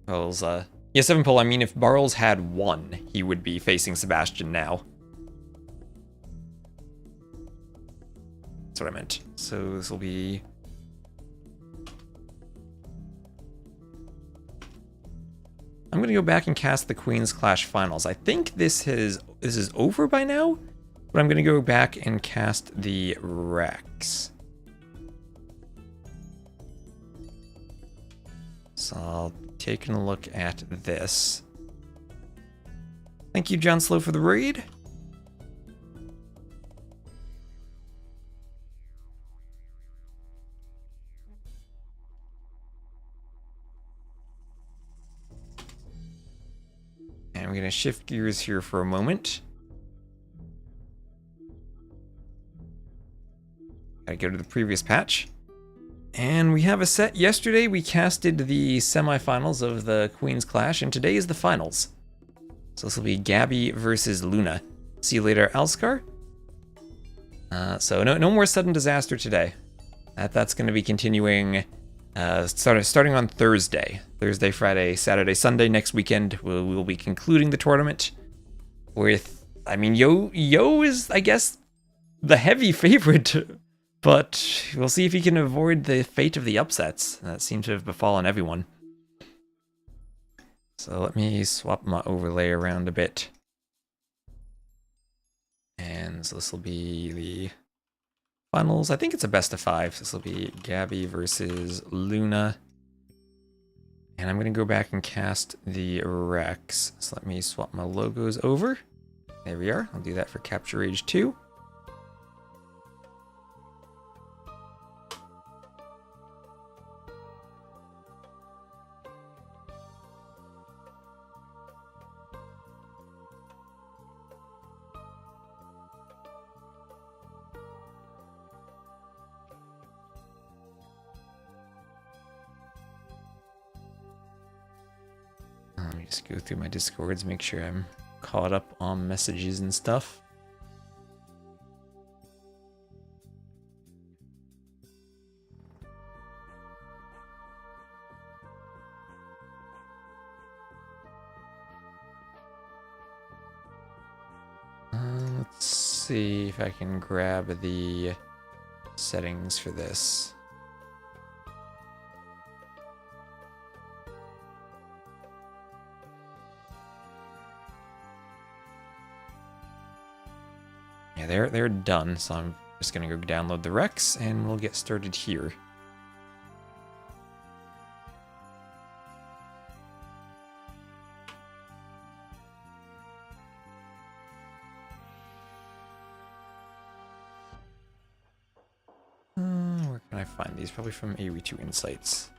Barles, 7 poll. I mean, if Barles had won, he would be facing Sebastian now. That's what I meant. So this will be. I'm gonna go back and cast the Queen's Clash finals. I think this is over by now, but I'm gonna go back and cast the Rex. So I'll take a look at this. Thank you, John Slow, for the raid. And we're going to shift gears here for a moment. Gotta go to the previous patch. And we have a set. Yesterday we casted the semifinals of the Queen's Clash, and today is the finals. So this will be Gabi versus Luna. See you later, Alskar. So no more sudden disaster today. That's going to be continuing starting on Thursday. Thursday, Friday, Saturday, Sunday. Next weekend we'll be concluding the tournament with, Yo is, I guess, the heavy favorite, but we'll see if he can avoid the fate of the upsets that seem to have befallen everyone. So let me swap my overlay around a bit. And so this will be the finals. I think it's a best of 5. This will be Gabi versus Luna. And I'm going to go back and cast the Rex. So let me swap my logos over. There we are. I'll do that for Capture Age 2. Let me just go through my Discords, make sure I'm caught up on messages and stuff. Let's see if I can grab the settings for this. Yeah, they're done, so I'm just gonna go download the Rex, and we'll get started here. Where can I find these? Probably from AW2 Insights.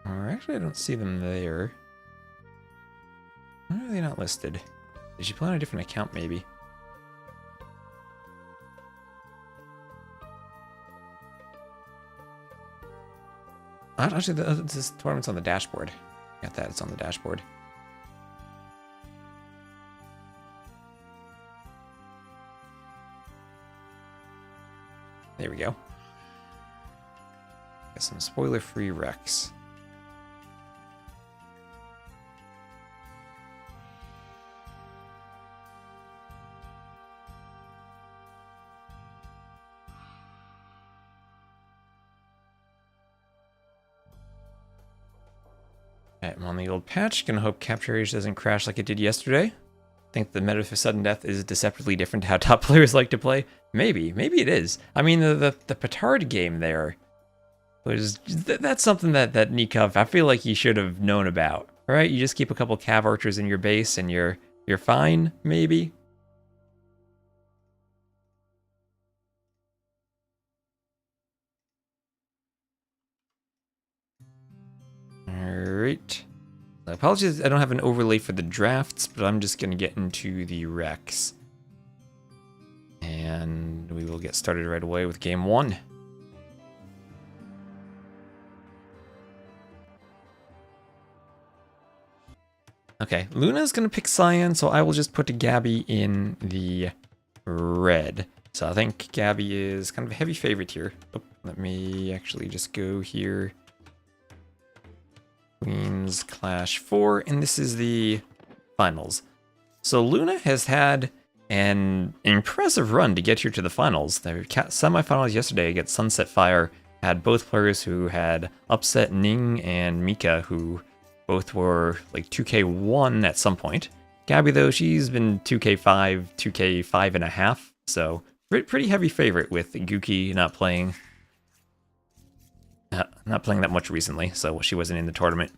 Or actually, I don't see them there. Why are they not listed? Did she play on a different account, maybe? Actually, this tournament's on the dashboard. Got that, it's on the dashboard. There we go. Got some spoiler-free Rex. Alright, I'm on the old patch. Gonna hope Capture Age doesn't crash like it did yesterday. Think the meta for sudden death is deceptively different to how top players like to play. Maybe it is. I mean, the Petard game there was that's something that Nicov, I feel like he should have known about. Right? You just keep a couple cav archers in your base and you're fine. Maybe. Alright. Apologies, I don't have an overlay for the drafts, but I'm just going to get into the Rex. And we will get started right away with game 1. Okay, Luna's going to pick Cyan, so I will just put Gabi in the red. So I think Gabi is kind of a heavy favorite here. Oh, let me actually just go here. Queens Clash 4, and this is the finals. So Luna has had an impressive run to get here to the finals. The semifinals yesterday against Sunset Fire had both players who had upset Ning and Mika, who both were like 2K1 at some point. Gabi, though, she's been 2K5, 2K5.5, so pretty heavy favorite with Guki not playing that much recently, so she wasn't in the tournament.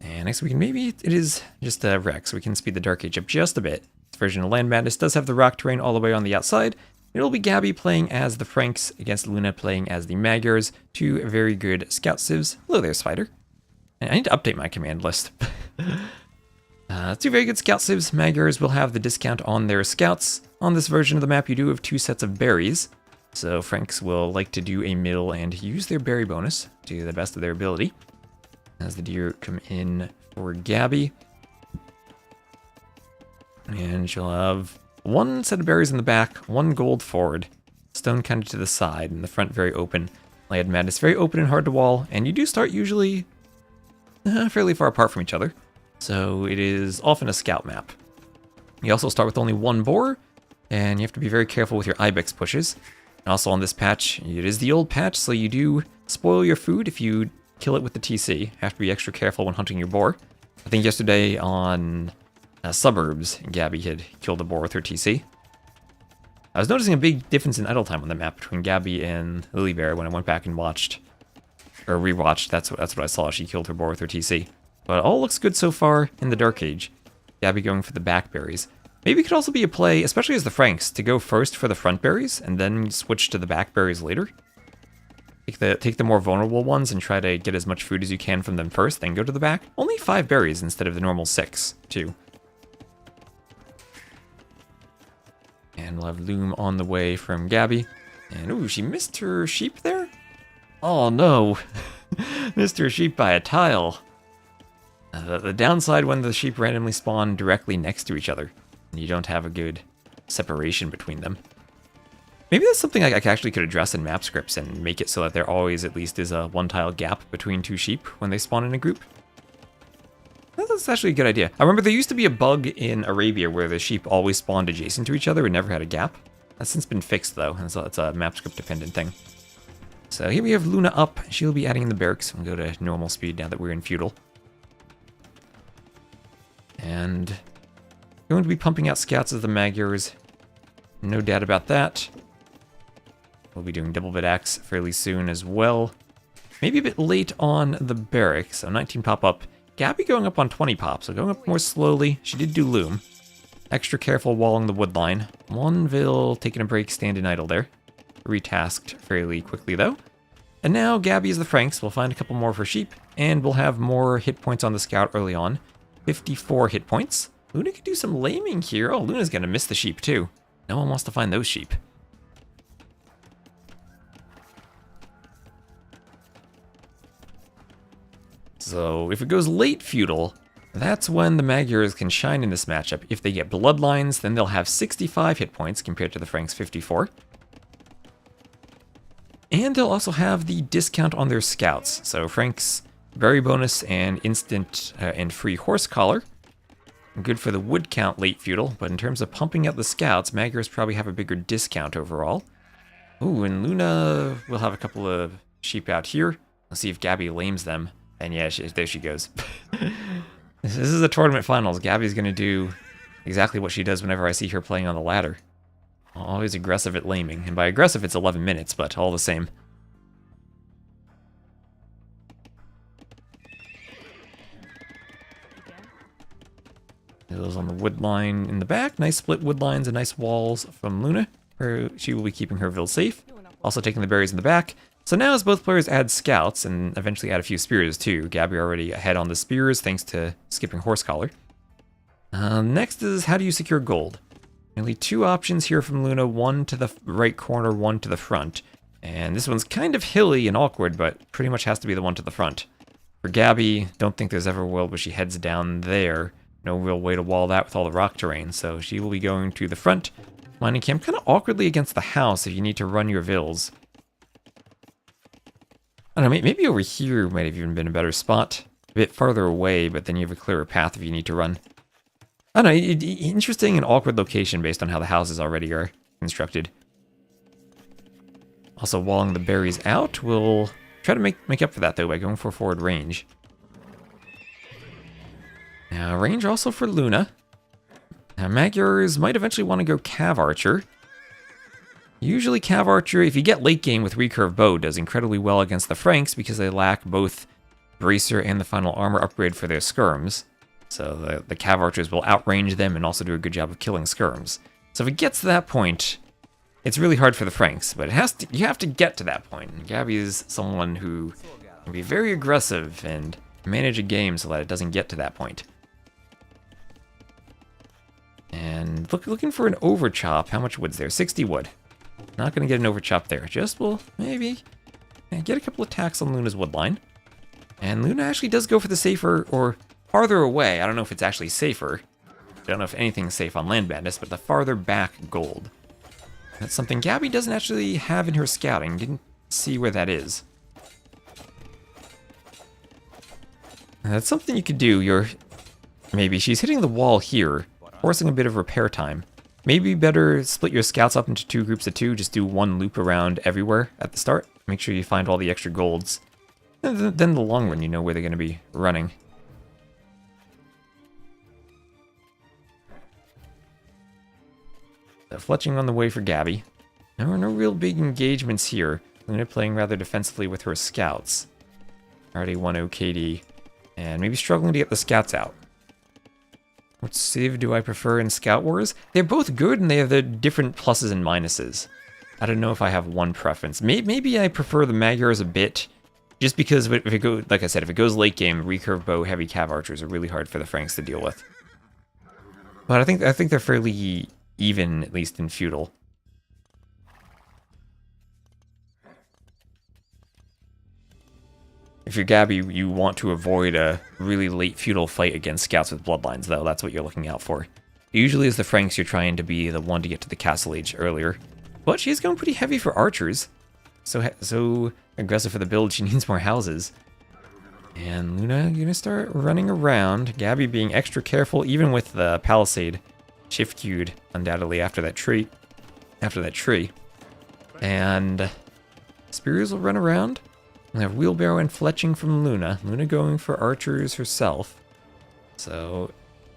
And next we can maybe it is just a Rex, so we can speed the Dark Age up just a bit. This version of Land Madness does have the rock terrain all the way on the outside. It'll be Gabi playing as the Franks against Luna playing as the Magyars, two very good scout civs. Hello there, Spider. I need to update my command list. Two very good scout civs. Magyars will have the discount on their scouts. On this version of the map, you do have 2 sets of berries. So Franks will like to do a mill and use their berry bonus to the best of their ability. As the deer come in for Gabi. And she'll have 1 set of berries in the back, 1 gold forward. Stone kind of to the side, and the front very open. Land Madness very open and hard to wall, and you do start usually fairly far apart from each other. So it is often a scout map. You also start with only 1 boar, and you have to be very careful with your Ibex pushes. And also on this patch, it is the old patch, so you do spoil your food if you kill it with the TC. You have to be extra careful when hunting your boar. I think yesterday on Suburbs, Gabi had killed a boar with her TC. I was noticing a big difference in idle time on the map between Gabi and Lily Bear when I went back and watched, or rewatched. That's what I saw. She killed her boar with her TC. But it all looks good so far in the Dark Age. Gabi going for the back berries. Maybe it could also be a play, especially as the Franks, to go first for the front berries and then switch to the back berries later. Take the more vulnerable ones and try to get as much food as you can from them first, then go to the back. Only 5 berries instead of the normal 6, too. And we'll have Loom on the way from Gabi. And ooh, she missed her sheep there? Oh no, missed her sheep by a tile. The downside when the sheep randomly spawn directly next to each other, and you don't have a good separation between them. Maybe that's something I actually could address in map scripts and make it so that there always at least is a one-tile gap between two sheep when they spawn in a group. That's actually a good idea. I remember there used to be a bug in Arabia where the sheep always spawned adjacent to each other and never had a gap. That's since been fixed though, and so it's a map script dependent thing. So here we have Luna up. She'll be adding in the barracks. We'll go to normal speed now that we're in feudal. And going to be pumping out scouts as the Magyars. No doubt about that. We'll be doing double bit axe fairly soon as well. Maybe a bit late on the barracks, so 19 pop up. Gabi going up on 20 pop, so going up more slowly. She did do loom. Extra careful walling the wood line. Monville taking a break, standing idle there. Retasked fairly quickly though. And now Gabi is the Franks. We'll find a couple more for sheep, and we'll have more hit points on the scout early on. 54 hit points. Luna could do some laming here. Oh, Luna's gonna miss the sheep too. No one wants to find those sheep. So if it goes late feudal, that's when the Magyars can shine in this matchup. If they get bloodlines, then they'll have 65 hit points compared to the Franks' 54. And they'll also have the discount on their scouts. So Franks, berry bonus and instant and free horse collar. Good for the wood count late feudal, but in terms of pumping out the scouts, Magyars probably have a bigger discount overall. Ooh, and Luna will have a couple of sheep out here. Let's see if Gabi lames them. And yeah, there she goes. This is the tournament finals. Gabi's going to do exactly what she does whenever I see her playing on the ladder. Always aggressive at laming. And by aggressive, it's 11 minutes, but all the same. Those on the wood line in the back. Nice split wood lines and nice walls from Luna. She will be keeping her ville safe. Also taking the berries in the back. So now as both players add scouts, and eventually add a few spears too, Gabi already ahead on the spears thanks to skipping horse collar. Next is how do you secure gold? Only two options here from Luna, one to the right corner, one to the front. And this one's kind of hilly and awkward, but pretty much has to be the one to the front. For Gabi, don't think there's ever a world where she heads down there. No real way to wall that with all the rock terrain, so she will be going to the front. Mining camp kind of awkwardly against the house if you need to run your vills. I don't know, maybe over here might have even been a better spot. A bit farther away, but then you have a clearer path if you need to run. I don't know, interesting and awkward location based on how the houses already are constructed. Also, walling the berries out, we'll try to make up for that though by going for forward range. Now, range also for Luna. Now, Magyars might eventually want to go Cav Archer. Usually Cav Archer, if you get late game with recurve bow, does incredibly well against the Franks because they lack both Bracer and the final armor upgrade for their skirms. So the Cav Archers will outrange them and also do a good job of killing skirms. So if it gets to that point, it's really hard for the Franks, but you have to get to that point. And Gabi is someone who can be very aggressive and manage a game so that it doesn't get to that point. And looking for an overchop. How much wood's there? 60 wood. Not going to get an overchop there. Just will maybe get a couple attacks on Luna's wood line. And Luna actually does go for the safer or farther away. I don't know if it's actually safer. I don't know if anything's safe on Land Bandits, but the farther back gold. That's something Gabi doesn't actually have in her scouting. Didn't see where that is. That's something you could do. Maybe she's hitting the wall here, forcing a bit of repair time. Maybe better split your scouts up into two groups of two. Just do one loop around everywhere at the start. Make sure you find all the extra golds. And then in the long run, you know where they're going to be running. So fletching on the way for Gabi. No real big engagements here. Luna playing rather defensively with her scouts. Already 1-0 KD. And maybe struggling to get the scouts out. What save do I prefer in Scout Wars? They're both good and they have their different pluses and minuses. I don't know if I have one preference. Maybe I prefer the Magyars a bit. Just because if it goes, like I said, if it goes late game, recurve bow, heavy Cav Archers are really hard for the Franks to deal with. But I think they're fairly even, at least in feudal. If you're Gabi, you want to avoid a really late feudal fight against scouts with bloodlines, though. That's what you're looking out for. Usually as the Franks, you're trying to be the one to get to the castle age earlier. But she's going pretty heavy for archers. So aggressive for the build, she needs more houses. And Luna gonna start running around. Gabi being extra careful, even with the palisade shift queued undoubtedly after that tree. And spears will run around. We have wheelbarrow and fletching from Luna. Luna going for archers herself. So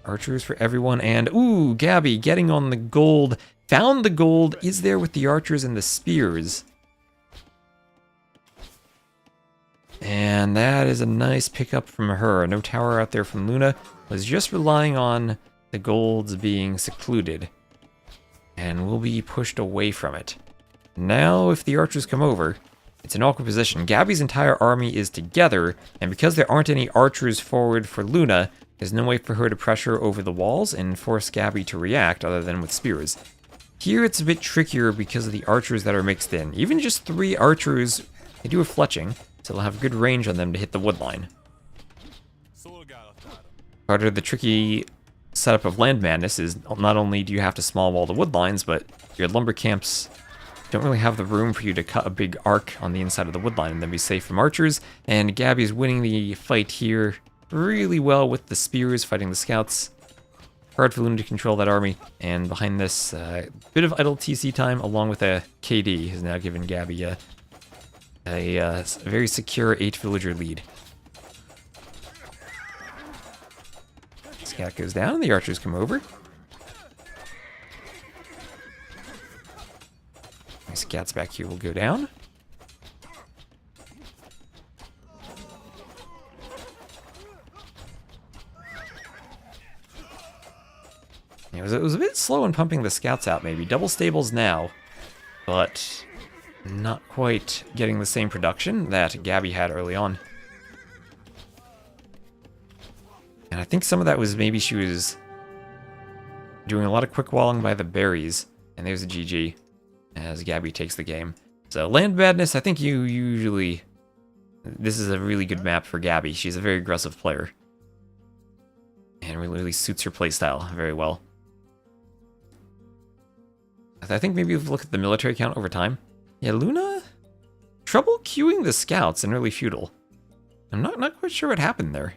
archers for everyone. And ooh, Gabi getting on the gold. Found the gold. Is there with the archers and the spears. And that is a nice pickup from her. No tower out there from Luna. Was just relying on the golds being secluded. And will be pushed away from it. Now, if the archers come over, it's an awkward position. Gabi's entire army is together, and because there aren't any archers forward for Luna, there's no way for her to pressure over the walls and force Gabi to react other than with spears. Here it's a bit trickier because of the archers that are mixed in. Even just 3 archers, they do have fletching, so they'll have good range on them to hit the wood line. Part of the tricky setup of Land Madness is not only do you have to small wall the wood lines, but your lumber camps don't really have the room for you to cut a big arc on the inside of the wood line and then be safe from archers. And Gabi's winning the fight here really well with the spears fighting the scouts. Hard for Luna to control that army. And behind this, bit of idle TC time along with a KD has now given Gabi a very secure 8 villager lead. Scout goes down, the archers come over. My scouts back here will go down. It was a bit slow in pumping the scouts out, maybe. Double stables now, but not quite getting the same production that Gabi had early on. And I think some of that was maybe she was doing a lot of quick walling by the berries. And there's a GG as Gabi takes the game. So Land Madness, I think this is a really good map for Gabi. She's a very aggressive player. And really suits her playstyle very well. I think maybe if we look at the military count over time. Yeah, Luna, trouble queuing the scouts in early feudal. I'm not quite sure what happened there.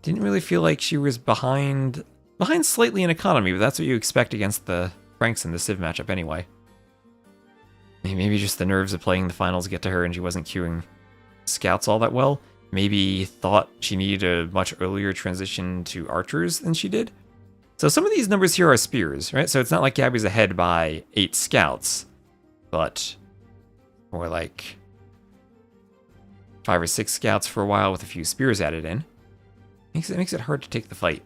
Didn't really feel like she was behind slightly in economy, but that's what you expect against the Franks in the Civ matchup anyway. Maybe just the nerves of playing the finals get to her and she wasn't queuing scouts all that well. Maybe thought she needed a much earlier transition to archers than she did. So some of these numbers here are spears, right? So it's not like Gabi's ahead by 8 scouts, but more like 5 or 6 scouts for a while with a few spears added in. Makes it hard to take the fight.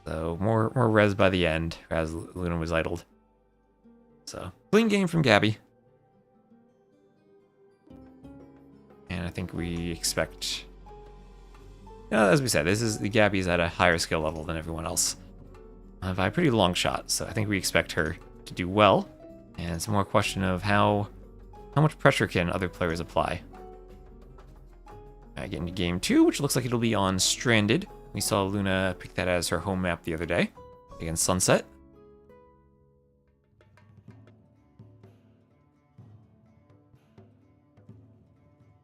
So more res by the end as Luna was idled. So clean game from Gabi. And I think we expect, as we said, Gabi's at a higher skill level than everyone else by a pretty long shot. So I think we expect her to do well. And it's more a question of how much pressure can other players apply. Get into game 2, which looks like it'll be on Stranded. We saw Luna pick that as her home map the other day against Sunset.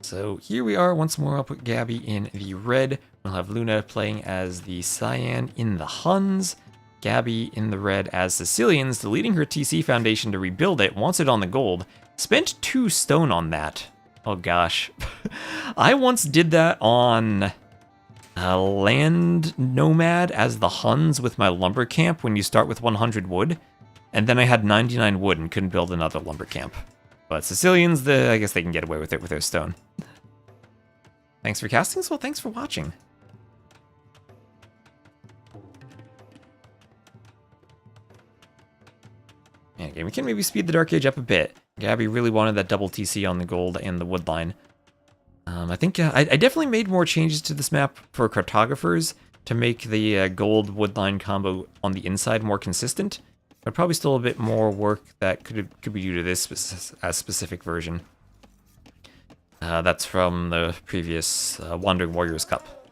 So here we are once more. I'll put Gabi in the red. We'll have Luna playing as the Cyan in the Huns. Gabi in the red as Sicilians, deleting her TC foundation to rebuild it, wants it on the gold. Spent 2 stone on that. Oh gosh. I once did that on Land Nomad as the Huns with my lumber camp when you start with 100 wood. And then I had 99 wood and couldn't build another lumber camp. But Sicilians, I guess they can get away with it with their stone. Thanks for casting, well, thanks for watching. And again, we can maybe speed the Dark Age up a bit. Gabi really wanted that double TC on the gold and the wood line. I think I definitely made more changes to this map for cartographers to make the gold wood line combo on the inside more consistent. But probably still a bit more work that could be due to this specific version. That's from the previous Wandering Warriors Cup.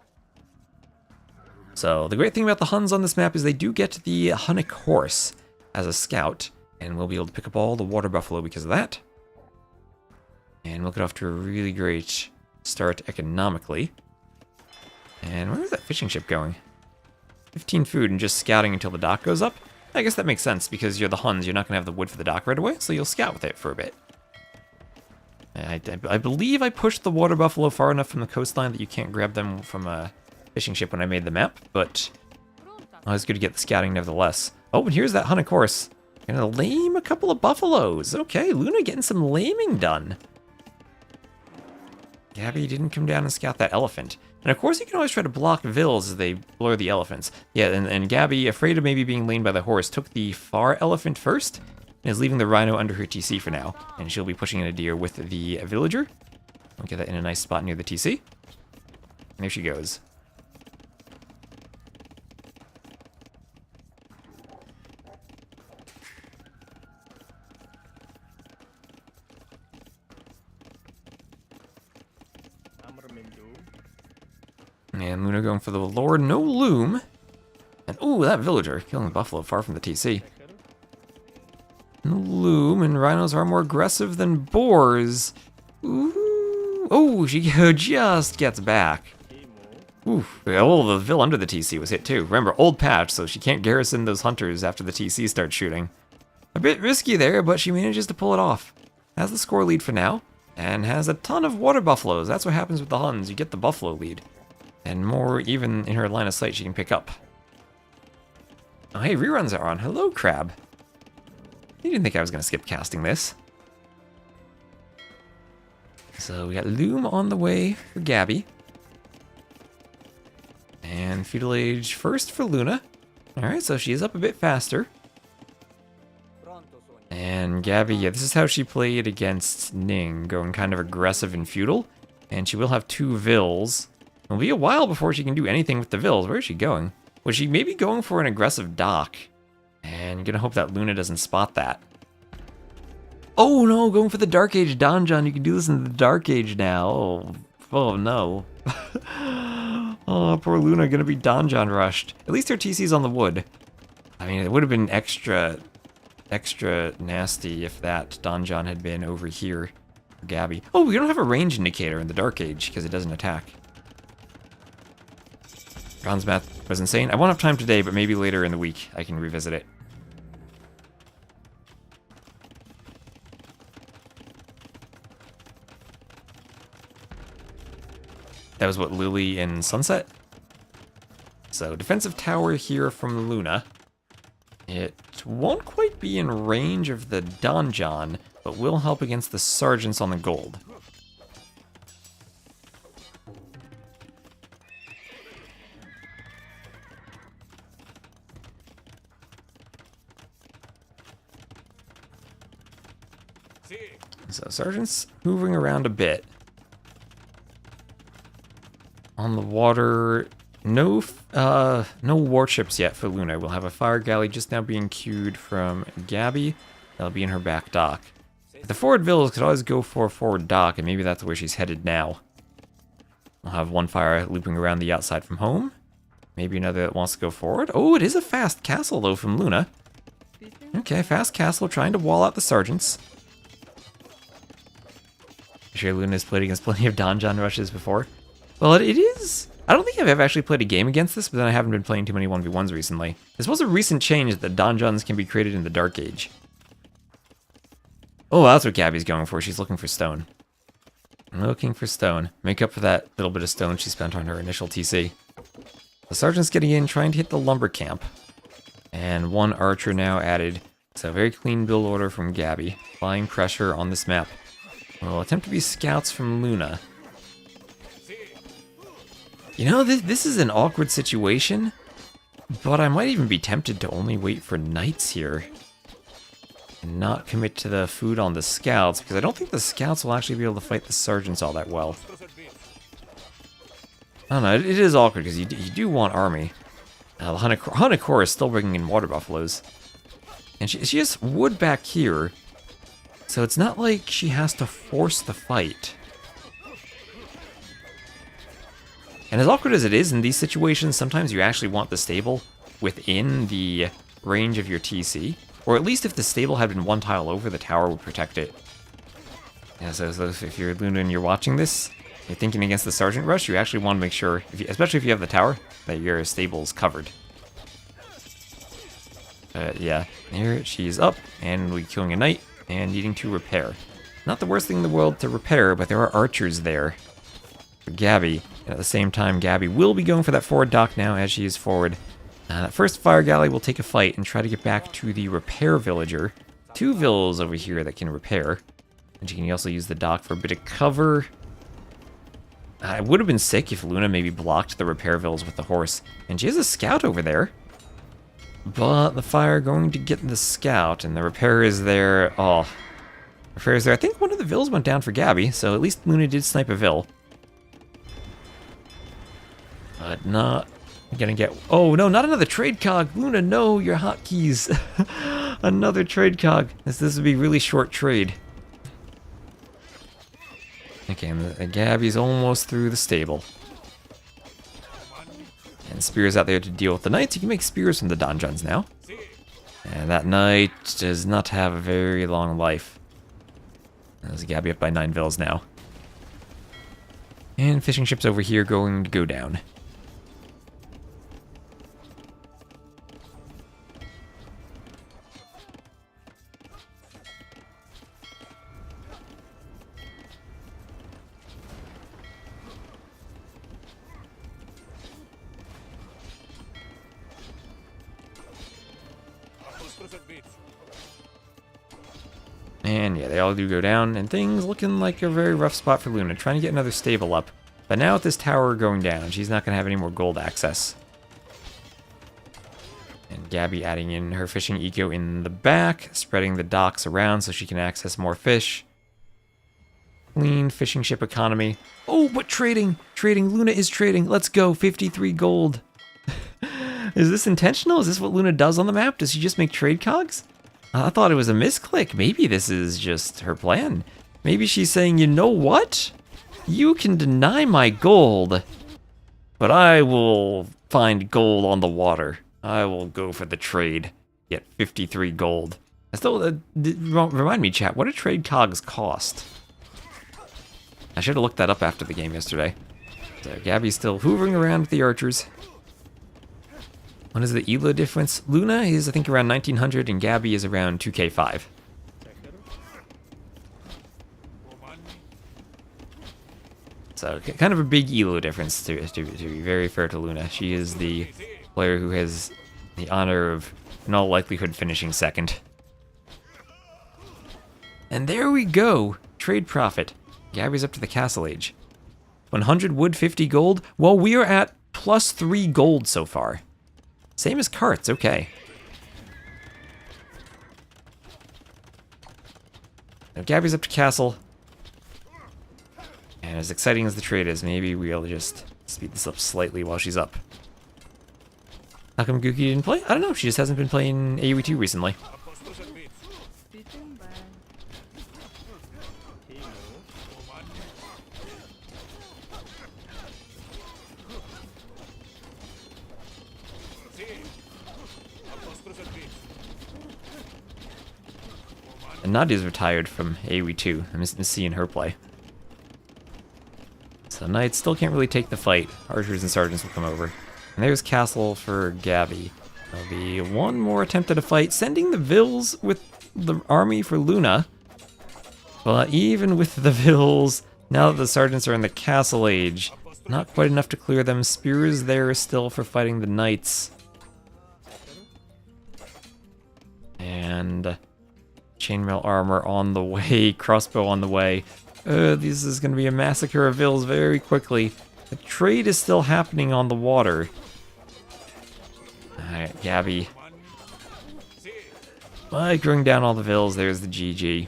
So the great thing about the Huns on this map is they do get the Hunnic horse as a scout. And we'll be able to pick up all the water buffalo because of that. And we'll get off to a really great start economically. And where is that fishing ship going? 15 food and just scouting until the dock goes up? I guess that makes sense because you're the Huns, you're not going to have the wood for the dock right away, so you'll scout with it for a bit. I believe I pushed the water buffalo far enough from the coastline that you can't grab them from a fishing ship when I made the map, but it's good to get the scouting nevertheless. Oh, and here's that hunt, of course. Gonna lame a couple of buffaloes. Okay, Luna getting some laming done. Gabi didn't come down and scout that elephant. And of course you can always try to block Vils as they blur the elephants. Yeah, and Gabi, afraid of maybe being lamed by the horse, took the far elephant first, and is leaving the rhino under her TC for now. And she'll be pushing in a deer with the villager. I'll get that in a nice spot near the TC. And there she goes. And Luna going for the Lord, no loom. And ooh, that villager killing the buffalo far from the TC. No loom, and rhinos are more aggressive than boars. Ooh, oh, she just gets back. Ooh, oh, the vill under the TC was hit too. Remember, old patch, so she can't garrison those hunters after the TC starts shooting. A bit risky there, but she manages to pull it off. Has the score lead for now, and has a ton of water buffaloes. That's what happens with the Huns, you get the buffalo lead. And more even in her line of sight she can pick up. Oh hey, reruns are on. Hello, Crab. You didn't think I was going to skip casting this. So we got Loom on the way for Gabi. And Feudal Age first for Luna. Alright, so she is up a bit faster. And Gabi, yeah, this is how she played against Ning, going kind of aggressive and feudal. And she will have 2 Vils. It'll be a while before she can do anything with the Vils. Where is she going? Was she maybe going for an aggressive dock? And gonna hope that Luna doesn't spot that. Oh no, going for the Dark Age Donjon. You can do this in the Dark Age now. Oh no. Oh, poor Luna gonna be Donjon rushed. At least her TC's on the wood. I mean, it would have been extra nasty if that Donjon had been over here for Gabi. Oh, we don't have a range indicator in the Dark Age because it doesn't attack. John's math was insane. I won't have time today, but maybe later in the week I can revisit it. That was what, Lily in Sunset? So, defensive tower here from Luna. It won't quite be in range of the donjon, but will help against the sergeants on the gold. So sergeant's moving around a bit. On the water, no warships yet for Luna. We'll have a fire galley just now being queued from Gabi. That'll be in her back dock. The forward villas could always go for a forward dock, and maybe that's where she's headed now. We'll have one fire looping around the outside from home. Maybe another that wants to go forward. Oh, it is a fast castle though from Luna. Okay, fast castle trying to wall out the sergeants. Sure, Luna's played against plenty of donjon rushes before. Well, it is... I don't think I've ever actually played a game against this, but then I haven't been playing too many 1v1s recently. This was a recent change that donjons can be created in the Dark Age. Oh, that's what Gabi's going for. She's looking for stone. Looking for stone. Make up for that little bit of stone she spent on her initial TC. The sergeant's getting in, trying to hit the lumber camp. And one archer now added. So very clean build order from Gabi. Applying pressure on this map. We'll attempt to be scouts from Luna. You know, this is an awkward situation, but I might even be tempted to only wait for knights here. And not commit to the food on the scouts, because I don't think the scouts will actually be able to fight the sergeants all that well. I don't know, it is awkward, because you do want army. The Hunakor is still bringing in water buffaloes. And she has wood back here, so it's not like she has to force the fight. And as awkward as it is in these situations, sometimes you actually want the stable within the range of your TC. Or at least if the stable had been one tile over, the tower would protect it. Yeah, so if you're Luna and you're watching this, you're thinking against the Sergeant Rush, you actually want to make sure, especially if you have the tower, that your stable's covered. Yeah, here she's up, and we're killing a knight, and needing to repair. Not the worst thing in the world to repair, but there are archers there for Gabi. And at the same time, Gabi will be going for that forward dock now as she is forward. That first fire galley will take a fight and try to get back to the repair villager. 2 vills over here that can repair. And she can also use the dock for a bit of cover. It would have been sick if Luna maybe blocked the repair vills with the horse. And she has a scout over there. But the fire going to get the scout, and the repair is there. Oh, repair is there. I think one of the vills went down for Gabi, so at least Luna did snipe a vill. But not gonna get... Oh, no, not another trade cog. Luna, no, your hotkeys. Another trade cog. This would be really short trade. Okay, and Gabi's almost through the stable. And Spear's out there to deal with the knights. You can make spears from the donjons now. And that knight does not have a very long life. There's Gabi up by 9 vills now. And fishing ships over here going to go down. And yeah, they all do go down, and things looking like a very rough spot for Luna, trying to get another stable up. But now with this tower going down, she's not going to have any more gold access. And Gabi adding in her fishing eco in the back, spreading the docks around so she can access more fish. Clean fishing ship economy. Oh, but trading! Trading, Luna is trading. Let's go, 53 gold. Is this intentional? Is this what Luna does on the map? Does she just make trade cogs? I thought it was a misclick. Maybe this is just her plan. Maybe she's saying, you know what? You can deny my gold, but I will find gold on the water. I will go for the trade. Get 53 gold. Still, remind me, chat, what do trade cogs cost? I should have looked that up after the game yesterday. So Gabi's still hoovering around with the archers. What is the ELO difference? Luna is, I think, around 1900, and Gabi is around 2k5. So, kind of a big ELO difference, to be very fair to Luna. She is the player who has the honor of, in all likelihood, finishing second. And there we go! Trade profit. Gabi's up to the castle age. 100 wood, 50 gold. Well, we are at plus 3 gold so far. Same as carts, okay. Now Gabi's up to castle. And as exciting as the trade is, maybe we'll just speed this up slightly while she's up. How come Guki didn't play? I don't know, she just hasn't been playing AoE 2 recently. And Nadia's retired from AoE 2. I'm just seeing her play. So Knights still can't really take the fight. Archers and Sergeants will come over. And there's Castle for Gabi. There'll be one more attempt at a fight, sending the Vills with the army for Luna. But even with the Vills, now that the Sergeants are in the Castle Age, not quite enough to clear them. Spears there still for fighting the Knights. And chainmail armor on the way, crossbow on the way. This is going to be a massacre of Vills very quickly. The trade is still happening on the water. Alright, Gabi. Microing down all the Vills, there's the GG.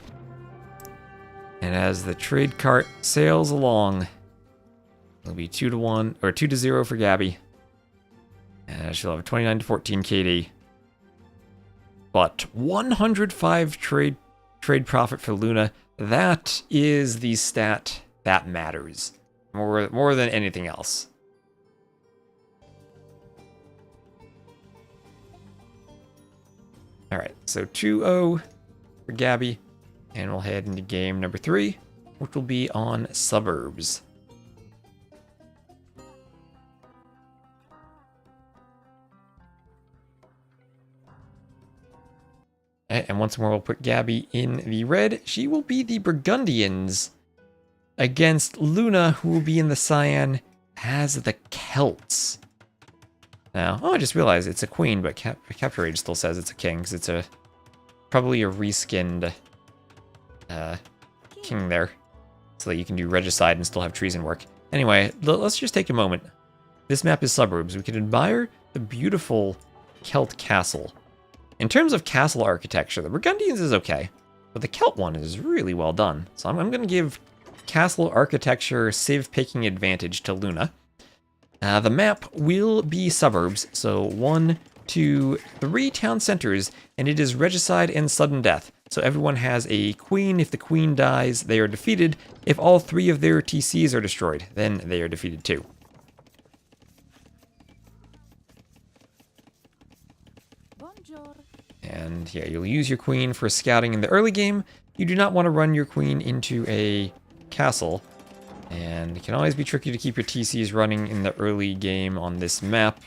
And as the trade cart sails along, it'll be 2-1, or 2-0 for Gabi. And she'll have a 29-14 KD. But 105 trade profit for Luna. That is the stat that matters. More than anything else. Alright, so 2-0 for Gabi. And we'll head into game number 3, which will be on suburbs. And once more, we'll put Gabi in the red. She will be the Burgundians against Luna, who will be in the cyan as the Celts. Now, I just realized it's a queen, but Capture Age still says it's a king, because it's probably a reskinned king there, so that you can do regicide and still have treason work. Anyway, let's just take a moment. This map is suburbs. We can admire the beautiful Celt castle. In terms of castle architecture, the Burgundians is okay, but the Celt one is really well done. So I'm going to give castle architecture civ picking advantage to Luna. The map will be suburbs, so 1, 2, 3 town centers, and it is regicide and sudden death. So everyone has a queen. If the queen dies, they are defeated. If all 3 of their TCs are destroyed, then they are defeated too. And yeah, you'll use your queen for scouting in the early game. You do not want to run your queen into a castle. And it can always be tricky to keep your TCs running in the early game on this map.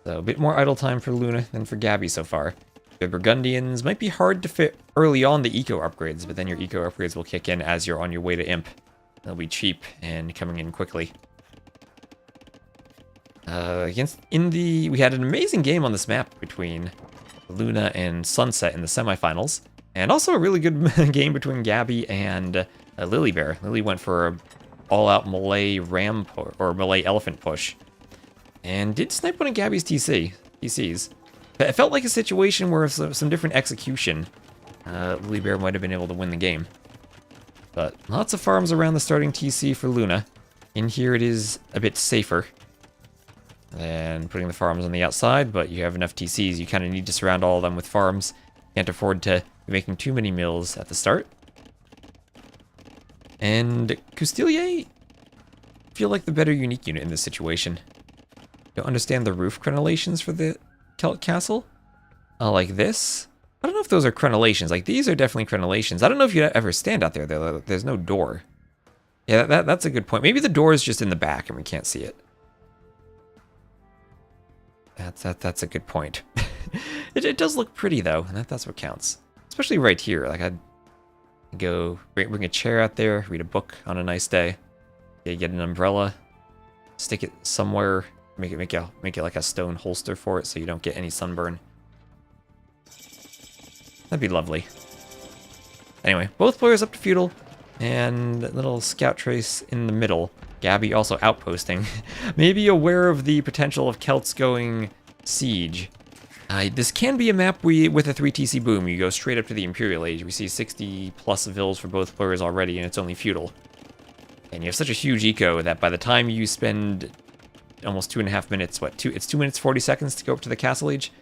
So a bit more idle time for Luna than for Gabi so far. The Burgundians might be hard to fit early on the eco upgrades, but then your eco upgrades will kick in as you're on your way to Imp. They'll be cheap and coming in quickly. We had an amazing game on this map between Luna and Sunset in the semifinals, and also a really good game between Gabi and Lily Bear. Lily went for an all-out melee melee elephant push, and did snipe one of Gabi's TCs. It felt like a situation where some different execution, Lily Bear might have been able to win the game. But lots of farms around the starting TC for Luna. In here it is a bit safer than putting the farms on the outside, but you have enough TCs, you kind of need to surround all of them with farms. Can't afford to be making too many mills at the start. And Custilier feel like the better unique unit in this situation. Don't understand the roof crenellations for the Celt castle. Like this. I don't know if those are crenellations. Like, these are definitely crenellations. I don't know if you'd ever stand out there, though. There's no door. Yeah, that's a good point. Maybe the door is just in the back and we can't see it. That's a good point. It does look pretty, though, and that's what counts. Especially right here. Like, I'd go bring a chair out there, read a book on a nice day. Get an umbrella, stick it somewhere, make it like a stone holster for it so you don't get any sunburn. That'd be lovely. Anyway, both players up to feudal, and that little scout trace in the middle. Gabi also outposting. Maybe aware of the potential of Celts going siege. This can be a map with a 3TC boom. You go straight up to the Imperial Age. We see 60 plus vills for both players already, and it's only feudal. And you have such a huge eco that by the time you spend almost 2.5 minutes, it's 2 minutes 40 seconds to go up to the Castle Age?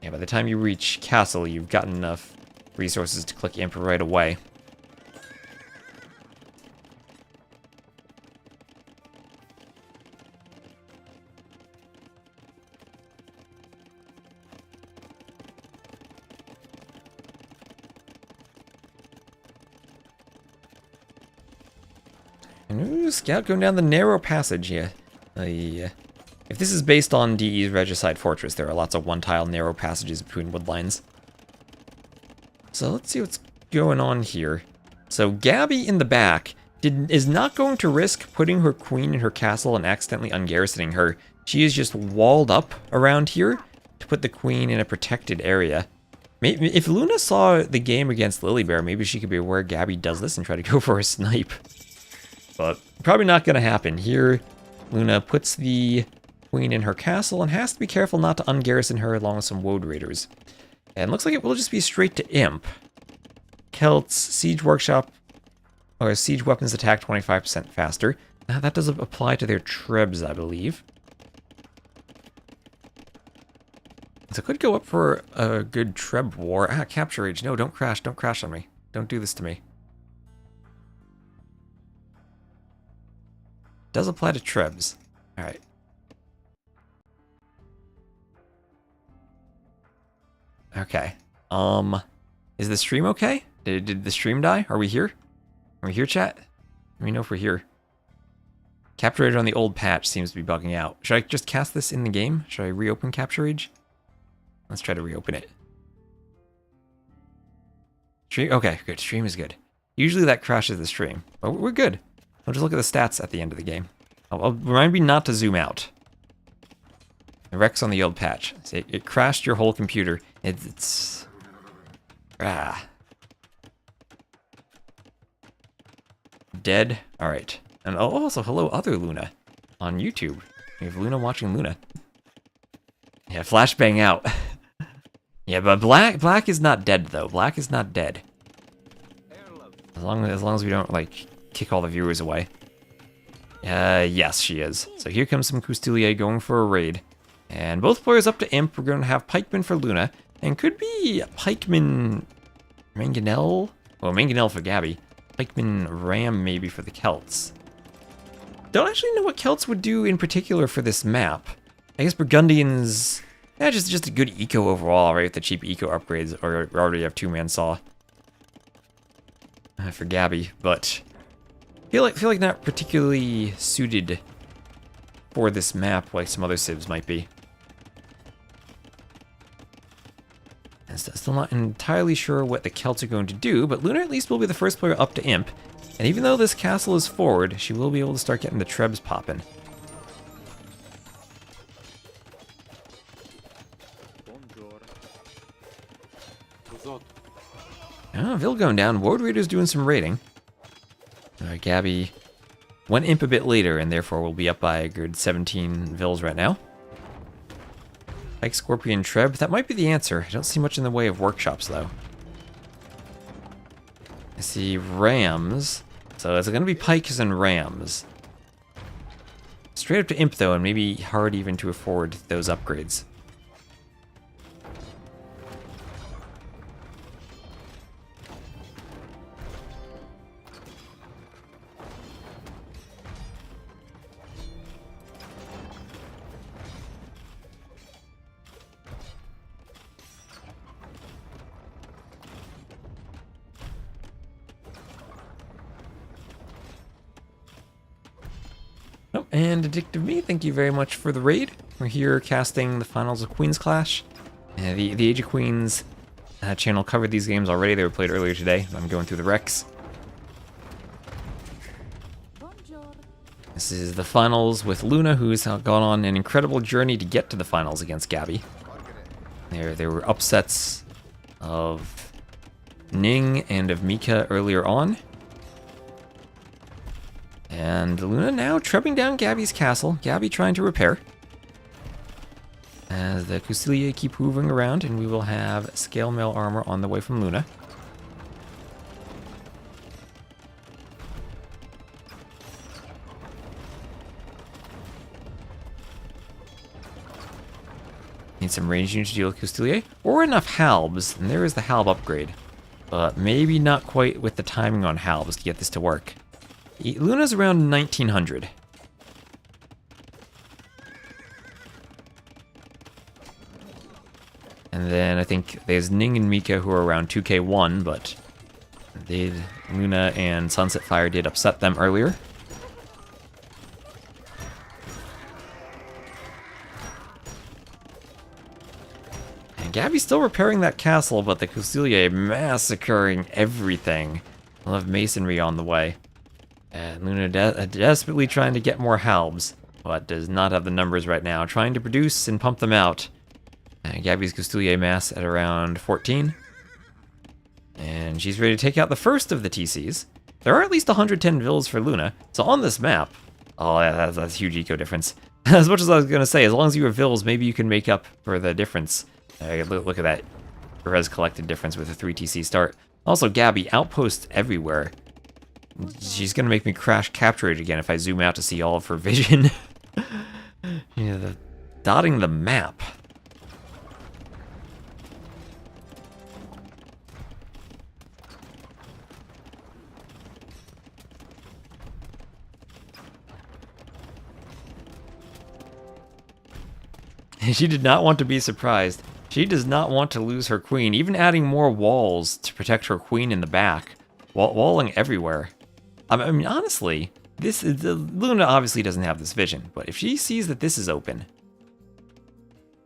Yeah, by the time you reach Castle, you've got enough resources to click Imp right away. Ooh, scout going down the narrow passage here. If this is based on DE's Regicide Fortress, there are lots of one-tile narrow passages between woodlines. So let's see what's going on here. So Gabi in the back is not going to risk putting her queen in her castle and accidentally ungarrisoning her. She is just walled up around here to put the queen in a protected area. Maybe, if Luna saw the game against Lily Bear, maybe she could be aware Gabi does this and try to go for a snipe. But probably not going to happen. Here, Luna puts the queen in her castle and has to be careful not to ungarrison her along with some woad raiders. And looks like it will just be straight to Imp. Celts, Siege Workshop, or Siege Weapons attack 25% faster. Now that does apply to their trebs, I believe. So it could go up for a good treb war. Capture Age. No, don't crash on me. Don't do this to me. Does apply to trebs. Alright. Okay. Is the stream okay? Did the stream die? Are we here? Are we here, chat? Let me know if we're here. Capture Age on the old patch seems to be bugging out. Should I just cast this in the game? Should I reopen Capture Age? Let's try to reopen it. Stream? Okay, good. Stream is good. Usually that crashes the stream, but we're good. I'll just look at the stats at the end of the game. I'll remind me not to zoom out. The Rex on the old patch. It crashed your whole computer. It's... Dead? Alright. And also, hello, other Luna on YouTube. We have Luna watching Luna. Yeah, flashbang out. Yeah, but Black is not dead, though. Black is not dead. As long as we don't, like, kick all the viewers away. Yes, she is. So here comes some Custilier going for a raid. And both players up to Imp. We're going to have Pikeman for Luna. And could be Pikeman Mangonel? Well, Mangonel for Gabi. Pikeman Ram maybe for the Celts. Don't actually know what Celts would do in particular for this map. I guess Burgundians... Yeah, just a good eco overall, right? With the cheap eco upgrades, or we already have two-man saw for Gabi, but feel like not particularly suited for this map like some other civs might be. And still not entirely sure what the Celts are going to do, but Luna at least will be the first player up to Imp, and even though this castle is forward, she will be able to start getting the trebs popping. Oh, Vil going down. Ward Raider's doing some raiding. Gabi went Imp a bit later, and therefore will be up by a good 17 Vils right now. Pike, Scorpion, Treb. That might be the answer. I don't see much in the way of workshops, though. I see Rams. So it's going to be Pikes and Rams. Straight up to Imp, though, and maybe hard even to afford those upgrades. Oh, and Addictive Me, thank you very much for the raid. We're here casting the finals of Queen's Clash. The Age of Queens channel covered these games already. They were played earlier today. I'm going through the recs. This is the finals with Luna, who's gone on an incredible journey to get to the finals against Gabi. There were upsets of Ning and of Mika earlier on. And Luna now trebbing down Gabi's castle. Gabi trying to repair. As the Custilier keep moving around, and we will have scale mail armor on the way from Luna. Need some range units to deal with Custilier, or enough halbs, and there is the halb upgrade. But maybe not quite with the timing on halbs to get this to work. Luna's around 1900. And then I think there's Ning and Mika who are around 2k1, but Luna and Sunset Fire did upset them earlier. And Gabi's still repairing that castle, but the Custilier massacring everything. We'll have masonry on the way. And Luna desperately trying to get more halbs, but does not have the numbers right now. Trying to produce and pump them out. And Gabi's Custilier mass at around 14. And she's ready to take out the first of the TCs. There are at least 110 Vils for Luna. So on this map, oh yeah, that's a huge eco difference. As much as I was going to say, as long as you have Vils, maybe you can make up for the difference. Look at that res collected difference with a 3 TC start. Also, Gabi, outposts everywhere. She's gonna make me crash Capture Age again if I zoom out to see all of her vision. Yeah, dotting the map. She did not want to be surprised. She does not want to lose her queen, even adding more walls to protect her queen in the back. Walling everywhere. I mean, honestly, Luna obviously doesn't have this vision, but if she sees that this is open,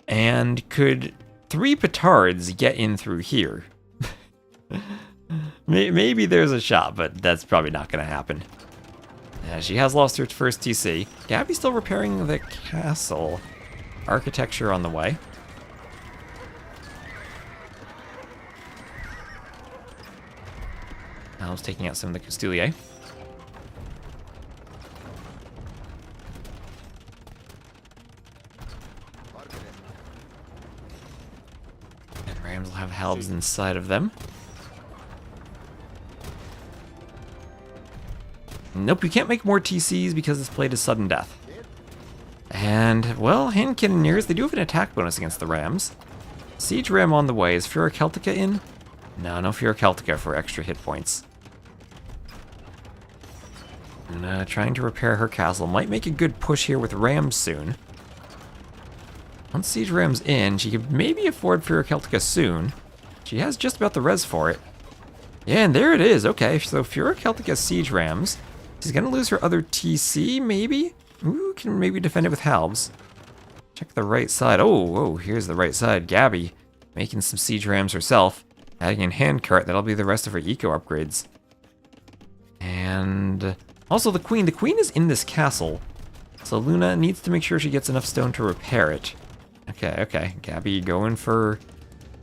and could 3 petards get in through here, maybe there's a shot, but that's probably not going to happen. She has lost her first TC. Gabi's still repairing the castle. Architecture on the way. Al's taking out some of the Castilier. And Rams will have halbs inside of them. Nope, you can't make more TCs because this played is sudden death. And, well, hand cannoneers, they do have an attack bonus against the Rams. Siege Ram on the way. Is Fura Celtica in? No Fura Celtica for extra hit points. And trying to repair her castle. Might make a good push here with Rams soon. Once Siege Ram's in, she could maybe afford Fura Celtica soon. She has just about the res for it. Yeah, and there it is. Okay, so Fura Celtica Siege Rams. She's gonna lose her other TC, maybe? Ooh, can maybe defend it with halbs. Check the right side. Oh, here's the right side. Gabi making some Siege Rams herself. Adding in handcart, that'll be the rest of her eco upgrades. And also the queen. The queen is in this castle. So Luna needs to make sure she gets enough stone to repair it. Okay. Gabi going for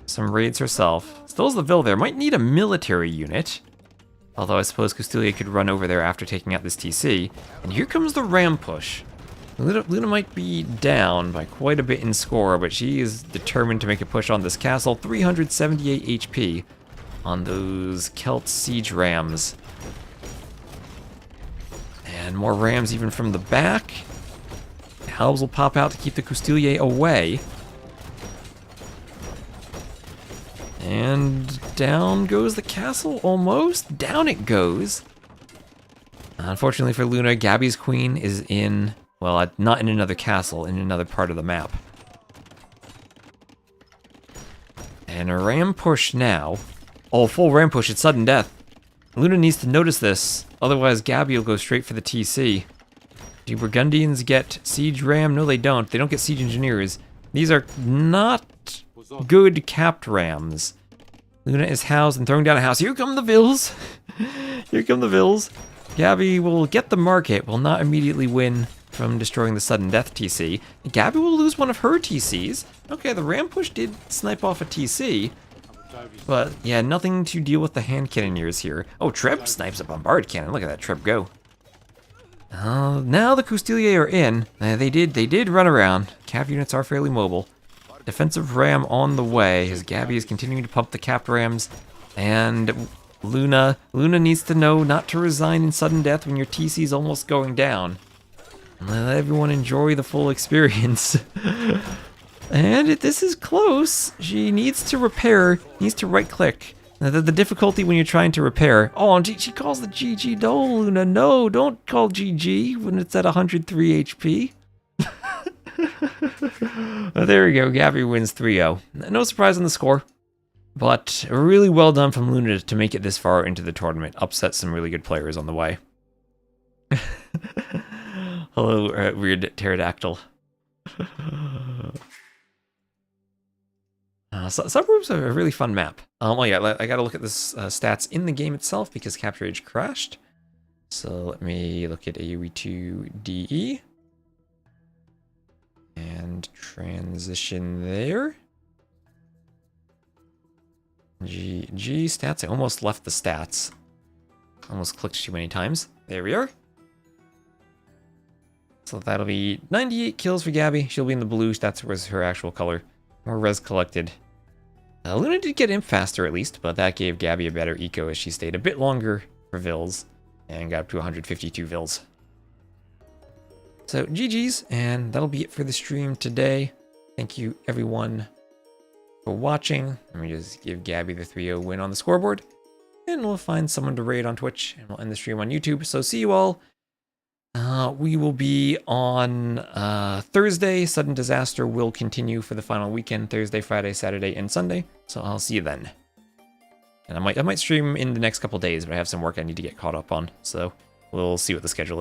some raids herself. Still has the Vil there. Might need a military unit. Although I suppose Castilia could run over there after taking out this TC. And here comes the ram push. Luna might be down by quite a bit in score, but she is determined to make a push on this castle. 378 HP on those Celt Siege Rams. And more Rams even from the back. Halbs will pop out to keep the Castilier away. And down goes the castle, almost. Down it goes. Unfortunately for Luna, Gabi's queen is in, well, not in another castle, in another part of the map. And a ram push now. Oh, full ram push, it's sudden death. Luna needs to notice this, otherwise Gabi will go straight for the TC. Do Burgundians get siege ram? No, they don't. They don't get siege engineers. These are not good capped rams. Luna is housed and throwing down a house. Here come the Vils. Here come the Vils. Gabi will get the market, will not immediately win from destroying the sudden death TC. Gabi will lose one of her TCs. Okay, the ram push did snipe off a TC. But yeah, nothing to deal with the hand cannoneers here. Oh, Treb snipes a bombard cannon. Look at that Treb go. Now the Castilier are in. They did run around. Cav units are fairly mobile. Defensive ram on the way as Gabi is continuing to pump the capped rams. And Luna needs to know not to resign in sudden death when your TC is almost going down. Let everyone enjoy the full experience. And this is close. She needs to repair, needs to right click. The difficulty when you're trying to repair. Oh, and she calls the GG. No, Luna, no, don't call GG when it's at 103 HP. There we go, Gabi wins 3-0. No surprise on the score, but really well done from Luna to make it this far into the tournament. Upset some really good players on the way. Hello, weird pterodactyl. Suburbs are a really fun map. Oh yeah, I gotta look at this stats in the game itself because Capture Age crashed. So let me look at AoE2DE. And transition there. G stats. I almost left the stats. Almost clicked too many times. There we are. So that'll be 98 kills for Gabi. She'll be in the blue. That was her actual color. More res collected. Luna did get imp faster at least, but that gave Gabi a better eco as she stayed a bit longer for Vils and got up to 152 Vils. So GG's, and that'll be it for the stream today. Thank you everyone for watching. Let me just give Gabi the 3-0 win on the scoreboard, and we'll find someone to raid on Twitch, and we'll end the stream on YouTube. So see you all We will be on Thursday. Sudden Disaster will continue for the final weekend, Thursday, Friday, Saturday, and Sunday. So I'll see you then. And I might stream in the next couple days, but I have some work I need to get caught up on. So we'll see what the schedule is.